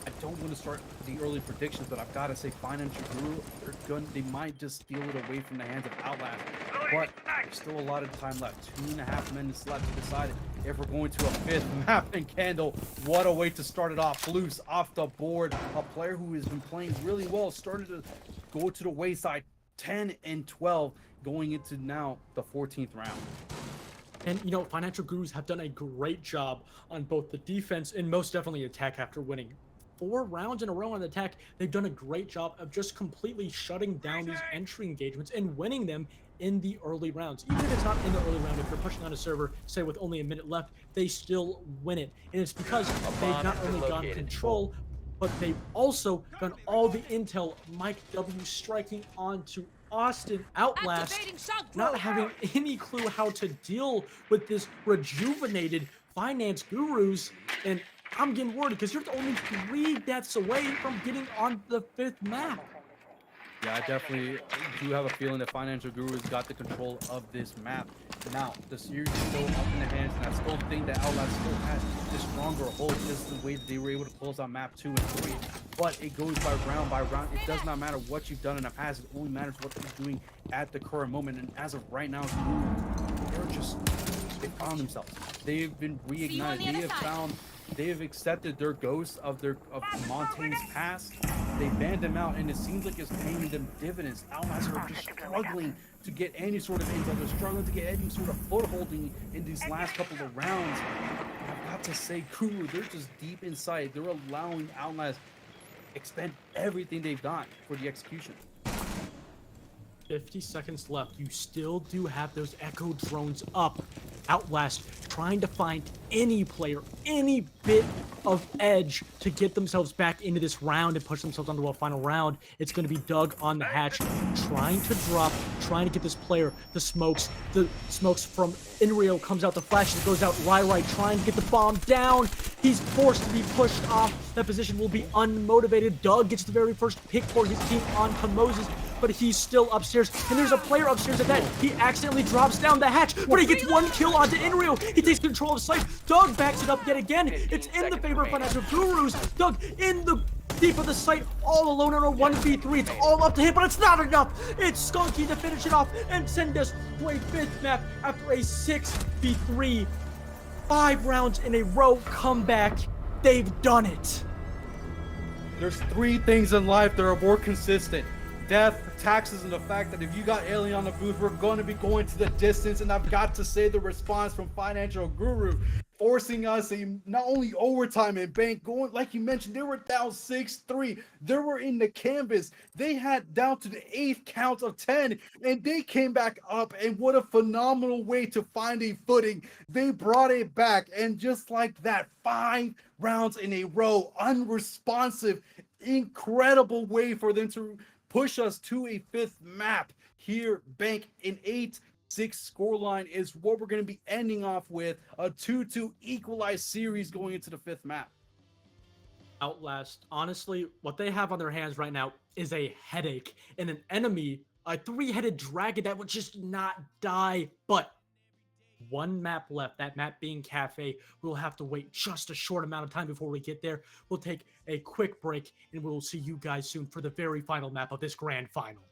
F: I don't want to start the early predictions, but I've got to say Financial Guru, they might just steal it away from the hands of Outlast. But there's still a lot of time left. 2.5 minutes left to decide if we're going to a 5th map. And Candle, what a way to start it off. Loose off the board. A player who has been playing really well started to go to the wayside. 10 and 12 going into now the 14th round.
E: And, you know, Financial Gurus have done a great job on both the defense and most definitely attack after winning 4 rounds in a row on the attack. They've done a great job of just completely shutting down these entry engagements and winning them in the early rounds. Even if it's not in the early round, if you're pushing on a server, say with only a minute left, they still win it. And it's because they've not only gone control, but they've also done all the intel. Mike W striking onto Austin. Outlast not having any clue how to deal with this rejuvenated Finance Gurus. And I'm getting worried because you're only 3 deaths away from getting on the 5th map.
F: Yeah, I definitely do have a feeling that Financial Gurus got the control of this map. Now, the series is still up in the hands, and I still think that Outlast still has the stronger hold, just the way that they were able to close out map 2 and 3. But it goes by round by round. It does not matter what you've done in the past. It only matters what you're doing at the current moment. And as of right now, they found themselves. They've been reignited. They have accepted their ghosts of Montaigne's past. They banned them out, and it seems like it's paying them dividends. Outlast are just struggling to get any sort of intel. They're struggling to get any sort of footholding in these last couple of rounds. I've got to say, Guru, they're just deep inside. They're allowing Outlast expend everything they've got for the execution.
E: 50 seconds left. You still do have those echo drones up. Outlast trying to find any player, any bit of edge to get themselves back into this round and push themselves onto a final round. It's going to be Doug on the hatch, trying to drop, trying to get this player. The smokes from Inrio comes out, the flash goes out. Rai trying to get the bomb down. He's forced to be pushed off. That position will be unmotivated. Doug gets the very first pick for his team on Moses, but he's still upstairs. And there's a player upstairs at that. He accidentally drops down the hatch, but he gets 1 kill onto Inrio. He takes control of site. Doug backs it up yet again. It's in the favor of Financial Gurus. Doug in the deep of the site, all alone on a 1v3. It's all up to him, but it's not enough. It's Skunky to finish it off and send us to a 5th map after a 6v3. 5 rounds in a row comeback. They've done it.
F: There's 3 things in life that are more consistent: death, taxes, and the fact that if you got Alien on the booth, we're going to be going to the distance. And I've got to say the response from Financial Guru, forcing us a not only overtime and bank going, like you mentioned, they were down 6-3. They were in the canvas. They had down to the 8th count of 10, and they came back up. And what a phenomenal way to find a footing. They brought it back, and just like that, 5 rounds in a row, unresponsive, incredible way for them to push us to a 5th map here. Bank an 8-6 scoreline is what we're going to be ending off with, a 2-2 equalized series going into the 5th map.
E: Outlast, honestly, what they have on their hands right now is a headache and an enemy, a 3-headed dragon that would just not die. But 1 map left, that map being KAFE. We'll have to wait just a short amount of time before we get there. We'll take a quick break, and we'll see you guys soon for the very final map of this grand final.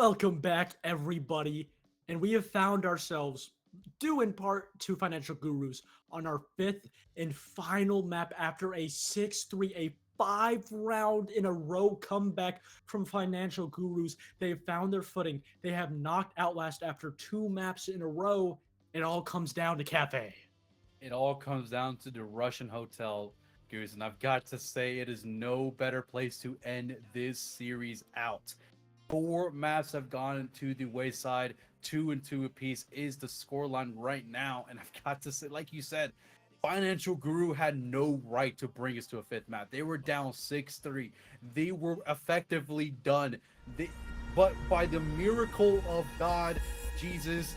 E: Welcome back, everybody. And we have found ourselves, due in part to Financial Gurus, on our 5th and final map after a 6-3, a 5-round in a row comeback from Financial Gurus. They have found their footing. They have knocked Outlast after 2 maps in a row. It all comes down to KAFE.
F: It all comes down to the Russian hotel, Goose, and I've got to say it is no better place to end this series out. 4 maps have gone to the wayside, 2 and 2 apiece is the scoreline right now, and I've got to say, like you said, Financial Guru had no right to bring us to a 5th map. They were down 6-3. They were effectively done. But by the miracle of God, Jesus,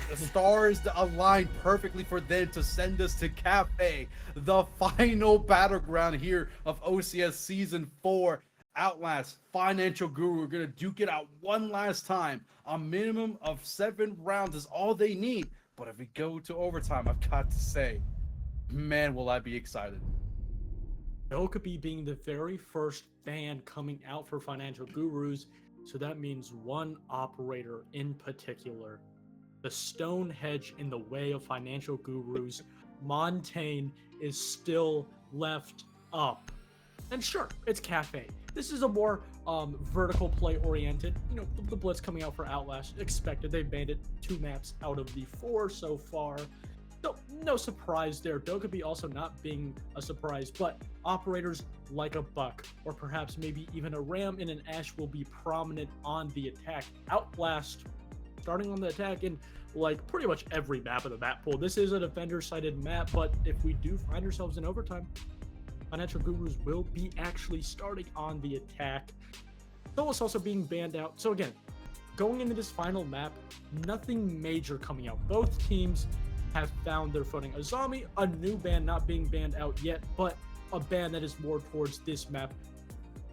F: the stars aligned perfectly for them to send us to KAFE, the final battleground here of OCS Season 4. Outlast, Financial Guru are going to duke it out one last time. A minimum of 7 rounds is all they need. But if we go to overtime, I've got to say, man, will I be excited.
E: Okabe being the very first ban coming out for Financial Gurus, so that means one operator in particular. The stone hedge in the way of Financial Gurus, Montaigne, is still left up. And sure, it's KAFE. This is a more vertical play oriented. You know, the blitz coming out for Outlast, expected. They banned it 2 maps out of the 4 so far. No surprise there. Dokkaebi also not being a surprise, but operators like a Buck, or perhaps maybe even a Ram and an Ash will be prominent on the attack. Outlast starting on the attack in like pretty much every map of the map pool. This is a defender-sided map, but if we do find ourselves in overtime, Financial Gurus will be actually starting on the attack. Solus also being banned out. So again, going into this final map, nothing major coming out. Both teams have found their footing. Azami, a new ban, not being banned out yet, but a ban that is more towards this map.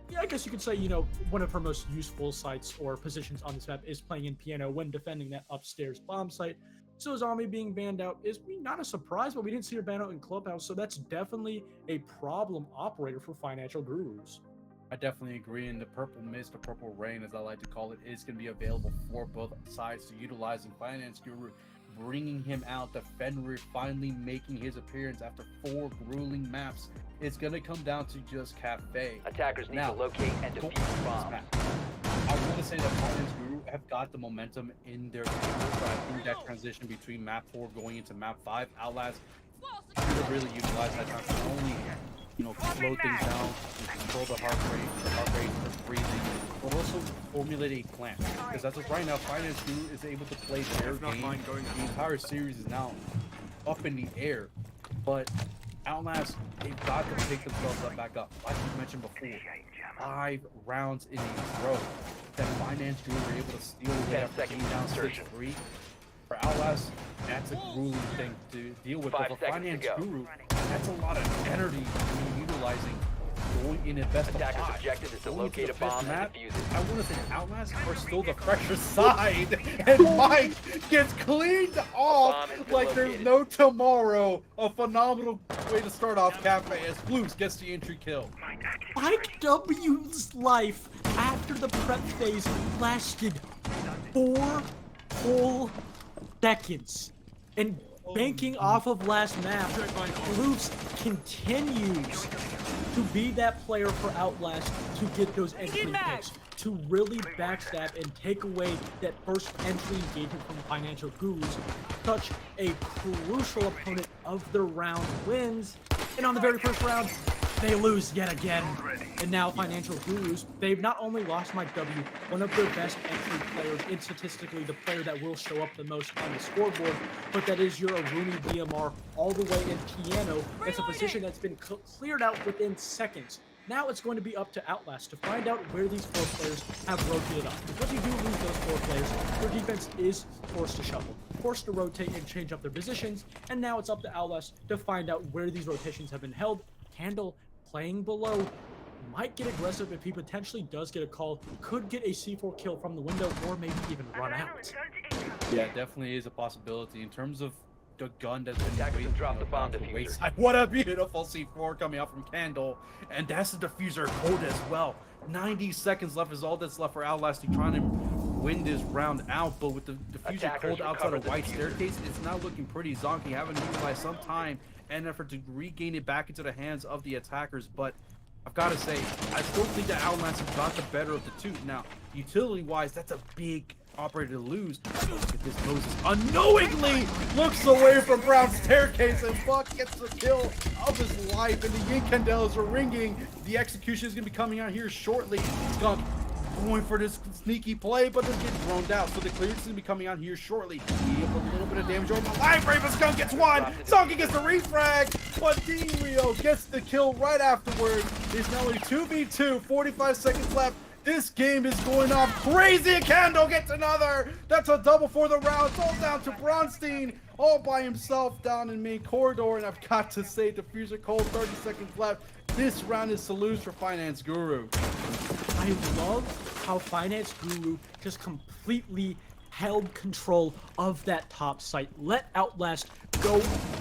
E: Yeah, I guess you could say, you know, one of her most useful sites or positions on this map is playing in piano when defending that upstairs bomb site. So Azami being banned out is not a surprise, but we didn't see her banned out in Clubhouse, so that's definitely a problem operator for Financial Gurus.
F: I definitely agree, and the purple mist, or purple rain as I like to call it, is going to be available for both sides to utilize in Finance Guru, bringing him out. The Fenrir finally making his appearance after 4 grueling maps. It's going to come down to just KAFE.
C: Attackers need to locate and defuse bombs.
F: I want to say that Finance Guru have got the momentum in their favor, but I think that transition between map 4 going into map 5, Outlast, should really utilize that time to only, you know, slow things down, and control the heart rate, the breathing, but also formulate a plan. Because as of right now, Finance Guru is able to play their game. The entire series is now up in the air, but Outlast, they've got to pick themselves back up. Like you mentioned before, 5 rounds in a row that Finance Guru were able to steal away after being down 6-3. For Outlast, that's a grueling thing to deal with. But for Finance Guru, that's a lot of energy to be utilizing going in at best of 5.
C: Attacker's objective is to locate a bomb and defuse it.
F: I want to say Outlast are still the fresher side, and Mike gets cleaned off like there's no tomorrow. A phenomenal way to start off KAFE as Blues gets the entry kill.
E: Mike W's life after the prep phase lasted 4 whole seconds. And banking off of last map, Blues continues to be that player for Outlast to get those entry picks, to really backstab and take away that first entry engagement from Financial Gurus. Such a crucial opponent of the round wins, and on the very first round, they lose yet again. And now Financial Gurus, they've not only lost Mike W, one of their best entry players, and statistically the player that will show up the most on the scoreboard, but that is your Aruni DMR all the way in piano. That's a position that's been cleared out within seconds. Now it's going to be up to Outlast to find out where these 4 players have rotated off. Because if you do lose those 4 players, your defense is forced to shuffle, forced to rotate and change up their positions, and now it's up to Outlast to find out where these rotations have been held. Candle playing below might get aggressive if he potentially does get a call, could get a C4 kill from the window, or maybe even run out.
F: Yeah, definitely is a possibility in terms of the gun that's been
C: Attackers
F: waiting,
C: have dropped the bomb diffuser.
F: wayside. What a beautiful C4 coming out from Candle, and that's the diffuser code as well. 90 seconds left is all that's left for Outlast to try and win this round out, but with the diffuser
C: Attackers
F: cold outside
C: recover
F: of
C: the
F: white
C: diffuser.
F: staircase, it's not looking pretty. Zonky having to utilize some time and effort to regain it back into the hands of the attackers, but I've got to say, I still think that Outlands have got the better of the two. Now, utility-wise, that's a big operator to lose. Look at this. Moses unknowingly looks away from Brown's staircase, and Buck gets the kill of his life, and the incandelas are ringing. The execution is going to be coming out here shortly. Skunk going for this sneaky play, but doesn't get thrown out, so the clearance is going to be coming out here shortly. He have a little bit of damage over the line frame, but Skunk gets one. Zonky gets the refrag, but Dean Rio gets the kill right afterward. It's now only 2v2, 45 seconds left. This game is going off crazy, and Candle gets another. That's a double for the round. It's all down to Bronstein, all by himself down in main corridor, and I've got to say, diffuser cold, 30 seconds left. This round is to lose for Finance Guru.
E: I love how Finance Guru just completely held control of that top site. Let Outlast go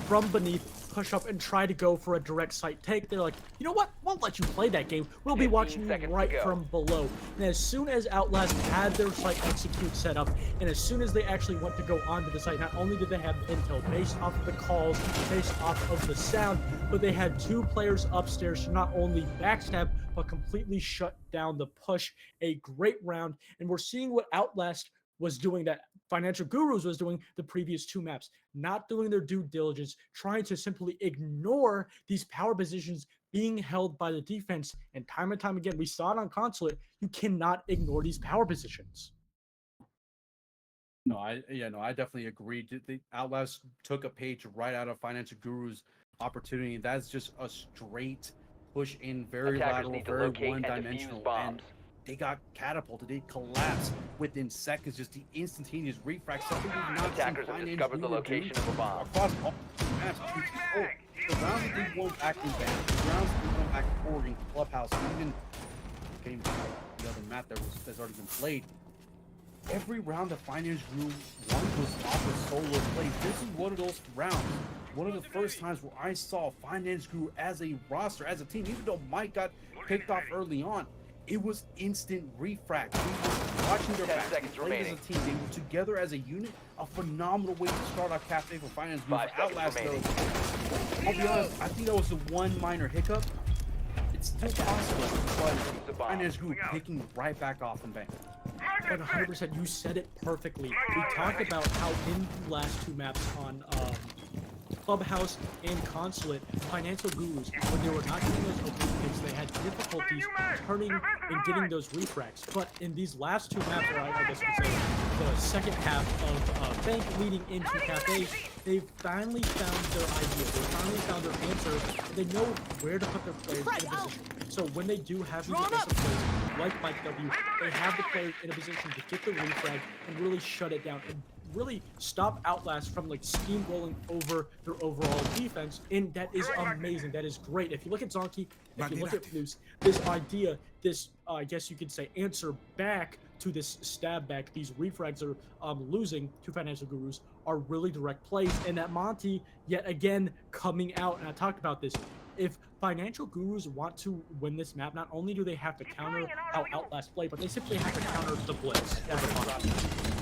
E: from beneath, push up, and try to go for a direct site take. They're like, you know what? We'll let you play that game. We'll be
C: 15
E: watching you
C: seconds to
E: right
C: go.
E: from below. And as soon as Outlast had their site execute set up, and as soon as they actually went to go onto the site, not only did they have intel based off of the calls, based off of the sound, but they had two players upstairs to not only backstab, but completely shut down the push. A great round, and we're seeing what Outlast was doing that Financial Gurus was doing the previous two maps, not doing their due diligence, trying to simply ignore these power positions being held by the defense. And time again, we saw it on Consulate, you cannot ignore these power positions.
F: No, I definitely agree. The Outlast took a page right out of Financial Guru's opportunity. That's just a straight push in, very
C: Attackers
F: lateral,
C: need to
F: very
C: locate and
F: one-dimensional,
C: defuse bombs.
F: they got catapulted. They collapsed within seconds. Just the instantaneous refract. Something we've not
C: Attackers
F: seen
C: have
F: Finance
C: discovered the
F: Guru
C: location
F: do
C: of a bomb.
F: across all maps. The rounds that they won back in Van, the rounds that they won back in Oregon, Clubhouse, even getting the other map that's already been played. Every round that Finance Guru won was off a solo play. This is one of those rounds. One of the first times where I saw Finance Guru as a roster, as a team, even though Mike got picked off early on, it was instant refract. We were watching their
C: 10
F: backs.
C: seconds
F: They played as
C: remaining.
F: a team. They were together as a unit. A phenomenal way to start off KAFE for Finance Guru.
C: 5
F: For Outlast,
C: seconds
F: though, I'll be honest, I think that was the one minor hiccup. It's still possible,
C: The
F: but
C: bomb.
F: Finance Group picking right back off from bank.
E: 100%, you said it perfectly. We talked about how in the last two maps on Clubhouse and Consulate, Financial Gurus, when they were not getting those opening picks, they had difficulties turning and getting those refracts. But in these last two maps, or I guess we say the second half of Bank leading into KAFE, they've finally found their idea. They finally found their answer. And they know where to put their players in a position. So when they do have these aggressive plays, like Mike W, they have the players in a position to get the refrag and really shut it down and really stop Outlast from like steamrolling over their overall defense, and that is amazing. That is great. If you look at Zonky, if you look at Loose, this idea, this I guess you could say answer back to this stab back, these refrags are losing to Financial Gurus are really direct plays, and that Monty yet again coming out, and I talked about this. If Financial Gurus want to win this map, not only do they have to counter how Outlast play, but they simply have to counter the blitz.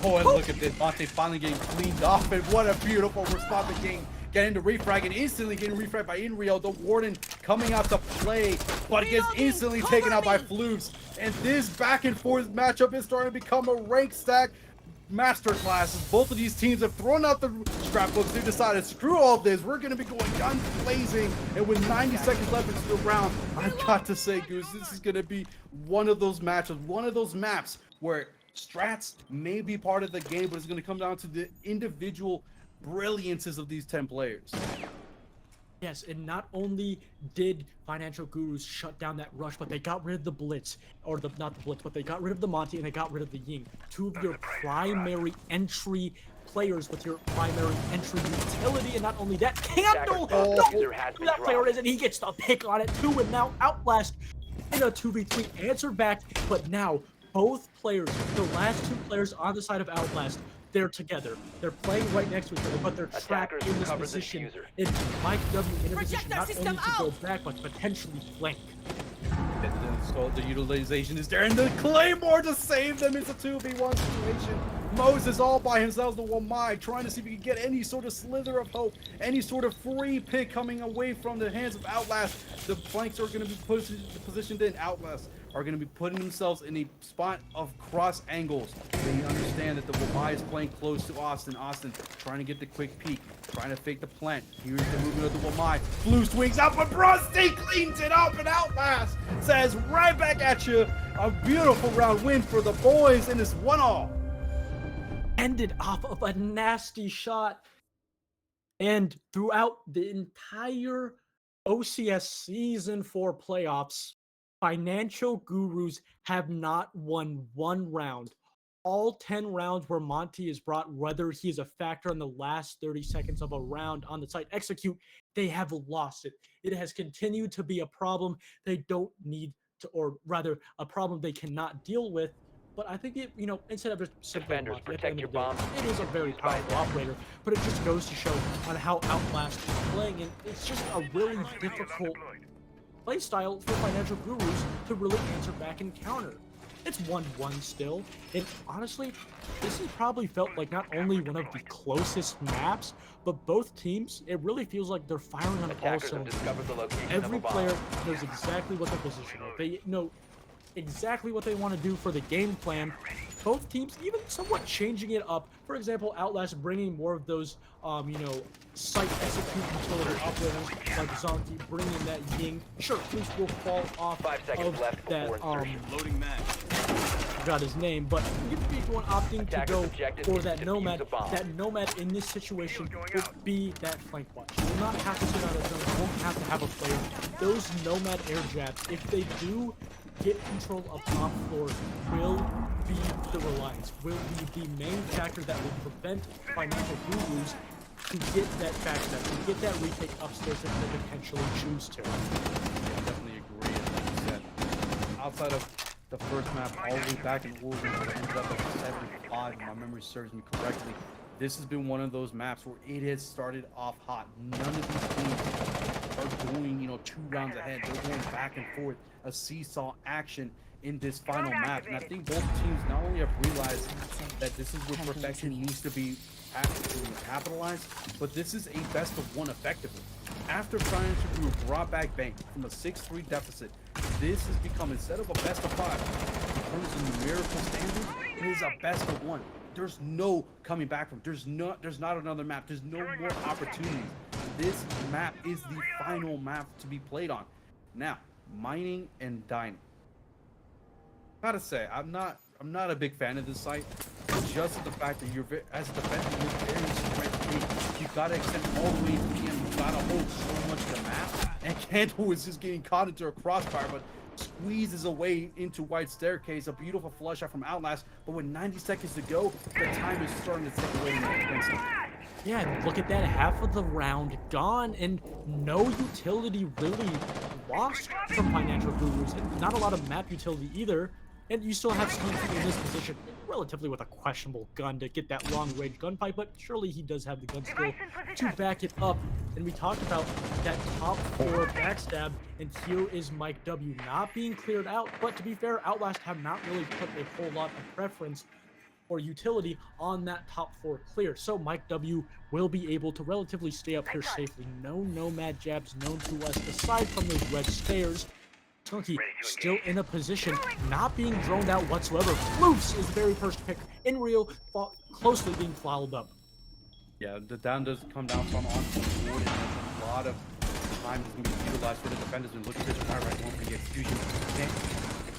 F: Oh, and look at this. Monte finally getting cleaned off, and what a beautiful response to getting the refrag, and instantly getting refragged by Inreal. The Warden coming out to play, but gets instantly taken out by Flukes. And this back and forth matchup is starting to become a rank stack masterclass. Both of these teams have thrown out the scrapbooks. They decided, screw all this. We're going to be going guns blazing. And with 90 seconds left into the round, I've got to say, Goose, this is going to be one of those matches, one of those maps where strats may be part of the game, but it's going to come down to the individual brilliances of these 10 players.
E: Yes, and not only did Financial Gurus shut down that rush, but they got rid of the blitz, or not the blitz, but they got rid of the Monty and they got rid of the Ying. Two of your primary entry players with your primary entry utility, and not only that, Candle! That player is, and he gets the pick on it too, and now Outlast in a 2v3 answer back, but now both players, the last two players on the side of Outlast, they're together. They're playing right next to each other, but they're trapped in this position. And Mike W in a position not only to go back, but potentially flank.
F: So the utilization is there, and the Claymore to save them. It's a 2v1 situation. Moses all by himself, the Wamai, trying to see if he can get any sort of slither of hope, any sort of free pick coming away from the hands of Outlast. The flanks are going to be positioned in. Outlast are going to be putting themselves in a spot of cross angles. They understand that the Wamai is playing close to Austin. Austin trying to get the quick peek, trying to fake the plant. Here's the movement of the Wamai. Blue swings up, but Brusty cleans it up, and Outlast says right back at you. A beautiful round win for the boys, and it's 1-all.
E: Ended off of a nasty shot. And throughout the entire OCS Season 4 playoffs, Financial Gurus have not won one round. All 10 rounds where Monty is brought, whether he is a factor in the last 30 seconds of a round on the site execute, they have lost it. It has continued to be a problem they don't need to, or rather, a problem they cannot deal with. But I think it, instead of just simply
C: Defenders,
E: Monty, at the
C: protect
E: end
C: your
E: of the day,
C: bombs.
E: it is a very powerful operator, but it just goes to show on how Outlast is playing, and it's just a really difficult play style for Financial Gurus to really answer back and counter. It's 1-1 still, and honestly, this has probably felt like not only one of the closest maps, but both teams, it really feels like they're firing on all
C: Attackers have
E: cylinders.
C: discovered the location of
E: Every
C: a bomb.
E: player knows exactly what their position is. They know exactly what they want to do for the game plan. Both teams even somewhat changing it up. For example, Outlast bringing more of those, site execute utility operators like Zonky, bringing that Ying. Sure, things will fall off
C: 5 seconds
E: of
C: left
E: that,
C: before insertion.
G: Loading mag.
E: forgot his name, but you could be one opting to
C: Attackers
E: go
C: objective
E: for
C: is
E: that
C: to defuse
E: Nomad.
C: the bomb.
E: That Nomad in this situation would be that flank watch. You will not have to sit out a zone, you won't have to have a player. Those Nomad air jabs, if they do get control of top floor, will be the reliance, will be the main factor that will prevent Financial Gurus to get that backstab, to get that retake upstairs if they potentially choose to.
F: Yeah, I definitely agree. And like you said, outside of the first map, all the way back in Oregon, where it ended up at 75, if my memory serves me correctly, this has been one of those maps where it has started off hot. None of these teams are going, 2 rounds ahead. They're going back and forth, a seesaw action in this final map. And I think both teams not only have realized that this is where perfection needs to be capitalized, but this is a best of one effectively. After Financial Group brought back Bank from a 6-3 deficit, this has become, instead of a best of 5, in terms of numerical standards, it is a best of 1. There's no coming back from. There's not another map. There's no more opportunities. This map is the final map to be played on. Now, mining and dining. Gotta say, I'm not a big fan of this site. Just the fact that you're as a defender, you're very spread. You gotta extend all the way to the end. You gotta hold so much of the map. And Candle is just getting caught into a crossfire, but squeezes away into White Staircase. A beautiful flush out from Outlast, but with 90 seconds to go, the time is starting to take away against him.
E: Yeah, and look at that, half of the round gone, and no utility really lost from Financial Gurus, and not a lot of map utility either. And you still have Steve in this position, relatively with a questionable gun to get that long-range gunfight, but surely he does have the gun skill to back it up. And we talked about that top 4 backstab, and here is Mike W not being cleared out. But to be fair, Outlast have not really put a whole lot of preference or utility on that top 4 clear. So Mike W will be able to relatively stay up here safely. No Nomad jabs known to us, aside from those red stairs. Chunky still in a position, not being droned out whatsoever. Floofs is the very first pick in Rio, closely being fouled up.
F: Yeah, the down does come down from on the board, and a lot of time is going to be utilized for the defenders. And look at this, Ryright won't be execution.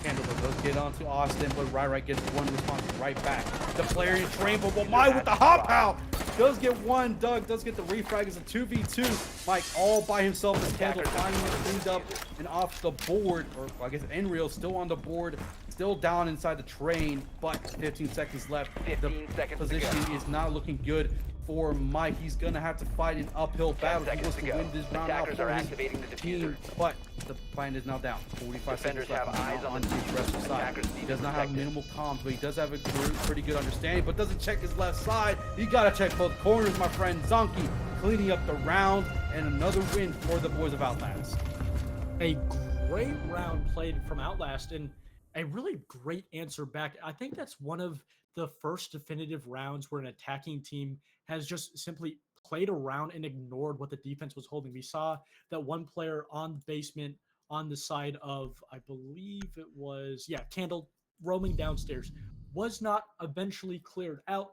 F: Candle does get onto Austin, but Ryright gets one response right back. The player in train, but Wamai with the hop out does get one. Doug does get the refrag as a 2v2. Mike all by himself as Candle finally cleaned up and off the board, or I guess Enreal still on the board, still down inside the train, but 15 seconds left.
C: 15
F: The
C: seconds to
F: position
C: go.
F: is not looking good for Mike. He's gonna have to fight an uphill battle. He
C: seconds
F: wants
C: to
F: to
C: go.
F: win this round out
C: Attackers
F: for
C: are
F: his
C: activating the
F: team,
C: diffuser.
F: but the plan is now down. 45
C: Defenders
F: seconds left.
C: have eyes on
F: on
C: the
F: the aggressive side.
C: Attackers need
F: He does
C: to
F: not have
C: protect it.
F: minimal comms, but he does have a pretty good understanding, but doesn't check his left side. You gotta check both corners, my friend. Zonky cleaning up the round, and another win for the boys of Outlast.
E: A great round played from Outlast and a really great answer back. I think that's one of the first definitive rounds where an attacking team has just simply played around and ignored what the defense was holding. We saw that one player on the basement on the side of, I believe it was, yeah, Candle roaming downstairs, was not eventually cleared out,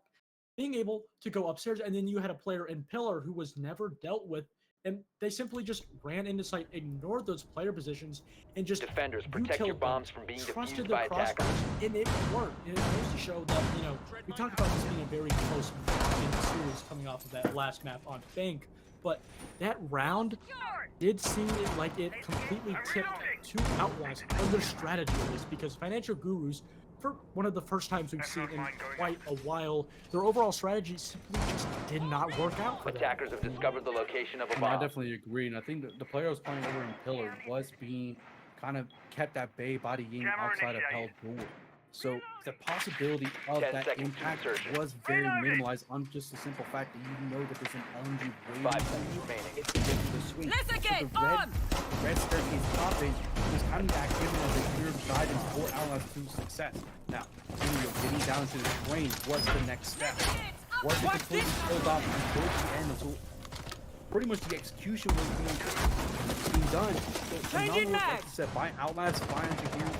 E: being able to go upstairs. And then you had a player in Pillar who was never dealt with, and they simply just ran into sight, ignored those player positions, and just
C: Defenders, protect your bombs from being
E: trusted
C: defused
E: their
C: by attackers.
E: crossfires, and it worked. And it goes to show that, you know, we talked about this being a very close map in the series coming off of that last map on Bank, but that round did seem like it completely tipped to Outlast on their strategy at least, because Financial Gurus, for one of the first times we've seen in quite a while, their overall strategy simply just did not work out for them.
C: Attackers have discovered the location of a
F: I
C: bomb.
F: definitely agree, and I think the player was playing over in Pillar was being kind of kept at bay by the Ying outside of Hell Door. So the possibility of
C: 10
F: that
C: seconds to
F: impact
C: insertion.
F: was very minimalized on just the simple fact that you know that there's an LNG
C: 5
F: waiting
C: seconds remaining.
F: to get to the swing.
D: Let's
F: So
D: get
F: the red staircase popping was kind of that given as a clear guidance for Outlast to success. Now, getting down to the train was the next step. Was it completely pulled off until the end, until pretty much the execution was being done. So phenomenal, like you said, by Outlast, by Engineer.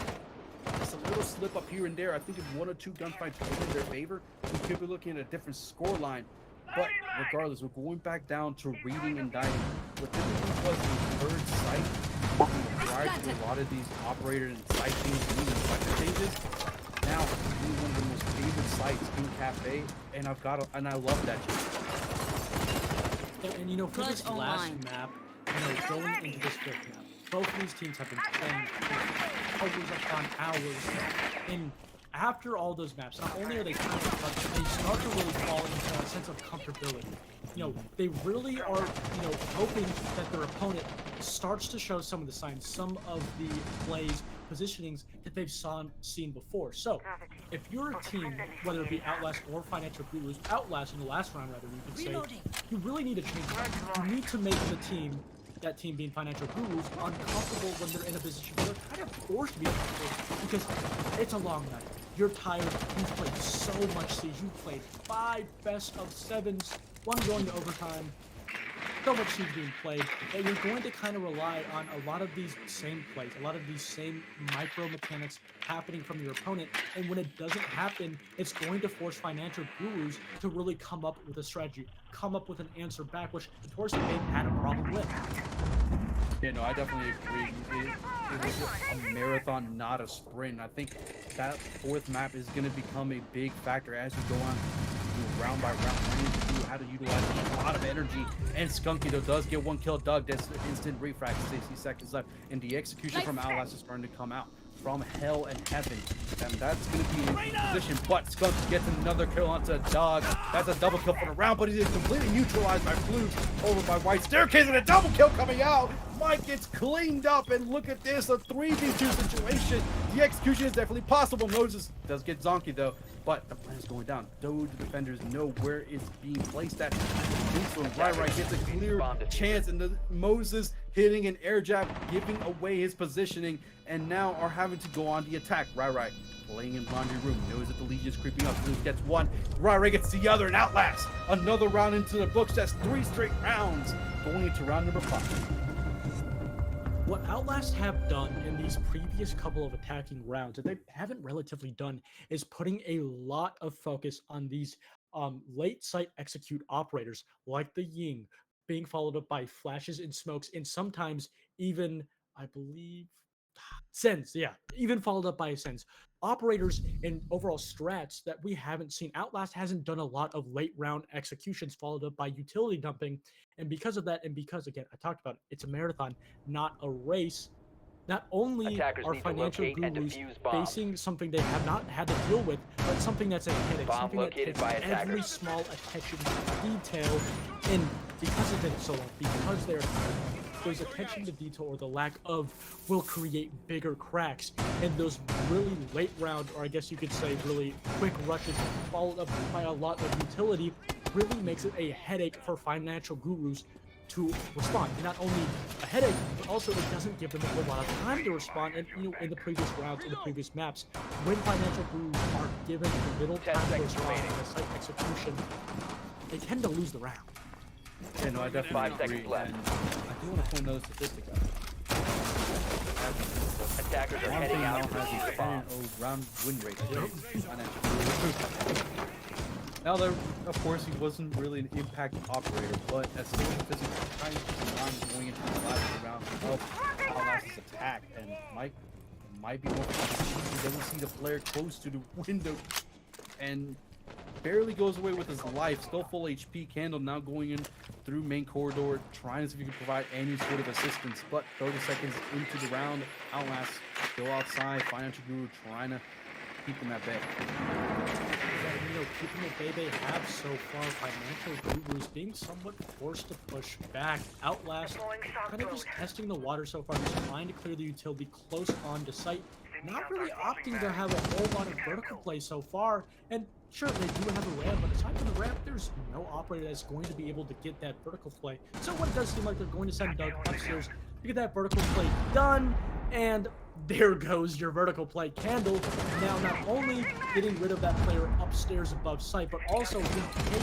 F: Just a little slip up here and there. I think if 1 or 2 gunfights go in their favor, we could be looking at a different score line. But regardless, we're going back down to reading and diving. What typically was the third sight prior to a lot of these operator and site changes and even sector changes. Now, being one of the most favorite sites in KAFE, and I love that change.
E: And you know, for this
D: Blood
E: last
D: online.
E: map, you know, going into this fifth map, both of these teams have been playing for hours upon hours. And after all those maps, not only are they kind of but they start to really fall into a sense of comfortability. You know, they really are, you know, hoping that their opponent starts to show some of the signs, some of the plays, positionings that they've seen before. So, if you're a team, whether it be Outlast or Financial Gurus, Outlast in the last round, rather, you could say, you really need to change that. You need to make the team, that team being Financial Gurus, uncomfortable when they're in a position where they're kind of forced to be uncomfortable, because it's a long night. You're tired. You've played so much Siege. You've played 5 best of 7s, 1 going to overtime. So much Siege being played that you're going to kind of rely on a lot of these same plays, a lot of these same micro mechanics happening from your opponent. And when it doesn't happen, it's going to force Financial Gurus to really come up with a strategy, come up with an answer back, which notoriously they've had a problem with.
F: Yeah, no, I definitely agree. It was a marathon, not a sprint. I think that 4th map is going to become a big factor as you go on round by round, learning to do how to utilize a lot of energy. And Skunky, though, does get 1 kill. Doug, that's instant refract, 60 seconds left. And the execution from Outlast is starting to come out from hell and heaven. And that's going to be in position. But Skunky gets another kill onto Doug. That's a double kill for the round, but he is completely neutralized by Blue over by White. Staircase and a double kill coming out. Mike gets cleaned up, and look at this, a 3v2 situation. The execution is definitely possible. Moses does get zonkey though, but the plan is going down. Those defenders know where it's being placed at. So Right gets a clear chance, and the Moses hitting an air jab, giving away his positioning, and now are having to go on the attack. Right playing in laundry room, knows that the lead is creeping up. Blue gets 1, Right gets the other, and Outlast another round into the books. That's 3 straight rounds going into round number 5.
E: What Outlast have done in these previous couple of attacking rounds that they haven't relatively done is putting a lot of focus on these late site execute operators like the Ying, being followed up by flashes and smokes, and sometimes even, I believe, Sens, yeah, even followed up by a Sens. Operators and overall strats that we haven't seen. Outlast hasn't done a lot of late round executions followed up by utility dumping. And because of that, and because, again, I talked about it, it's a marathon, not a race. Not only
C: Attackers
E: are
C: need to
E: Financial
C: locate and
E: Gurus
C: defuse bombs.
E: facing something they have not had to deal with, but something that's a headache,
C: Bomb
E: something that
C: located
E: takes
C: by
E: every
C: attackers.
E: small attention to detail. And because it's been so long, because they're there's attention to detail, or the lack of, will create bigger cracks. And those really late round, or I guess you could say really quick rushes followed up by a lot of utility, really makes it a headache for Financial Gurus to respond. And not only a headache, but also it doesn't give them a whole lot of time to respond. And in the previous rounds, in the previous maps, when Financial Gurus are given little
C: 10
E: time to
C: seconds
E: respond
C: remaining.
E: in the site execution, they tend to lose the round.
F: Yeah, no, I definitely
C: 5
F: agree.
C: seconds left.
F: And I do want to point another statistic out.
C: Attackers are
F: One
C: heading
F: thing
C: out
F: now
C: to
F: has
C: defuse
F: a
C: the bomb.
F: 10-0 round win rate against Financial Gurus. Now, there, of course, he wasn't really an impact operator, but as soon as he's trying to line going into the last round of Outlast's attack, and Mike might be more he doesn't see the player close to the window, and barely goes away with his life. Still full HP. Candle now going in through main corridor, trying to see if he can provide any sort of assistance. But 30 seconds into the round, Outlast still outside. Financial Guru trying to keep them at bay.
E: Keeping it bay they have so far. Financial Gurus being somewhat forced to push back. Outlast kind of just testing the water so far, just trying to clear the utility close on to site. Not really opting to have a whole lot of vertical play so far. And sure, they do have a ramp, but aside from the ramp, there's no operator that's going to be able to get that vertical play. So what it does seem like they're going to send Doug upstairs to get that vertical play done. And there goes your vertical play. Candle now not only getting rid of that player upstairs above site, but also taking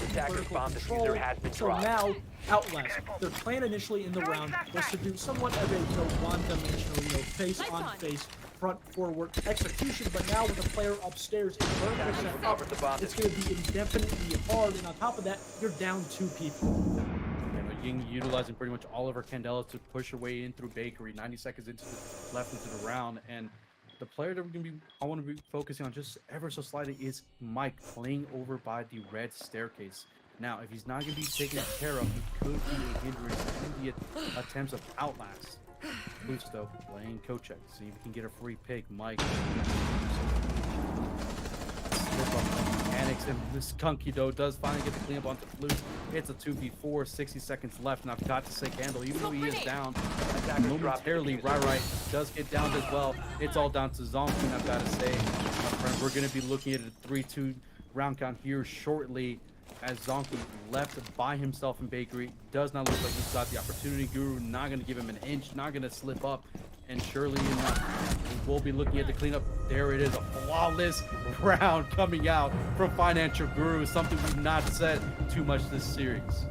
C: Attacker's
E: vertical
C: bomb
E: control.
C: diffuser has been
E: So
C: dropped.
E: now, Outlast, their plan initially in the round was to do somewhat of a one-dimensional, face-on-face, front-forward execution. But now with a player upstairs and vertical set up,
C: recovered the bomb
E: it's going to be indefinitely hard. And on top of that, you're down 2 people.
F: Ying utilizing pretty much all of her Candelas to push her way in through Bakery. 90 seconds left into the round, and the player that I want to be focusing on just ever so slightly is Mike, playing over by the red staircase. Now, if he's not going to be taken care of, he could be a hindrance to the attempts of Outlast. Lusto playing Kochek, see if he can get a free pick. Mike. Panics, and this Skunky though does finally get the cleanup onto Flute. It's a 2v4, 60 seconds left, and I've got to say Candle, even though he is down momentarily, right, does get down as well. It's all down to Zonky, and I've got to say, my friend, we're going to be looking at a 3-2 round count here shortly, as Zonky left by himself in Bakery. Does not look like he's got the opportunity. Guru not going to give him an inch, not going to slip up. And surely enough, we'll be looking at the cleanup. There it is, a flawless round coming out from Financial Guru, something we've not said too much this series.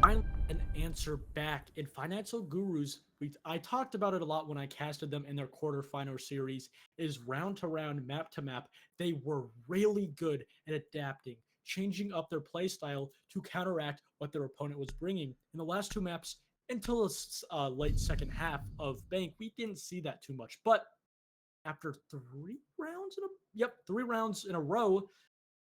E: Finally, an answer back in Financial Gurus. I talked about it a lot when I casted them in their quarterfinal series. Is round to round, map to map. They were really good at adapting, changing up their play style to counteract what their opponent was bringing. In the last 2 maps, until the late second half of Bank, we didn't see that too much. But after 3 rounds in a row,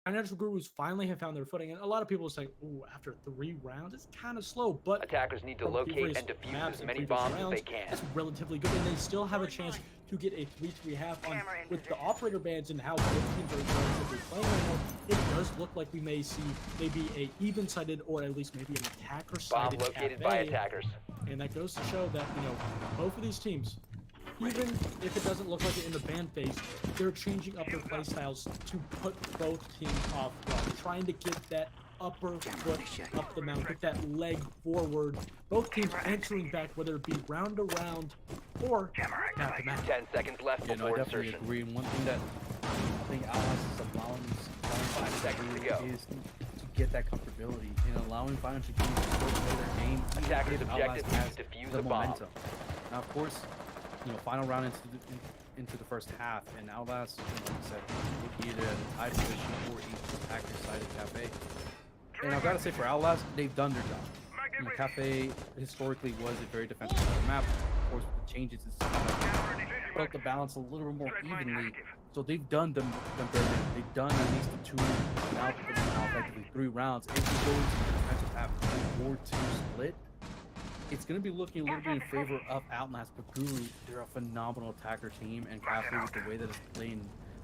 E: Financial Gurus finally have found their footing. And a lot of people are saying, ooh, after 3 rounds, it's kind of slow. But
C: Attackers need to
E: from
C: locate
E: previous
C: and defuse
E: maps
C: as
E: and
C: many
E: previous
C: bombs as
E: rounds,
C: they can.
E: it's relatively good. And they still have a chance to get a 3-3 half on with the operator bans and how both teams are relatively playing right now. It does look like we may see maybe a even-sided or at least maybe an
C: Bomb
E: attacker-sided
C: located
E: KAFE.
C: by attackers.
E: And that goes to show that, both of these teams, even if it doesn't look like it in the ban phase, they're changing up their play styles to put both teams off guard, trying to get that upper foot up the mountain, get that leg forward. Both teams answering back, whether it be round to round or map to map.
C: 10 seconds left
F: Yeah, no, I
C: before
F: definitely
C: insertion.
F: agree. And one thing that I think Outlast is allowing
C: 5 seconds to go.
F: is to get that comfortability and allowing Financial Gurus to still play their game. even
C: Attackers'
F: if
C: objective
F: Outlast
C: is to
F: has
C: defuse
F: the
C: the bomb.
F: momentum. Now, of course, final round into the first half, and Outlast, like I said, would be either at a tie position or each attacker-sided KAFE. And I've got to say, for Outlast, they've done their job. KAFE historically was a very defensive map. Of course, with the changes, it's built the balance a little bit more evenly. So they've done them very good. They've done at least the 2, now effectively 3 rounds. If you go into the defensive half 4-2 split, it's going to be looking a little bit in favor of Outlast, but Guru, they're a phenomenal attacker team, and KAFE, with the way that it's playing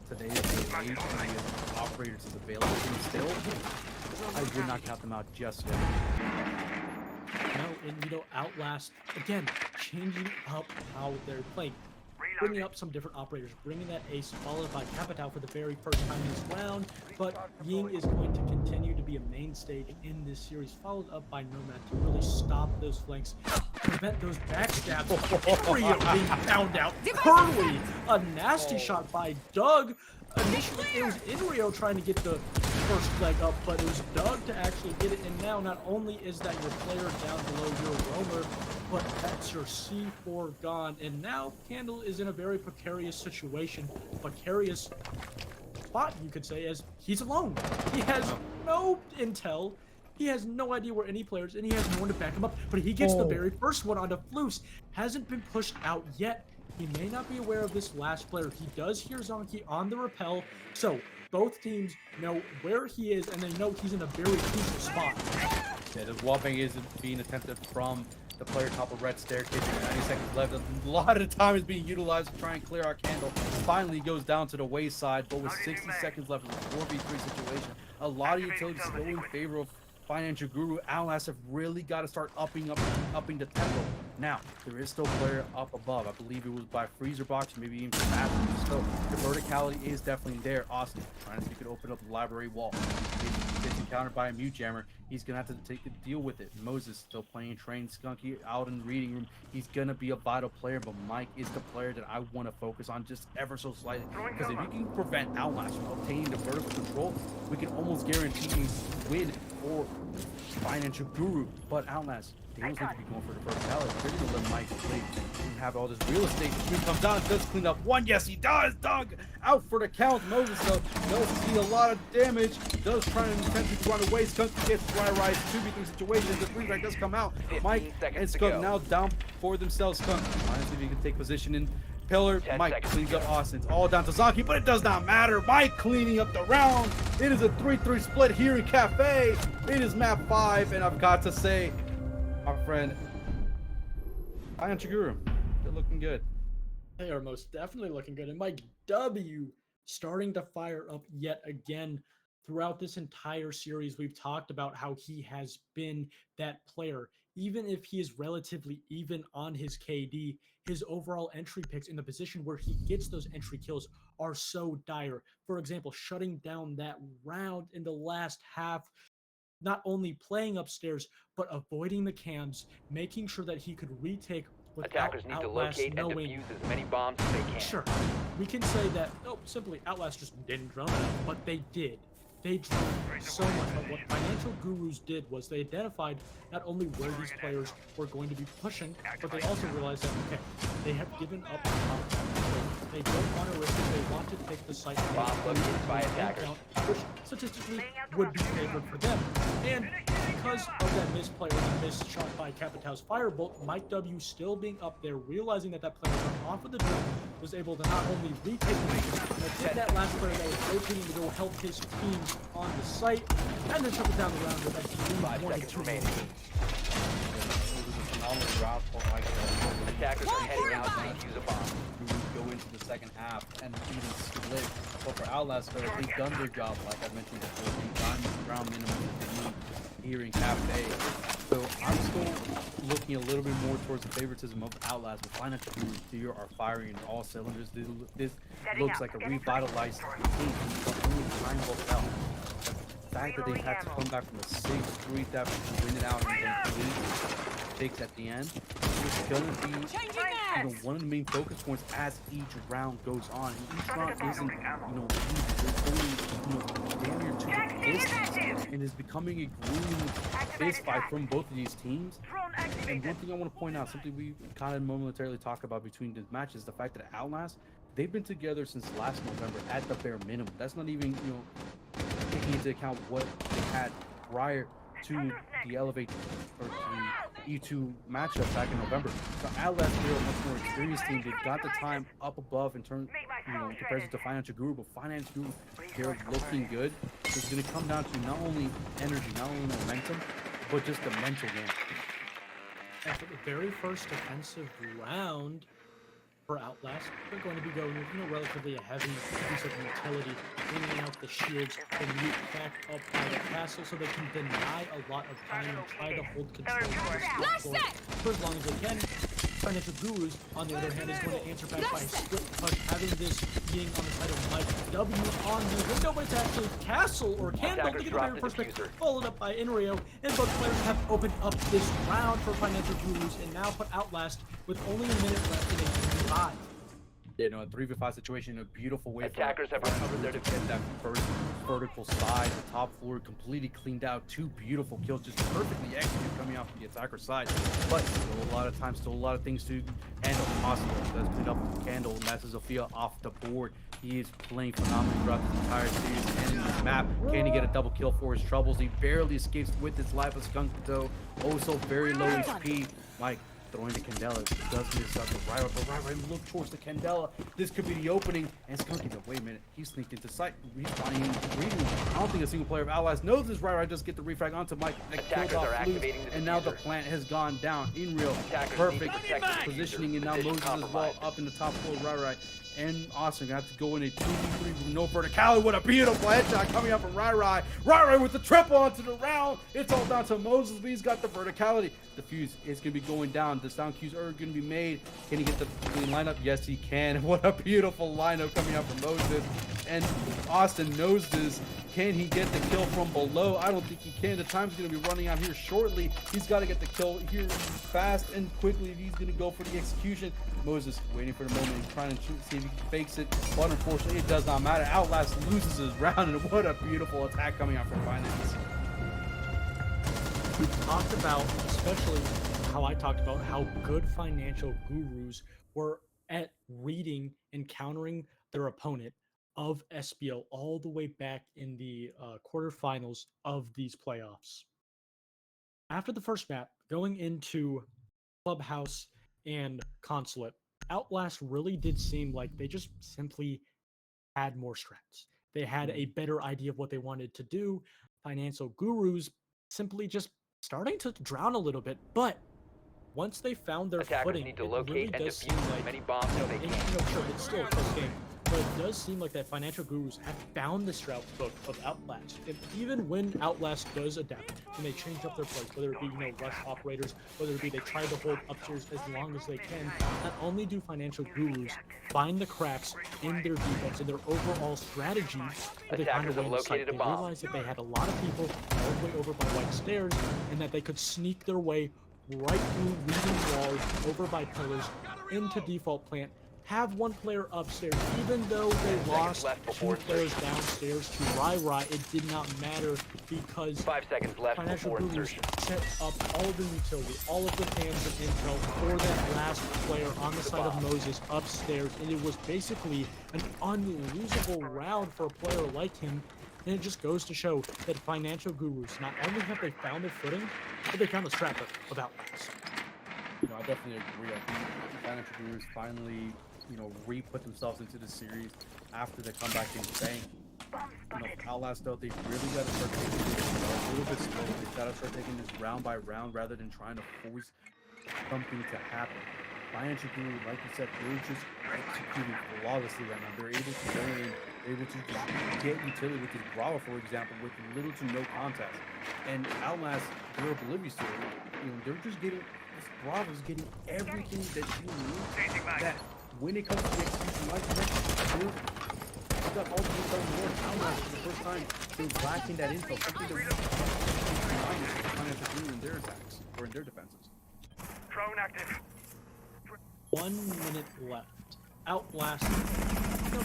F: today, the rate and the operators is available, and still, I would not count them out just yet.
E: And Outlast, again, changing up how they're playing. Bringing up some different operators, bringing that ace followed by Capital for the very first time this round, but Ying is going to continue to be be a mainstay in this series, followed up by Nomad to really stop those flanks, prevent those backstabs. Inrio being found out early. A nasty shot by Doug. Initially, it was Inrio trying to get the first leg up, but it was Doug to actually get it. And now, not only is that your player down below your roamer, but that's your C4 gone. And now, Candle is in a very precarious situation. Precarious spot, you could say, as he's alone. He has no intel. He has no idea where any players, and he has no one to back him up. But he gets the very first one onto Floose. Hasn't been pushed out yet. He may not be aware of this last player. He does hear Zonky on the rappel. So both teams know where he is, and they know he's in a very crucial spot.
F: Yeah, the wallbang is being attempted from the player top of red staircase. 90 seconds left. A lot of the time is being utilized to try and clear our Candle. Finally goes down to the wayside, but with 60 seconds left in a 4v3 situation, a lot of utilities go in favor of Financial Guru. OUTLAST have really got to start upping the tempo. Now, there is still a player up above. I believe it was by Freezer Box, maybe even Master. Still, the verticality is definitely there. Austin, trying to see if he could open up the library wall. Gets encountered by a mute jammer. He's gonna have to take the deal with it. Moses still playing train Skunky out in the reading room. He's gonna be a vital player, but Mike is the player that I want to focus on just ever so slightly. Because if you can prevent OUTLAST from obtaining the vertical control, we can almost guarantee win or Financial Guru. But OUTLAST, they don't seem to be going for the verticality. They're gonna let Mike play and have all this real estate. The screen comes down, does clean up one. Yes, he does. Doug out for the count. Moses though does see a lot of damage. Does try and attempt to run away. Skunk gets dry rise 2v3 situation. The free strike does come out. Mike and Skunk now down for themselves. Skunk trying to see if he can take position in pillar. Mike cleans up Austin. It's all down to Zonky, but it does not matter. Mike cleaning up the round. It is a 3-3 split here in Cafe. It is map 5, and I've got to say, my friend, Financial Guru, they're looking good.
E: They are most definitely looking good. And Mike W starting to fire up yet again. Throughout this entire series, we've talked about how he has been that player. Even if he is relatively even on his KD, his overall entry picks in the position where he gets those entry kills are so dire. For example, shutting down that round in the last half, not only playing upstairs, but avoiding the cams, making sure that he could retake without
C: Attackers need to
E: OUTLAST
C: locate and
E: knowing.
C: defuse as many bombs as they can.
E: Sure, we can say that, simply OUTLAST just didn't drone enough, but they did. They droned so much, but what Financial Gurus did was they identified not only where these players were going to be pushing, but they also realized that, okay, they have given up the top. They don't want to risk it. They want to take the site.
C: Bomb located by attackers.
E: Which statistically would be favored for them. And because of that misplay or the missed shot by Capitão's Firebolt, Mike W still being up there, realizing that that player got off of the drone, was able to not only retake the mission, but hit that last player that was rotating to go help his team on the site, and then shut it down the round with that
C: 5 seconds remaining. Attackers are heading out to defuse a bomb.
F: Go into the second half and even split. But for OUTLAST, they've done their job, like I mentioned before. They've gotten the ground minimum that they need here in Cafe. So I'm still looking a little bit more towards the favoritism of OUTLAST. But Financial Guru here are firing in all cylinders. This looks like a revitalized team. But only time will tell. The fact that they've had to come back from a 6-3 deficit to win it out and then 8-6 at the end is going to be one of the main focus points as each round goes on. And each round isn't, damn near to the distance, and is becoming a grueling fist fight from both of these teams. And one thing I want to point out, something we kind of momentarily talk about between the matches, the fact that OUTLAST, they've been together since last November at the bare minimum. That's not even, taking into account what they had prior to the Elevate or the E2 matchup back in November. So OUTLAST, they're a much more experienced team. They've got the time up above in terms, in comparison to Financial Guru, but Financial Guru, they're looking good. So it's going to come down to not only energy, not only momentum, but just the mental game.
E: After the very first defensive round for OUTLAST, they're going to be going with relatively a heavy piece of utility, bringing out the shields, the mute back up by the castle so they can deny a lot of time and try to hold control of the floor for as long as they can. Financial Gurus, on the other hand, is going to answer back by a split push, having this being on the side of Mike W on the window, but it's actually Castle or Candle to get the very first pick, followed up by Inrio, and both players have opened up this round for Financial Gurus and now put Outlast with only a minute left in a 3v5.
F: You know, a 3v5 situation, a beautiful way
C: Attackers have recovered their
F: to get that first vertical side, the top floor completely cleaned out. 2 beautiful kills, just perfectly executed coming out from the attacker side. But still a lot of time, still a lot of things to handle. Possible does clean up the Candle, messes Sophia off the board. He is playing phenomenally throughout this entire series and in this map. Can he get a double kill for his troubles? He barely escapes with his life of Skunk, though. Also very low HP. Mike throwing the Candela, does miss out the Ryra, but Ryra look towards the Candela. This could be the opening, and Skunky, though, wait a minute, he sneaked into sight, respawning, reading. I don't think a single player of Outlast knows this. Ryra does get the refrag onto Mike, that killed off Luke, and now the plant has gone down. In real, perfect positioning, and now Moses as well up in the top floor. Ryra and Austin gonna have to go in a 2v3 with no verticality. What a beautiful headshot coming out from Ryra. Ryra with the triple onto the round. It's all down to Moses, but he's got the verticality. The fuse is gonna be going down. The sound cues are gonna be made. Can he get the clean lineup? Yes, he can. What a beautiful lineup coming out from Moses. And Austin knows this. Can he get the kill from below? I don't think he can. The time's going to be running out here shortly. He's got to get the kill here fast and quickly. He's going to go for the execution. Moses waiting for the moment. He's trying to see if he fakes it, but unfortunately it does not matter. Outlast loses his round, and what a beautiful attack coming out from Finance.
E: We talked about, especially how I talked about how good Financial Gurus were at reading and countering their opponent of SBL all the way back in the quarterfinals of these playoffs. After the first map, going into Clubhouse and Consulate, Outlast really did seem like they just simply had more strats. They had a better idea of what they wanted to do. Financial Gurus simply just starting to drown a little bit, but once they found their footing,
C: need to
E: it
C: locate
E: really
C: and
E: does seem
C: defuse
E: like,
C: as many bombs as they can.
E: sure, it's still a close game, but it does seem like that Financial Gurus have found the strat book of Outlast. And even when Outlast does adapt, when they change up their plays, whether it be, rush operators, whether it be they try to hold upstairs as long as they can, not only do Financial Gurus find the cracks in their defense and their overall strategy, but they find a way to sight. They realized that they had a lot of people all the way over by White Stairs, and that they could sneak their way right through leading walls, over by pillars, into default plant, have one player upstairs. Even though they lost 2 players downstairs to Rai, it did not matter because
C: 5 seconds left
E: Financial
C: before
E: Gurus
C: insertion.
E: set up all the utility, all of the fans of intel for that last player on the side of Moses upstairs, and it was basically an unlosable round for a player like him. And it just goes to show that Financial Gurus, not only have they found their footing, but they found the strat of Outlast.
F: I definitely agree. I think Financial Gurus finally, re-put themselves into the series after the comeback in Bang. Outlast, though, they really got to start taking this a little bit slow. They've got to start taking this round by round rather than trying to force something to happen. Financial Guru, like you said, they're just executing flawlessly right now. They're able to go in, they're able to just get utility with this Bravo, for example, with little to no contest. And Outlast, they're oblivious to it. They're just getting, this Bravo's getting everything that you need. That when it comes to the execution, like you mentioned, they've got all the intel in the world. Outlast, for the first time, they're lacking that info. Something that we Financial Guru in their attacks, or in their defenses.
G: Drone active.
E: 1 minute left. Outlast,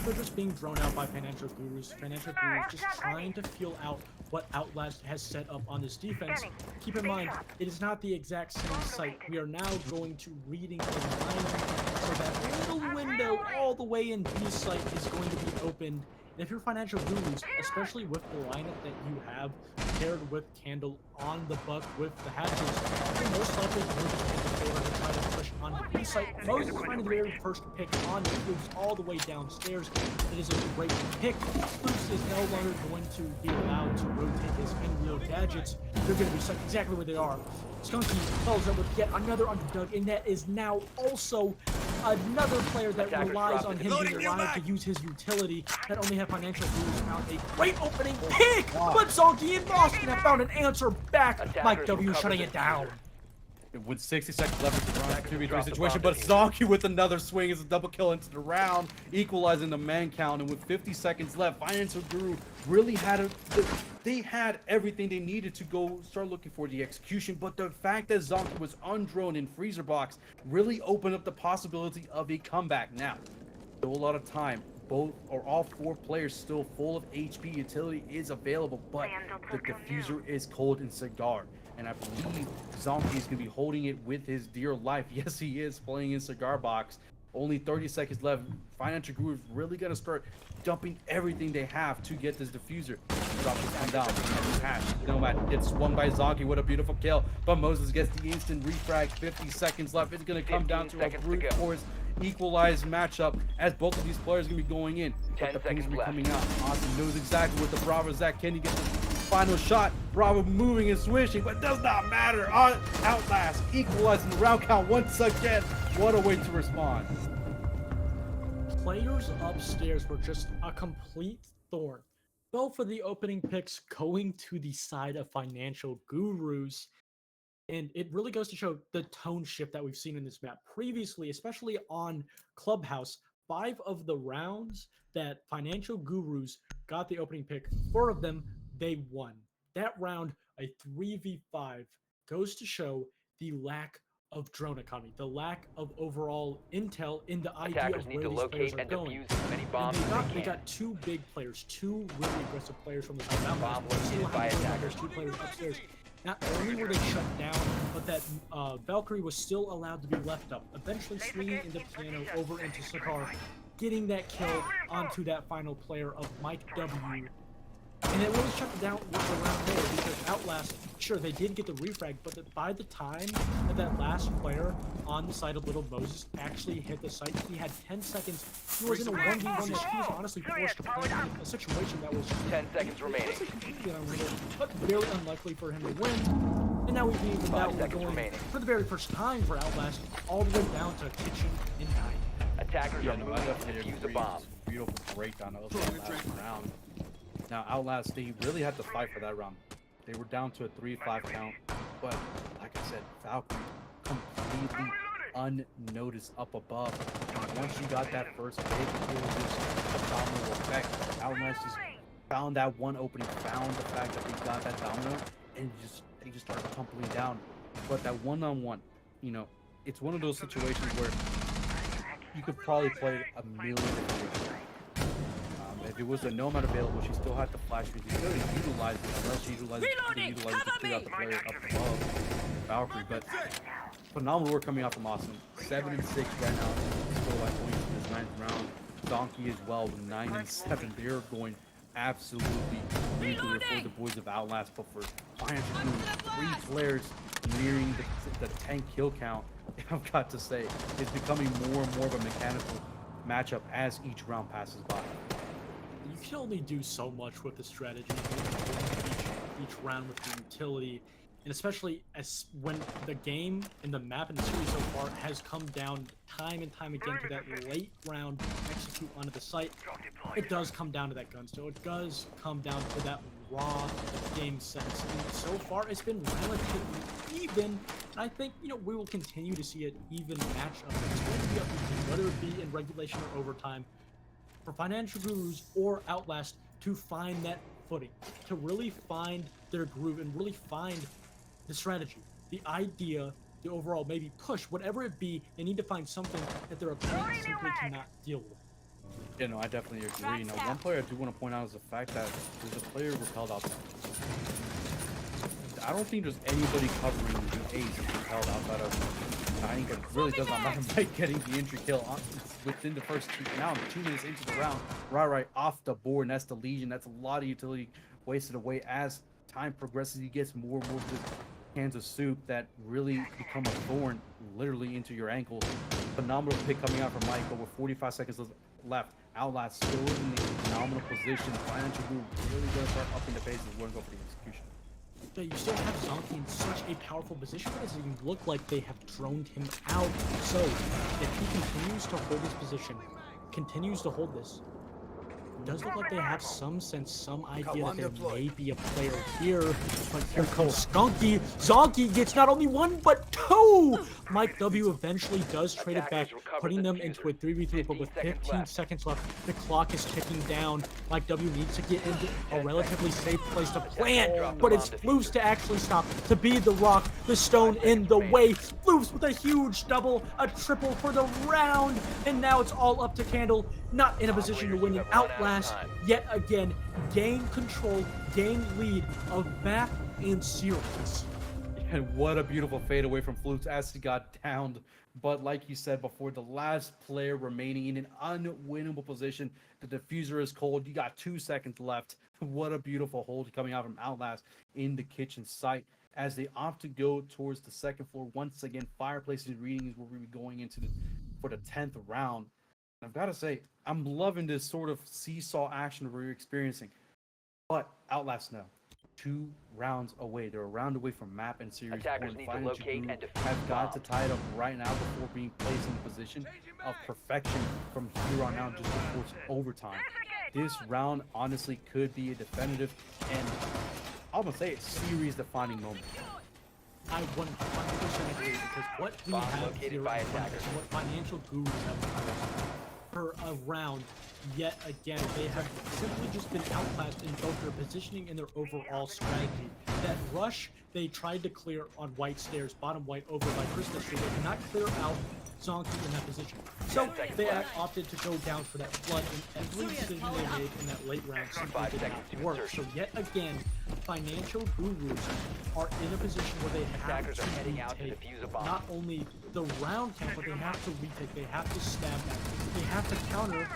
E: they're just being thrown out by Financial Gurus. Financial Gurus just trying to feel out what Outlast has set up on this defense. Keep in mind, it is not the exact same site. We are now going to reading and mining, so that little window all the way in B site is going to be opened. And if you're Financial Gurus, especially with the lineup that you have paired with Candle on the buck with the hatches, you're most likely going to take the forward and try to push on the B site. Moses finding the very first pick on Clubhouse all the way downstairs. It is a great pick. Clubhouse is no longer going to be allowed to rotate his in-wheel gadgets. They're going to be stuck exactly where they are. Skunky follows up with yet another underdog, and that is now also another player that relies on him being allowed to use his utility. Not only have Financial Gurus found a great opening pick, but Zonky and Boston have found an answer back. Mike W shutting it down.
F: With 60 seconds left, it's a round
C: Seconds to
F: 2v3
C: drop the
F: situation,
C: bomb
F: but
C: diffuser.
F: Zonky with another swing is a double kill into the round, equalizing the man count. And with 50 seconds left, Financial Guru really had they had everything they needed to go start looking for the execution. But the fact that Zonky was undroned in freezer box really opened up the possibility of a comeback. Now, still a lot of time. Both or all 4 players still full of HP. Utility is available, but the diffuser is cold in Cigar. And I believe Zonky is going to be holding it with his dear life. Yes, he is playing in Cigar Box. Only 30 seconds left. Financial Guru is really going to start dumping everything they have to get this diffuser. Drop this one down. Hash. Nomad gets swung by Zonky. What a beautiful kill. But Moses gets the instant refrag. 50 seconds left. It's going to come down to a brute force equalized matchup as both of these players are going to be going in. But the pings will be coming out. Austin knows exactly what the Bravo is at. Can he get the final shot? Bravo moving and swishing, but does not matter. Outlast equalizing the round count once again. What a way to respond.
E: Players upstairs were just a complete thorn. Both of the opening picks going to the side of Financial Gurus. And it really goes to show the tone shift that we've seen in this map. Previously, especially on Clubhouse, 5 of the rounds that Financial Gurus got the opening pick, 4 of them, they won. That round, a 3v5, goes to show the lack of drone economy, the lack of overall intel in the idea
C: Attackers
E: of
C: need
E: where
C: to
E: these players
C: locate
E: are
C: and
E: going.
C: defuse as many bombs
E: And
C: as
E: they
C: they can.
E: got 2 big players, 2 really aggressive players from the side.
C: Bomb located by attackers.
E: There's 2 players upstairs. Not only were they shut down, but that Valkyrie was still allowed to be left up, eventually swinging into Piano over into Sakar, getting that kill onto that final player of Mike W. And it really shut down with the round there because Outlast, sure, they did get the refrag, but by the time that last player on the side of Little Moses actually hit the site, he had 10 seconds. He was in a 1v1 that he was honestly forced to play in a situation that was
C: 10 seconds remaining.
E: completely unreal, but very unlikely for him to win. And now we've evened
C: 5
E: out. We're
C: seconds
E: going
C: remaining.
E: for the very first time for Outlast, all the way down to Kitchen and 9.
C: Attackers
F: Yeah,
C: are
F: no, I
C: moving to
F: definitely
C: defuse a
F: agree.
C: bomb.
F: It's a beautiful breakdown of the last round. Now, Outlast, they really had to fight for that round. They were down to a 3-5 count, but like I said, Valkyrie completely unnoticed up above. And once you got that first pick, it was just a domino effect. Outlast just found that one opening, found the fact that they got that domino, and they just started tumbling down. But that one-on-one, you know, it's one of those situations where you could probably play it a million different ways. If it was a Nomad available, she still had the flash. She could have utilized it, unless she utilized it to clear out the player up above Valkyrie. But phenomenal work coming out from Austin. 7 and 6 right now. Still at points in this 9th round. Donkey as well with 9 and 7. They're going absolutely nuclear for the boys of Outlast. But for Financial Guru, 3 players nearing the 10 kill count, I've got to say, it's becoming more and more of a mechanical matchup as each round passes by.
E: You can only do so much with the strategy each round with the utility, and especially as when the game and the map and the series so far has come down time and time again to that late round execute onto the site. It does come down to that gun still. It does come down to that raw game sense. And so far, it's been relatively even. I think, you know, we will continue to see an even matchup. It's going to be up to you, whether it be in regulation or overtime, for Financial Gurus or Outlast to find that footing, to really find their groove and really find the strategy, the idea, the overall maybe push, whatever it be. They need to find something that their opponent simply cannot deal with.
F: Yeah, no, I definitely agree. Now, one player I do want to point out is the fact that there's a player repelled outside. I don't think there's anybody covering the ace repelled outside of Nine. It really does not matter by getting the entry kill on, within the first 2 minutes into the round. Right off the board, and that's the Legion. That's a lot of utility wasted away. As time progresses, he gets more and more of this cans of soup that really become a thorn literally into your ankle. Phenomenal pick coming out from Mike, but with 45 seconds left. Outlast still in the phenomenal position. Financial Guru really going to start upping the pace and going to go for the execution.
E: Yeah, you still have Zonky in such a powerful position, but it doesn't look like they have droned him out. So, if he continues to hold his position, continues to hold this, does look like they have some sense, some idea that there may be a player here. But here comes Skunky. Zonky gets not only one, but two! Mike W eventually does trade it back, putting them into a 3v3, but with 15 seconds left, the clock is ticking down. Mike W needs to get into a relatively safe place to plant, but it's Floofs to actually stop, to be the rock, the stone in the way. Floofs with a huge double, a triple for the round, and now it's all up to Candle, not in a position to win an Outlast yet again. Gain control, gain lead of map and series.
F: And what a beautiful fadeaway from Flutes as he got downed. But like you said before, the last player remaining in an unwinnable position. The diffuser is cold. You got 2 seconds left. What a beautiful hold coming out from Outlast in the kitchen site as they opt to go towards the second floor. Once again, fireplaces reading is where we're going into for the 10th round. I've got to say, I'm loving this sort of seesaw action we're experiencing. But Outlast now, 2 rounds away. They're a round away from map and series.
C: Attackers need to locate and defuse
F: have got to
C: bombs.
F: tie it up right now before being placed in a position of perfection from here on out, just before overtime. This round honestly could be a definitive and I'm gonna say it's series-defining moment.
E: I 100% agree, because what we
C: Bomb
E: have
C: located
E: here
C: by
E: in front of us,
C: attackers.
E: what financial gurus have for a round, yet again, they have simply just been outclassed in both their positioning and their overall strategy. That rush they tried to clear on white stairs, bottom white over by Crystal Street, they cannot clear out Zonky in that position. So they opted to go down for that flood, and every decision they made in that late round simply did not work. So yet again, financial gurus are in a position where they have
C: Attackers
E: to
C: are heading out to
E: retake
C: defuse a bomb.
E: not only the round count, but they have to retake, they have to stab back, they have to counter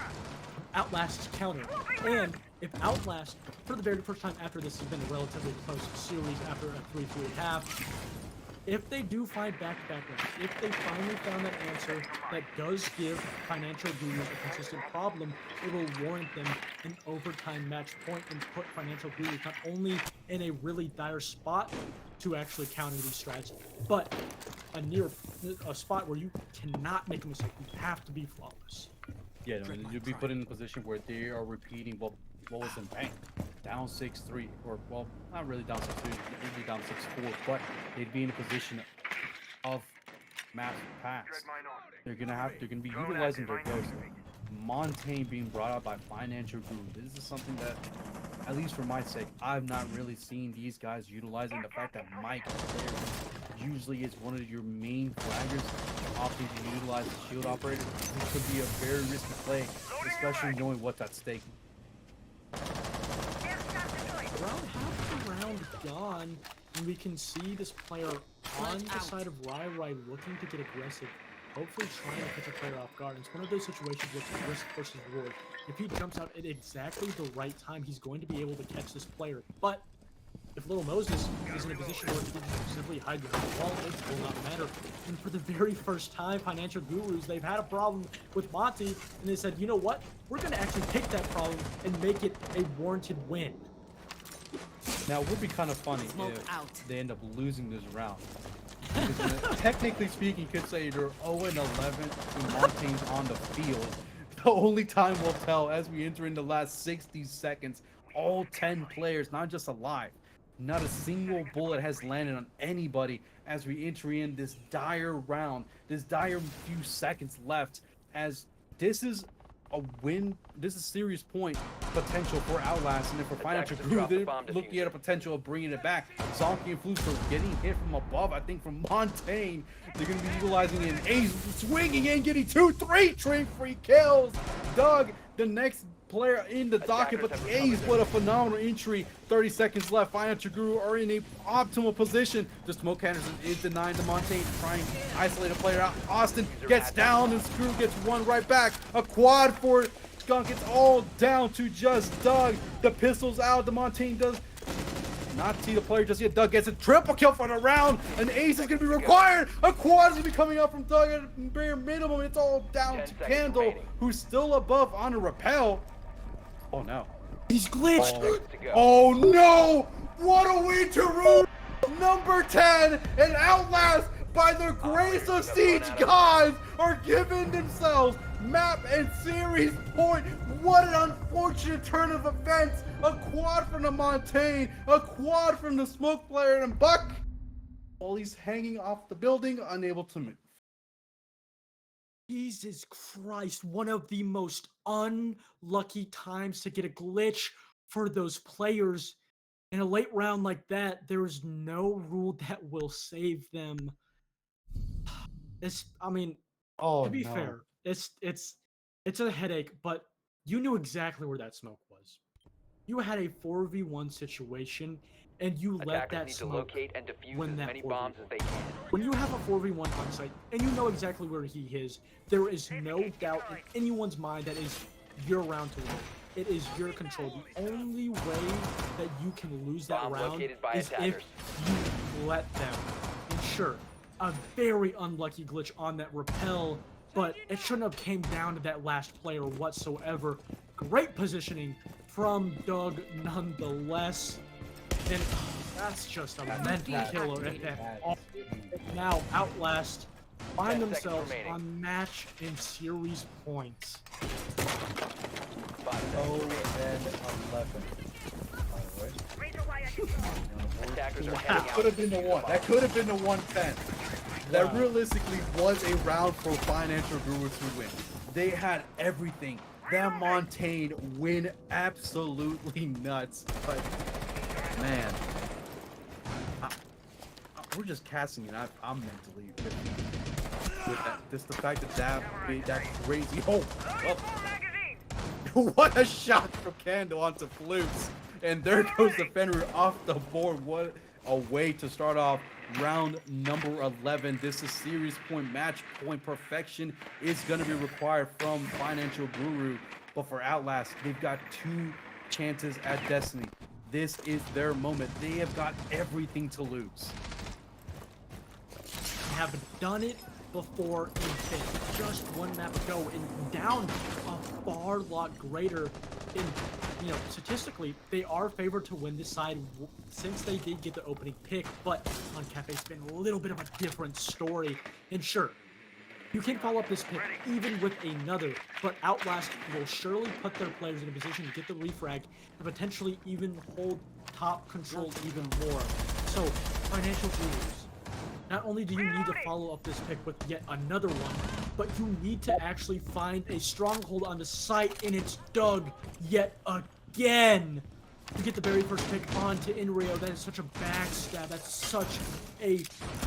E: Outlast's counter. And if Outlast, for the very first time after this has been a relatively close series after a 3-3.5, if they do find back-to-back rounds, if they finally found that answer that does give financial gurus a consistent problem, it will warrant them an overtime match point and put financial gurus not only in a really dire spot to actually counter these strats, but a spot where you cannot make a mistake. You have to be flawless.
F: Yeah, no, you'll be put in a position where they are repeating what was in bank. Down 6-3, or well, not really down 6-3, usually down 6-4, but they'd be in a position of massive pass. They're gonna be utilizing their ghost. Montaigne being brought out by financial guru. This is something that, at least for my sake, I've not really seen these guys utilizing. The fact that Mike there usually is one of your main flaggers, opting to utilize the shield operator, which could be a very risky play, especially knowing what's at stake.
E: Around half the round gone, and we can see this player on the side of Rai looking to get aggressive, hopefully trying to catch a player off guard. It's one of those situations where it's risk versus reward. If he jumps out at exactly the right time, he's going to be able to catch this player. But if Little Moses is in a position where he can just simply hide behind the wall, it will not matter. And for the very first time, financial gurus, they've had a problem with Monty, and they said, you know what? We're going to actually take that problem and make it a warranted win.
F: Now, it would be kind of funny if they end up losing this round. Because, technically speaking, you could say they're 0-11 when Montaigne's on the field. The only time will tell as we enter in the last 60 seconds. All 10 players, not just alive. Not a single bullet has landed on anybody as we enter in this dire round. This dire few seconds left, as this is a win. This is serious point potential for Outlast, and then for Financial Group, they're looking at a potential of bringing it back. Zonky and Flutes are getting hit from above. I think from Montaigne, they're going to be utilizing an ace, swinging in, getting 2-3 free kills. Doug, the next player in the docket, but the A's, what a phenomenal entry. 30 seconds left. Financial Guru are in a optimal position. The smoke Henderson is denying the Montaigne, trying to isolate a player out. Austin gets down and Screw gets one right back. A quad for Skunk. It's all down to just Doug. The pistol's out. The Montaigne does not see the player just yet. Doug gets a triple kill for the round. An ace is going to be required. A quad is going to be coming up from Doug at a bare minimum. It's all down to Candle, who's still above on a rappel. Oh no.
E: He's glitched.
F: Oh no! What a way to rule! Number 10 and Outlast
G: by the grace of Siege gods, are giving themselves map and series point. What an unfortunate turn of events. A quad from the Montaigne, a quad from the Smoke player, and Buck, while he's hanging off the building, unable to move.
E: Jesus Christ, one of the most unlucky times to get a glitch for those players. In a late round like that, there is no rule that will save them.
G: Oh,
E: to be
G: no.
E: fair, it's a headache, but you knew exactly where that smoke was. You had a 4v1 situation, and you let
C: Attackers
E: that
C: need to
E: smoke
C: locate and defuse
E: win
C: as
E: that
C: many
E: 4v1.
C: bombs as they can.
E: When you have a 4v1 on site, and you know exactly where he is, there is no doubt in anyone's mind that is your round to win. It is your control. The only way that you can lose that
C: Bomb
E: round
C: located by
E: is
C: attackers.
E: if you let them. And sure, a very unlucky glitch on that rappel, but it shouldn't have came down to that last player whatsoever. Great positioning from Doug nonetheless. And that's just a mental killer. Now Outlast
C: 10
E: find
C: seconds
E: themselves
C: remaining.
E: on match and series points.
C: 5
G: Oh,
C: seconds.
G: and 11. By the way.
C: Attackers are
E: Wow.
C: heading
G: That
C: out.
G: could have been the one. That could have been the 110. That
E: Wow.
G: realistically was a round for Financial Gurus to win. They had everything. That Montaigne win absolutely nuts. But man, we're just casting it. I'm mentally with that. Just the fact that that crazy. Oh, what a shot from Candle onto Flukes. And there goes the Fenrir off the board. What a way to start off round number 11. This is series point, match point perfection is going to be required from Financial Guru. But for Outlast, they've got 2 chances at Destiny. This is their moment. They have got everything to lose.
E: Have done it before in Fate. Just one map ago and down a far lot greater. In statistically, they are favored to win this side since they did get the opening pick. But on KAFE, it's been a little bit of a different story. And sure, you can follow up this pick even with another, but Outlast will surely put their players in a position to get the refrag and potentially even hold top control even more. So, Financial Gurus, not only do you need to follow up this pick with yet another one, but you need to actually find a stronghold on the site, and it's Doug yet again. To get the very first pick onto Inrio, that is such a backstab. That's such a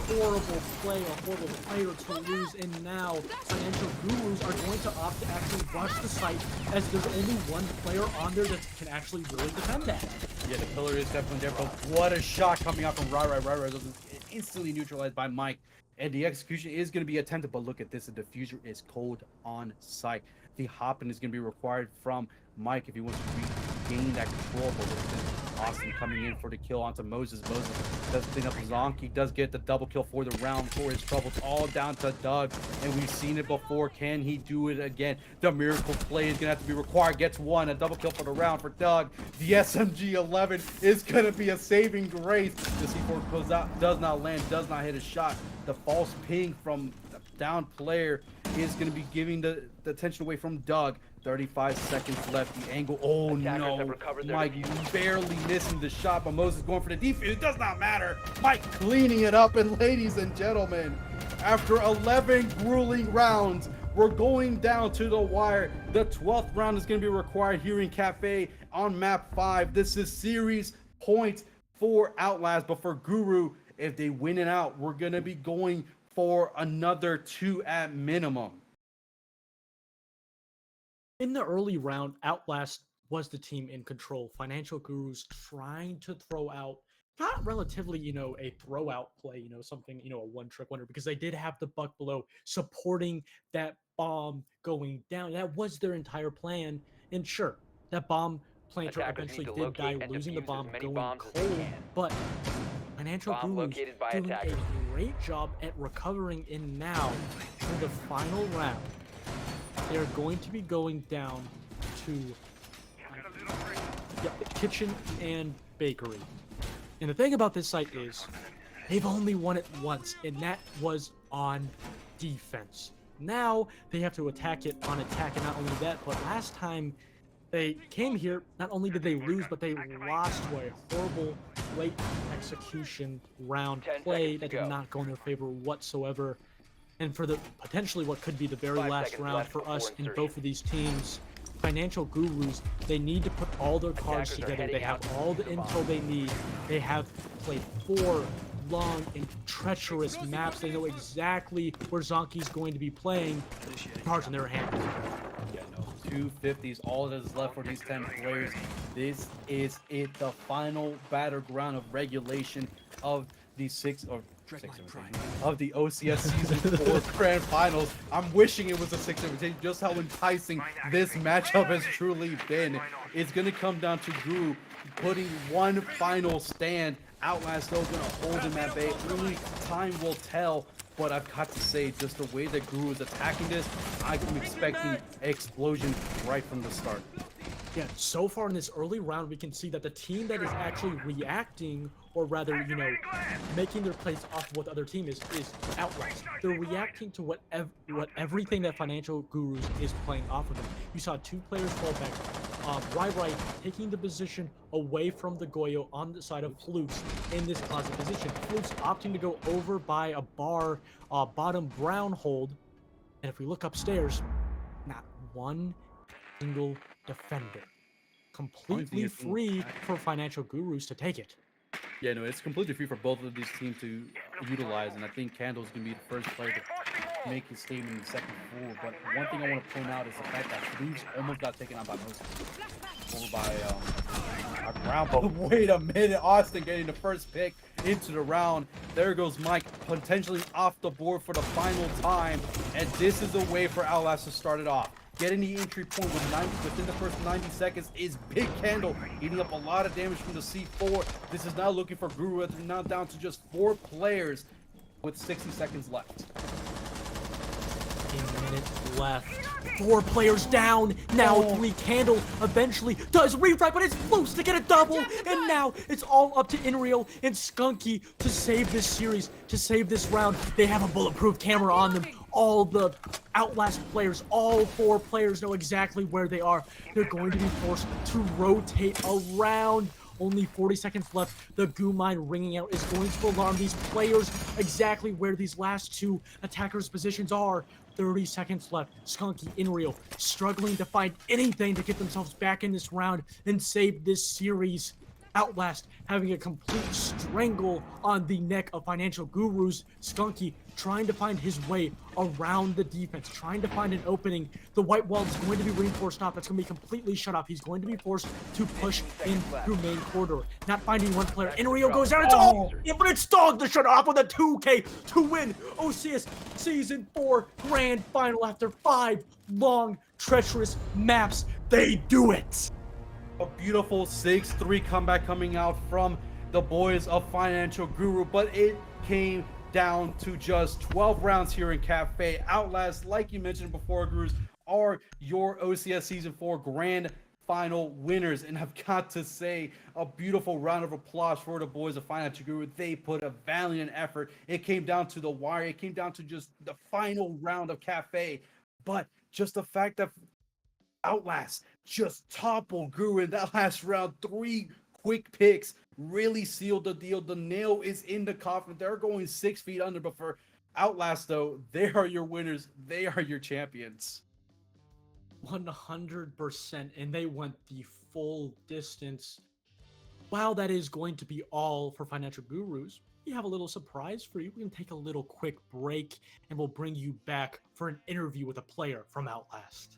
E: horrible play, a horrible player to lose. And now, Financial Gurus are going to opt to actually rush the site, as there's only one player on there that can actually really defend that.
G: Yeah, the pillar is definitely there, but what a shot coming out from Rai. Instantly neutralized by Mike. And the execution is going to be attempted, but look at this. The diffuser is cold on site. The hopping is going to be required from Mike if he wants to regain that control. But with Austin coming in for the kill onto Moses. Moses does clean up Zonky, does get the double kill for the round for his troubles. All down to Doug, and we've seen it before. Can he do it again? The miracle play is going to have to be required. Gets one, a double kill for the round for Doug. The SMG-11 is going to be a saving grace. The C4 goes out, does not land, does not hit a shot. The false ping from the down player is going to be giving the attention away from Doug. 35 seconds left. The angle. Oh
C: Attackers have
G: no.
C: recovered their
G: Mike
C: defuse.
G: barely missing the shot, but Moses going for the defense. It does not matter. Mike cleaning it up. And ladies and gentlemen, after 11 grueling rounds, we're going down to the wire. The 12th round is going to be required here in KAFE on map 5. This is series points for Outlast, but for Guru, if they win it out, we're going to be going for another 2 at minimum.
E: In the early round, Outlast was the team in control. Financial Gurus trying to throw out, not relatively, a throw out play, something, a one trick wonder, because they did have the Buck below supporting that bomb going down. That was their entire plan. And sure, that bomb planter
C: Attackers
E: eventually
C: need to
E: did die,
C: locate and
E: losing the
C: defuse
E: bomb
C: as many
E: going
C: bombs as they
E: cold.
C: can.
E: But Financial
C: Bomb
E: Gurus
C: located by
E: doing
C: attackers.
E: a great job at recovering in now for the final round. They're going to be going down to kitchen and bakery. And the thing about this site is, They've only won it once, and that was on defense. Now they have to attack it on attack, and not only that, but last time they came here, not only did they lose, but they lost to a horrible late execution round
C: 10
E: play
C: seconds
E: that
C: to
E: did
C: go.
E: not go in their favor whatsoever. And for the potentially what could be the very
C: 5
E: last
C: seconds
E: round
C: left
E: for
C: before
E: us in
C: insertion.
E: both of these teams, Financial Gurus, they need to put all their cards
C: Attackers are
E: together. They
C: heading
E: have
C: out
E: all the
C: to the
E: intel
C: bomb.
E: they need. They have played 4 long and treacherous maps. They know exactly where Zonky's going to be playing. Cards in their hands.
F: Yeah, no. 250s, all that is left for these 10 players. This is it, the final battleground of regulation of the of the OCS Season 4 Grand Finals. I'm wishing it was a 6-17, just how enticing this matchup has truly been. It's going to come down to Guru putting one final stand. Outlast, though, going to hold him at bay. Only time will tell. But I've got to say, just the way that Guru is attacking this, I'm expecting explosion right from the start.
E: Yeah, so far in this early round, we can see that the team that is actually reacting, or rather, you know, making their plays off of what the other team is Outlast. They're reacting to what everything that Financial Gurus is playing off of them. You saw 2 players fall back. Rai taking the position away from the Goyo on the side of Flukes in this closet position. Flukes opting to go over by a bar bottom brown hold. And if we look upstairs, not one single defender. Completely free for Financial Gurus to take it.
F: Yeah, no, it's completely free for both of these teams to utilize, and I think Candle's going to be the first player to make his statement in the second floor. But one thing I want to point out is the fact that Blues almost got taken out by Moses. Over by Brown. But wait a minute, Austin getting the first pick into the round. There goes Mike, potentially off the board for the final time. And this is a way for Outlast to start it off. Getting the entry point within the first 90 seconds is Big Candle, eating up a lot of damage from the C4. This is now looking for Guru. They're now down to just 4 players with 60 seconds left.
E: A minute left. 4 players down. Now 3 Candle eventually does refrag, but it's close to get a double. And now it's all up to Inreal and Skunky to save this series, to save this round. They have a bulletproof camera on them. All the Outlast players, all 4 players know exactly where they are. They're going to be forced to rotate around. Only 40 seconds left. The goo mine ringing out is going to alarm these players exactly where these last 2 attackers' positions are. 30 seconds left. Skunky, Inreal, struggling to find anything to get themselves back in this round and save this series. Outlast having a complete strangle on the neck of Financial Gurus. Skunky trying to find his way around the defense, trying to find an opening. The white wall is going to be reinforced off. That's going to be completely shut off. He's going to be forced to push in through main corridor. Not finding one player. Inreal goes down. It's all Infinite Dog to shut off with a 2K to win OCS Season 4 Grand Final after 5 long, treacherous maps. They do it!
F: A beautiful 6-3 comeback coming out from the boys of Financial Guru, but it came down to just 12 rounds here in KAFE. Outlast, like you mentioned before, Gurus, are your OCS Season 4 Grand Final winners. And I've got to say, a beautiful round of applause for the boys of Financial Guru. They put a valiant effort. It came down to the wire. It came down to just the final round of KAFE. But just the fact that Outlast just toppled Guru in that last round. 3 quick picks really sealed the deal. The nail is in the coffin. They're going 6 feet under, but for Outlast, though, they are your winners. They are your champions.
E: 100%, and they went the full distance. While that is going to be all for Financial Gurus, we have a little surprise for you. We're going to take a little quick break, and we'll bring you back for an interview with a player from Outlast.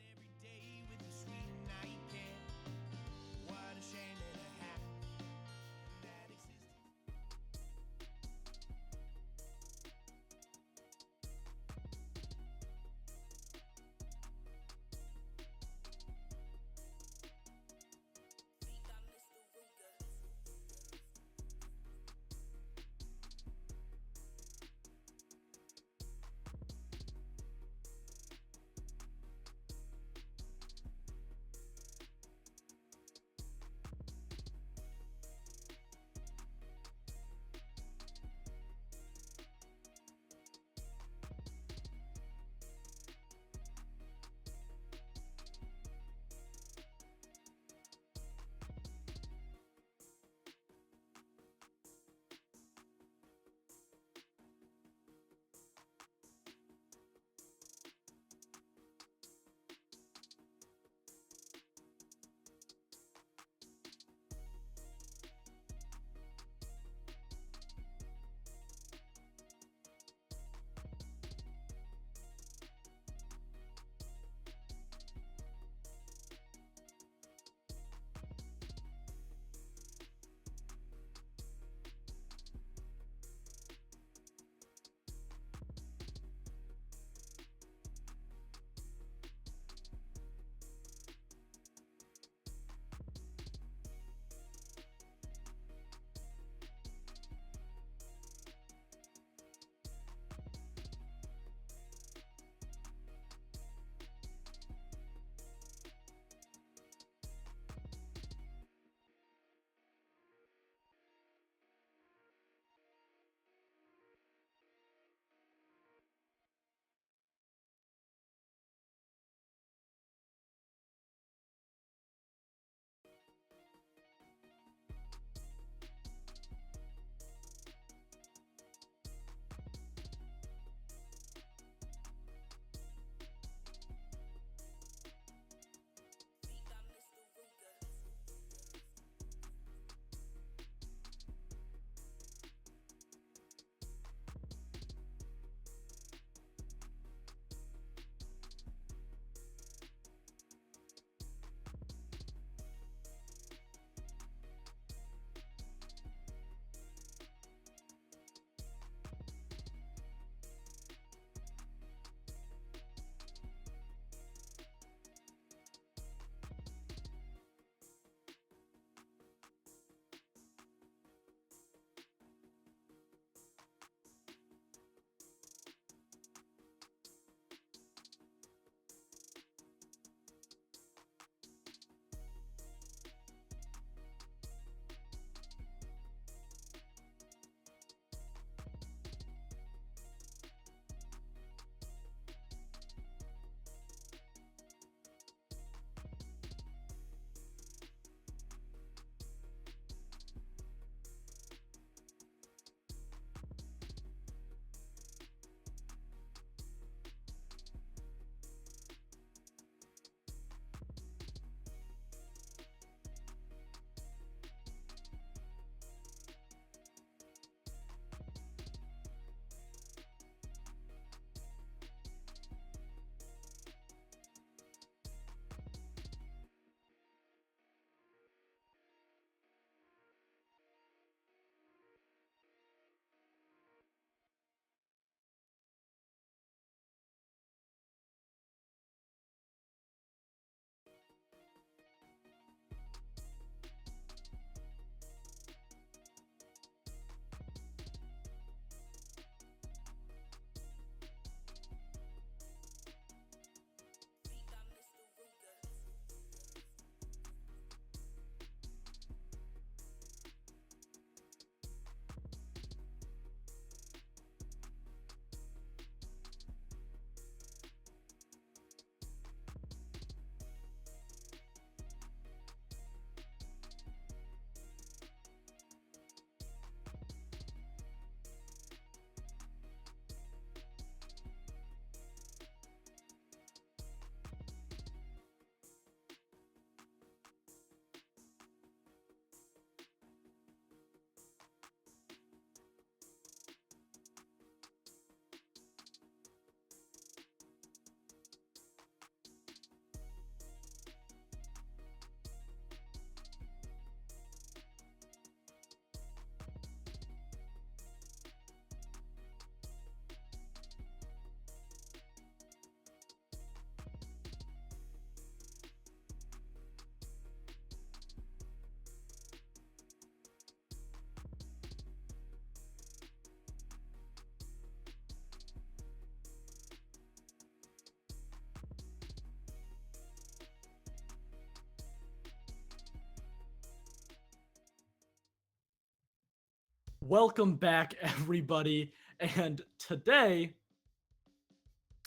E: Welcome back, everybody. And today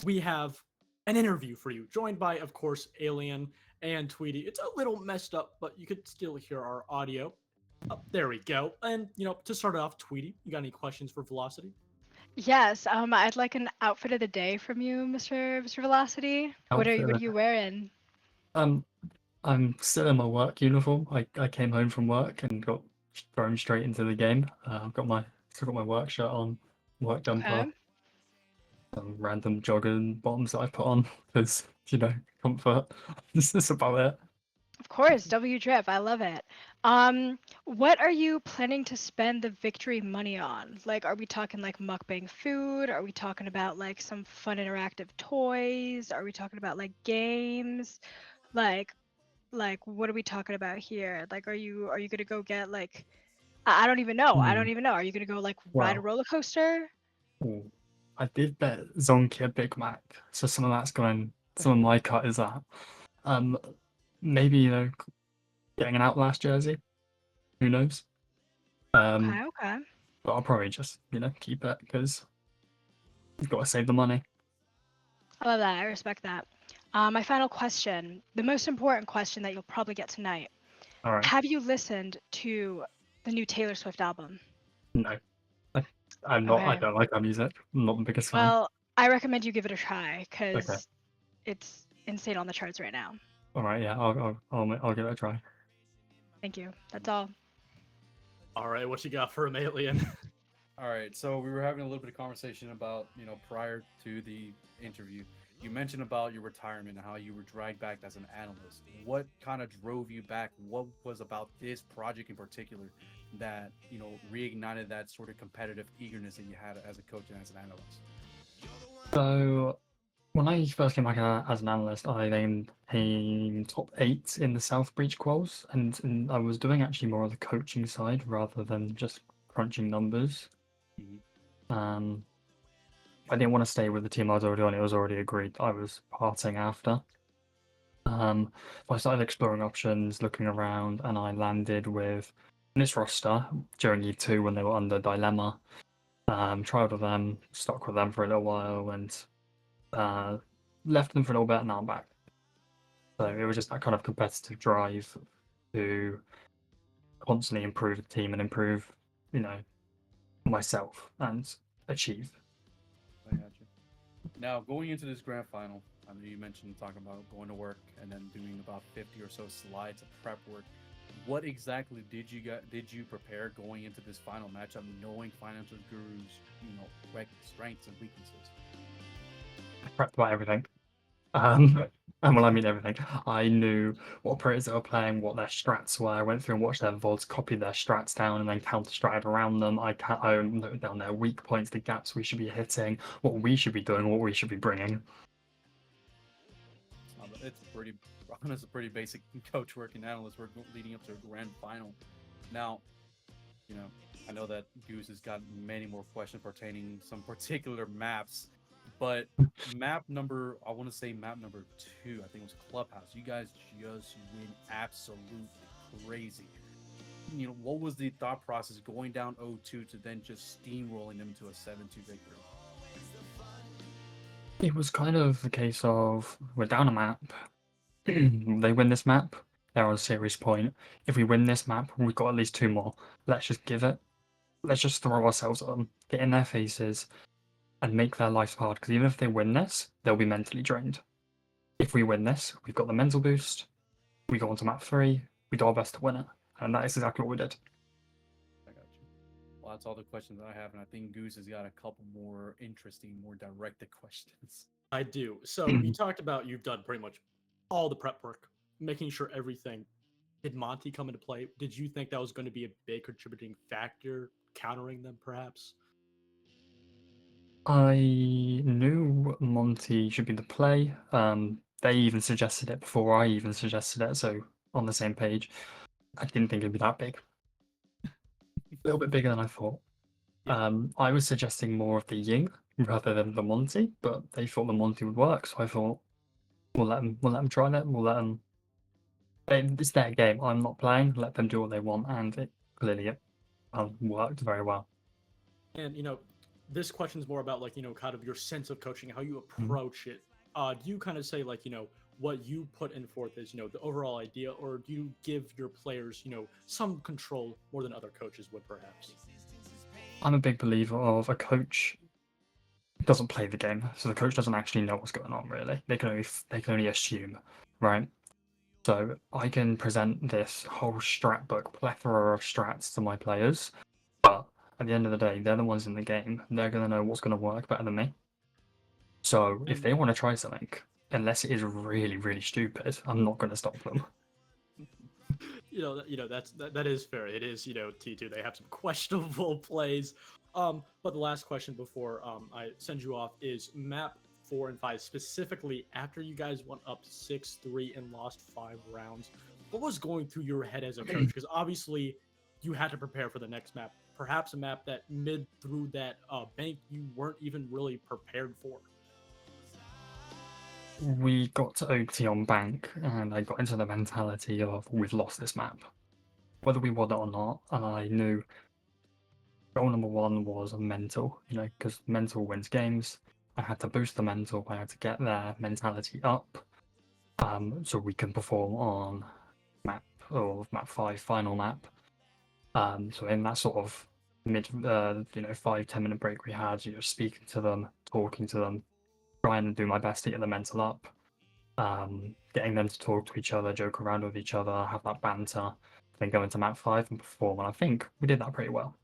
E: we have an interview for you, joined by, of course, Alien and Tweety. It's a little messed up, but you could still hear our audio. Oh, there we go. And, to start off, Tweety, you got any questions for Velocity?
H: Yes, I'd like an outfit of the day from you, Mr. Velocity. What
I: Outfit
H: are
I: of
H: you wearing?
I: Um, I'm still in my work uniform. I came home from work and got thrown straight into the game. I've still got my work shirt on, work jumper,
H: Okay.
I: some random jogging bottoms that I put on because comfort. This is about it.
H: Of course, W drip. I love it. What are you planning to spend the victory money on? Like, are we talking like mukbang food? Are we talking about like some fun interactive toys? Are we talking about like games? Like, what are we talking about here? Like, are you gonna go get like I don't even know. I
I: Hmm.
H: don't even know. Are you gonna go like ride a
I: Well,
H: roller coaster?
I: ooh, I did bet Zonky a Big Mac, so some of my cut is that. Um, Maybe getting an Outlast jersey. Who knows?
H: Okay,
I: Um,
H: okay.
I: but I'll probably just keep it because you've got to save the money.
H: I love that. I respect that. My final question, the most important question that you'll probably get tonight.
I: All right.
H: Have you listened to the new Taylor Swift album?
I: No, I'm not. I
H: Okay.
I: don't like her music. I'm not the biggest fan.
H: Well, I recommend you give it a try
I: Okay.
H: because it's insane on the charts right now.
I: All right. Yeah. I'll give it a try.
H: Thank you. That's all.
E: All right, what you got for him, Alien?
G: All right, so we were having a little bit of conversation about, prior to the interview, you mentioned about your retirement and how you were dragged back as an analyst. What kind of drove you back? What was about this project in particular that, reignited that sort of competitive eagerness that you had as a coach and as an analyst?
I: So when I first came back as an analyst, I then came top 8 in the South Breach quals, and I was doing actually more of the coaching side rather than just crunching numbers.
G: Mhm.
I: I didn't want to stay with the team I was already on. It was already agreed I was parting after. I started exploring options, looking around, and I landed with this roster during E2 when they were under dilemma. Trialed with them, stuck with them for a little while, and left them for a little bit, and now I'm back. So it was just that kind of competitive drive to constantly improve the team and improve, myself and achieve.
G: I got you. Now, going into this grand final, I know you mentioned talking about going to work and then doing about 50 or so slides of prep work. What exactly did you prepare going into this final matchup, knowing Financial Gurus, strengths and weaknesses?
I: I prepped about everything. And when I mean everything, I knew what operators they were playing, what their strats were. I went through and watched their VODs, copied their strats down, and then counter-stratted around them. I noted down their weak points, the gaps we should be hitting, what we should be doing, what we should be bringing.
G: It's pretty, honestly, pretty basic coach work and analyst work leading up to a grand final. Now, I know that Goose has got many more questions pertaining some particular maps, but map number 2, I think it was Clubhouse. You guys just went absolute crazy. What was the thought process going down 0-2 to then just steamrolling them to a 7-2 victory?
I: It was kind of a case of we're down a map. They win this map, they're on a serious point. If we win this map, we've got at least 2 more. Let's just give it. Let's just throw ourselves at them, get in their faces, and make their life hard. Because even if they win this, they'll be mentally drained. If we win this, we've got the mental boost. We go on to map 3. We do our best to win it, and that is exactly what we did.
G: I got you. Well, that's all the questions I have, and I think Goose has got a couple more interesting, more directed questions.
E: I do. So you talked about you've done pretty much all the prep work, making sure everything. Did Monty come into play? Did you think that was going to be a big contributing factor, countering them perhaps?
I: I knew Monty should be the play. They even suggested it before I even suggested it, so on the same page. I didn't think it'd be that big. A little bit bigger than I thought. I was suggesting more of the Ying rather than the Monty, but they thought the Monty would work, so I thought we'll let them try it. We'll let them. It's their game. I'm not playing. Let them do what they want, and it clearly worked very well.
E: And this question's more about like kind of your sense of coaching, how you
I: Mhm.
E: approach it. Do you kind of say like what you put in forth is the overall idea, or do you give your players some control more than other coaches would perhaps?
I: I'm a big believer of a coach doesn't play the game, so the coach doesn't actually know what's going on. Really, they can only assume, right? So I can present this whole strat book, plethora of strats to my players, but at the end of the day, they're the ones in the game. They're gonna know what's gonna work better than me. So if
E: And
I: they want to try something, unless it is really, really stupid, I'm not gonna stop them.
E: that is fair. It is T2. They have some questionable plays. But the last question before I send you off is map 4 and 5, specifically after you guys went up 6-3 and lost 5 rounds. What was going through your head as a coach? Because obviously you had to prepare for the next map, perhaps a map that mid through that bank you weren't even really prepared for.
I: We got to OT on bank, and I got into the mentality of we've lost this map, whether we want it or not. And I knew goal number one was mental, because mental wins games. I had to boost the mental. I had to get their mentality up, so we can perform on map 5 final map. So in that sort of mid, 5-10 minute break we had, speaking to them, talking to them, trying to do my best to get the mental up, getting them to talk to each other, joke around with each other, have that banter, then go into map 5 and perform. And I think we did that pretty well.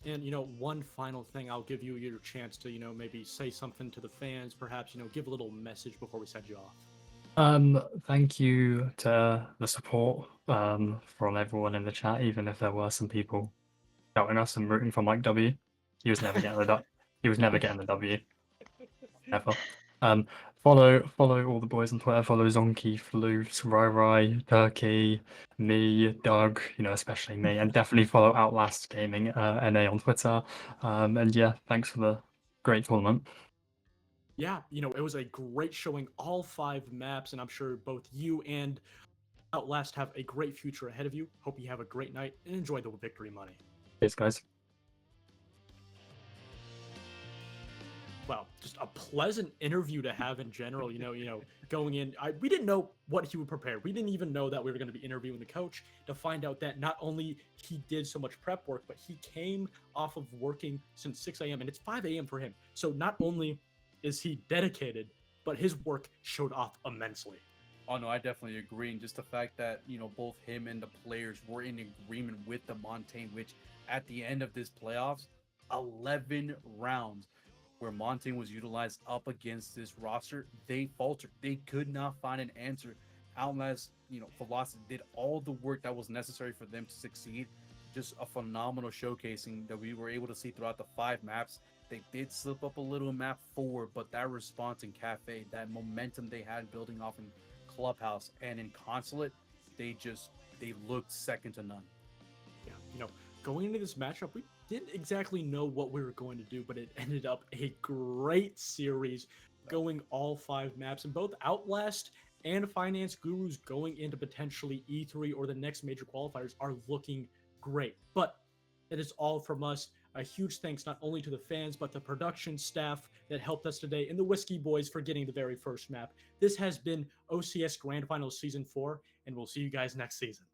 E: And one final thing, I'll give you your chance to maybe say something to the fans, perhaps give a little message before we send you off.
I: Thank you to the support from everyone in the chat, even if there were some people doubting us and rooting for Mike W. He was never getting the he was never getting the W. Never. Follow all the boys on Twitter. Follow Zonky, Flute, Rai, Turkey, me, Doug. Especially me, and definitely follow Outlast Gaming NA on Twitter. And yeah, thanks for the great tournament.
E: Yeah, it was a great showing, all 5 maps, and I'm sure both you and Outlast have a great future ahead of you. Hope you have a great night and enjoy the victory money.
I: Cheers, guys.
E: Well, just a pleasant interview to have in general. Going in, we didn't know what he would prepare. We didn't even know that we were going to be interviewing the coach, to find out that not only he did so much prep work, but he came off of working since 6 a.m. and it's 5 a.m. for him. So not only is he dedicated, but his work showed off immensely.
G: Oh no, I definitely agree. And just the fact that, both him and the players were in agreement with the Montaigne, which at the end of this playoffs, 11 rounds where Montaigne was utilized up against this roster, they faltered. They could not find an answer. Outlast, Velocity did all the work that was necessary for them to succeed. Just a phenomenal showcasing that we were able to see throughout the 5 maps. They did slip up a little in map 4, but that response in KAFE, that momentum they had building off in Clubhouse and in Consulate, they looked second to none.
E: Yeah, going into this matchup, we didn't exactly know what we were going to do, but it ended up a great series, going all 5 maps, and both Outlast and Finance Gurus going into potentially E3 or the next major qualifiers are looking great. But that is all from us. A huge thanks not only to the fans, but the production staff that helped us today, and the Whiskey Boys for getting the very first map. This has been OCS Grand Finals Season 4, and we'll see you guys next season.